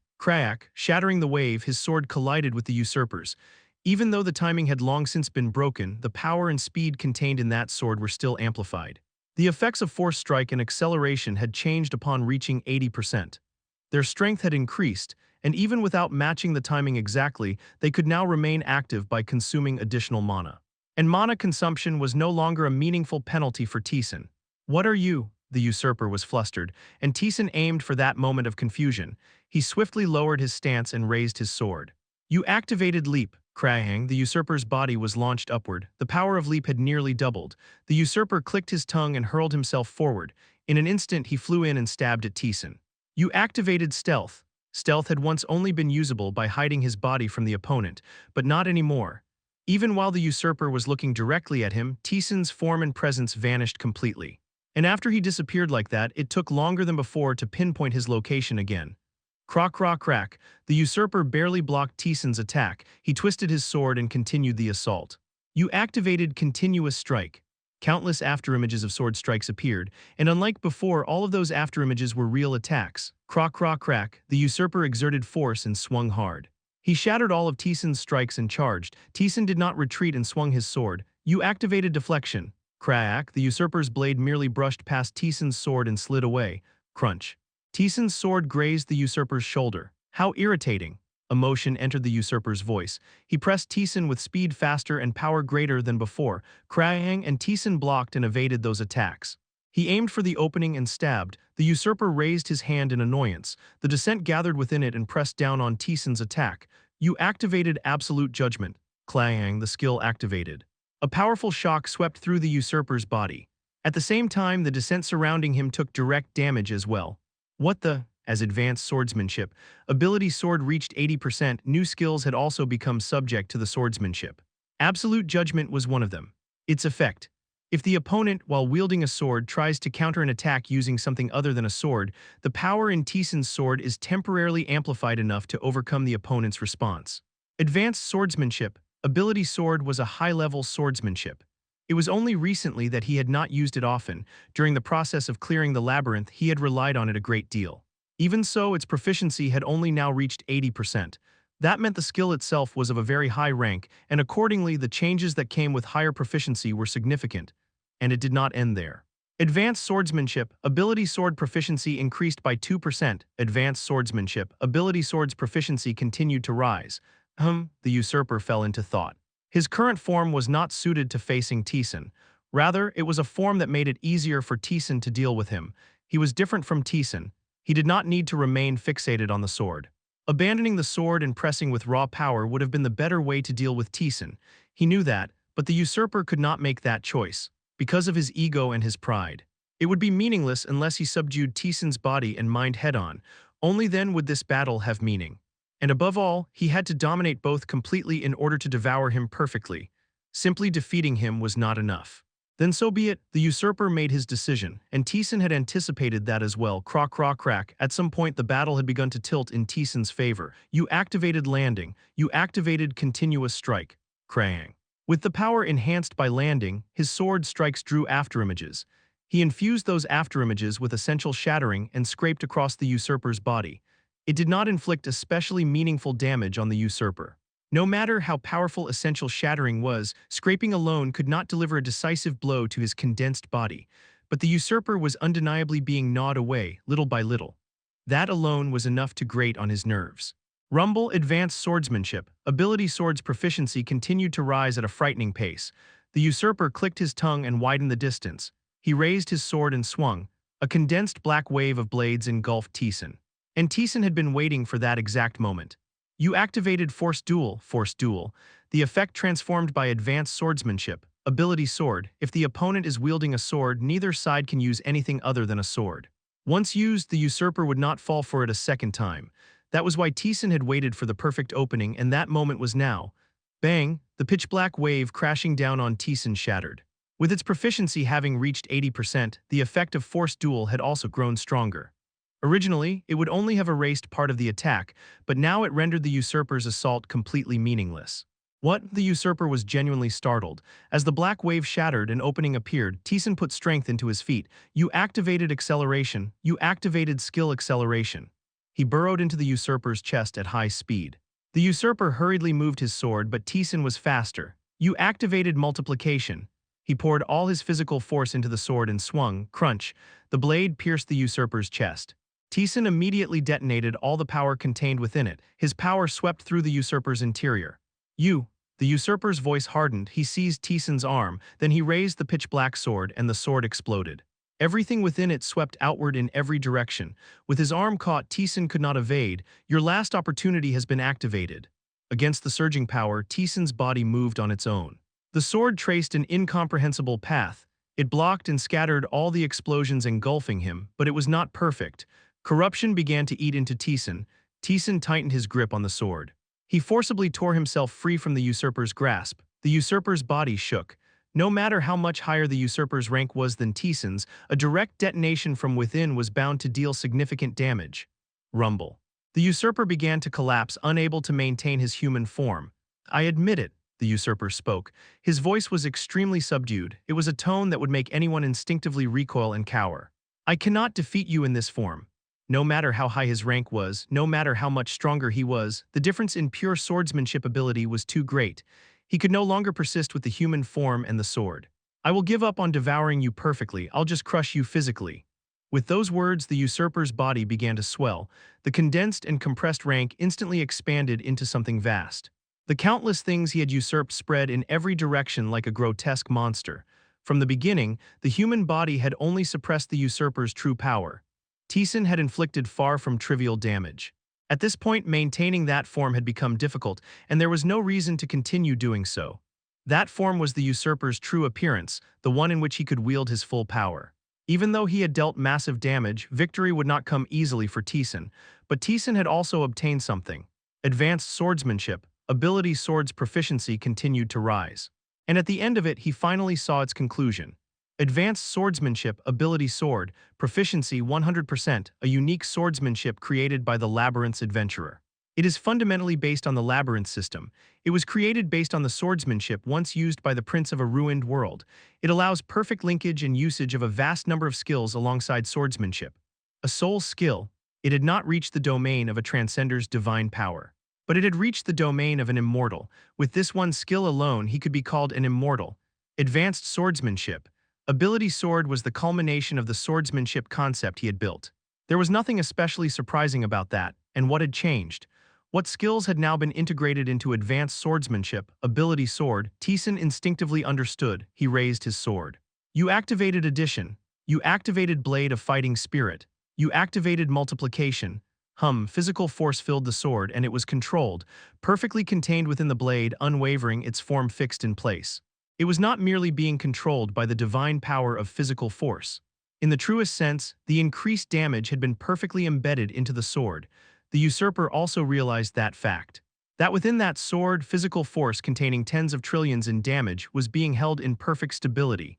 Shattering the wave, his sword collided with the usurper's. Even though the timing had long since been broken, the power and speed contained in that sword were still amplified. The effects of force strike and acceleration had changed upon reaching 80%. Their strength had increased, and even without matching the timing exactly, they could now remain active by consuming additional mana. And mana consumption was no longer a meaningful penalty for Taesan. What are you? The usurper was flustered, and Taesan aimed for that moment of confusion. He swiftly lowered his stance and raised his sword. You activated leap. The usurper's body was launched upward. The power of leap had nearly doubled. The usurper clicked his tongue and hurled himself forward. In an instant he flew in and stabbed at Taesan. You activated stealth. Stealth had once only been usable by hiding his body from the opponent, but not anymore. Even while the usurper was looking directly at him, Taesan's form and presence vanished completely. And after he disappeared like that, it took longer than before to pinpoint his location again. Crack. The usurper barely blocked Taesan's attack. He twisted his sword and continued the assault. You activated continuous strike. Countless afterimages of sword strikes appeared, and unlike before, all of those afterimages were real attacks. Crack. The usurper exerted force and swung hard. He shattered all of Taesan's strikes and charged. Taesan did not retreat and swung his sword. You activated deflection. Crack, the usurper's blade merely brushed past Teeson's sword and slid away. Crunch. Teeson's sword grazed the usurper's shoulder. How irritating. Emotion entered the usurper's voice. He pressed Teeson with speed faster and power greater than before. Krang and Teeson blocked and evaded those attacks. He aimed for the opening and stabbed. The usurper raised his hand in annoyance. The descent gathered within it and pressed down on Teeson's attack. You activated absolute judgment. Clang, the skill activated. A powerful shock swept through the usurper's body. At the same time, the descent surrounding him took direct damage as well. What the? As advanced swordsmanship, ability sword reached 80%, new skills had also become subject to the swordsmanship. Absolute judgment was one of them. Its effect. If the opponent, while wielding a sword, tries to counter an attack using something other than a sword, the power in Teeson's sword is temporarily amplified enough to overcome the opponent's response. Advanced swordsmanship. Ability sword was a high-level swordsmanship. It was only recently that he had not used it often. During the process of clearing the labyrinth, he had relied on it a great deal. Even so, its proficiency had only now reached 80%. That meant the skill itself was of a very high rank, and accordingly the changes that came with higher proficiency were significant. And it did not end there. Advanced swordsmanship, ability sword proficiency increased by 2%. Advanced swordsmanship, ability sword's proficiency continued to rise. The usurper fell into thought. His current form was not suited to facing Teeson. Rather, it was a form that made it easier for Teeson to deal with him. He was different from Teeson. He did not need to remain fixated on the sword. Abandoning the sword and pressing with raw power would have been the better way to deal with Teeson. He knew that, but the usurper could not make that choice, because of his ego and his pride. It would be meaningless unless he subdued Teeson's body and mind head-on. Only then would this battle have meaning. And above all, he had to dominate both completely in order to devour him perfectly. Simply defeating him was not enough. Then so be it, the usurper made his decision, and Teeson had anticipated that as well. Crack. At some point the battle had begun to tilt in Teeson's favor. You activated landing. You activated continuous strike. Krang. With the power enhanced by landing, his sword strikes drew afterimages. He infused those afterimages with essential shattering and scraped across the usurper's body. It did not inflict especially meaningful damage on the usurper. No matter how powerful essential shattering was, scraping alone could not deliver a decisive blow to his condensed body. But the usurper was undeniably being gnawed away, little by little. That alone was enough to grate on his nerves. Rumble, advanced swordsmanship, ability sword's proficiency continued to rise at a frightening pace. The usurper clicked his tongue and widened the distance. He raised his sword and swung. A condensed black wave of blades engulfed Teeson. And Teeson had been waiting for that exact moment. You activated Force Duel, the effect transformed by advanced swordsmanship, ability sword. If the opponent is wielding a sword, neither side can use anything other than a sword. Once used, the usurper would not fall for it a second time. That was why Teeson had waited for the perfect opening, and that moment was now. Bang, the pitch-black wave crashing down on Teeson shattered. With its proficiency having reached 80%, the effect of Force Duel had also grown stronger. Originally, it would only have erased part of the attack, but now it rendered the usurper's assault completely meaningless. What? The usurper was genuinely startled. As the black wave shattered and opening appeared, Teeson put strength into his feet. You activated acceleration. You activated skill acceleration. He burrowed into the usurper's chest at high speed. The usurper hurriedly moved his sword, but Teeson was faster. You activated multiplication. He poured all his physical force into the sword and swung. Crunch. The blade pierced the usurper's chest. Teeson immediately detonated all the power contained within it. His power swept through the usurper's interior. You. The usurper's voice hardened. He seized Teeson's arm, then he raised the pitch-black sword, and the sword exploded. Everything within it swept outward in every direction. With his arm caught, Teeson could not evade. Your last opportunity has been activated. Against the surging power, Teeson's body moved on its own. The sword traced an incomprehensible path. It blocked and scattered all the explosions engulfing him, but it was not perfect. Corruption began to eat into Teeson. Teeson tightened his grip on the sword. He forcibly tore himself free from the usurper's grasp. The usurper's body shook. No matter how much higher the usurper's rank was than Teeson's, a direct detonation from within was bound to deal significant damage. Rumble. The usurper began to collapse, unable to maintain his human form. I admit it, the usurper spoke. His voice was extremely subdued. It was a tone that would make anyone instinctively recoil and cower. I cannot defeat you in this form. No matter how high his rank was, no matter how much stronger he was, the difference in pure swordsmanship ability was too great. He could no longer persist with the human form and the sword. I will give up on devouring you perfectly, I'll just crush you physically. With those words, the usurper's body began to swell. The condensed and compressed rank instantly expanded into something vast. The countless things he had usurped spread in every direction like a grotesque monster. From the beginning, the human body had only suppressed the usurper's true power. Taesan had inflicted far from trivial damage. At this point, maintaining that form had become difficult, and there was no reason to continue doing so. That form was the usurper's true appearance, the one in which he could wield his full power. Even though he had dealt massive damage, victory would not come easily for Taesan, but Taesan had also obtained something. Advanced swordsmanship, ability sword's proficiency continued to rise. And at the end of it, he finally saw its conclusion. Advanced swordsmanship, ability sword, proficiency 100%, a unique swordsmanship created by the labyrinth's adventurer. It is fundamentally based on the labyrinth system. It was created based on the swordsmanship once used by the prince of a ruined world. It allows perfect linkage and usage of a vast number of skills alongside swordsmanship. A sole skill, it had not reached the domain of a transcender's divine power. But it had reached the domain of an immortal. With this one skill alone, he could be called an immortal. Advanced swordsmanship. Ability sword was the culmination of the swordsmanship concept he had built. There was nothing especially surprising about that, and what had changed? What skills had now been integrated into advanced swordsmanship, ability sword, Taesan instinctively understood. He raised his sword. You activated addition. You activated blade of fighting spirit. You activated multiplication. Physical force filled the sword and it was controlled, perfectly contained within the blade, unwavering, its form fixed in place. It was not merely being controlled by the divine power of physical force. In the truest sense, the increased damage had been perfectly embedded into the sword. The usurper also realized that fact. That within that sword, physical force containing tens of trillions in damage was being held in perfect stability.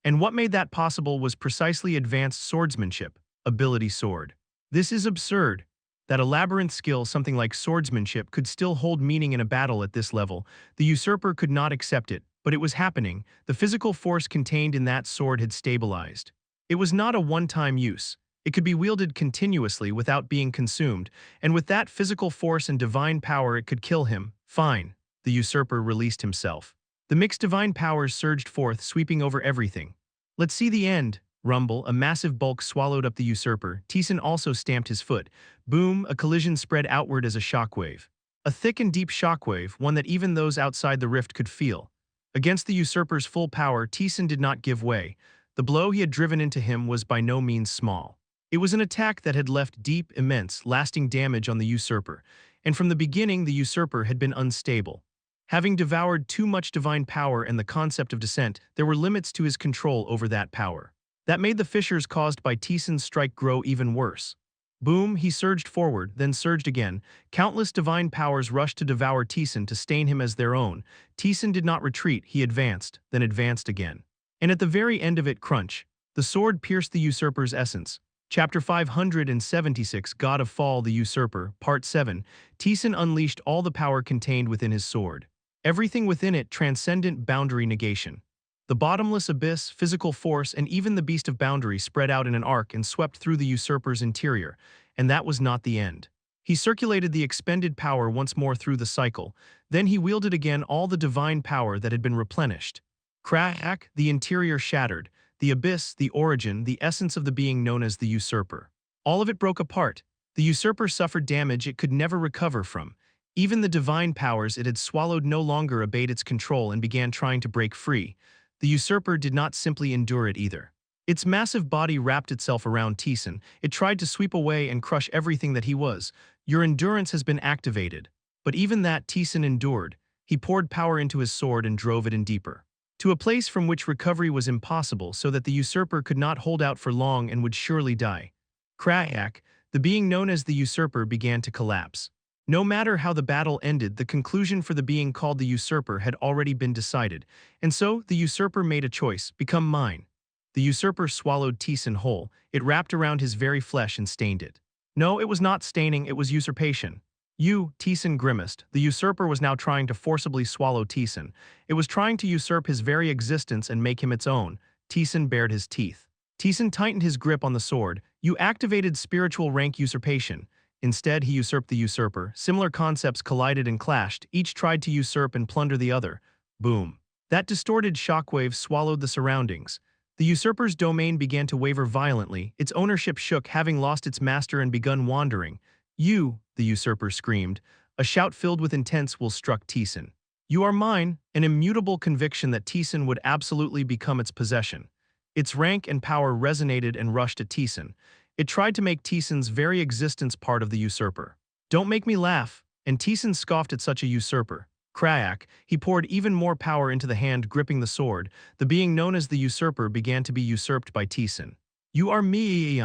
And what made that possible was precisely advanced swordsmanship, ability sword. This is absurd. That a labyrinth skill, something like swordsmanship, could still hold meaning in a battle at this level. The usurper could not accept it, but it was happening. The physical force contained in that sword had stabilized. It was not a one-time use. It could be wielded continuously without being consumed, and with that physical force and divine power it could kill him. Fine. The usurper released himself. The mixed divine powers surged forth, sweeping over everything. Let's see the end. Rumble, a massive bulk swallowed up the usurper. Taesan also stamped his foot. Boom, a collision spread outward as a shockwave. A thick and deep shockwave, one that even those outside the rift could feel. Against the usurper's full power, Taesan did not give way. The blow he had driven into him was by no means small. It was an attack that had left deep, immense, lasting damage on the usurper, and from the beginning the usurper had been unstable. Having devoured too much divine power and the concept of descent, there were limits to his control over that power. That made the fissures caused by Taesan's strike grow even worse. Boom, he surged forward, then surged again. Countless divine powers rushed to devour Taesan, to stain him as their own. Taesan did not retreat, he advanced, then advanced again. And at the very end of it, crunch, the sword pierced the usurper's essence. Chapter 576, God of Fall, the Usurper, Part 7. Taesan unleashed all the power contained within his sword. Everything within it, transcendent boundary negation. The bottomless abyss, physical force, and even the beast of boundary spread out in an arc and swept through the usurper's interior, and that was not the end. He circulated the expended power once more through the cycle, then he wielded again all the divine power that had been replenished. Crack, the interior shattered, the abyss, the origin, the essence of the being known as the usurper. All of it broke apart. The usurper suffered damage it could never recover from. Even the divine powers it had swallowed no longer obeyed its control and began trying to break free. The usurper did not simply endure it either. Its massive body wrapped itself around Taesan. It tried to sweep away and crush everything that he was. Your endurance has been activated. But even that Taesan endured. He poured power into his sword and drove it in deeper, to a place from which recovery was impossible, so that the usurper could not hold out for long and would surely die. Crack, the being known as the usurper began to collapse. No matter how the battle ended, the conclusion for the being called the usurper had already been decided, and so the usurper made a choice: become mine. The usurper swallowed Taesan whole. It wrapped around his very flesh and stained it. No, it was not staining, it was usurpation. Taesan grimaced. The usurper was now trying to forcibly swallow Taesan. It was trying to usurp his very existence and make him its own. Taesan bared his teeth. Taesan tightened his grip on the sword. You activated spiritual rank usurpation. Instead, he usurped the usurper. Similar concepts collided and clashed. Each tried to usurp and plunder the other. Boom. That distorted shockwave swallowed the surroundings. The usurper's domain began to waver violently, its ownership shook, having lost its master and begun wandering. You, the usurper screamed. A shout filled with intense will struck Taesan. You are mine, an immutable conviction that Taesan would absolutely become its possession. Its rank and power resonated and rushed at Taesan. It tried to make Taesan's very existence part of the usurper. Don't make me laugh, and Taesan scoffed at such a usurper. Crack, he poured even more power into the hand gripping the sword. The being known as the usurper began to be usurped by Taesan. You are me.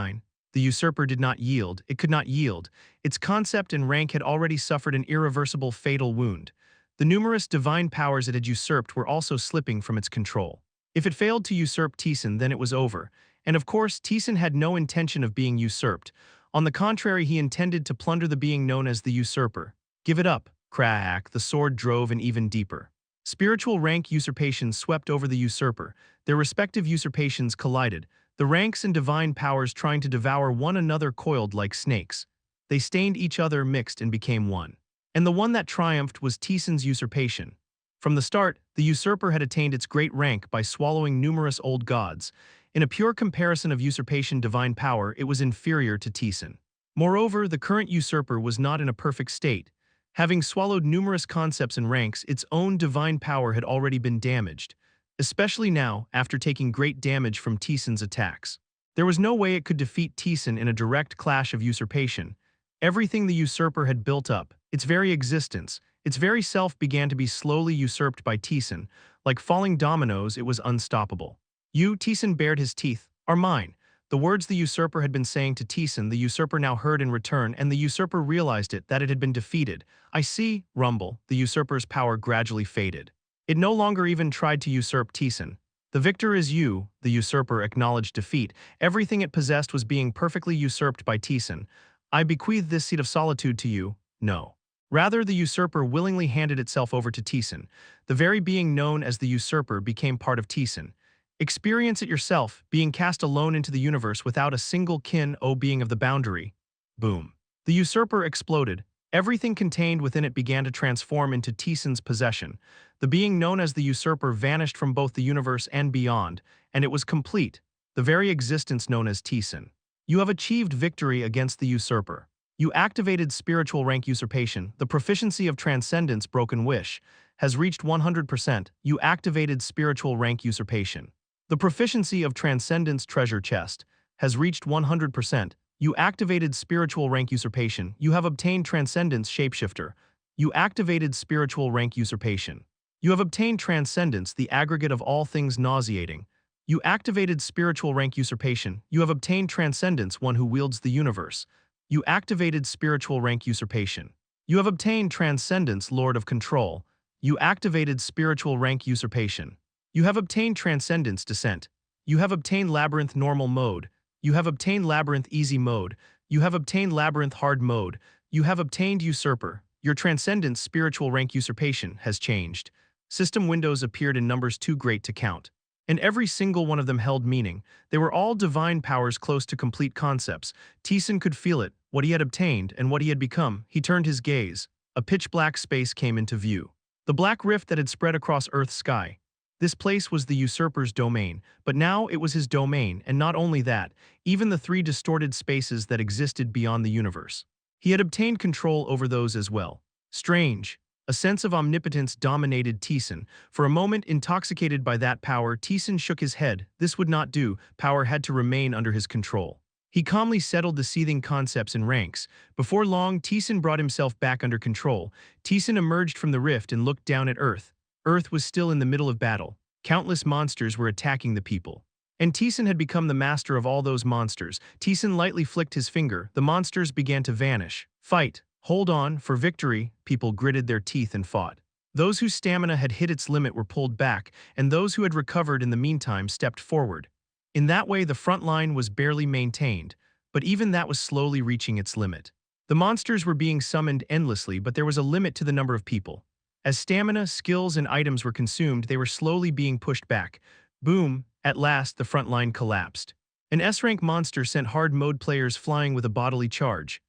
The usurper did not yield, it could not yield. Its concept and rank had already suffered an irreversible fatal wound. The numerous divine powers it had usurped were also slipping from its control. If it failed to usurp Taesan, then it was over. And of course, Taesan had no intention of being usurped. On the contrary, he intended to plunder the being known as the usurper. Give it up. Crack, the sword drove in even deeper. Spiritual rank usurpations swept over the usurper. Their respective usurpations collided, the ranks and divine powers trying to devour one another coiled like snakes. They stained each other, mixed, and became one. And the one that triumphed was Taesan's usurpation. From the start, the usurper had attained its great rank by swallowing numerous old gods. In a pure comparison of usurpation divine power, it was inferior to Taesan. Moreover, the current usurper was not in a perfect state. Having swallowed numerous concepts and ranks, its own divine power had already been damaged, especially now, after taking great damage from Taesan's attacks. There was no way it could defeat Taesan in a direct clash of usurpation. Everything the usurper had built up, its very existence, its very self began to be slowly usurped by Taesan. Like falling dominoes, it was unstoppable. You, Taesan bared his teeth, are mine. The words the usurper had been saying to Taesan, the usurper now heard in return, and the usurper realized that it had been defeated. I see, rumble, the usurper's power gradually faded. It no longer even tried to usurp Taesan. The victor is you, the usurper acknowledged defeat. Everything it possessed was being perfectly usurped by Taesan. I bequeath this seat of solitude to you. No. Rather, the usurper willingly handed itself over to Taesan. The very being known as the usurper became part of Taesan. Experience it yourself, being cast alone into the universe without a single kin, O being of the boundary. Boom. The usurper exploded. Everything contained within it began to transform into Taesan's possession. The being known as the usurper vanished from both the universe and beyond, and it was complete, the very existence known as Taesan. You have achieved victory against the usurper. You activated spiritual rank usurpation. The proficiency of transcendence broken wish has reached 100%. You activated spiritual rank usurpation. The proficiency of Transcendence Treasure Chest has reached 100%. You activated spiritual rank usurpation. You have obtained Transcendence Shapeshifter. You activated spiritual rank usurpation. You have obtained Transcendence, the aggregate of all things nauseating. You activated spiritual rank usurpation. You have obtained Transcendence, one who wields the universe. You activated spiritual rank usurpation. You have obtained Transcendence, Lord of Control. You activated spiritual rank usurpation. You have obtained Transcendence Descent. You have obtained Labyrinth Normal Mode. You have obtained Labyrinth Easy Mode. You have obtained Labyrinth Hard Mode. You have obtained Usurper. Your Transcendence Spiritual Rank Usurpation has changed. System windows appeared in numbers too great to count. And every single one of them held meaning. They were all divine powers close to complete concepts. Taesan could feel it, what he had obtained and what he had become. He turned his gaze. A pitch-black space came into view. The black rift that had spread across Earth's sky. This place was the usurper's domain, but now it was his domain, and not only that, even the three distorted spaces that existed beyond the universe. He had obtained control over those as well. Strange. A sense of omnipotence dominated Taesan. For a moment, intoxicated by that power, Taesan shook his head. This would not do. Power had to remain under his control. He calmly settled the seething concepts and ranks. Before long, Taesan brought himself back under control. Taesan emerged from the rift and looked down at Earth. Earth was still in the middle of battle. Countless monsters were attacking the people. And Taesan had become the master of all those monsters. Taesan lightly flicked his finger. The monsters began to vanish. Fight. Hold on. For victory. People gritted their teeth and fought. Those whose stamina had hit its limit were pulled back, and those who had recovered in the meantime stepped forward. In that way, the front line was barely maintained, but even that was slowly reaching its limit. The monsters were being summoned endlessly, but there was a limit to the number of people. As stamina, skills, and items were consumed, they were slowly being pushed back. Boom! At last, the front line collapsed. An S-rank monster sent hard mode players flying with a bodily charge.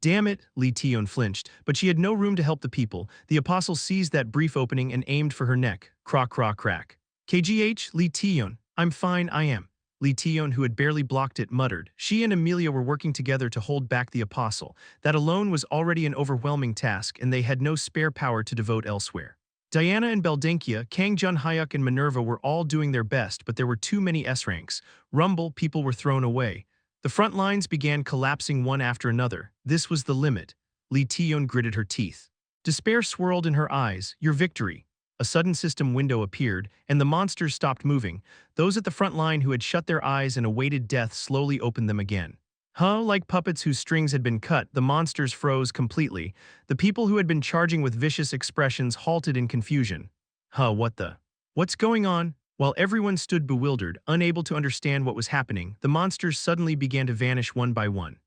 Damn it, Li Tian flinched, but she had no room to help the people. The apostle seized that brief opening and aimed for her neck. Crack, crack, crack. KGH, Li Tian, I'm fine, I am. Li Tian, who had barely blocked it, muttered. She and Amelia were working together to hold back the apostle. That alone was already an overwhelming task, and they had no spare power to devote elsewhere. Diana and Beldenkia, Kang Hyuk and Minerva were all doing their best, but there were too many S-ranks. Rumble, people were thrown away. The front lines began collapsing one after another. This was the limit. Li Tian gritted her teeth. Despair swirled in her eyes. Your victory. A sudden system window appeared, and the monsters stopped moving. Those at the front line who had shut their eyes and awaited death slowly opened them again. Like puppets whose strings had been cut, the monsters froze completely. The people who had been charging with vicious expressions halted in confusion. What the? What's going on? While everyone stood bewildered, unable to understand what was happening, the monsters suddenly began to vanish one by one.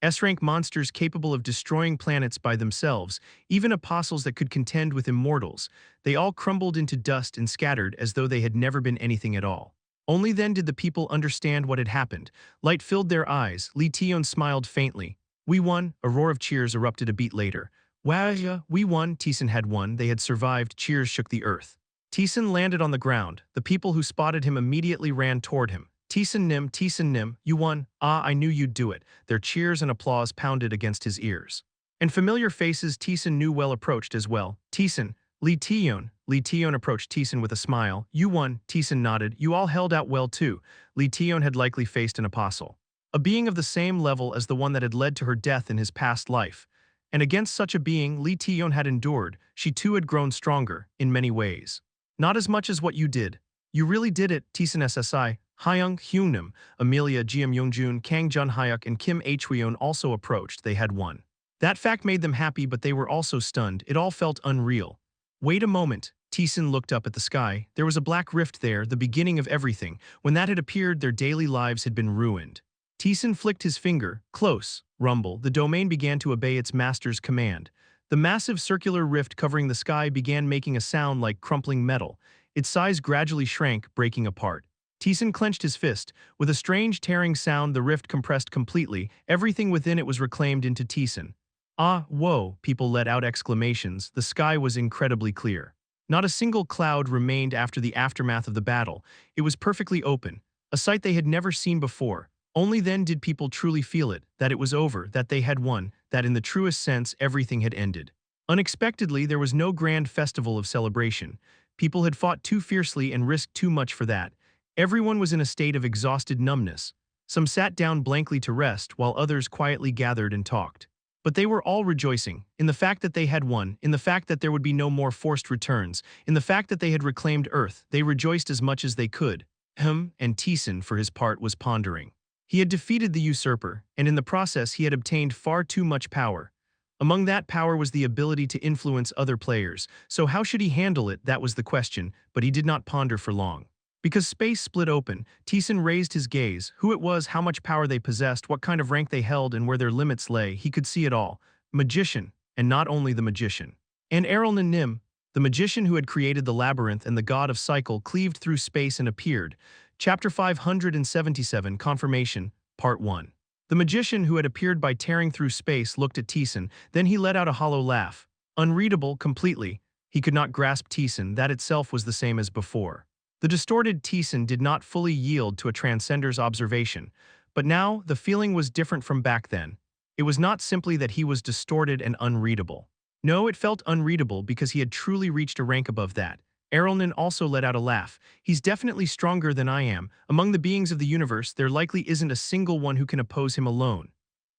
S-rank monsters capable of destroying planets by themselves, even apostles that could contend with immortals, they all crumbled into dust and scattered as though they had never been anything at all. Only then did the people understand what had happened. Light filled their eyes. Li Tian smiled faintly. We won. A roar of cheers erupted a beat later. Wow, we won. Taesan had won. They had survived. Cheers shook the earth. Taesan landed on the ground. The people who spotted him immediately ran toward him. Taesan Nim, you won. Ah, I knew you'd do it. Their cheers and applause pounded against his ears. And familiar faces Taesan knew well approached as well. Taesan, Li Tian. Li Tian approached Taesan with a smile. You won. Taesan nodded. You all held out well too. Li Tian had likely faced an apostle. A being of the same level as the one that had led to her death in his past life. And against such a being Li Tian had endured, she too had grown stronger, in many ways. Not as much as what you did. You really did it, Taesan SSI. Hyung Hyungnam, Amelia Jiam Yoongjun, Kang Hyuk and Kim Hweon also approached. They had won. That fact made them happy, but they were also stunned. It all felt unreal. Wait a moment. Taesan looked up at the sky. There was a black rift there, the beginning of everything. When that had appeared, their daily lives had been ruined. Taesan flicked his finger. Close. Rumble. The domain began to obey its master's command. The massive circular rift covering the sky began making a sound like crumpling metal. Its size gradually shrank, breaking apart. Taesan clenched his fist. With a strange tearing sound, the rift compressed completely. Everything within it was reclaimed into Taesan. Ah, whoa, people let out exclamations. The sky was incredibly clear. Not a single cloud remained after the aftermath of the battle. It was perfectly open, a sight they had never seen before. Only then did people truly feel it, that it was over, that they had won, that in the truest sense everything had ended. Unexpectedly, there was no grand festival of celebration. People had fought too fiercely and risked too much for that. Everyone was in a state of exhausted numbness. Some sat down blankly to rest, while others quietly gathered and talked. But they were all rejoicing, in the fact that they had won, in the fact that there would be no more forced returns, in the fact that they had reclaimed Earth. They rejoiced as much as they could. And Taesan, for his part, was pondering. He had defeated the usurper, and in the process he had obtained far too much power. Among that power was the ability to influence other players, so how should he handle it? That was the question, but he did not ponder for long. Because space split open, Taesan raised his gaze. Who it was, how much power they possessed, what kind of rank they held, and where their limits lay, he could see it all. Magician, and not only the magician. And Errolnan Nim, the magician who had created the labyrinth and the god of cycle, cleaved through space and appeared. Chapter 577, Confirmation, Part 1. The magician who had appeared by tearing through space looked at Taesan, then he let out a hollow laugh. Unreadable, completely. He could not grasp Taesan, that itself was the same as before. The distorted Taesan did not fully yield to a transcender's observation, but now the feeling was different from back then. It was not simply that he was distorted and unreadable. No, it felt unreadable because he had truly reached a rank above that. Errolnan also let out a laugh. He's definitely stronger than I am. Among the beings of the universe, there likely isn't a single one who can oppose him alone.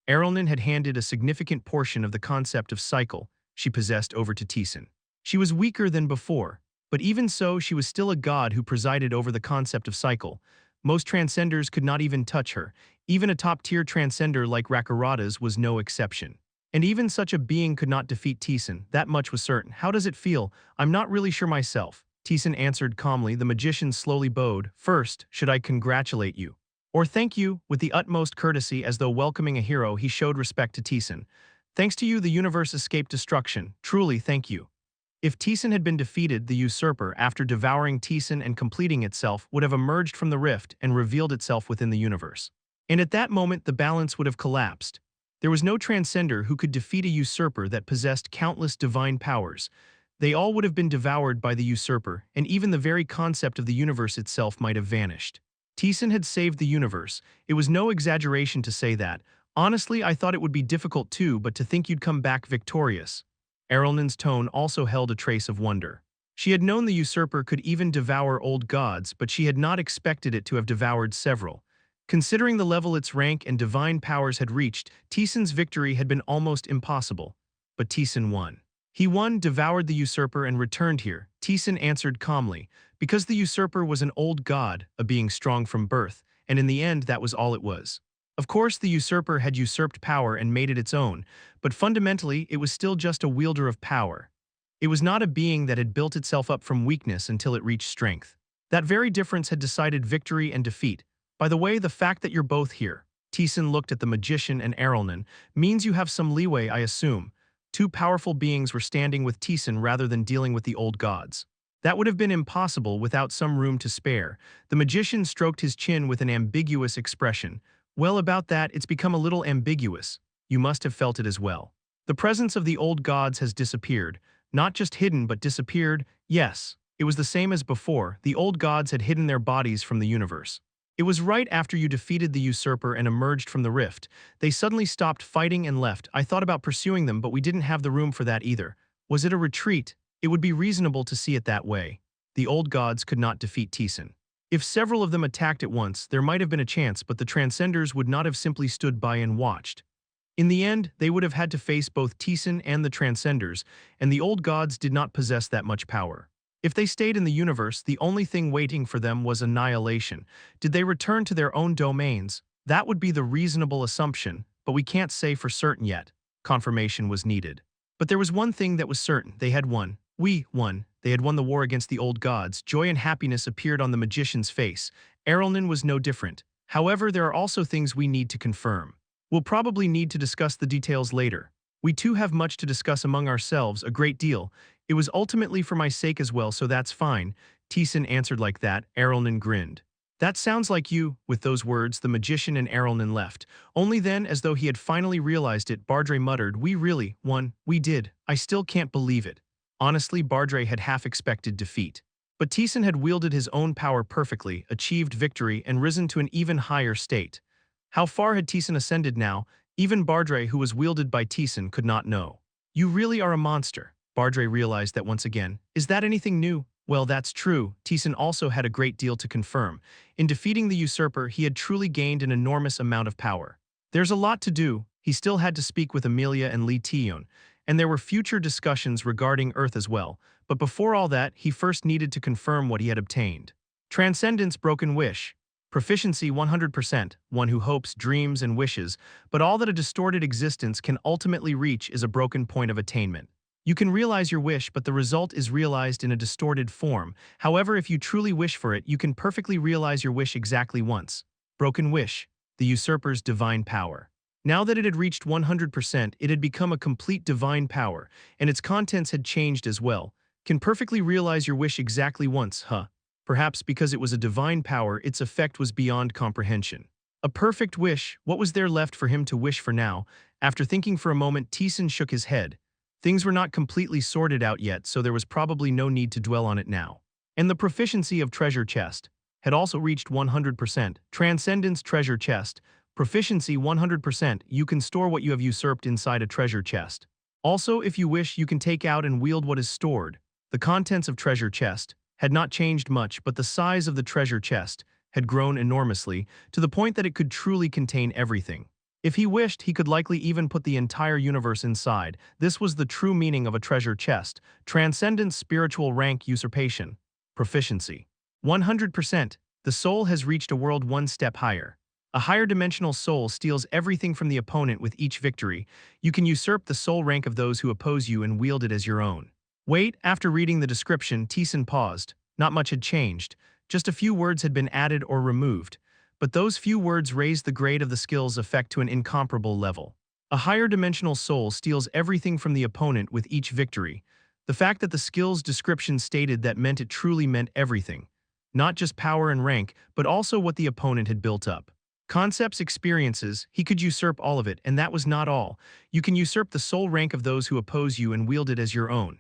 Errolnan had handed a significant portion of the concept of cycle she possessed over to Taesan. She was weaker than before. But even so, she was still a god who presided over the concept of cycle. Most transcenders could not even touch her. Even a top-tier transcender like Rakarada's was no exception. And even such a being could not defeat Taesan, that much was certain. How does it feel? I'm not really sure myself. Taesan answered calmly. The magician slowly bowed. First, should I congratulate you? Or thank you? With the utmost courtesy, as though welcoming a hero, he showed respect to Taesan. Thanks to you, the universe escaped destruction. Truly, thank you. If Taesan had been defeated, the usurper, after devouring Taesan and completing itself, would have emerged from the rift and revealed itself within the universe. And at that moment, the balance would have collapsed. There was no transcender who could defeat a usurper that possessed countless divine powers. They all would have been devoured by the usurper, and even the very concept of the universe itself might have vanished. Taesan had saved the universe. It was no exaggeration to say that. Honestly, I thought it would be difficult too, but to think you'd come back victorious. Errolnan's tone also held a trace of wonder. She had known the usurper could even devour old gods, but she had not expected it to have devoured several. Considering the level its rank and divine powers had reached, Taesan's victory had been almost impossible. But Taesan won. He won, devoured the usurper, and returned here. Taesan answered calmly, because the usurper was an old god, a being strong from birth, and in the end that was all it was. Of course, the usurper had usurped power and made it its own, but fundamentally it was still just a wielder of power. It was not a being that had built itself up from weakness until it reached strength. That very difference had decided victory and defeat. By the way, the fact that you're both here, Taesan looked at the magician and Errolnan, means you have some leeway, I assume. Two powerful beings were standing with Taesan rather than dealing with the old gods. That would have been impossible without some room to spare. The magician stroked his chin with an ambiguous expression. Well, about that, it's become a little ambiguous. You must have felt it as well. The presence of the old gods has disappeared. Not just hidden, but disappeared. Yes, it was the same as before. The old gods had hidden their bodies from the universe. It was right after you defeated the usurper and emerged from the rift. They suddenly stopped fighting and left. I thought about pursuing them, but we didn't have the room for that either. Was it a retreat? It would be reasonable to see it that way. The old gods could not defeat Taesan. If several of them attacked at once, there might have been a chance, but the Transcenders would not have simply stood by and watched. In the end, they would have had to face both Taesan and the Transcenders, and the old gods did not possess that much power. If they stayed in the universe, the only thing waiting for them was annihilation. Did they return to their own domains? That would be the reasonable assumption, but we can't say for certain yet. Confirmation was needed. But there was one thing that was certain. They had won. We won. They had won the war against the old gods. Joy and happiness appeared on the magician's face. Errolnan was no different. However, there are also things we need to confirm. We'll probably need to discuss the details later. We too have much to discuss among ourselves, a great deal. It was ultimately for my sake as well, so that's fine. Taesan answered like that. Errolnan grinned. That sounds like you. With those words, the magician and Errolnan left. Only then, as though he had finally realized it, Bardre muttered, "We really won. We did. I still can't believe it." Honestly, Bardre had half expected defeat. But Taesan had wielded his own power perfectly, achieved victory, and risen to an even higher state. How far had Taesan ascended now? Even Bardre, who was wielded by Taesan, could not know. You really are a monster. Bardre realized that once again. Is that anything new? Well, that's true. Taesan also had a great deal to confirm. In defeating the usurper, he had truly gained an enormous amount of power. There's a lot to do. He still had to speak with Amelia and Lee Taeyeon, and there were future discussions regarding Earth as well. But before all that, he first needed to confirm what he had obtained. Transcendence, broken wish. Proficiency 100%, one who hopes, dreams, and wishes, but all that a distorted existence can ultimately reach is a broken point of attainment. You can realize your wish, but the result is realized in a distorted form. However, if you truly wish for it, you can perfectly realize your wish exactly once. Broken wish, the usurper's divine power. Now that it had reached 100%, it had become a complete divine power, and its contents had changed as well. Can perfectly realize your wish exactly once, huh? Perhaps because it was a divine power, its effect was beyond comprehension. A perfect wish, what was there left for him to wish for now? After thinking for a moment, Taesan shook his head. Things were not completely sorted out yet, so there was probably no need to dwell on it now. And the proficiency of treasure chest had also reached 100%. Transcendence treasure chest. Proficiency 100%. You can store what you have usurped inside a treasure chest. Also, if you wish, you can take out and wield what is stored. The contents of treasure chest had not changed much, but the size of the treasure chest had grown enormously, to the point that it could truly contain everything. If he wished, he could likely even put the entire universe inside. This was the true meaning of a treasure chest. Transcendence, spiritual rank, usurpation. Proficiency 100%. The soul has reached a world one step higher. A higher dimensional soul steals everything from the opponent with each victory. You can usurp the soul rank of those who oppose you and wield it as your own. Wait, after reading the description, Taesan paused. Not much had changed. Just a few words had been added or removed. But those few words raised the grade of the skill's effect to an incomparable level. A higher dimensional soul steals everything from the opponent with each victory. The fact that the skill's description stated that meant it truly meant everything. Not just power and rank, but also what the opponent had built up. Concepts, experiences, he could usurp all of it, and that was not all. You can usurp the sole rank of those who oppose you and wield it as your own.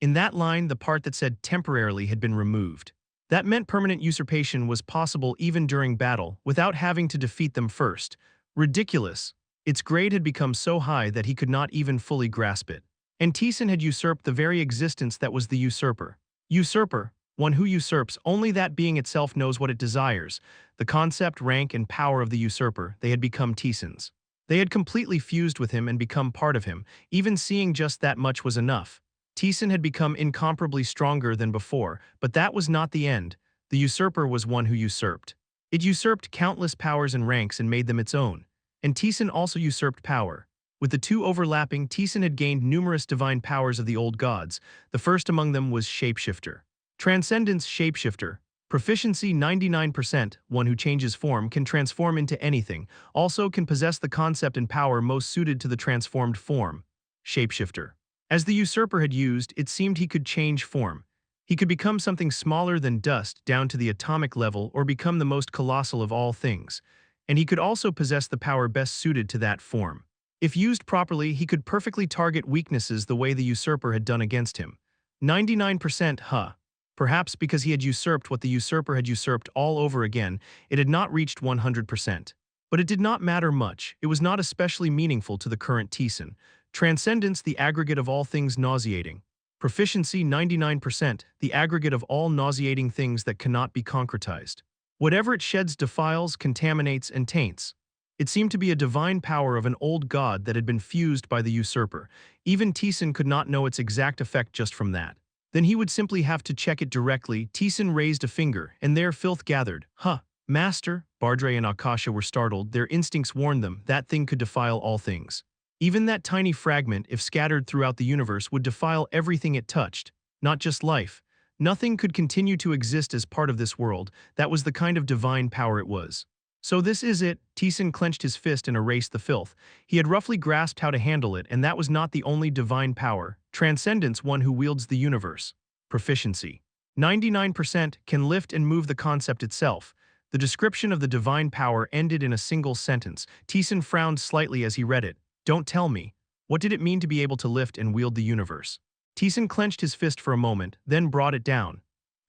In that line, the part that said temporarily had been removed. That meant permanent usurpation was possible even during battle, without having to defeat them first. Ridiculous. Its grade had become so high that he could not even fully grasp it. And Taesan had usurped the very existence that was the usurper. Usurper, one who usurps, only that being itself knows what it desires. The concept, rank, and power of the usurper, they had become Taesan's. They had completely fused with him and become part of him. Even seeing just that much was enough. Taesan had become incomparably stronger than before, but that was not the end. The usurper was one who usurped. It usurped countless powers and ranks and made them its own. And Taesan also usurped power. With the two overlapping, Taesan had gained numerous divine powers of the old gods. The first among them was Shapeshifter. Transcendence, Shapeshifter. Proficiency 99%, one who changes form can transform into anything, also can possess the concept and power most suited to the transformed form. Shapeshifter. As the usurper had used, it seemed he could change form. He could become something smaller than dust down to the atomic level or become the most colossal of all things. And he could also possess the power best suited to that form. If used properly, he could perfectly target weaknesses the way the usurper had done against him. 99%, Perhaps because he had usurped what the usurper had usurped all over again, it had not reached 100%. But it did not matter much. It was not especially meaningful to the current Taesan. Transcendence, the aggregate of all things nauseating. Proficiency 99%, the aggregate of all nauseating things that cannot be concretized. Whatever it sheds defiles, contaminates, and taints. It seemed to be a divine power of an old god that had been fused by the usurper. Even Taesan could not know its exact effect just from that. Then he would simply have to check it directly. Taesan raised a finger, and there filth gathered. Master, Bardre and Akasha were startled. Their instincts warned them that thing could defile all things. Even that tiny fragment, if scattered throughout the universe, would defile everything it touched, not just life. Nothing could continue to exist as part of this world. That was the kind of divine power it was. So this is it. Taesan clenched his fist and erased the filth. He had roughly grasped how to handle it, and that was not the only divine power. Transcendence, one who wields the universe. Proficiency. 99% can lift and move the concept itself. The description of the divine power ended in a single sentence. Taesan frowned slightly as he read it. Don't tell me. What did it mean to be able to lift and wield the universe? Taesan clenched his fist for a moment, then brought it down.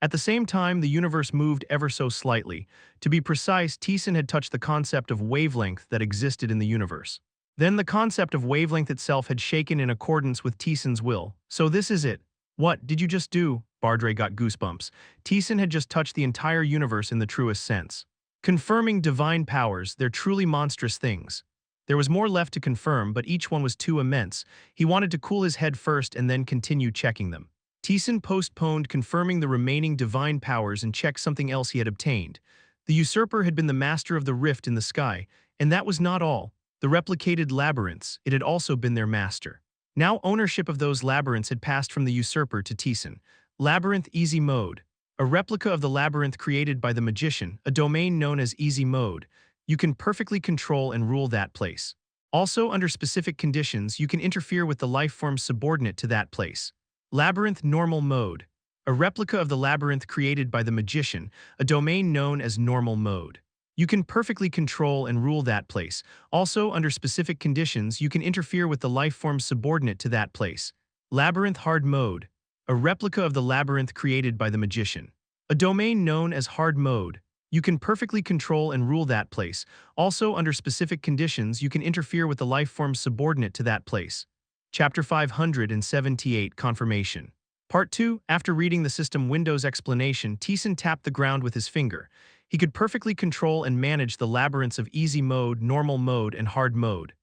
At the same time, the universe moved ever so slightly. To be precise, Taesan had touched the concept of wavelength that existed in the universe. Then the concept of wavelength itself had shaken in accordance with Taesan's will. So this is it. What did you just do? Bardre got goosebumps. Taesan had just touched the entire universe in the truest sense. Confirming divine powers, they're truly monstrous things. There was more left to confirm, but each one was too immense. He wanted to cool his head first and then continue checking them. Taesan postponed confirming the remaining divine powers and checked something else he had obtained. The usurper had been the master of the rift in the sky, and that was not all. The replicated labyrinths, it had also been their master. Now ownership of those labyrinths had passed from the usurper to Taesan. Labyrinth Easy Mode. A replica of the labyrinth created by the magician, a domain known as Easy Mode. You can perfectly control and rule that place. Also, under specific conditions, you can interfere with the life forms subordinate to that place. Labyrinth Normal Mode. A replica of the labyrinth created by the magician, a domain known as Normal Mode. You can perfectly control and rule that place. Also, under specific conditions, you can interfere with the life forms subordinate to that place. Labyrinth Hard Mode. A replica of the labyrinth created by the magician. A domain known as Hard Mode. You can perfectly control and rule that place. Also, under specific conditions, you can interfere with the life forms subordinate to that place. Chapter 578 Confirmation. Part 2. After reading the system Windows explanation, Taesan tapped the ground with his finger. He could perfectly control and manage the labyrinths of Easy Mode, Normal Mode, and Hard Mode.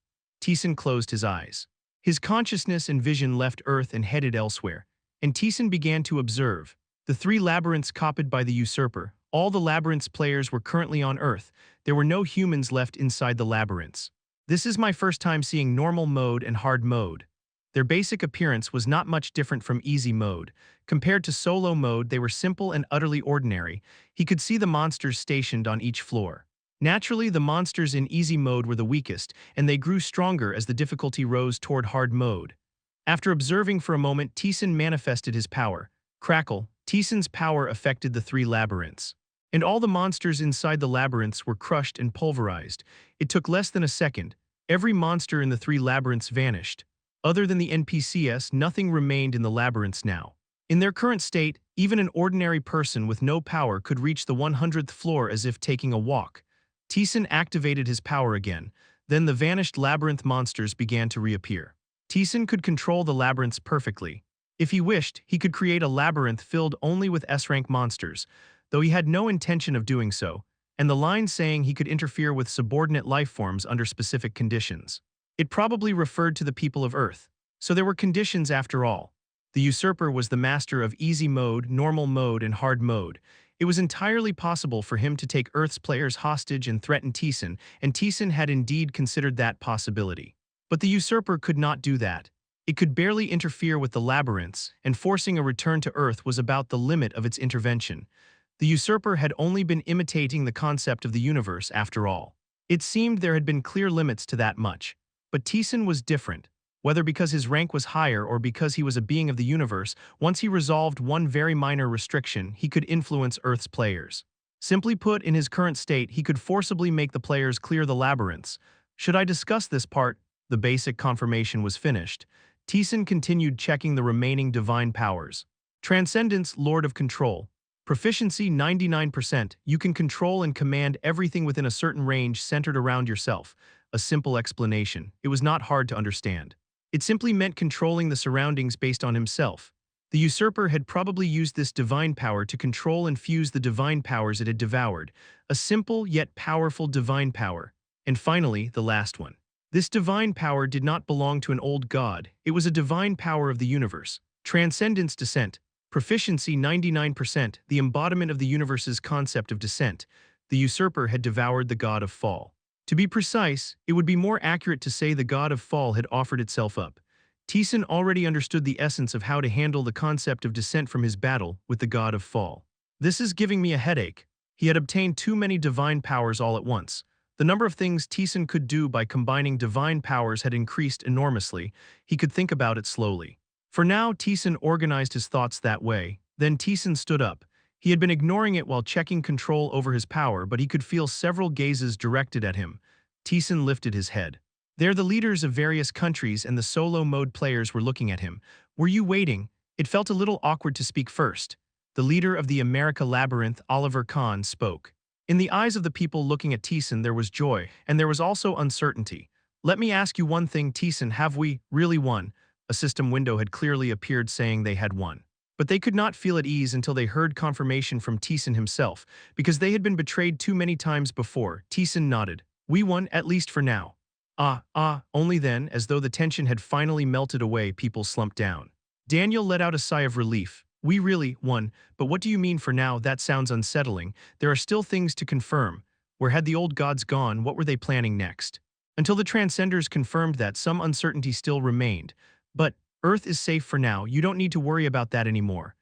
Taesan closed his eyes. His consciousness and vision left Earth and headed elsewhere, and Taesan began to observe. The three labyrinths copied by the usurper. All the labyrinths players were currently on Earth. There were no humans left inside the labyrinths. This is my first time seeing Normal Mode and Hard Mode. Their basic appearance was not much different from Easy Mode. Compared to Solo Mode, they were simple and utterly ordinary. He could see the monsters stationed on each floor. Naturally, the monsters in Easy Mode were the weakest, and they grew stronger as the difficulty rose toward Hard Mode. After observing for a moment, Taesan manifested his power. Crackle. Taesan's power affected the three labyrinths. and all the monsters inside the labyrinths were crushed and pulverized. It took less than a second. Every monster in the 3 labyrinths vanished. Other than the NPCs, nothing remained in the labyrinths now. In their current state, even an ordinary person with no power could reach the 100th floor as if taking a walk. Taesan activated his power again. Then the vanished labyrinth monsters began to reappear. Taesan could control the labyrinths perfectly. If he wished, he could create a labyrinth filled only with S-rank monsters, though he had no intention of doing so, and the line saying he could interfere with subordinate life forms under specific conditions. It probably referred to the people of Earth. So there were conditions after all. The usurper was the master of easy mode, normal mode, and hard mode. It was entirely possible for him to take Earth's players hostage and threaten Taesan, and Taesan had indeed considered that possibility. But the usurper could not do that. It could barely interfere with the labyrinths, and forcing a return to Earth was about the limit of its intervention. The usurper had only been imitating the concept of the universe after all. It seemed there had been clear limits to that much. But Taesan was different. Whether because his rank was higher or because he was a being of the universe, once he resolved one very minor restriction, he could influence Earth's players. Simply put, in his current state, he could forcibly make the players clear the labyrinths. Should I discuss this part? The basic confirmation was finished. Taesan continued checking the remaining divine powers. Transcendence, Lord of Control. Proficiency 99%. You can control and command everything within a certain range centered around yourself. A simple explanation. It was not hard to understand. It simply meant controlling the surroundings based on himself. The usurper had probably used this divine power to control and fuse the divine powers it had devoured. A simple yet powerful divine power. And finally, the last one. This divine power did not belong to an old god. It was a divine power of the universe. Transcendence descent. Proficiency 99%, the embodiment of the universe's concept of descent. The usurper had devoured the god of fall. To be precise, it would be more accurate to say the god of fall had offered itself up. Taesan already understood the essence of how to handle the concept of descent from his battle with the god of fall. This is giving me a headache. He had obtained too many divine powers all at once. The number of things Taesan could do by combining divine powers had increased enormously. He could think about it slowly. For now, Taesan organized his thoughts that way. Then Taesan stood up. He had been ignoring it while checking control over his power, but he could feel several gazes directed at him. Taesan lifted his head. They're the leaders of various countries, and the solo mode players were looking at him. Were you waiting? It felt a little awkward to speak first. The leader of the America Labyrinth, Oliver Kahn, spoke. In the eyes of the people looking at Taesan there was joy, and there was also uncertainty. Let me ask you one thing, Taesan, have we really won? A system window had clearly appeared saying they had won. But they could not feel at ease until they heard confirmation from Taesan himself, because they had been betrayed too many times before. Taesan nodded. We won, at least for now. Only then, as though the tension had finally melted away, people slumped down. Daniel let out a sigh of relief. We really won, but what do you mean for now? That sounds unsettling. There are still things to confirm. Where had the old gods gone? What were they planning next? Until the Transcenders confirmed that, some uncertainty still remained. But Earth is safe for now. You don't need to worry about that anymore.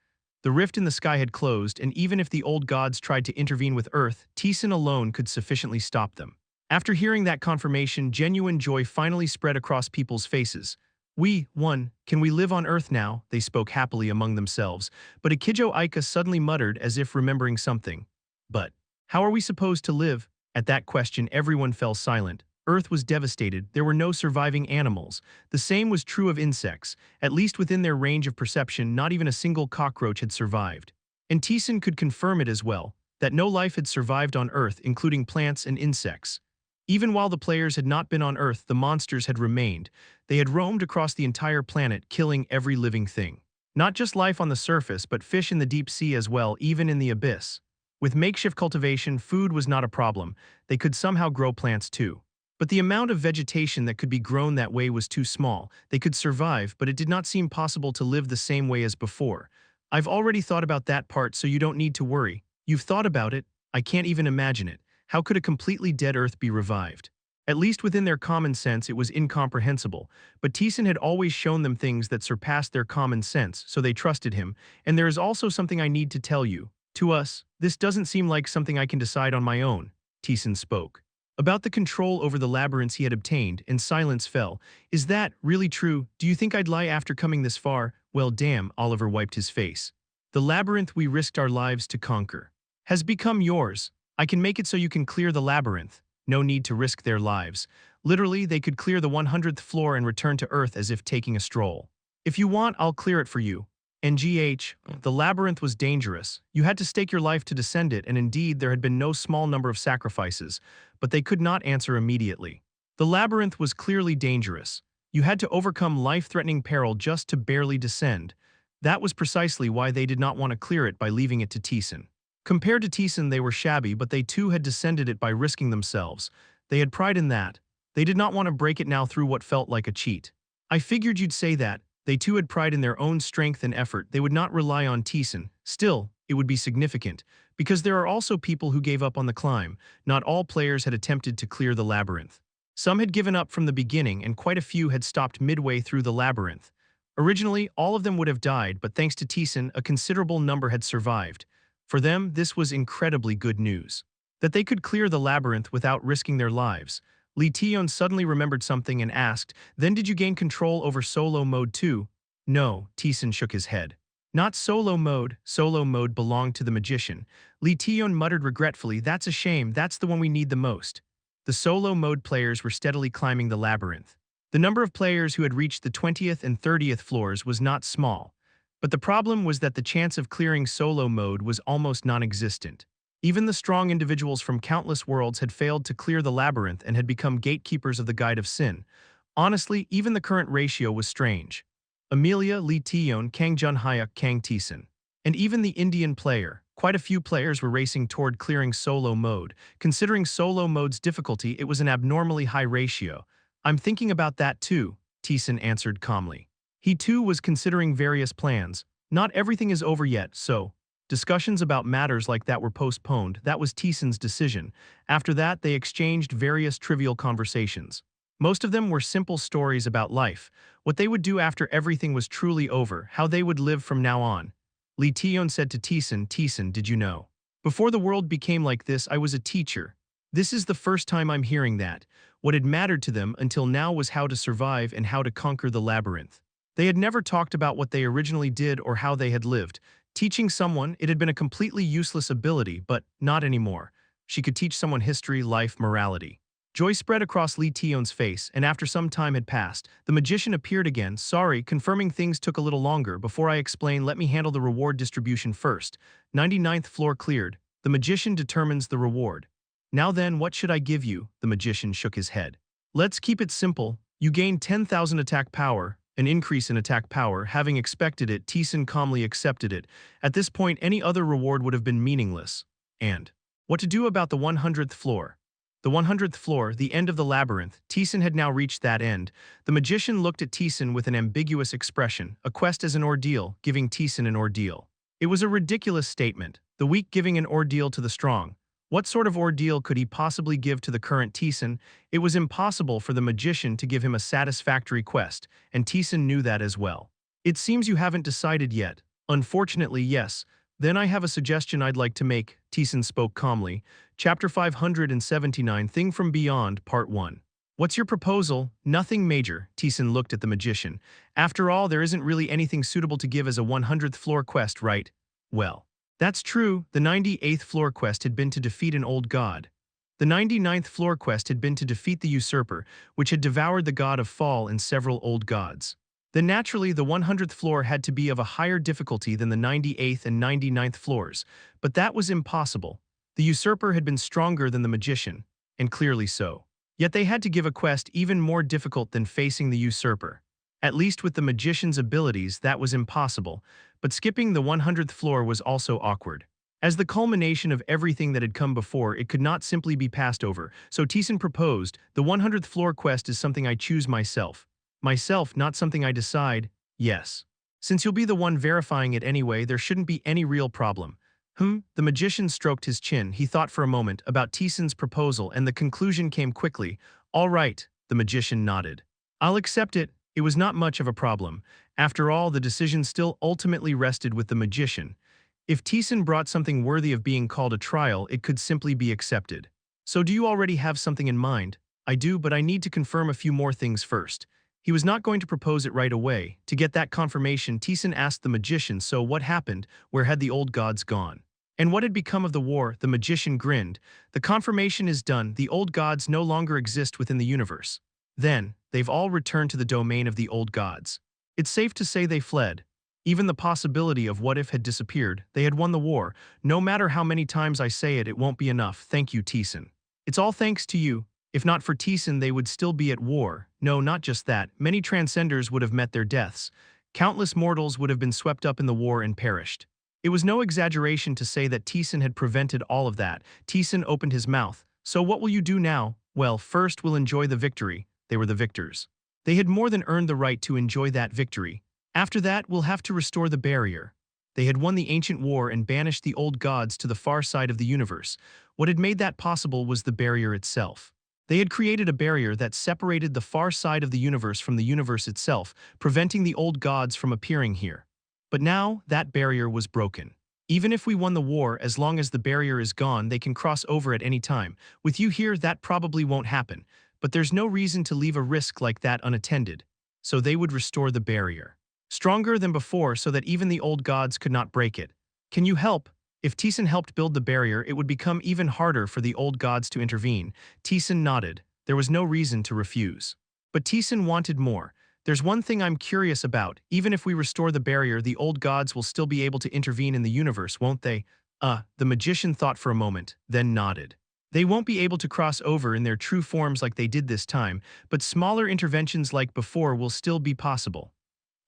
The rift in the sky had closed, and even if the old gods tried to intervene with Earth, Taesan alone could sufficiently stop them. After hearing that confirmation, genuine joy finally spread across people's faces. We won. Can we live on Earth now? They spoke happily among themselves, but Akijo Aika suddenly muttered as if remembering something. But how are we supposed to live? At that question, everyone fell silent. Earth was devastated. There were no surviving animals. The same was true of insects. At least within their range of perception, not even a single cockroach had survived. And Taesan could confirm it as well, that no life had survived on Earth, including plants and insects. Even while the players had not been on Earth, the monsters had remained. They had roamed across the entire planet, killing every living thing. Not just life on the surface, but fish in the deep sea as well, even in the abyss. With makeshift cultivation, food was not a problem. They could somehow grow plants too. But the amount of vegetation that could be grown that way was too small. They could survive, but it did not seem possible to live the same way as before. I've already thought about that part, so you don't need to worry. You've thought about it? I can't even imagine it. How could a completely dead Earth be revived? At least within their common sense, it was incomprehensible. But Taesan had always shown them things that surpassed their common sense, so they trusted him. And there is also something I need to tell you. To us, this doesn't seem like something I can decide on my own, Taesan spoke. About the control over the labyrinths he had obtained, and silence fell. Is that really true? Do you think I'd lie after coming this far? Well, damn, Oliver wiped his face. The labyrinth we risked our lives to conquer. has become yours. I can make it so you can clear the labyrinth. No need to risk their lives. Literally, they could clear the 100th floor and return to Earth as if taking a stroll. If you want, I'll clear it for you. NGH, the labyrinth was dangerous. You had to stake your life to descend it, and indeed there had been no small number of sacrifices, but they could not answer immediately. The labyrinth was clearly dangerous. You had to overcome life-threatening peril just to barely descend. That was precisely why they did not want to clear it by leaving it to Taesan. Compared to Taesan, they were shabby, but they too had descended it by risking themselves. They had pride in that. They did not want to break it now through what felt like a cheat. I figured you'd say that. They too had pride in their own strength and effort. They would not rely on Taesan. Still, it would be significant, because there are also people who gave up on the climb. Not all players had attempted to clear the labyrinth. Some had given up from the beginning, and quite a few had stopped midway through the labyrinth. Originally, all of them would have died, but thanks to Taesan, a considerable number had survived. For them, this was incredibly good news. That they could clear the labyrinth without risking their lives. Lee Taeyeon suddenly remembered something and asked, "Then did you gain control over solo mode too?" "No," Taesan shook his head. "Not solo mode belonged to the magician." Lee Taeyeon muttered regretfully, "That's a shame, that's the one we need the most." The solo mode players were steadily climbing the labyrinth. The number of players who had reached the 20th and 30th floors was not small, but the problem was that the chance of clearing solo mode was almost non-existent. Even the strong individuals from countless worlds had failed to clear the labyrinth and had become gatekeepers of the Guide of Sin. Honestly, even the current ratio was strange. Amelia, Lee Taeyeon, Kang Junhyuk, Kang Taesan. And even the Indian player. Quite a few players were racing toward clearing solo mode. Considering solo mode's difficulty, it was an abnormally high ratio. "I'm thinking about that too," Taesan answered calmly. He too was considering various plans. Not everything is over yet, so discussions about matters like that were postponed. That was Taesan's decision. After that, they exchanged various trivial conversations. Most of them were simple stories about life, what they would do after everything was truly over, how they would live from now on. Lee Taeyeon said to Taesan, "Taesan, did you know? Before the world became like this, I was a teacher. This is the first time I'm hearing that. What had mattered to them until now was how to survive and how to conquer the labyrinth. They had never talked about what they originally did or how they had lived. Teaching someone, it had been a completely useless ability, but not anymore. She could teach someone history, life, morality." Joy spread across Lee Taeyeon's face, and after some time had passed, the magician appeared again. "Sorry, confirming things took a little longer. Before I explain, let me handle the reward distribution first. 99th floor cleared. The magician determines the reward." "Now then, what should I give you?" The magician shook his head. "Let's keep it simple. You gain 10,000 attack power. An increase in attack power. Having expected it, Taesan calmly accepted it. At this point, any other reward would have been meaningless. And what to do about the 100th floor? The 100th floor, the end of the labyrinth. Taesan had now reached that end. The magician looked at Taesan with an ambiguous expression. A quest as an ordeal, giving Taesan an ordeal. It was a ridiculous statement. The weak giving an ordeal to the strong. What sort of ordeal could he possibly give to the current Taesan? It was impossible for the magician to give him a satisfactory quest, and Taesan knew that as well. "It seems you haven't decided yet." "Unfortunately, yes. Then I have a suggestion I'd like to make," Taesan spoke calmly. Chapter 579, Thing from Beyond, Part 1. "What's your proposal?" "Nothing major," Taesan looked at the magician. "After all, there isn't really anything suitable to give as a 100th floor quest, right?" "Well, that's true. The 98th floor quest had been to defeat an old god. The 99th floor quest had been to defeat the usurper, which had devoured the god of fall and several old gods. Then naturally, the 100th floor had to be of a higher difficulty than the 98th and 99th floors, but that was impossible. The usurper had been stronger than the magician, and clearly so. Yet they had to give a quest even more difficult than facing the usurper. At least with the magician's abilities, that was impossible, but skipping the 100th floor was also awkward. As the culmination of everything that had come before, it could not simply be passed over, so Taesan proposed, "The 100th floor quest is something I choose myself. Myself, not something I decide." "Yes. Since you'll be the one verifying it anyway, there shouldn't be any real problem." The magician stroked his chin. He thought for a moment about Taesan's proposal, and the conclusion came quickly. "All right," the magician nodded. "I'll accept it." It was not much of a problem. After all, the decision still ultimately rested with the magician. If Taesan brought something worthy of being called a trial, it could simply be accepted. "So do you already have something in mind?" "I do, but I need to confirm a few more things first." He was not going to propose it right away. To get that confirmation, Taesan asked the magician, "So what happened? Where had the old gods gone?" And what had become of the war? The magician grinned. The confirmation is done. The old gods no longer exist within the universe. Then, they've all returned to the domain of the old gods. It's safe to say they fled. Even the possibility of what if had disappeared. They had won the war. No matter how many times I say it, it won't be enough. Thank you, Taesan. It's all thanks to you. If not for Taesan, they would still be at war. No, not just that. Many transcenders would have met their deaths. Countless mortals would have been swept up in the war and perished. It was no exaggeration to say that Taesan had prevented all of that. Taesan opened his mouth. So what will you do now? Well, first we'll enjoy the victory. They were the victors. They had more than earned the right to enjoy that victory. After that, we'll have to restore the barrier. They had won the ancient war and banished the old gods to the far side of the universe. What had made that possible was the barrier itself. They had created a barrier that separated the far side of the universe from the universe itself, preventing the old gods from appearing here. But now, that barrier was broken. Even if we won the war, as long as the barrier is gone, they can cross over at any time. With you here, that probably won't happen. But there's no reason to leave a risk like that unattended. So they would restore the barrier. Stronger than before so that even the old gods could not break it. Can you help? If Taesan helped build the barrier, it would become even harder for the old gods to intervene. Taesan nodded. There was no reason to refuse. But Taesan wanted more. There's one thing I'm curious about. Even if we restore the barrier, the old gods will still be able to intervene in the universe, won't they? The magician thought for a moment, then nodded. They won't be able to cross over in their true forms like they did this time, but smaller interventions like before will still be possible.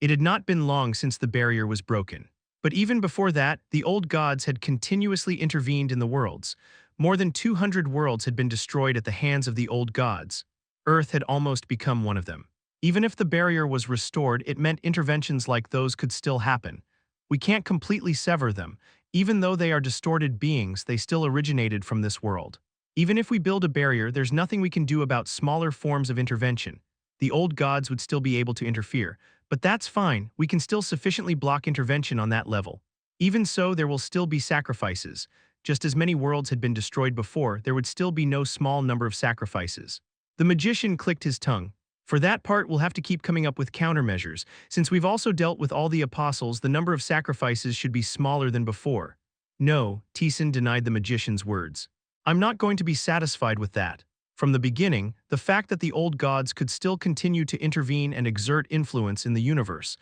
It had not been long since the barrier was broken. But even before that, the old gods had continuously intervened in the worlds. More than 200 worlds had been destroyed at the hands of the old gods. Earth had almost become one of them. Even if the barrier was restored, it meant interventions like those could still happen. We can't completely sever them. Even though they are distorted beings, they still originated from this world. Even if we build a barrier, there's nothing we can do about smaller forms of intervention. The old gods would still be able to interfere. But that's fine, we can still sufficiently block intervention on that level. Even so, there will still be sacrifices. Just as many worlds had been destroyed before, there would still be no small number of sacrifices. The magician clicked his tongue. For that part, we'll have to keep coming up with countermeasures. Since we've also dealt with all the apostles, the number of sacrifices should be smaller than before. No, Taesan denied the magician's words. I'm not going to be satisfied with that. From the beginning, the fact that the old gods could still continue to intervene and exert influence in the universe,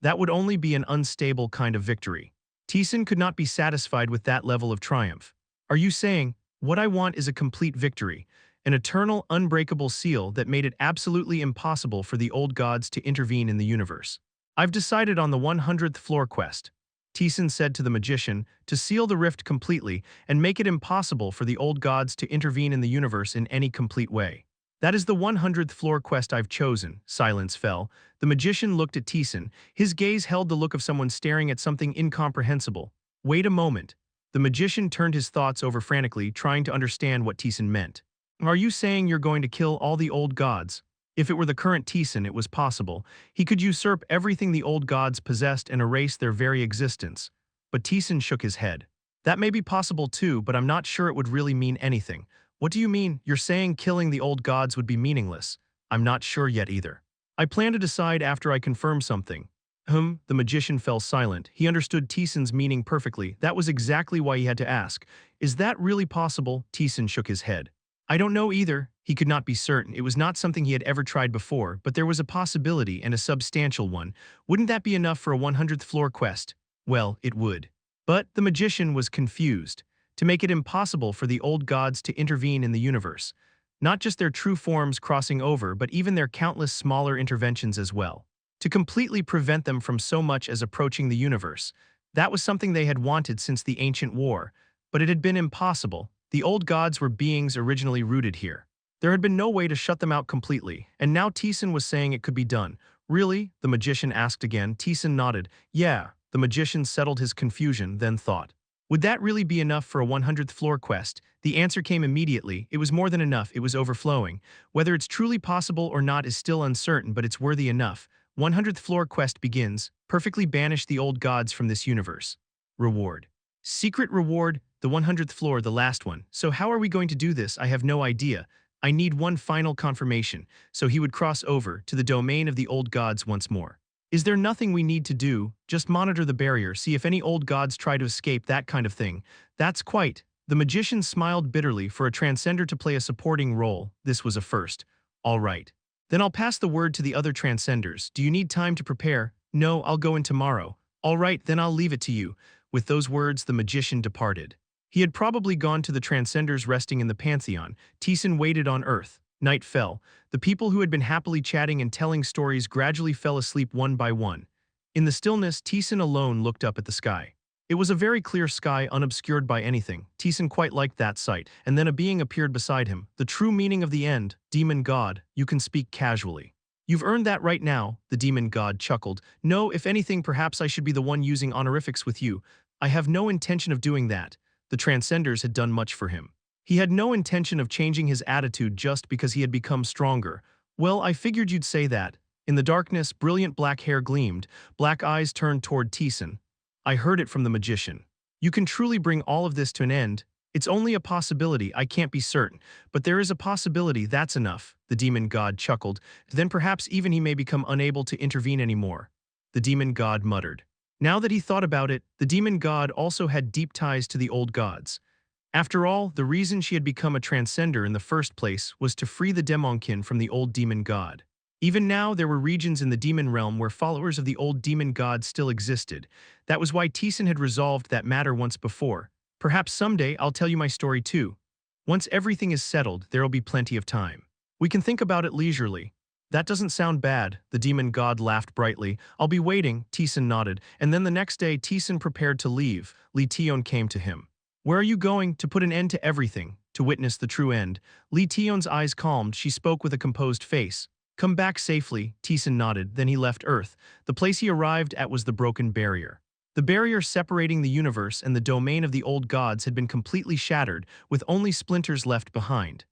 that would only be an unstable kind of victory. Taesan could not be satisfied with that level of triumph. Are you saying, what I want is a complete victory, an eternal, unbreakable seal that made it absolutely impossible for the old gods to intervene in the universe? I've decided on the 100th floor quest. Taesan said to the magician, to seal the rift completely and make it impossible for the old gods to intervene in the universe in any complete way. That is the 100th floor quest I've chosen. Silence fell. The magician looked at Taesan. His gaze held the look of someone staring at something incomprehensible. Wait a moment. The magician turned his thoughts over frantically, trying to understand what Taesan meant. Are you saying you're going to kill all the old gods? If it were the current Taesan, it was possible. He could usurp everything the old gods possessed and erase their very existence. But Taesan shook his head. That may be possible too, but I'm not sure it would really mean anything. What do you mean? You're saying killing the old gods would be meaningless? I'm not sure yet either. I plan to decide after I confirm something. The magician fell silent. He understood Taesan's meaning perfectly. That was exactly why he had to ask. Is that really possible? Taesan shook his head. I don't know either. He could not be certain. It was not something he had ever tried before, but there was a possibility and a substantial one. Wouldn't that be enough for a 100th floor quest? Well, it would. But the magician was confused. To make it impossible for the old gods to intervene in the universe. Not just their true forms crossing over, but even their countless smaller interventions as well. To completely prevent them from so much as approaching the universe. That was something they had wanted since the ancient war. But it had been impossible. The old gods were beings originally rooted here. There had been no way to shut them out completely, and now Taesan was saying it could be done. Really? The magician asked again. Taesan nodded. Yeah. The magician settled his confusion, then thought. Would that really be enough for a 100th floor quest? The answer came immediately. It was more than enough. It was overflowing. Whether it's truly possible or not is still uncertain, but it's worthy enough. 100th floor quest begins. Perfectly banish the old gods from this universe. Reward. Secret reward. The 100th floor, the last one. So how are we going to do this? I have no idea. I need one final confirmation, so he would cross over to the domain of the old gods once more. Is there nothing we need to do? Just monitor the barrier, see if any old gods try to escape, that kind of thing. That's quite. The magician smiled bitterly. For a transcender to play a supporting role, this was a first. All right. Then I'll pass the word to the other transcenders. Do you need time to prepare? No, I'll go in tomorrow. All right, then I'll leave it to you. With those words, the magician departed. He had probably gone to the transcenders resting in the Pantheon. Taesan waited on Earth. Night fell. The people who had been happily chatting and telling stories gradually fell asleep one by one. In the stillness, Taesan alone looked up at the sky. It was a very clear sky, unobscured by anything. Taesan quite liked that sight, and then a being appeared beside him. The true meaning of the end, demon god, you can speak casually. You've earned that right now, the demon god chuckled. No, if anything, perhaps I should be the one using honorifics with you. I have no intention of doing that. The transcenders had done much for him. He had no intention of changing his attitude just because he had become stronger. Well, I figured you'd say that. In the darkness, brilliant black hair gleamed, black eyes turned toward Taesan. I heard it from the magician. You can truly bring all of this to an end. It's only a possibility, I can't be certain, but there is a possibility, that's enough, the demon god chuckled. Then perhaps even he may become unable to intervene anymore. The demon god muttered. Now that he thought about it, the demon god also had deep ties to the old gods. After all, the reason she had become a transcender in the first place was to free the demonkin from the old demon god. Even now, there were regions in the demon realm where followers of the old demon god still existed. That was why Taesan had resolved that matter once before. Perhaps someday I'll tell you my story too. Once everything is settled, there'll be plenty of time. We can think about it leisurely. That doesn't sound bad, the demon god laughed brightly. I'll be waiting, Taesan nodded, and then the next day Taesan prepared to leave. Lee Tion came to him. Where are you going? To put an end to everything, to witness the true end. Lee Tion's eyes calmed, she spoke with a composed face. Come back safely, Taesan nodded, then he left Earth. The place he arrived at was the broken barrier. The barrier separating the universe and the domain of the old gods had been completely shattered, with only splinters left behind.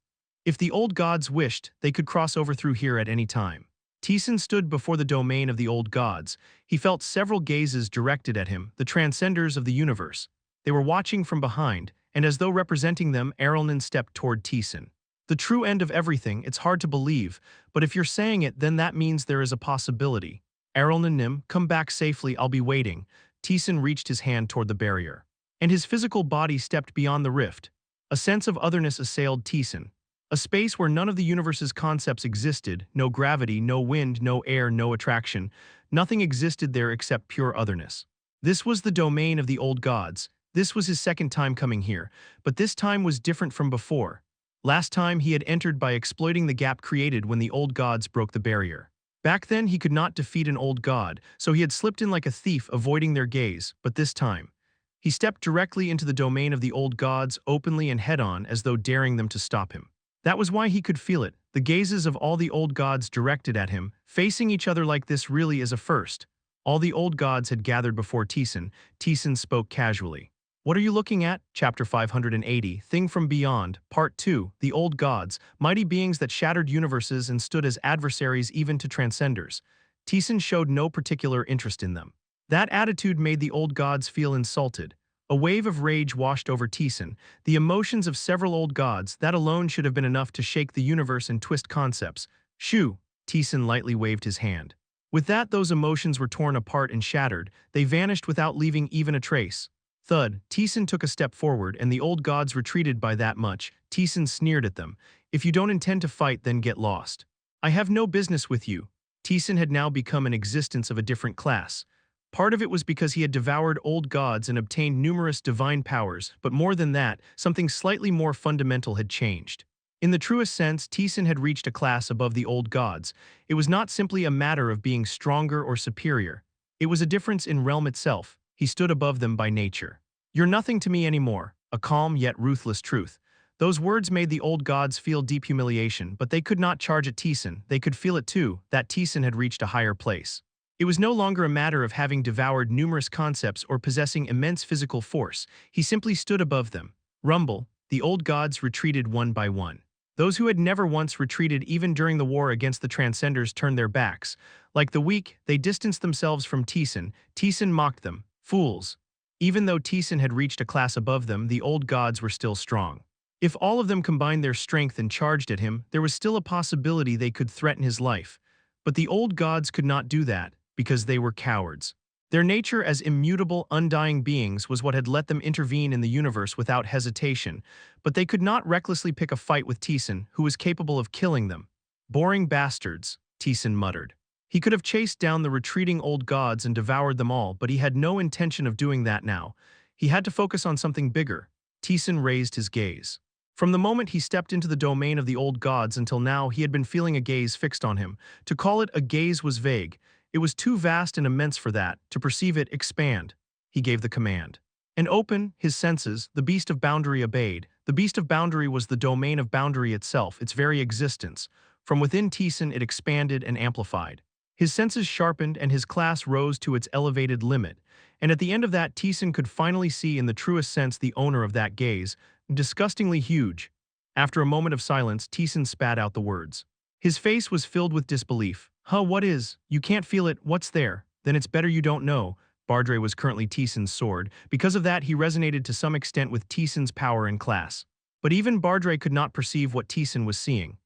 If the old gods wished, they could cross over through here at any time. Taesan stood before the domain of the old gods. He felt several gazes directed at him, the transcenders of the universe. They were watching from behind, and as though representing them, Erelnon stepped toward Taesan. The true end of everything, it's hard to believe, but if you're saying it, then that means there is a possibility. Erelnon, come back safely, I'll be waiting. Taesan reached his hand toward the barrier. And his physical body stepped beyond the rift. A sense of otherness assailed Taesan. A space where none of the universe's concepts existed, no gravity, no wind, no air, no attraction. Nothing existed there except pure otherness. This was the domain of the old gods. This was his second time coming here, but this time was different from before. Last time he had entered by exploiting the gap created when the old gods broke the barrier. Back then he could not defeat an old god, so he had slipped in like a thief, avoiding their gaze, but this time he stepped directly into the domain of the old gods, openly and head-on, as though daring them to stop him. That was why he could feel it, the gazes of all the old gods directed at him. Facing each other like this really is a first. All the old gods had gathered before Taesan. Taesan spoke casually. What are you looking at? Chapter 580, Thing from Beyond, Part 2, The Old Gods, mighty beings that shattered universes and stood as adversaries even to transcenders. Taesan showed no particular interest in them. That attitude made the old gods feel insulted. A wave of rage washed over Taesan. The emotions of several old gods, that alone should have been enough to shake the universe and twist concepts. Shoo! Taesan lightly waved his hand. With that, those emotions were torn apart and shattered. They vanished without leaving even a trace. Thud, Taesan took a step forward and the old gods retreated by that much. Taesan sneered at them. If you don't intend to fight, then get lost. I have no business with you. Taesan had now become an existence of a different class. Part of it was because he had devoured old gods and obtained numerous divine powers, but more than that, something slightly more fundamental had changed. In the truest sense, Taesan had reached a class above the old gods. It was not simply a matter of being stronger or superior. It was a difference in realm itself. He stood above them by nature. You're nothing to me anymore, a calm yet ruthless truth. Those words made the old gods feel deep humiliation, but they could not charge at Taesan. They could feel it too, that Taesan had reached a higher place. It was no longer a matter of having devoured numerous concepts or possessing immense physical force. He simply stood above them. Rumble, the old gods retreated one by one. Those who had never once retreated even during the war against the Transcenders turned their backs. Like the weak, they distanced themselves from Taesan. Taesan mocked them. Fools. Even though Taesan had reached a class above them, the old gods were still strong. If all of them combined their strength and charged at him, there was still a possibility they could threaten his life. But the old gods could not do that, because they were cowards. Their nature as immutable, undying beings was what had let them intervene in the universe without hesitation, but they could not recklessly pick a fight with Taesan, who was capable of killing them. Boring bastards, Taesan muttered. He could have chased down the retreating old gods and devoured them all, but he had no intention of doing that now. He had to focus on something bigger. Taesan raised his gaze. From the moment he stepped into the domain of the old gods until now, he had been feeling a gaze fixed on him. To call it a gaze was vague. It was too vast and immense for that. To perceive it, expand. He gave the command. And open his senses, the beast of boundary obeyed. The beast of boundary was the domain of boundary itself, its very existence. From within Taesan it expanded and amplified. His senses sharpened and his class rose to its elevated limit. And at the end of that, Taesan could finally see in the truest sense the owner of that gaze, disgustingly huge. After a moment of silence, Taesan spat out the words. His face was filled with disbelief. Huh, what is? You can't feel it, what's there? Then it's better you don't know. Bardre was currently Taesan's sword. Because of that, he resonated to some extent with Taesan's power and class. But even Bardre could not perceive what Taesan was seeing.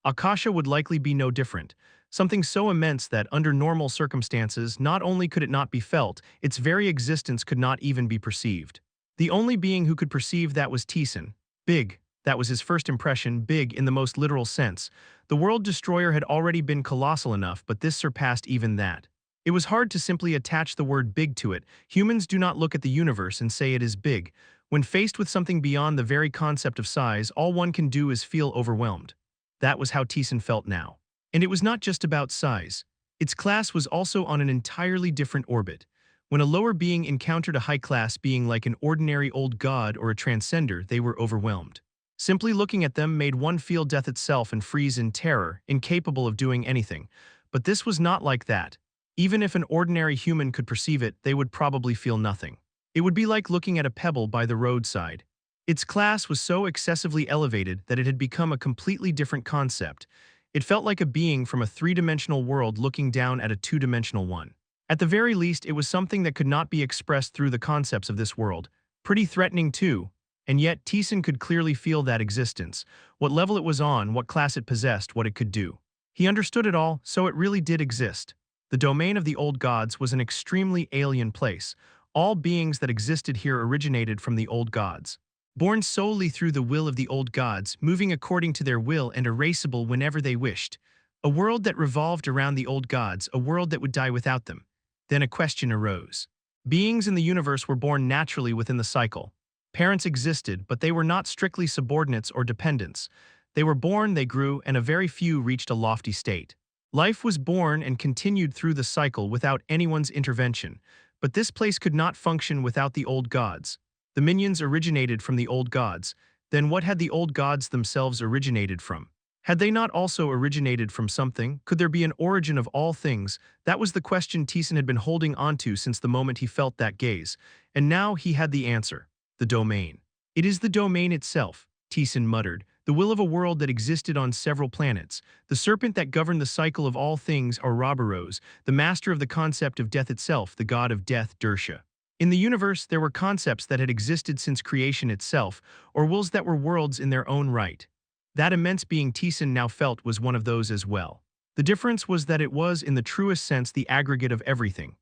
Akasha would likely be no different. Something so immense that, under normal circumstances, not only could it not be felt, its very existence could not even be perceived. The only being who could perceive that was Taesan. Big. That was his first impression, big in the most literal sense. The world destroyer had already been colossal enough, but this surpassed even that. It was hard to simply attach the word big to it. Humans do not look at the universe and say it is big. When faced with something beyond the very concept of size, all one can do is feel overwhelmed. That was how Taesan felt now. And it was not just about size. Its class was also on an entirely different orbit. When a lower being encountered a high-class being like an ordinary old god or a transcender, they were overwhelmed. Simply looking at them made one feel death itself and freeze in terror, incapable of doing anything. But this was not like that. Even if an ordinary human could perceive it, they would probably feel nothing. It would be like looking at a pebble by the roadside. Its class was so excessively elevated that it had become a completely different concept. It felt like a being from a three-dimensional world looking down at a two-dimensional one. At the very least, it was something that could not be expressed through the concepts of this world. Pretty threatening too. And yet, Taesan could clearly feel that existence. What level it was on, what class it possessed, what it could do. He understood it all, so it really did exist. The domain of the old gods was an extremely alien place. All beings that existed here originated from the old gods. Born solely through the will of the old gods, moving according to their will and erasable whenever they wished. A world that revolved around the old gods, a world that would die without them. Then a question arose. Beings in the universe were born naturally within the cycle. Parents existed, but they were not strictly subordinates or dependents. They were born, they grew, and a very few reached a lofty state. Life was born and continued through the cycle without anyone's intervention. But this place could not function without the old gods. The minions originated from the old gods. Then what had the old gods themselves originated from? Had they not also originated from something? Could there be an origin of all things? That was the question Taesan had been holding onto since the moment he felt that gaze. And now he had the answer. The domain. It is the domain itself, Taesan muttered, the will of a world that existed on several planets, the serpent that governed the cycle of all things, Ouroboros, the master of the concept of death itself, the god of death, Dersha. In the universe, there were concepts that had existed since creation itself, or wills that were worlds in their own right. That immense being Taesan now felt was one of those as well. The difference was that it was, in the truest sense, the aggregate of everything.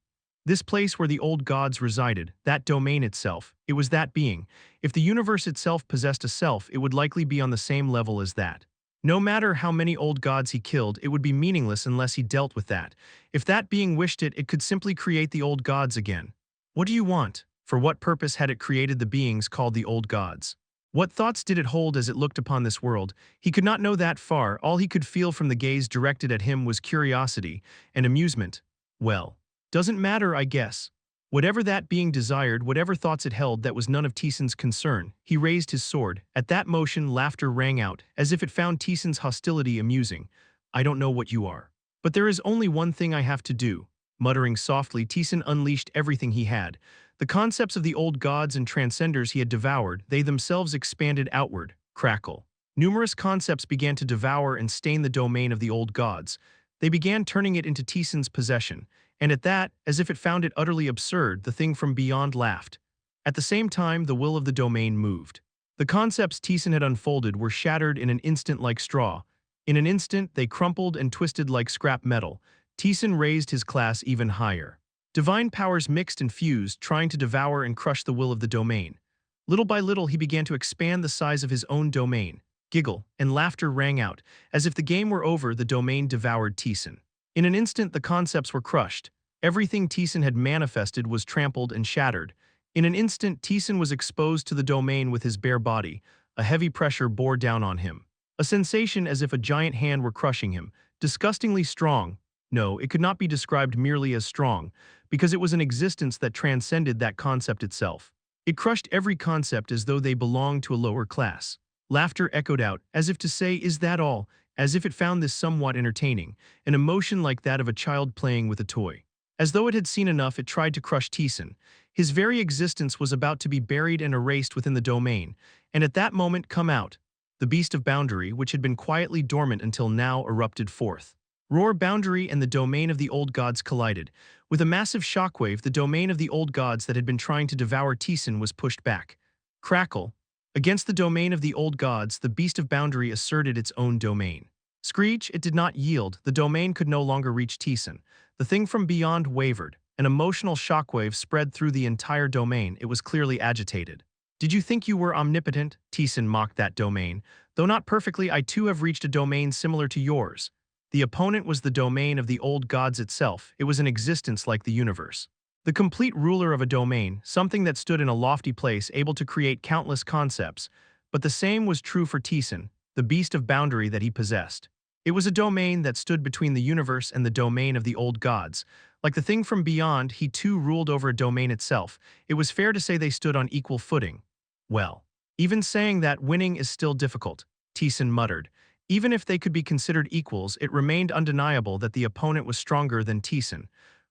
This place where the old gods resided, that domain itself, it was that being. If the universe itself possessed a self, it would likely be on the same level as that. No matter how many old gods he killed, it would be meaningless unless he dealt with that. If that being wished it, it could simply create the old gods again. What do you want? For what purpose had it created the beings called the old gods? What thoughts did it hold as it looked upon this world? He could not know that far. All he could feel from the gaze directed at him was curiosity and amusement. Well, doesn't matter, I guess. Whatever that being desired, whatever thoughts it held, that was none of Taesan's concern. He raised his sword. At that motion, laughter rang out, as if it found Taesan's hostility amusing. I don't know what you are. But there is only one thing I have to do. Muttering softly, Taesan unleashed everything he had. The concepts of the old gods and transcenders he had devoured, they themselves expanded outward. Crackle. Numerous concepts began to devour and stain the domain of the old gods. They began turning it into Taesan's possession. And at that, as if it found it utterly absurd, the thing from beyond laughed. At the same time, the will of the domain moved. The concepts Taesan had unfolded were shattered in an instant like straw. In an instant, they crumpled and twisted like scrap metal. Taesan raised his class even higher. Divine powers mixed and fused, trying to devour and crush the will of the domain. Little by little, he began to expand the size of his own domain. Giggle and laughter rang out. As if the game were over, the domain devoured Taesan. In an instant, the concepts were crushed. Everything Taesan had manifested was trampled and shattered. In an instant, Taesan was exposed to the domain with his bare body. A heavy pressure bore down on him. A sensation as if a giant hand were crushing him. Disgustingly strong. No, it could not be described merely as strong, because it was an existence that transcended that concept itself. It crushed every concept as though they belonged to a lower class. Laughter echoed out, as if to say, "Is that all?" As if it found this somewhat entertaining, an emotion like that of a child playing with a toy. As though it had seen enough, it tried to crush Taesan. His very existence was about to be buried and erased within the domain, and at that moment come out. The beast of boundary, which had been quietly dormant until now, erupted forth. Roar boundary and the domain of the old gods collided. With a massive shockwave, the domain of the old gods that had been trying to devour Taesan was pushed back. Crackle. Against the domain of the old gods, the beast of boundary asserted its own domain. Screech, it did not yield. The domain could no longer reach Taesan. The thing from beyond wavered. An emotional shockwave spread through the entire domain. It was clearly agitated. "Did you think you were omnipotent?" Taesan mocked that domain. "Though not perfectly, I too have reached a domain similar to yours." The opponent was the domain of the old gods itself. It was an existence like the universe. The complete ruler of a domain, something that stood in a lofty place, able to create countless concepts. But the same was true for Taesan, the beast of boundary that he possessed. It was a domain that stood between the universe and the domain of the old gods. Like the thing from beyond, he too ruled over a domain itself. It was fair to say they stood on equal footing. "Well, even saying that, winning is still difficult," Taesan muttered. Even if they could be considered equals, it remained undeniable that the opponent was stronger than Taesan.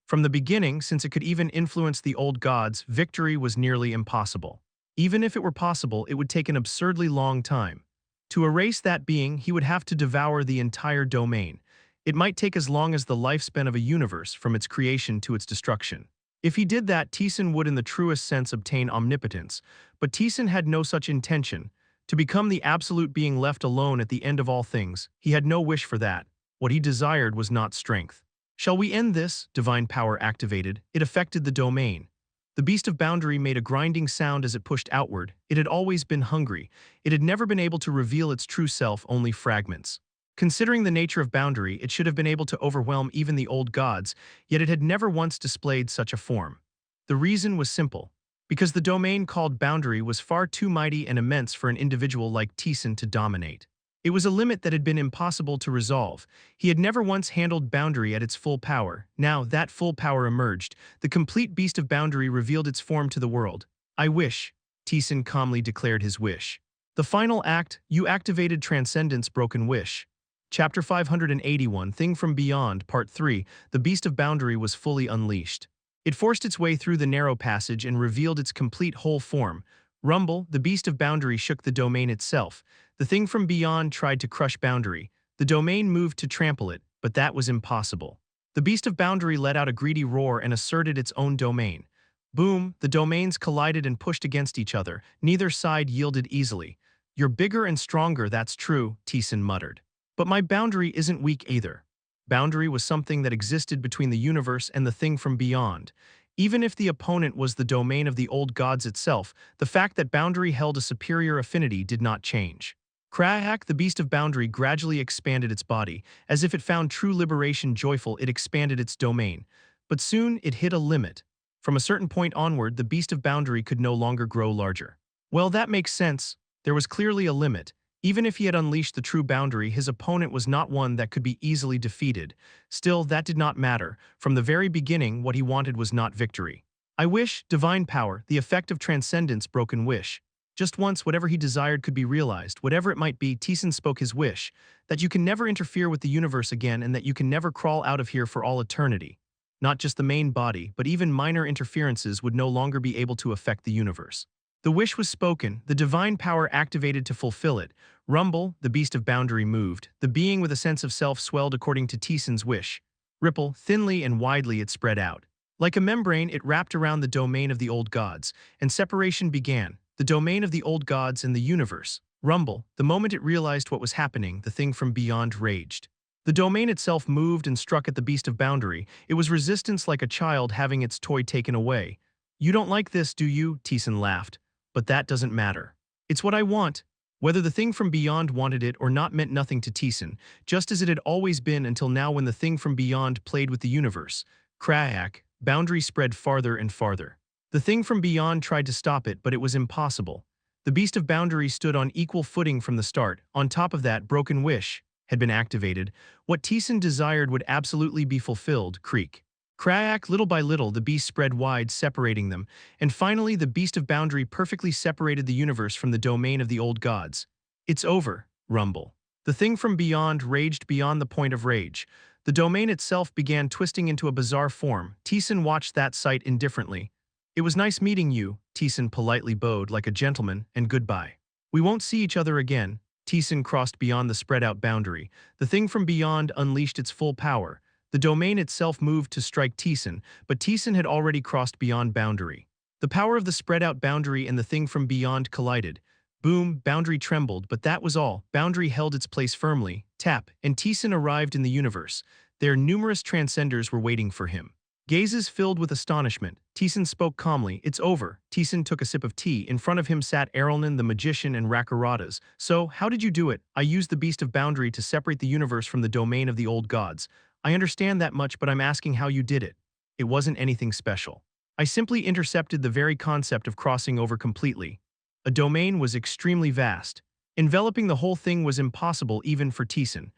From the beginning, since it could even influence the old gods, victory was nearly impossible. Even if it were possible, it would take an absurdly long time. To erase that being, he would have to devour the entire domain. It might take as long as the lifespan of a universe, from its creation to its destruction. If he did that, Taesan would in the truest sense obtain omnipotence, but Taesan had no such intention. To become the absolute being left alone at the end of all things, he had no wish for that. What he desired was not strength. "Shall we end this?" Divine power activated. It affected the domain. The beast of boundary made a grinding sound as it pushed outward. It had always been hungry. It had never been able to reveal its true self, only fragments. Considering the nature of boundary, it should have been able to overwhelm even the old gods, yet it had never once displayed such a form. The reason was simple. Because the domain called boundary was far too mighty and immense for an individual like Taesan to dominate. It was a limit that had been impossible to resolve. He had never once handled boundary at its full power. Now that full power emerged. The complete beast of boundary revealed its form to the world. "I wish," Taesan calmly declared his wish. The final act, you activated Transcendence Broken Wish. Chapter 581, Thing from Beyond, Part 3, the beast of boundary was fully unleashed. It forced its way through the narrow passage and revealed its complete whole form. Rumble, the beast of boundary, shook the domain itself. The thing from beyond tried to crush boundary. The domain moved to trample it, but that was impossible. The beast of boundary let out a greedy roar and asserted its own domain. Boom, the domains collided and pushed against each other. Neither side yielded easily. "You're bigger and stronger, that's true," Taesan muttered. "But my boundary isn't weak either." Boundary was something that existed between the universe and the thing from beyond. Even if the opponent was the domain of the old gods itself, the fact that boundary held a superior affinity did not change. Crack, the beast of boundary gradually expanded its body. As if it found true liberation joyful, it expanded its domain. But soon it hit a limit. From a certain point onward, the beast of boundary could no longer grow larger. Well, that makes sense. There was clearly a limit. Even if he had unleashed the true boundary, his opponent was not one that could be easily defeated. Still, that did not matter. From the very beginning, what he wanted was not victory. "I wish, divine power, the effect of transcendence broken wish." Just once, whatever he desired could be realized, whatever it might be. Taesan spoke his wish, that you can never interfere with the universe again and that you can never crawl out of here for all eternity. Not just the main body, but even minor interferences would no longer be able to affect the universe. The wish was spoken, the divine power activated to fulfill it. Rumble, the beast of boundary, moved. The being with a sense of self swelled according to Taesan's wish. Ripple, thinly and widely it spread out. Like a membrane, it wrapped around the domain of the old gods, and separation began. The domain of the old gods and the universe. Rumble, the moment it realized what was happening, the thing from beyond raged. The domain itself moved and struck at the beast of boundary. It was resistance like a child having its toy taken away. You don't like this, do you? Taesan laughed. But that doesn't matter. It's what I want. Whether the thing from beyond wanted it or not meant nothing to Taesan, just as it had always been until now when the thing from beyond played with the universe. Crack, boundary spread farther and farther. The thing from beyond tried to stop it, but it was impossible. The beast of boundary stood on equal footing from the start. On top of that, broken wish had been activated. What Taesan desired would absolutely be fulfilled. Creak. Crack, little by little, the beast spread wide, separating them, and finally the beast of boundary perfectly separated the universe from the domain of the old gods. It's over, rumble. The thing from beyond raged beyond the point of rage. The domain itself began twisting into a bizarre form. Taesan watched that sight indifferently. It was nice meeting you, Taesan politely bowed like a gentleman, and goodbye. We won't see each other again. Taesan crossed beyond the spread-out boundary. The thing from beyond unleashed its full power. The domain itself moved to strike Taesan, but Taesan had already crossed beyond boundary. The power of the spread-out boundary and the thing from beyond collided. Boom, boundary trembled, but that was all. Boundary held its place firmly. Tap, and Taesan arrived in the universe. Their numerous transcenders were waiting for him. Gazes filled with astonishment. Taesan spoke calmly. It's over. Taesan took a sip of tea. In front of him sat Erelnan the magician and Rakaratas. So, how did you do it? I used the beast of boundary to separate the universe from the domain of the old gods. I understand that much, but I'm asking how you did it. It wasn't anything special. I simply intercepted the very concept of crossing over completely. A domain was extremely vast. Enveloping the whole thing was impossible even for Taesan.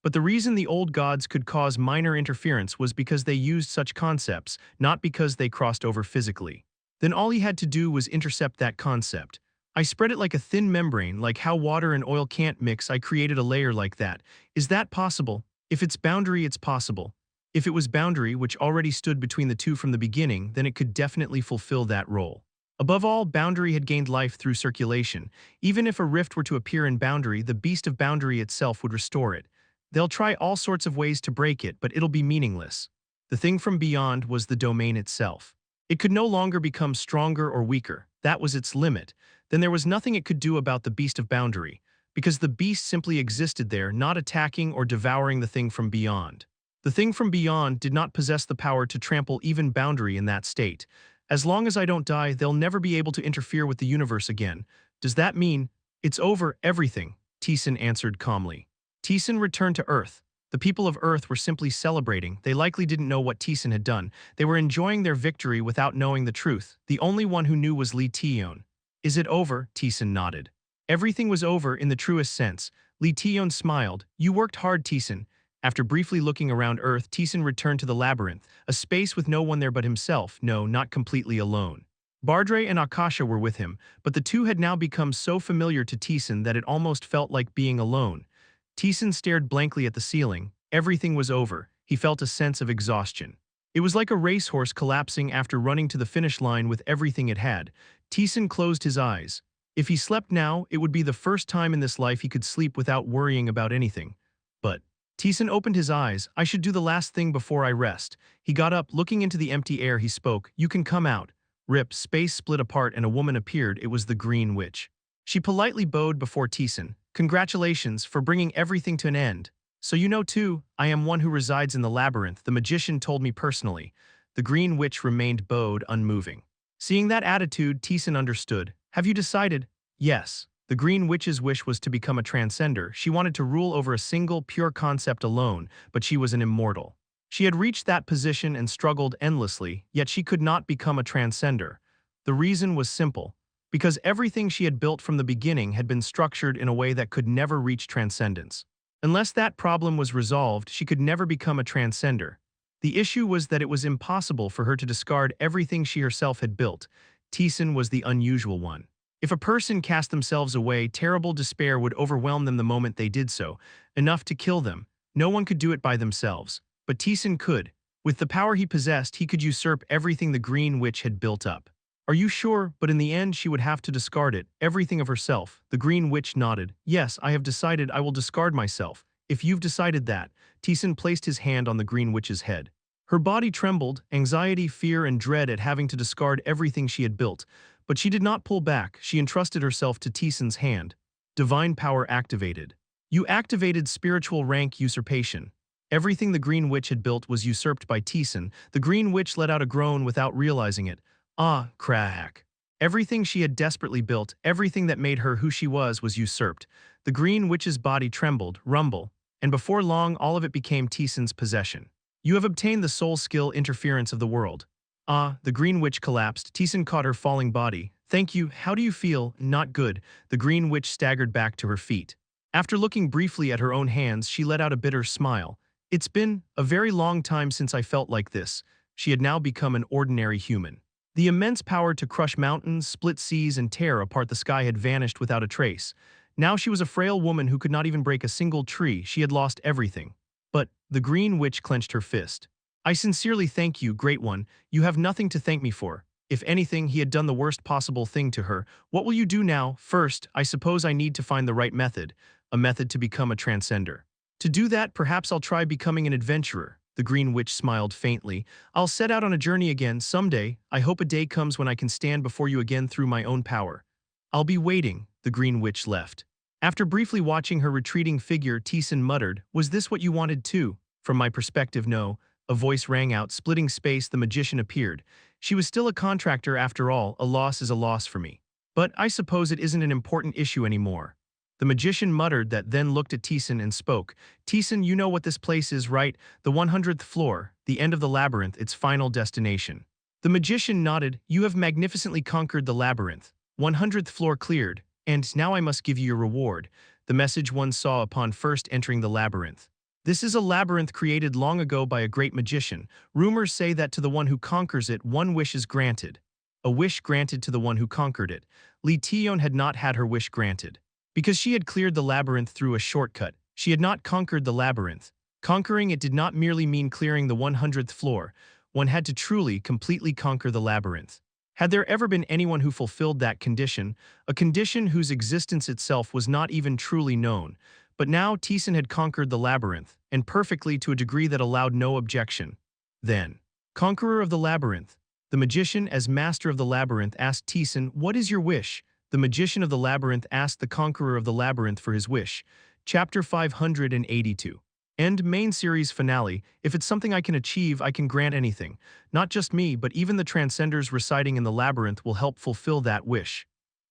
But the reason the old gods could cause minor interference was because they used such concepts, not because they crossed over physically. Then all he had to do was intercept that concept. I spread it like a thin membrane, like how water and oil can't mix. I created a layer like that. Is that possible? If it's boundary, it's possible. If it was boundary, which already stood between the two from the beginning, then it could definitely fulfill that role. Above all, boundary had gained life through circulation. Even if a rift were to appear in boundary, the beast of boundary itself would restore it. They'll try all sorts of ways to break it, but it'll be meaningless. The thing from beyond was the domain itself. It could no longer become stronger or weaker. That was its limit. Then there was nothing it could do about the beast of boundary, because the beast simply existed there, not attacking or devouring the thing from beyond. The thing from beyond did not possess the power to trample even boundary in that state. As long as I don't die, they'll never be able to interfere with the universe again. Does that mean it's over, everything? Taesan answered calmly. Taesan returned to Earth. The people of Earth were simply celebrating. They likely didn't know what Taesan had done. They were enjoying their victory without knowing the truth. The only one who knew was Lee Taeyeon. Is it over? Taesan nodded. Everything was over in the truest sense. Lee Taeyeon smiled. You worked hard, Taesan. After briefly looking around Earth, Taesan returned to the labyrinth, a space with no one there but himself. No, not completely alone. Bardre and Akasha were with him, but the two had now become so familiar to Taesan that it almost felt like being alone. Taesan stared blankly at the ceiling. Everything was over. He felt a sense of exhaustion. It was like a racehorse collapsing after running to the finish line with everything it had. Taesan closed his eyes. If he slept now, it would be the first time in this life he could sleep without worrying about anything. But Taesan opened his eyes. I should do the last thing before I rest. He got up, looking into the empty air. He spoke. You can come out. Rip, space split apart and a woman appeared. It was the Green Witch. She politely bowed before Taesan. Congratulations for bringing everything to an end. So you know too, I am one who resides in the labyrinth. The magician told me personally. The Green Witch remained bowed, unmoving. Seeing that attitude, Taesan understood. Have you decided? Yes. The Green Witch's wish was to become a transcender. She wanted to rule over a single, pure concept alone, but she was an immortal. She had reached that position and struggled endlessly, yet she could not become a transcender. The reason was simple. Because everything she had built from the beginning had been structured in a way that could never reach transcendence. Unless that problem was resolved, she could never become a transcender. The issue was that it was impossible for her to discard everything she herself had built. Taesan was the unusual one. If a person cast themselves away, terrible despair would overwhelm them the moment they did so, enough to kill them. No one could do it by themselves. But Taesan could. With the power he possessed, he could usurp everything the Green Witch had built up. Are you sure? But in the end she would have to discard it, everything of herself. The Green Witch nodded. Yes, I have decided I will discard myself. If you've decided that. Taesan placed his hand on the Green Witch's head. Her body trembled, anxiety, fear, and dread at having to discard everything she had built. But she did not pull back. She entrusted herself to Taesan's hand. Divine power activated. You activated spiritual rank usurpation. Everything the Green Witch had built was usurped by Taesan. The Green Witch let out a groan without realizing it. Ah, crack. Everything she had desperately built, everything that made her who she was usurped. The Green Witch's body trembled, rumbled, and before long all of it became Taesan's possession. You have obtained the soul skill interference of the world. Ah, the Green Witch collapsed. Taesan caught her falling body. Thank you, how do you feel? Not good. The Green Witch staggered back to her feet. After looking briefly at her own hands, she let out a bitter smile. It's been a very long time since I felt like this. She had now become an ordinary human. The immense power to crush mountains, split seas, and tear apart the sky had vanished without a trace. Now she was a frail woman who could not even break a single tree. She had lost everything. But the Green Witch clenched her fist. I sincerely thank you, Great One. You have nothing to thank me for. If anything, he had done the worst possible thing to her. What will you do now? First, I suppose I need to find the right method, a method to become a transcender. To do that, perhaps I'll try becoming an adventurer. The Green Witch smiled faintly. I'll set out on a journey again someday. I hope a day comes when I can stand before you again through my own power. I'll be waiting. The Green Witch left. After briefly watching her retreating figure, Taesan muttered, Was this what you wanted too? From my perspective, no. A voice rang out, splitting space. The magician appeared. She was still a contractor after all. A loss is a loss for me. But I suppose it isn't an important issue anymore. The magician muttered that, then looked at Taesan and spoke. Taesan, you know what this place is, right? The 100th floor, the end of the labyrinth, its final destination. The magician nodded. You have magnificently conquered the labyrinth. 100th floor cleared, and now I must give you your reward. The message one saw upon first entering the labyrinth. This is a labyrinth created long ago by a great magician. Rumors say that to the one who conquers it, one wish is granted. A wish granted to the one who conquered it. Lee Taeyeon had not had her wish granted. Because she had cleared the labyrinth through a shortcut, she had not conquered the labyrinth. Conquering it did not merely mean clearing the 100th floor. One had to truly, completely conquer the labyrinth. Had there ever been anyone who fulfilled that condition, a condition whose existence itself was not even truly known? But now Taesan had conquered the labyrinth, and perfectly to a degree that allowed no objection. Then, conqueror of the labyrinth, the magician as master of the labyrinth asked Taesan, What is your wish? The magician of the labyrinth asked the conqueror of the labyrinth for his wish. Chapter 582. End main series finale. If it's something I can achieve, I can grant anything. Not just me, but even the transcenders residing in the labyrinth will help fulfill that wish.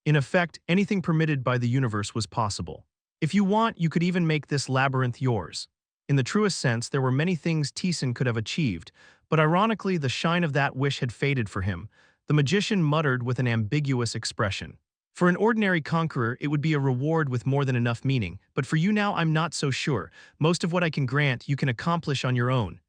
In effect, anything permitted by the universe was possible. If you want, you could even make this labyrinth yours. In the truest sense, there were many things Taesan could have achieved, but ironically, the shine of that wish had faded for him. The magician muttered with an ambiguous expression. For an ordinary conqueror, it would be a reward with more than enough meaning, but for you now, I'm not so sure. Most of what I can grant, you can accomplish on your own.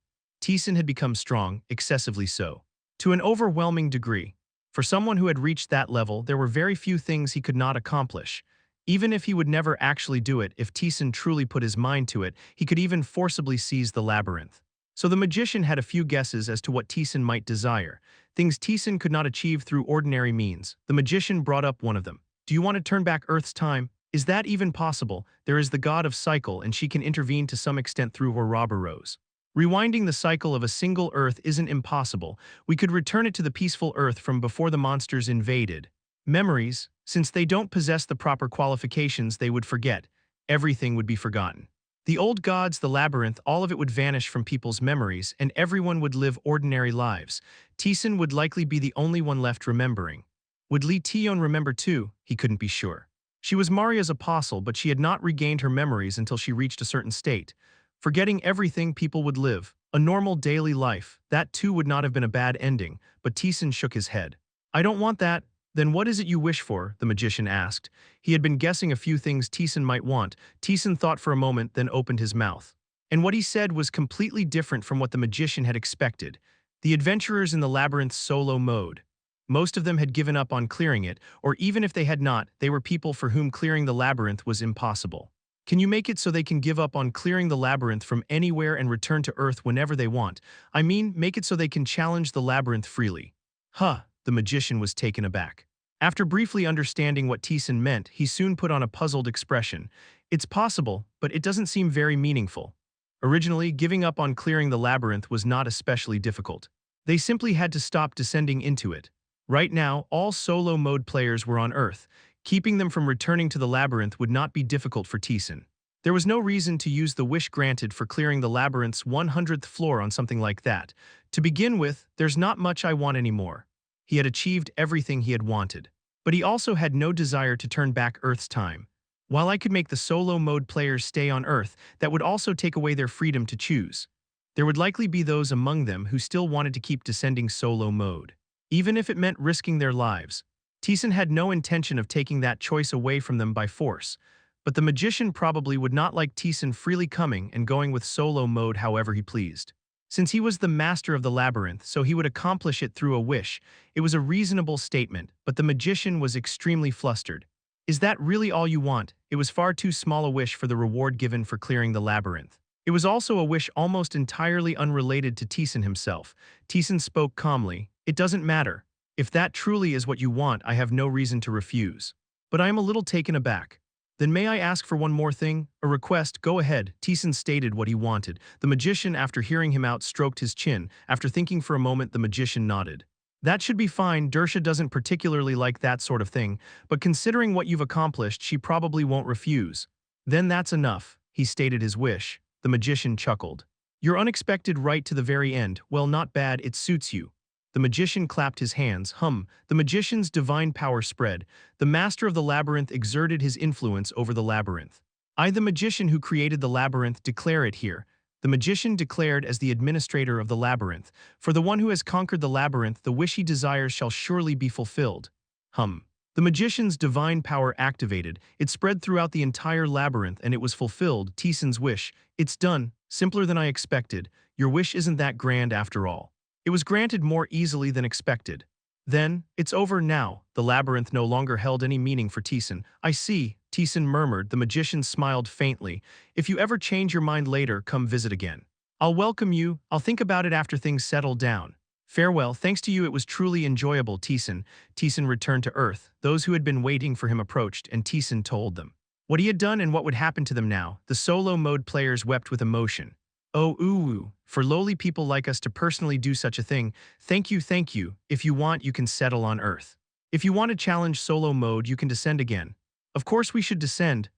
Taesan had become strong, excessively so. To an overwhelming degree. For someone who had reached that level, there were very few things he could not accomplish. Even if he would never actually do it, if Taesan truly put his mind to it, he could even forcibly seize the labyrinth. So the magician had a few guesses as to what Taesan might desire. Things Taesan could not achieve through ordinary means. The magician brought up one of them. Do you want to turn back Earth's time? Is that even possible? There is the god of cycle, and she can intervene to some extent through Ouroboros. Rewinding the cycle of a single Earth isn't impossible. We could return it to the peaceful Earth from before the monsters invaded. Memories, since they don't possess the proper qualifications, they would forget. Everything would be forgotten. The old gods, the labyrinth, all of it would vanish from people's memories, and everyone would live ordinary lives. Taesan would likely be the only one left remembering. Would Lee Taeyeon remember too? He couldn't be sure. She was Maria's apostle, but she had not regained her memories until she reached a certain state. Forgetting everything, people would live. A normal daily life. That too would not have been a bad ending, but Taesan shook his head. I don't want that. Then what is it you wish for? The magician asked. He had been guessing a few things Taesan might want. Taesan thought for a moment, then opened his mouth. And what he said was completely different from what the magician had expected. The adventurers in the labyrinth's solo mode. Most of them had given up on clearing it, or even if they had not, they were people for whom clearing the labyrinth was impossible. Can you make it so they can give up on clearing the labyrinth from anywhere and return to Earth whenever they want? I mean, make it so they can challenge the labyrinth freely. Huh. The magician was taken aback. After briefly understanding what Taesan meant, he soon put on a puzzled expression. It's possible, but it doesn't seem very meaningful. Originally, giving up on clearing the labyrinth was not especially difficult. They simply had to stop descending into it. Right now, all solo mode players were on Earth. Keeping them from returning to the labyrinth would not be difficult for Taesan. There was no reason to use the wish granted for clearing the labyrinth's 100th floor on something like that. To begin with, there's not much I want anymore. He had achieved everything he had wanted. But he also had no desire to turn back Earth's time. While I could make the solo mode players stay on Earth, that would also take away their freedom to choose. There would likely be those among them who still wanted to keep descending solo mode. Even if it meant risking their lives. Taesan had no intention of taking that choice away from them by force. But the magician probably would not like Taesan freely coming and going with solo mode however he pleased. Since he was the master of the labyrinth, so he would accomplish it through a wish. It was a reasonable statement, but the magician was extremely flustered. Is that really all you want? It was far too small a wish for the reward given for clearing the labyrinth. It was also a wish almost entirely unrelated to Taesan himself. Taesan spoke calmly. It doesn't matter. If that truly is what you want, I have no reason to refuse. But I am a little taken aback. Then may I ask for one more thing? A request, go ahead. Taesan stated what he wanted. The magician, after hearing him out, stroked his chin. After thinking for a moment, the magician nodded. That should be fine. Dersha doesn't particularly like that sort of thing, but considering what you've accomplished, she probably won't refuse. Then that's enough, he stated his wish. The magician chuckled. Your unexpected right to the very end, well, not bad, it suits you. The magician clapped his hands. The magician's divine power spread. The master of the labyrinth exerted his influence over the labyrinth. I, the magician who created the labyrinth, declare it here. The magician declared as the administrator of the labyrinth. For the one who has conquered the labyrinth, the wish he desires shall surely be fulfilled. The magician's divine power activated. It spread throughout the entire labyrinth and it was fulfilled. Taesan's wish. It's done. Simpler than I expected. Your wish isn't that grand after all. It was granted more easily than expected. Then, it's over now. The labyrinth no longer held any meaning for Taesan. I see, Taesan murmured. The magician smiled faintly. If you ever change your mind later, come visit again. I'll welcome you. I'll think about it after things settle down. Farewell, thanks to you it was truly enjoyable, Taesan. Taesan returned to Earth. Those who had been waiting for him approached, and Taesan told them what he had done and what would happen to them now. The solo mode players wept with emotion. Oh, ooh, for lowly people like us to personally do such a thing, thank you, thank you. If you want, you can settle on Earth. If you want to challenge solo mode, you can descend again. Of course we should descend.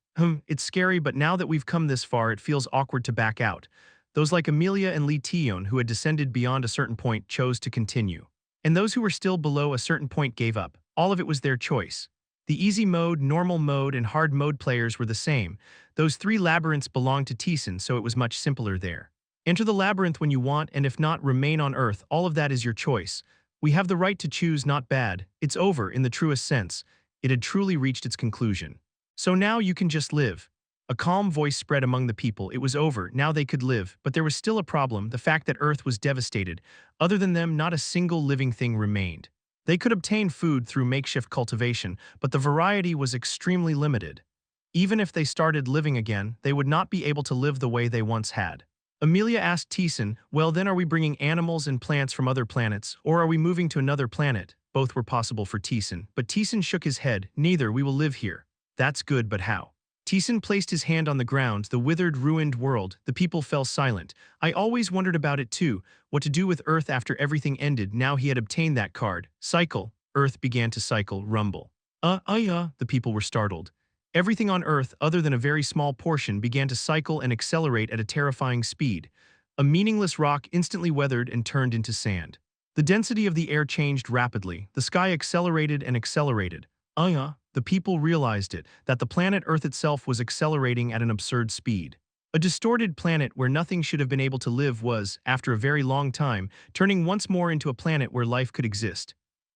It's scary, but now that we've come this far, it feels awkward to back out. Those like Amelia and Lee Tion, who had descended beyond a certain point, chose to continue. And those who were still below a certain point gave up. All of it was their choice. The easy mode, normal mode, and hard mode players were the same. Those three labyrinths belonged to Taesan, so it was much simpler there. Enter the labyrinth when you want, and if not, remain on Earth. All of that is your choice. We have the right to choose, not bad. It's over, in the truest sense. It had truly reached its conclusion. So now you can just live. A calm voice spread among the people. It was over, now they could live, but there was still a problem, the fact that Earth was devastated. Other than them, not a single living thing remained. They could obtain food through makeshift cultivation, but the variety was extremely limited. Even if they started living again, they would not be able to live the way they once had. Amelia asked Taesan, well then are we bringing animals and plants from other planets, or are we moving to another planet? Both were possible for Taesan, but Taesan shook his head. Neither, we will live here. That's good, but how? Taesan placed his hand on the ground, the withered, ruined world. The people fell silent. I always wondered about it too, what to do with Earth after everything ended. Now he had obtained that card. Cycle. Earth began to cycle, rumble. The people were startled. Everything on Earth, other than a very small portion, began to cycle and accelerate at a terrifying speed. A meaningless rock instantly weathered and turned into sand. The density of the air changed rapidly. The sky accelerated and accelerated. The people realized it, that the planet Earth itself was accelerating at an absurd speed. A distorted planet where nothing should have been able to live was, after a very long time, turning once more into a planet where life could exist.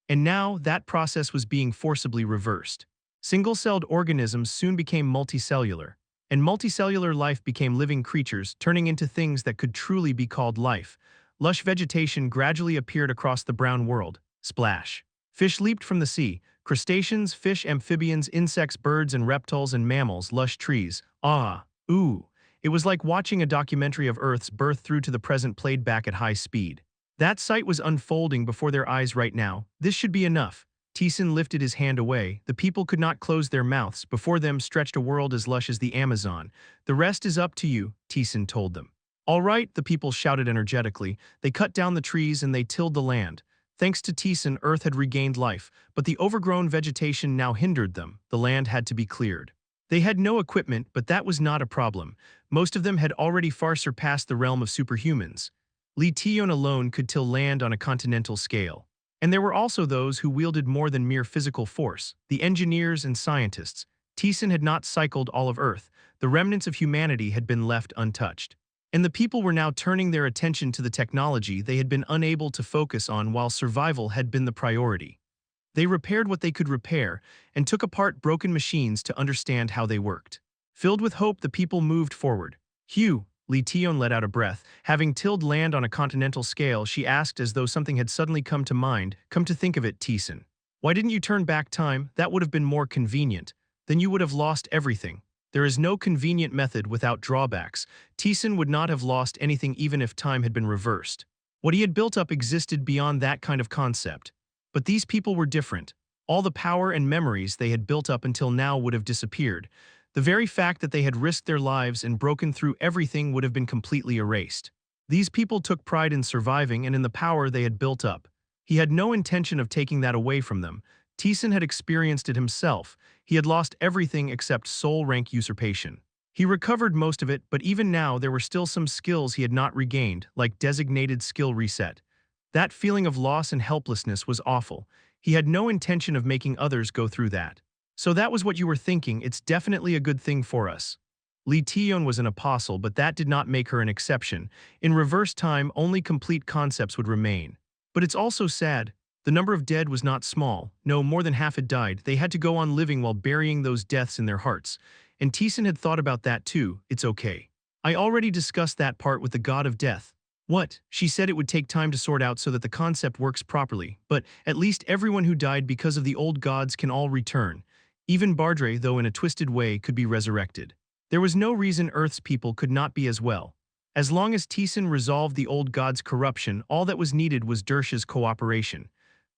And now, that process was being forcibly reversed. Single-celled organisms soon became multicellular, and multicellular life became living creatures, turning into things that could truly be called life. Lush vegetation gradually appeared across the brown world. Splash. Fish leaped from the sea. Crustaceans, fish, amphibians, insects, birds and reptiles and mammals, lush trees. It was like watching a documentary of Earth's birth through to the present played back at high speed. That sight was unfolding before their eyes right now. This should be enough. Taesan lifted his hand away. The people could not close their mouths. Before them stretched a world as lush as the Amazon. The rest is up to you, Taesan told them. All right, the people shouted energetically. They cut down the trees and they tilled the land. Thanks to Taesan, Earth had regained life, but the overgrown vegetation now hindered them. The land had to be cleared. They had no equipment, but that was not a problem. Most of them had already far surpassed the realm of superhumans. Li Tion alone could till land on a continental scale. And there were also those who wielded more than mere physical force, the engineers and scientists. Taesan had not cycled all of Earth. The remnants of humanity had been left untouched. And the people were now turning their attention to the technology they had been unable to focus on while survival had been the priority. They repaired what they could repair and took apart broken machines to understand how they worked. Filled with hope, the people moved forward. Hugh, Li Tion let out a breath. Having tilled land on a continental scale, she asked as though something had suddenly come to mind. Come to think of it, Taesan. Why didn't you turn back time? That would have been more convenient. Then you would have lost everything. There is no convenient method without drawbacks. Taesan would not have lost anything even if time had been reversed. What he had built up existed beyond that kind of concept. But these people were different. All the power and memories they had built up until now would have disappeared. The very fact that they had risked their lives and broken through everything would have been completely erased. These people took pride in surviving and in the power they had built up. He had no intention of taking that away from them. Taesan had experienced it himself. He had lost everything except soul rank usurpation. He recovered most of it, but even now there were still some skills he had not regained, like designated skill reset. That feeling of loss and helplessness was awful. He had no intention of making others go through that. So that was what you were thinking. It's definitely a good thing for us. Li Tion was an apostle, but that did not make her an exception. In reverse time, only complete concepts would remain. But it's also sad. The number of dead was not small. No, more than half had died. They had to go on living while burying those deaths in their hearts. And Taesan had thought about that too. It's okay. I already discussed that part with the god of death. What? She said it would take time to sort out so that the concept works properly, but at least everyone who died because of the old gods can all return. Even Bardre, though in a twisted way, could be resurrected. There was no reason Earth's people could not be as well. As long as Taesan resolved the old god's corruption, all that was needed was Dersha's cooperation.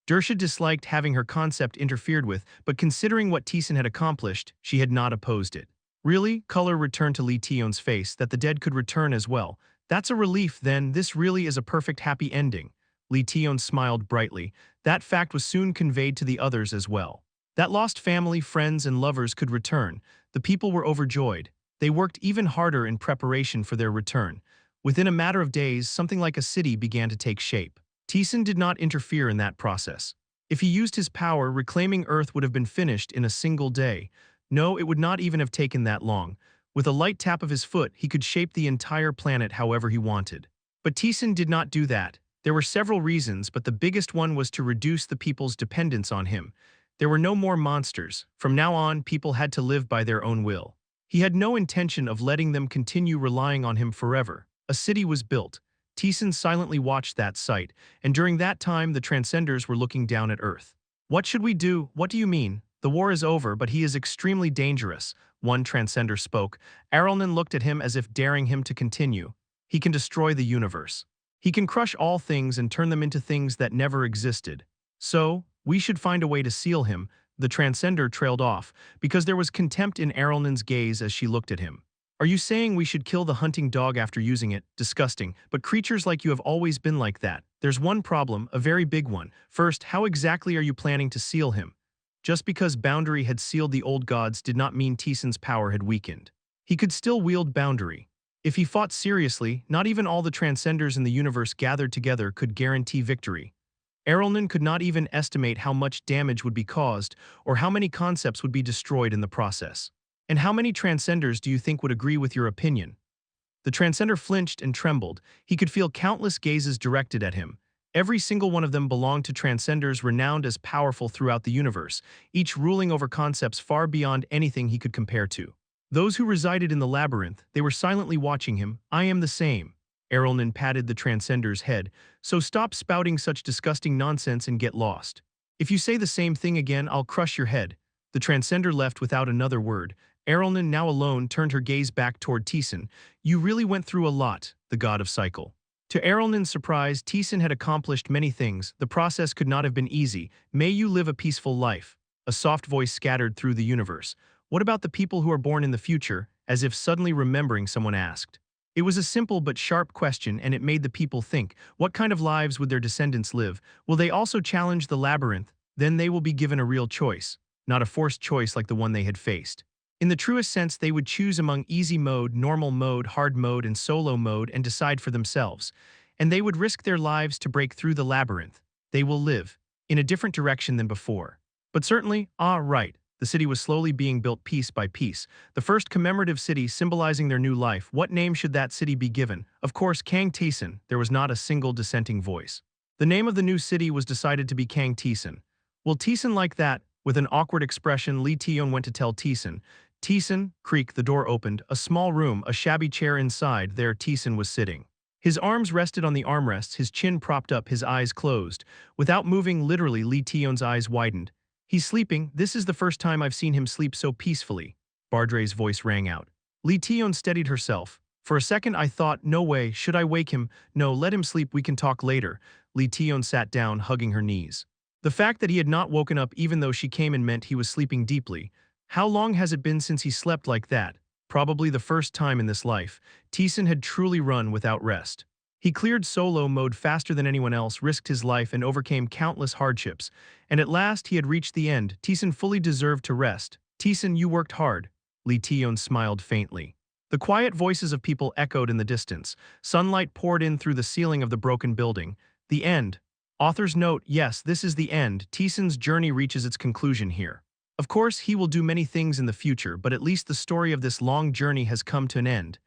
Dersha disliked having her concept interfered with, but considering what Taesan had accomplished, she had not opposed it. Really? Color returned to Li Tion's face, that the dead could return as well. That's a relief then. This really is a perfect happy ending. Li Tion smiled brightly. That fact was soon conveyed to the others as well. That lost family, friends, and lovers could return. The people were overjoyed. They worked even harder in preparation for their return. Within a matter of days, something like a city began to take shape. Taesan did not interfere in that process. If he used his power, reclaiming Earth would have been finished in a single day. No, it would not even have taken that long. With a light tap of his foot, he could shape the entire planet however he wanted. But Taesan did not do that. There were several reasons, but the biggest one was to reduce the people's dependence on him. There were no more monsters. From now on, people had to live by their own will. He had no intention of letting them continue relying on him forever. A city was built. Taesan silently watched that sight, and during that time the Transcenders were looking down at Earth. What should we do? What do you mean? The war is over, but he is extremely dangerous. One Transcender spoke. Arelnan looked at him as if daring him to continue. He can destroy the universe. He can crush all things and turn them into things that never existed. So, we should find a way to seal him. The Transcender trailed off, because there was contempt in Arelnan's gaze as she looked at him. Are you saying we should kill the hunting dog after using it? Disgusting. But creatures like you have always been like that. There's one problem, a very big one. First, how exactly are you planning to seal him? Just because Boundary had sealed the old gods did not mean Taesan's power had weakened. He could still wield Boundary. If he fought seriously, not even all the Transcenders in the universe gathered together could guarantee victory. Arelnan could not even estimate how much damage would be caused or how many concepts would be destroyed in the process. And how many Transcenders do you think would agree with your opinion? The Transcender flinched and trembled. He could feel countless gazes directed at him. Every single one of them belonged to Transcenders renowned as powerful throughout the universe, each ruling over concepts far beyond anything he could compare to. Those who resided in the labyrinth, they were silently watching him. I am the same. Arelnan patted the Transcender's head. So stop spouting such disgusting nonsense and get lost. If you say the same thing again, I'll crush your head. The Transcender left without another word. Arelnan, now alone, turned her gaze back toward Taesan. You really went through a lot, the god of cycle. To Arelnan's surprise, Taesan had accomplished many things. The process could not have been easy. May you live a peaceful life. A soft voice scattered through the universe. What about the people who are born in the future? As if suddenly remembering, someone asked. It was a simple but sharp question, and it made the people think. What kind of lives would their descendants live? Will they also challenge the labyrinth? Then they will be given a real choice, not a forced choice like the one they had faced. In the truest sense, they would choose among easy mode, normal mode, hard mode, and solo mode and decide for themselves. And they would risk their lives to break through the labyrinth. They will live in a different direction than before. But certainly, right, the city was slowly being built piece by piece. The first commemorative city symbolizing their new life. What name should that city be given? Of course, Kang Taesan. There was not a single dissenting voice. The name of the new city was decided to be Kang Taesan. Well, Taesan like that, with an awkward expression, Lee Taeyeon went to tell Taesan. Taesan, creak, the door opened, a small room, a shabby chair inside, there Taesan was sitting. His arms rested on the armrests, his chin propped up, his eyes closed. Without moving, literally, Lee Taeyeon's eyes widened. He's sleeping. This is the first time I've seen him sleep so peacefully. Bardre's voice rang out. Lee Taeyeon steadied herself. For a second I thought, no way, should I wake him? No, let him sleep, we can talk later. Lee Taeyeon sat down, hugging her knees. The fact that he had not woken up even though she came in meant he was sleeping deeply. How long has it been since he slept like that? Probably the first time in this life. Taesan had truly run without rest. He cleared solo mode faster than anyone else, risked his life, and overcame countless hardships. And at last he had reached the end. Taesan fully deserved to rest. Taesan, you worked hard. Lee Taeyeon smiled faintly. The quiet voices of people echoed in the distance. Sunlight poured in through the ceiling of the broken building. The end. Author's note, yes, this is the end. Taesan's journey reaches its conclusion here. Of course, he will do many things in the future, but at least the story of this long journey has come to an end.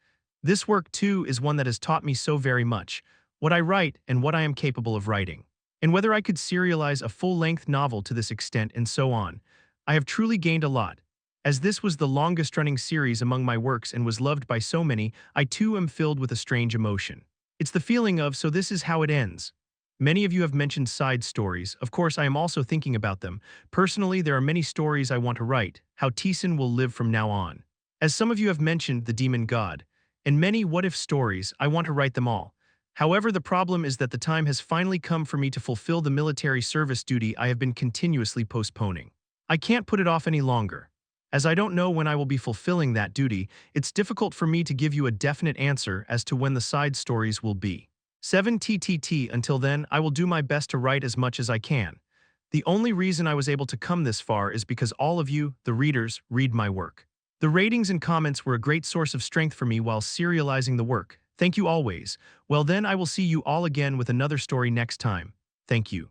This work, too, is one that has taught me so very much, what I write and what I am capable of writing, and whether I could serialize a full-length novel to this extent and so on. I have truly gained a lot. As this was the longest-running series among my works and was loved by so many, I too am filled with a strange emotion. It's the feeling of, so this is how it ends. Many of you have mentioned side stories. Of course, I am also thinking about them. Personally, there are many stories I want to write, how Taesan will live from now on. As some of you have mentioned the demon god, and many what-if stories, I want to write them all. However, the problem is that the time has finally come for me to fulfill the military service duty I have been continuously postponing. I can't put it off any longer. As I don't know when I will be fulfilling that duty, it's difficult for me to give you a definite answer as to when the side stories will be. 7TTT. Until then, I will do my best to write as much as I can. The only reason I was able to come this far is because all of you, the readers, read my work. The ratings and comments were a great source of strength for me while serializing the work. Thank you always. Well then, I will see you all again with another story next time. Thank you.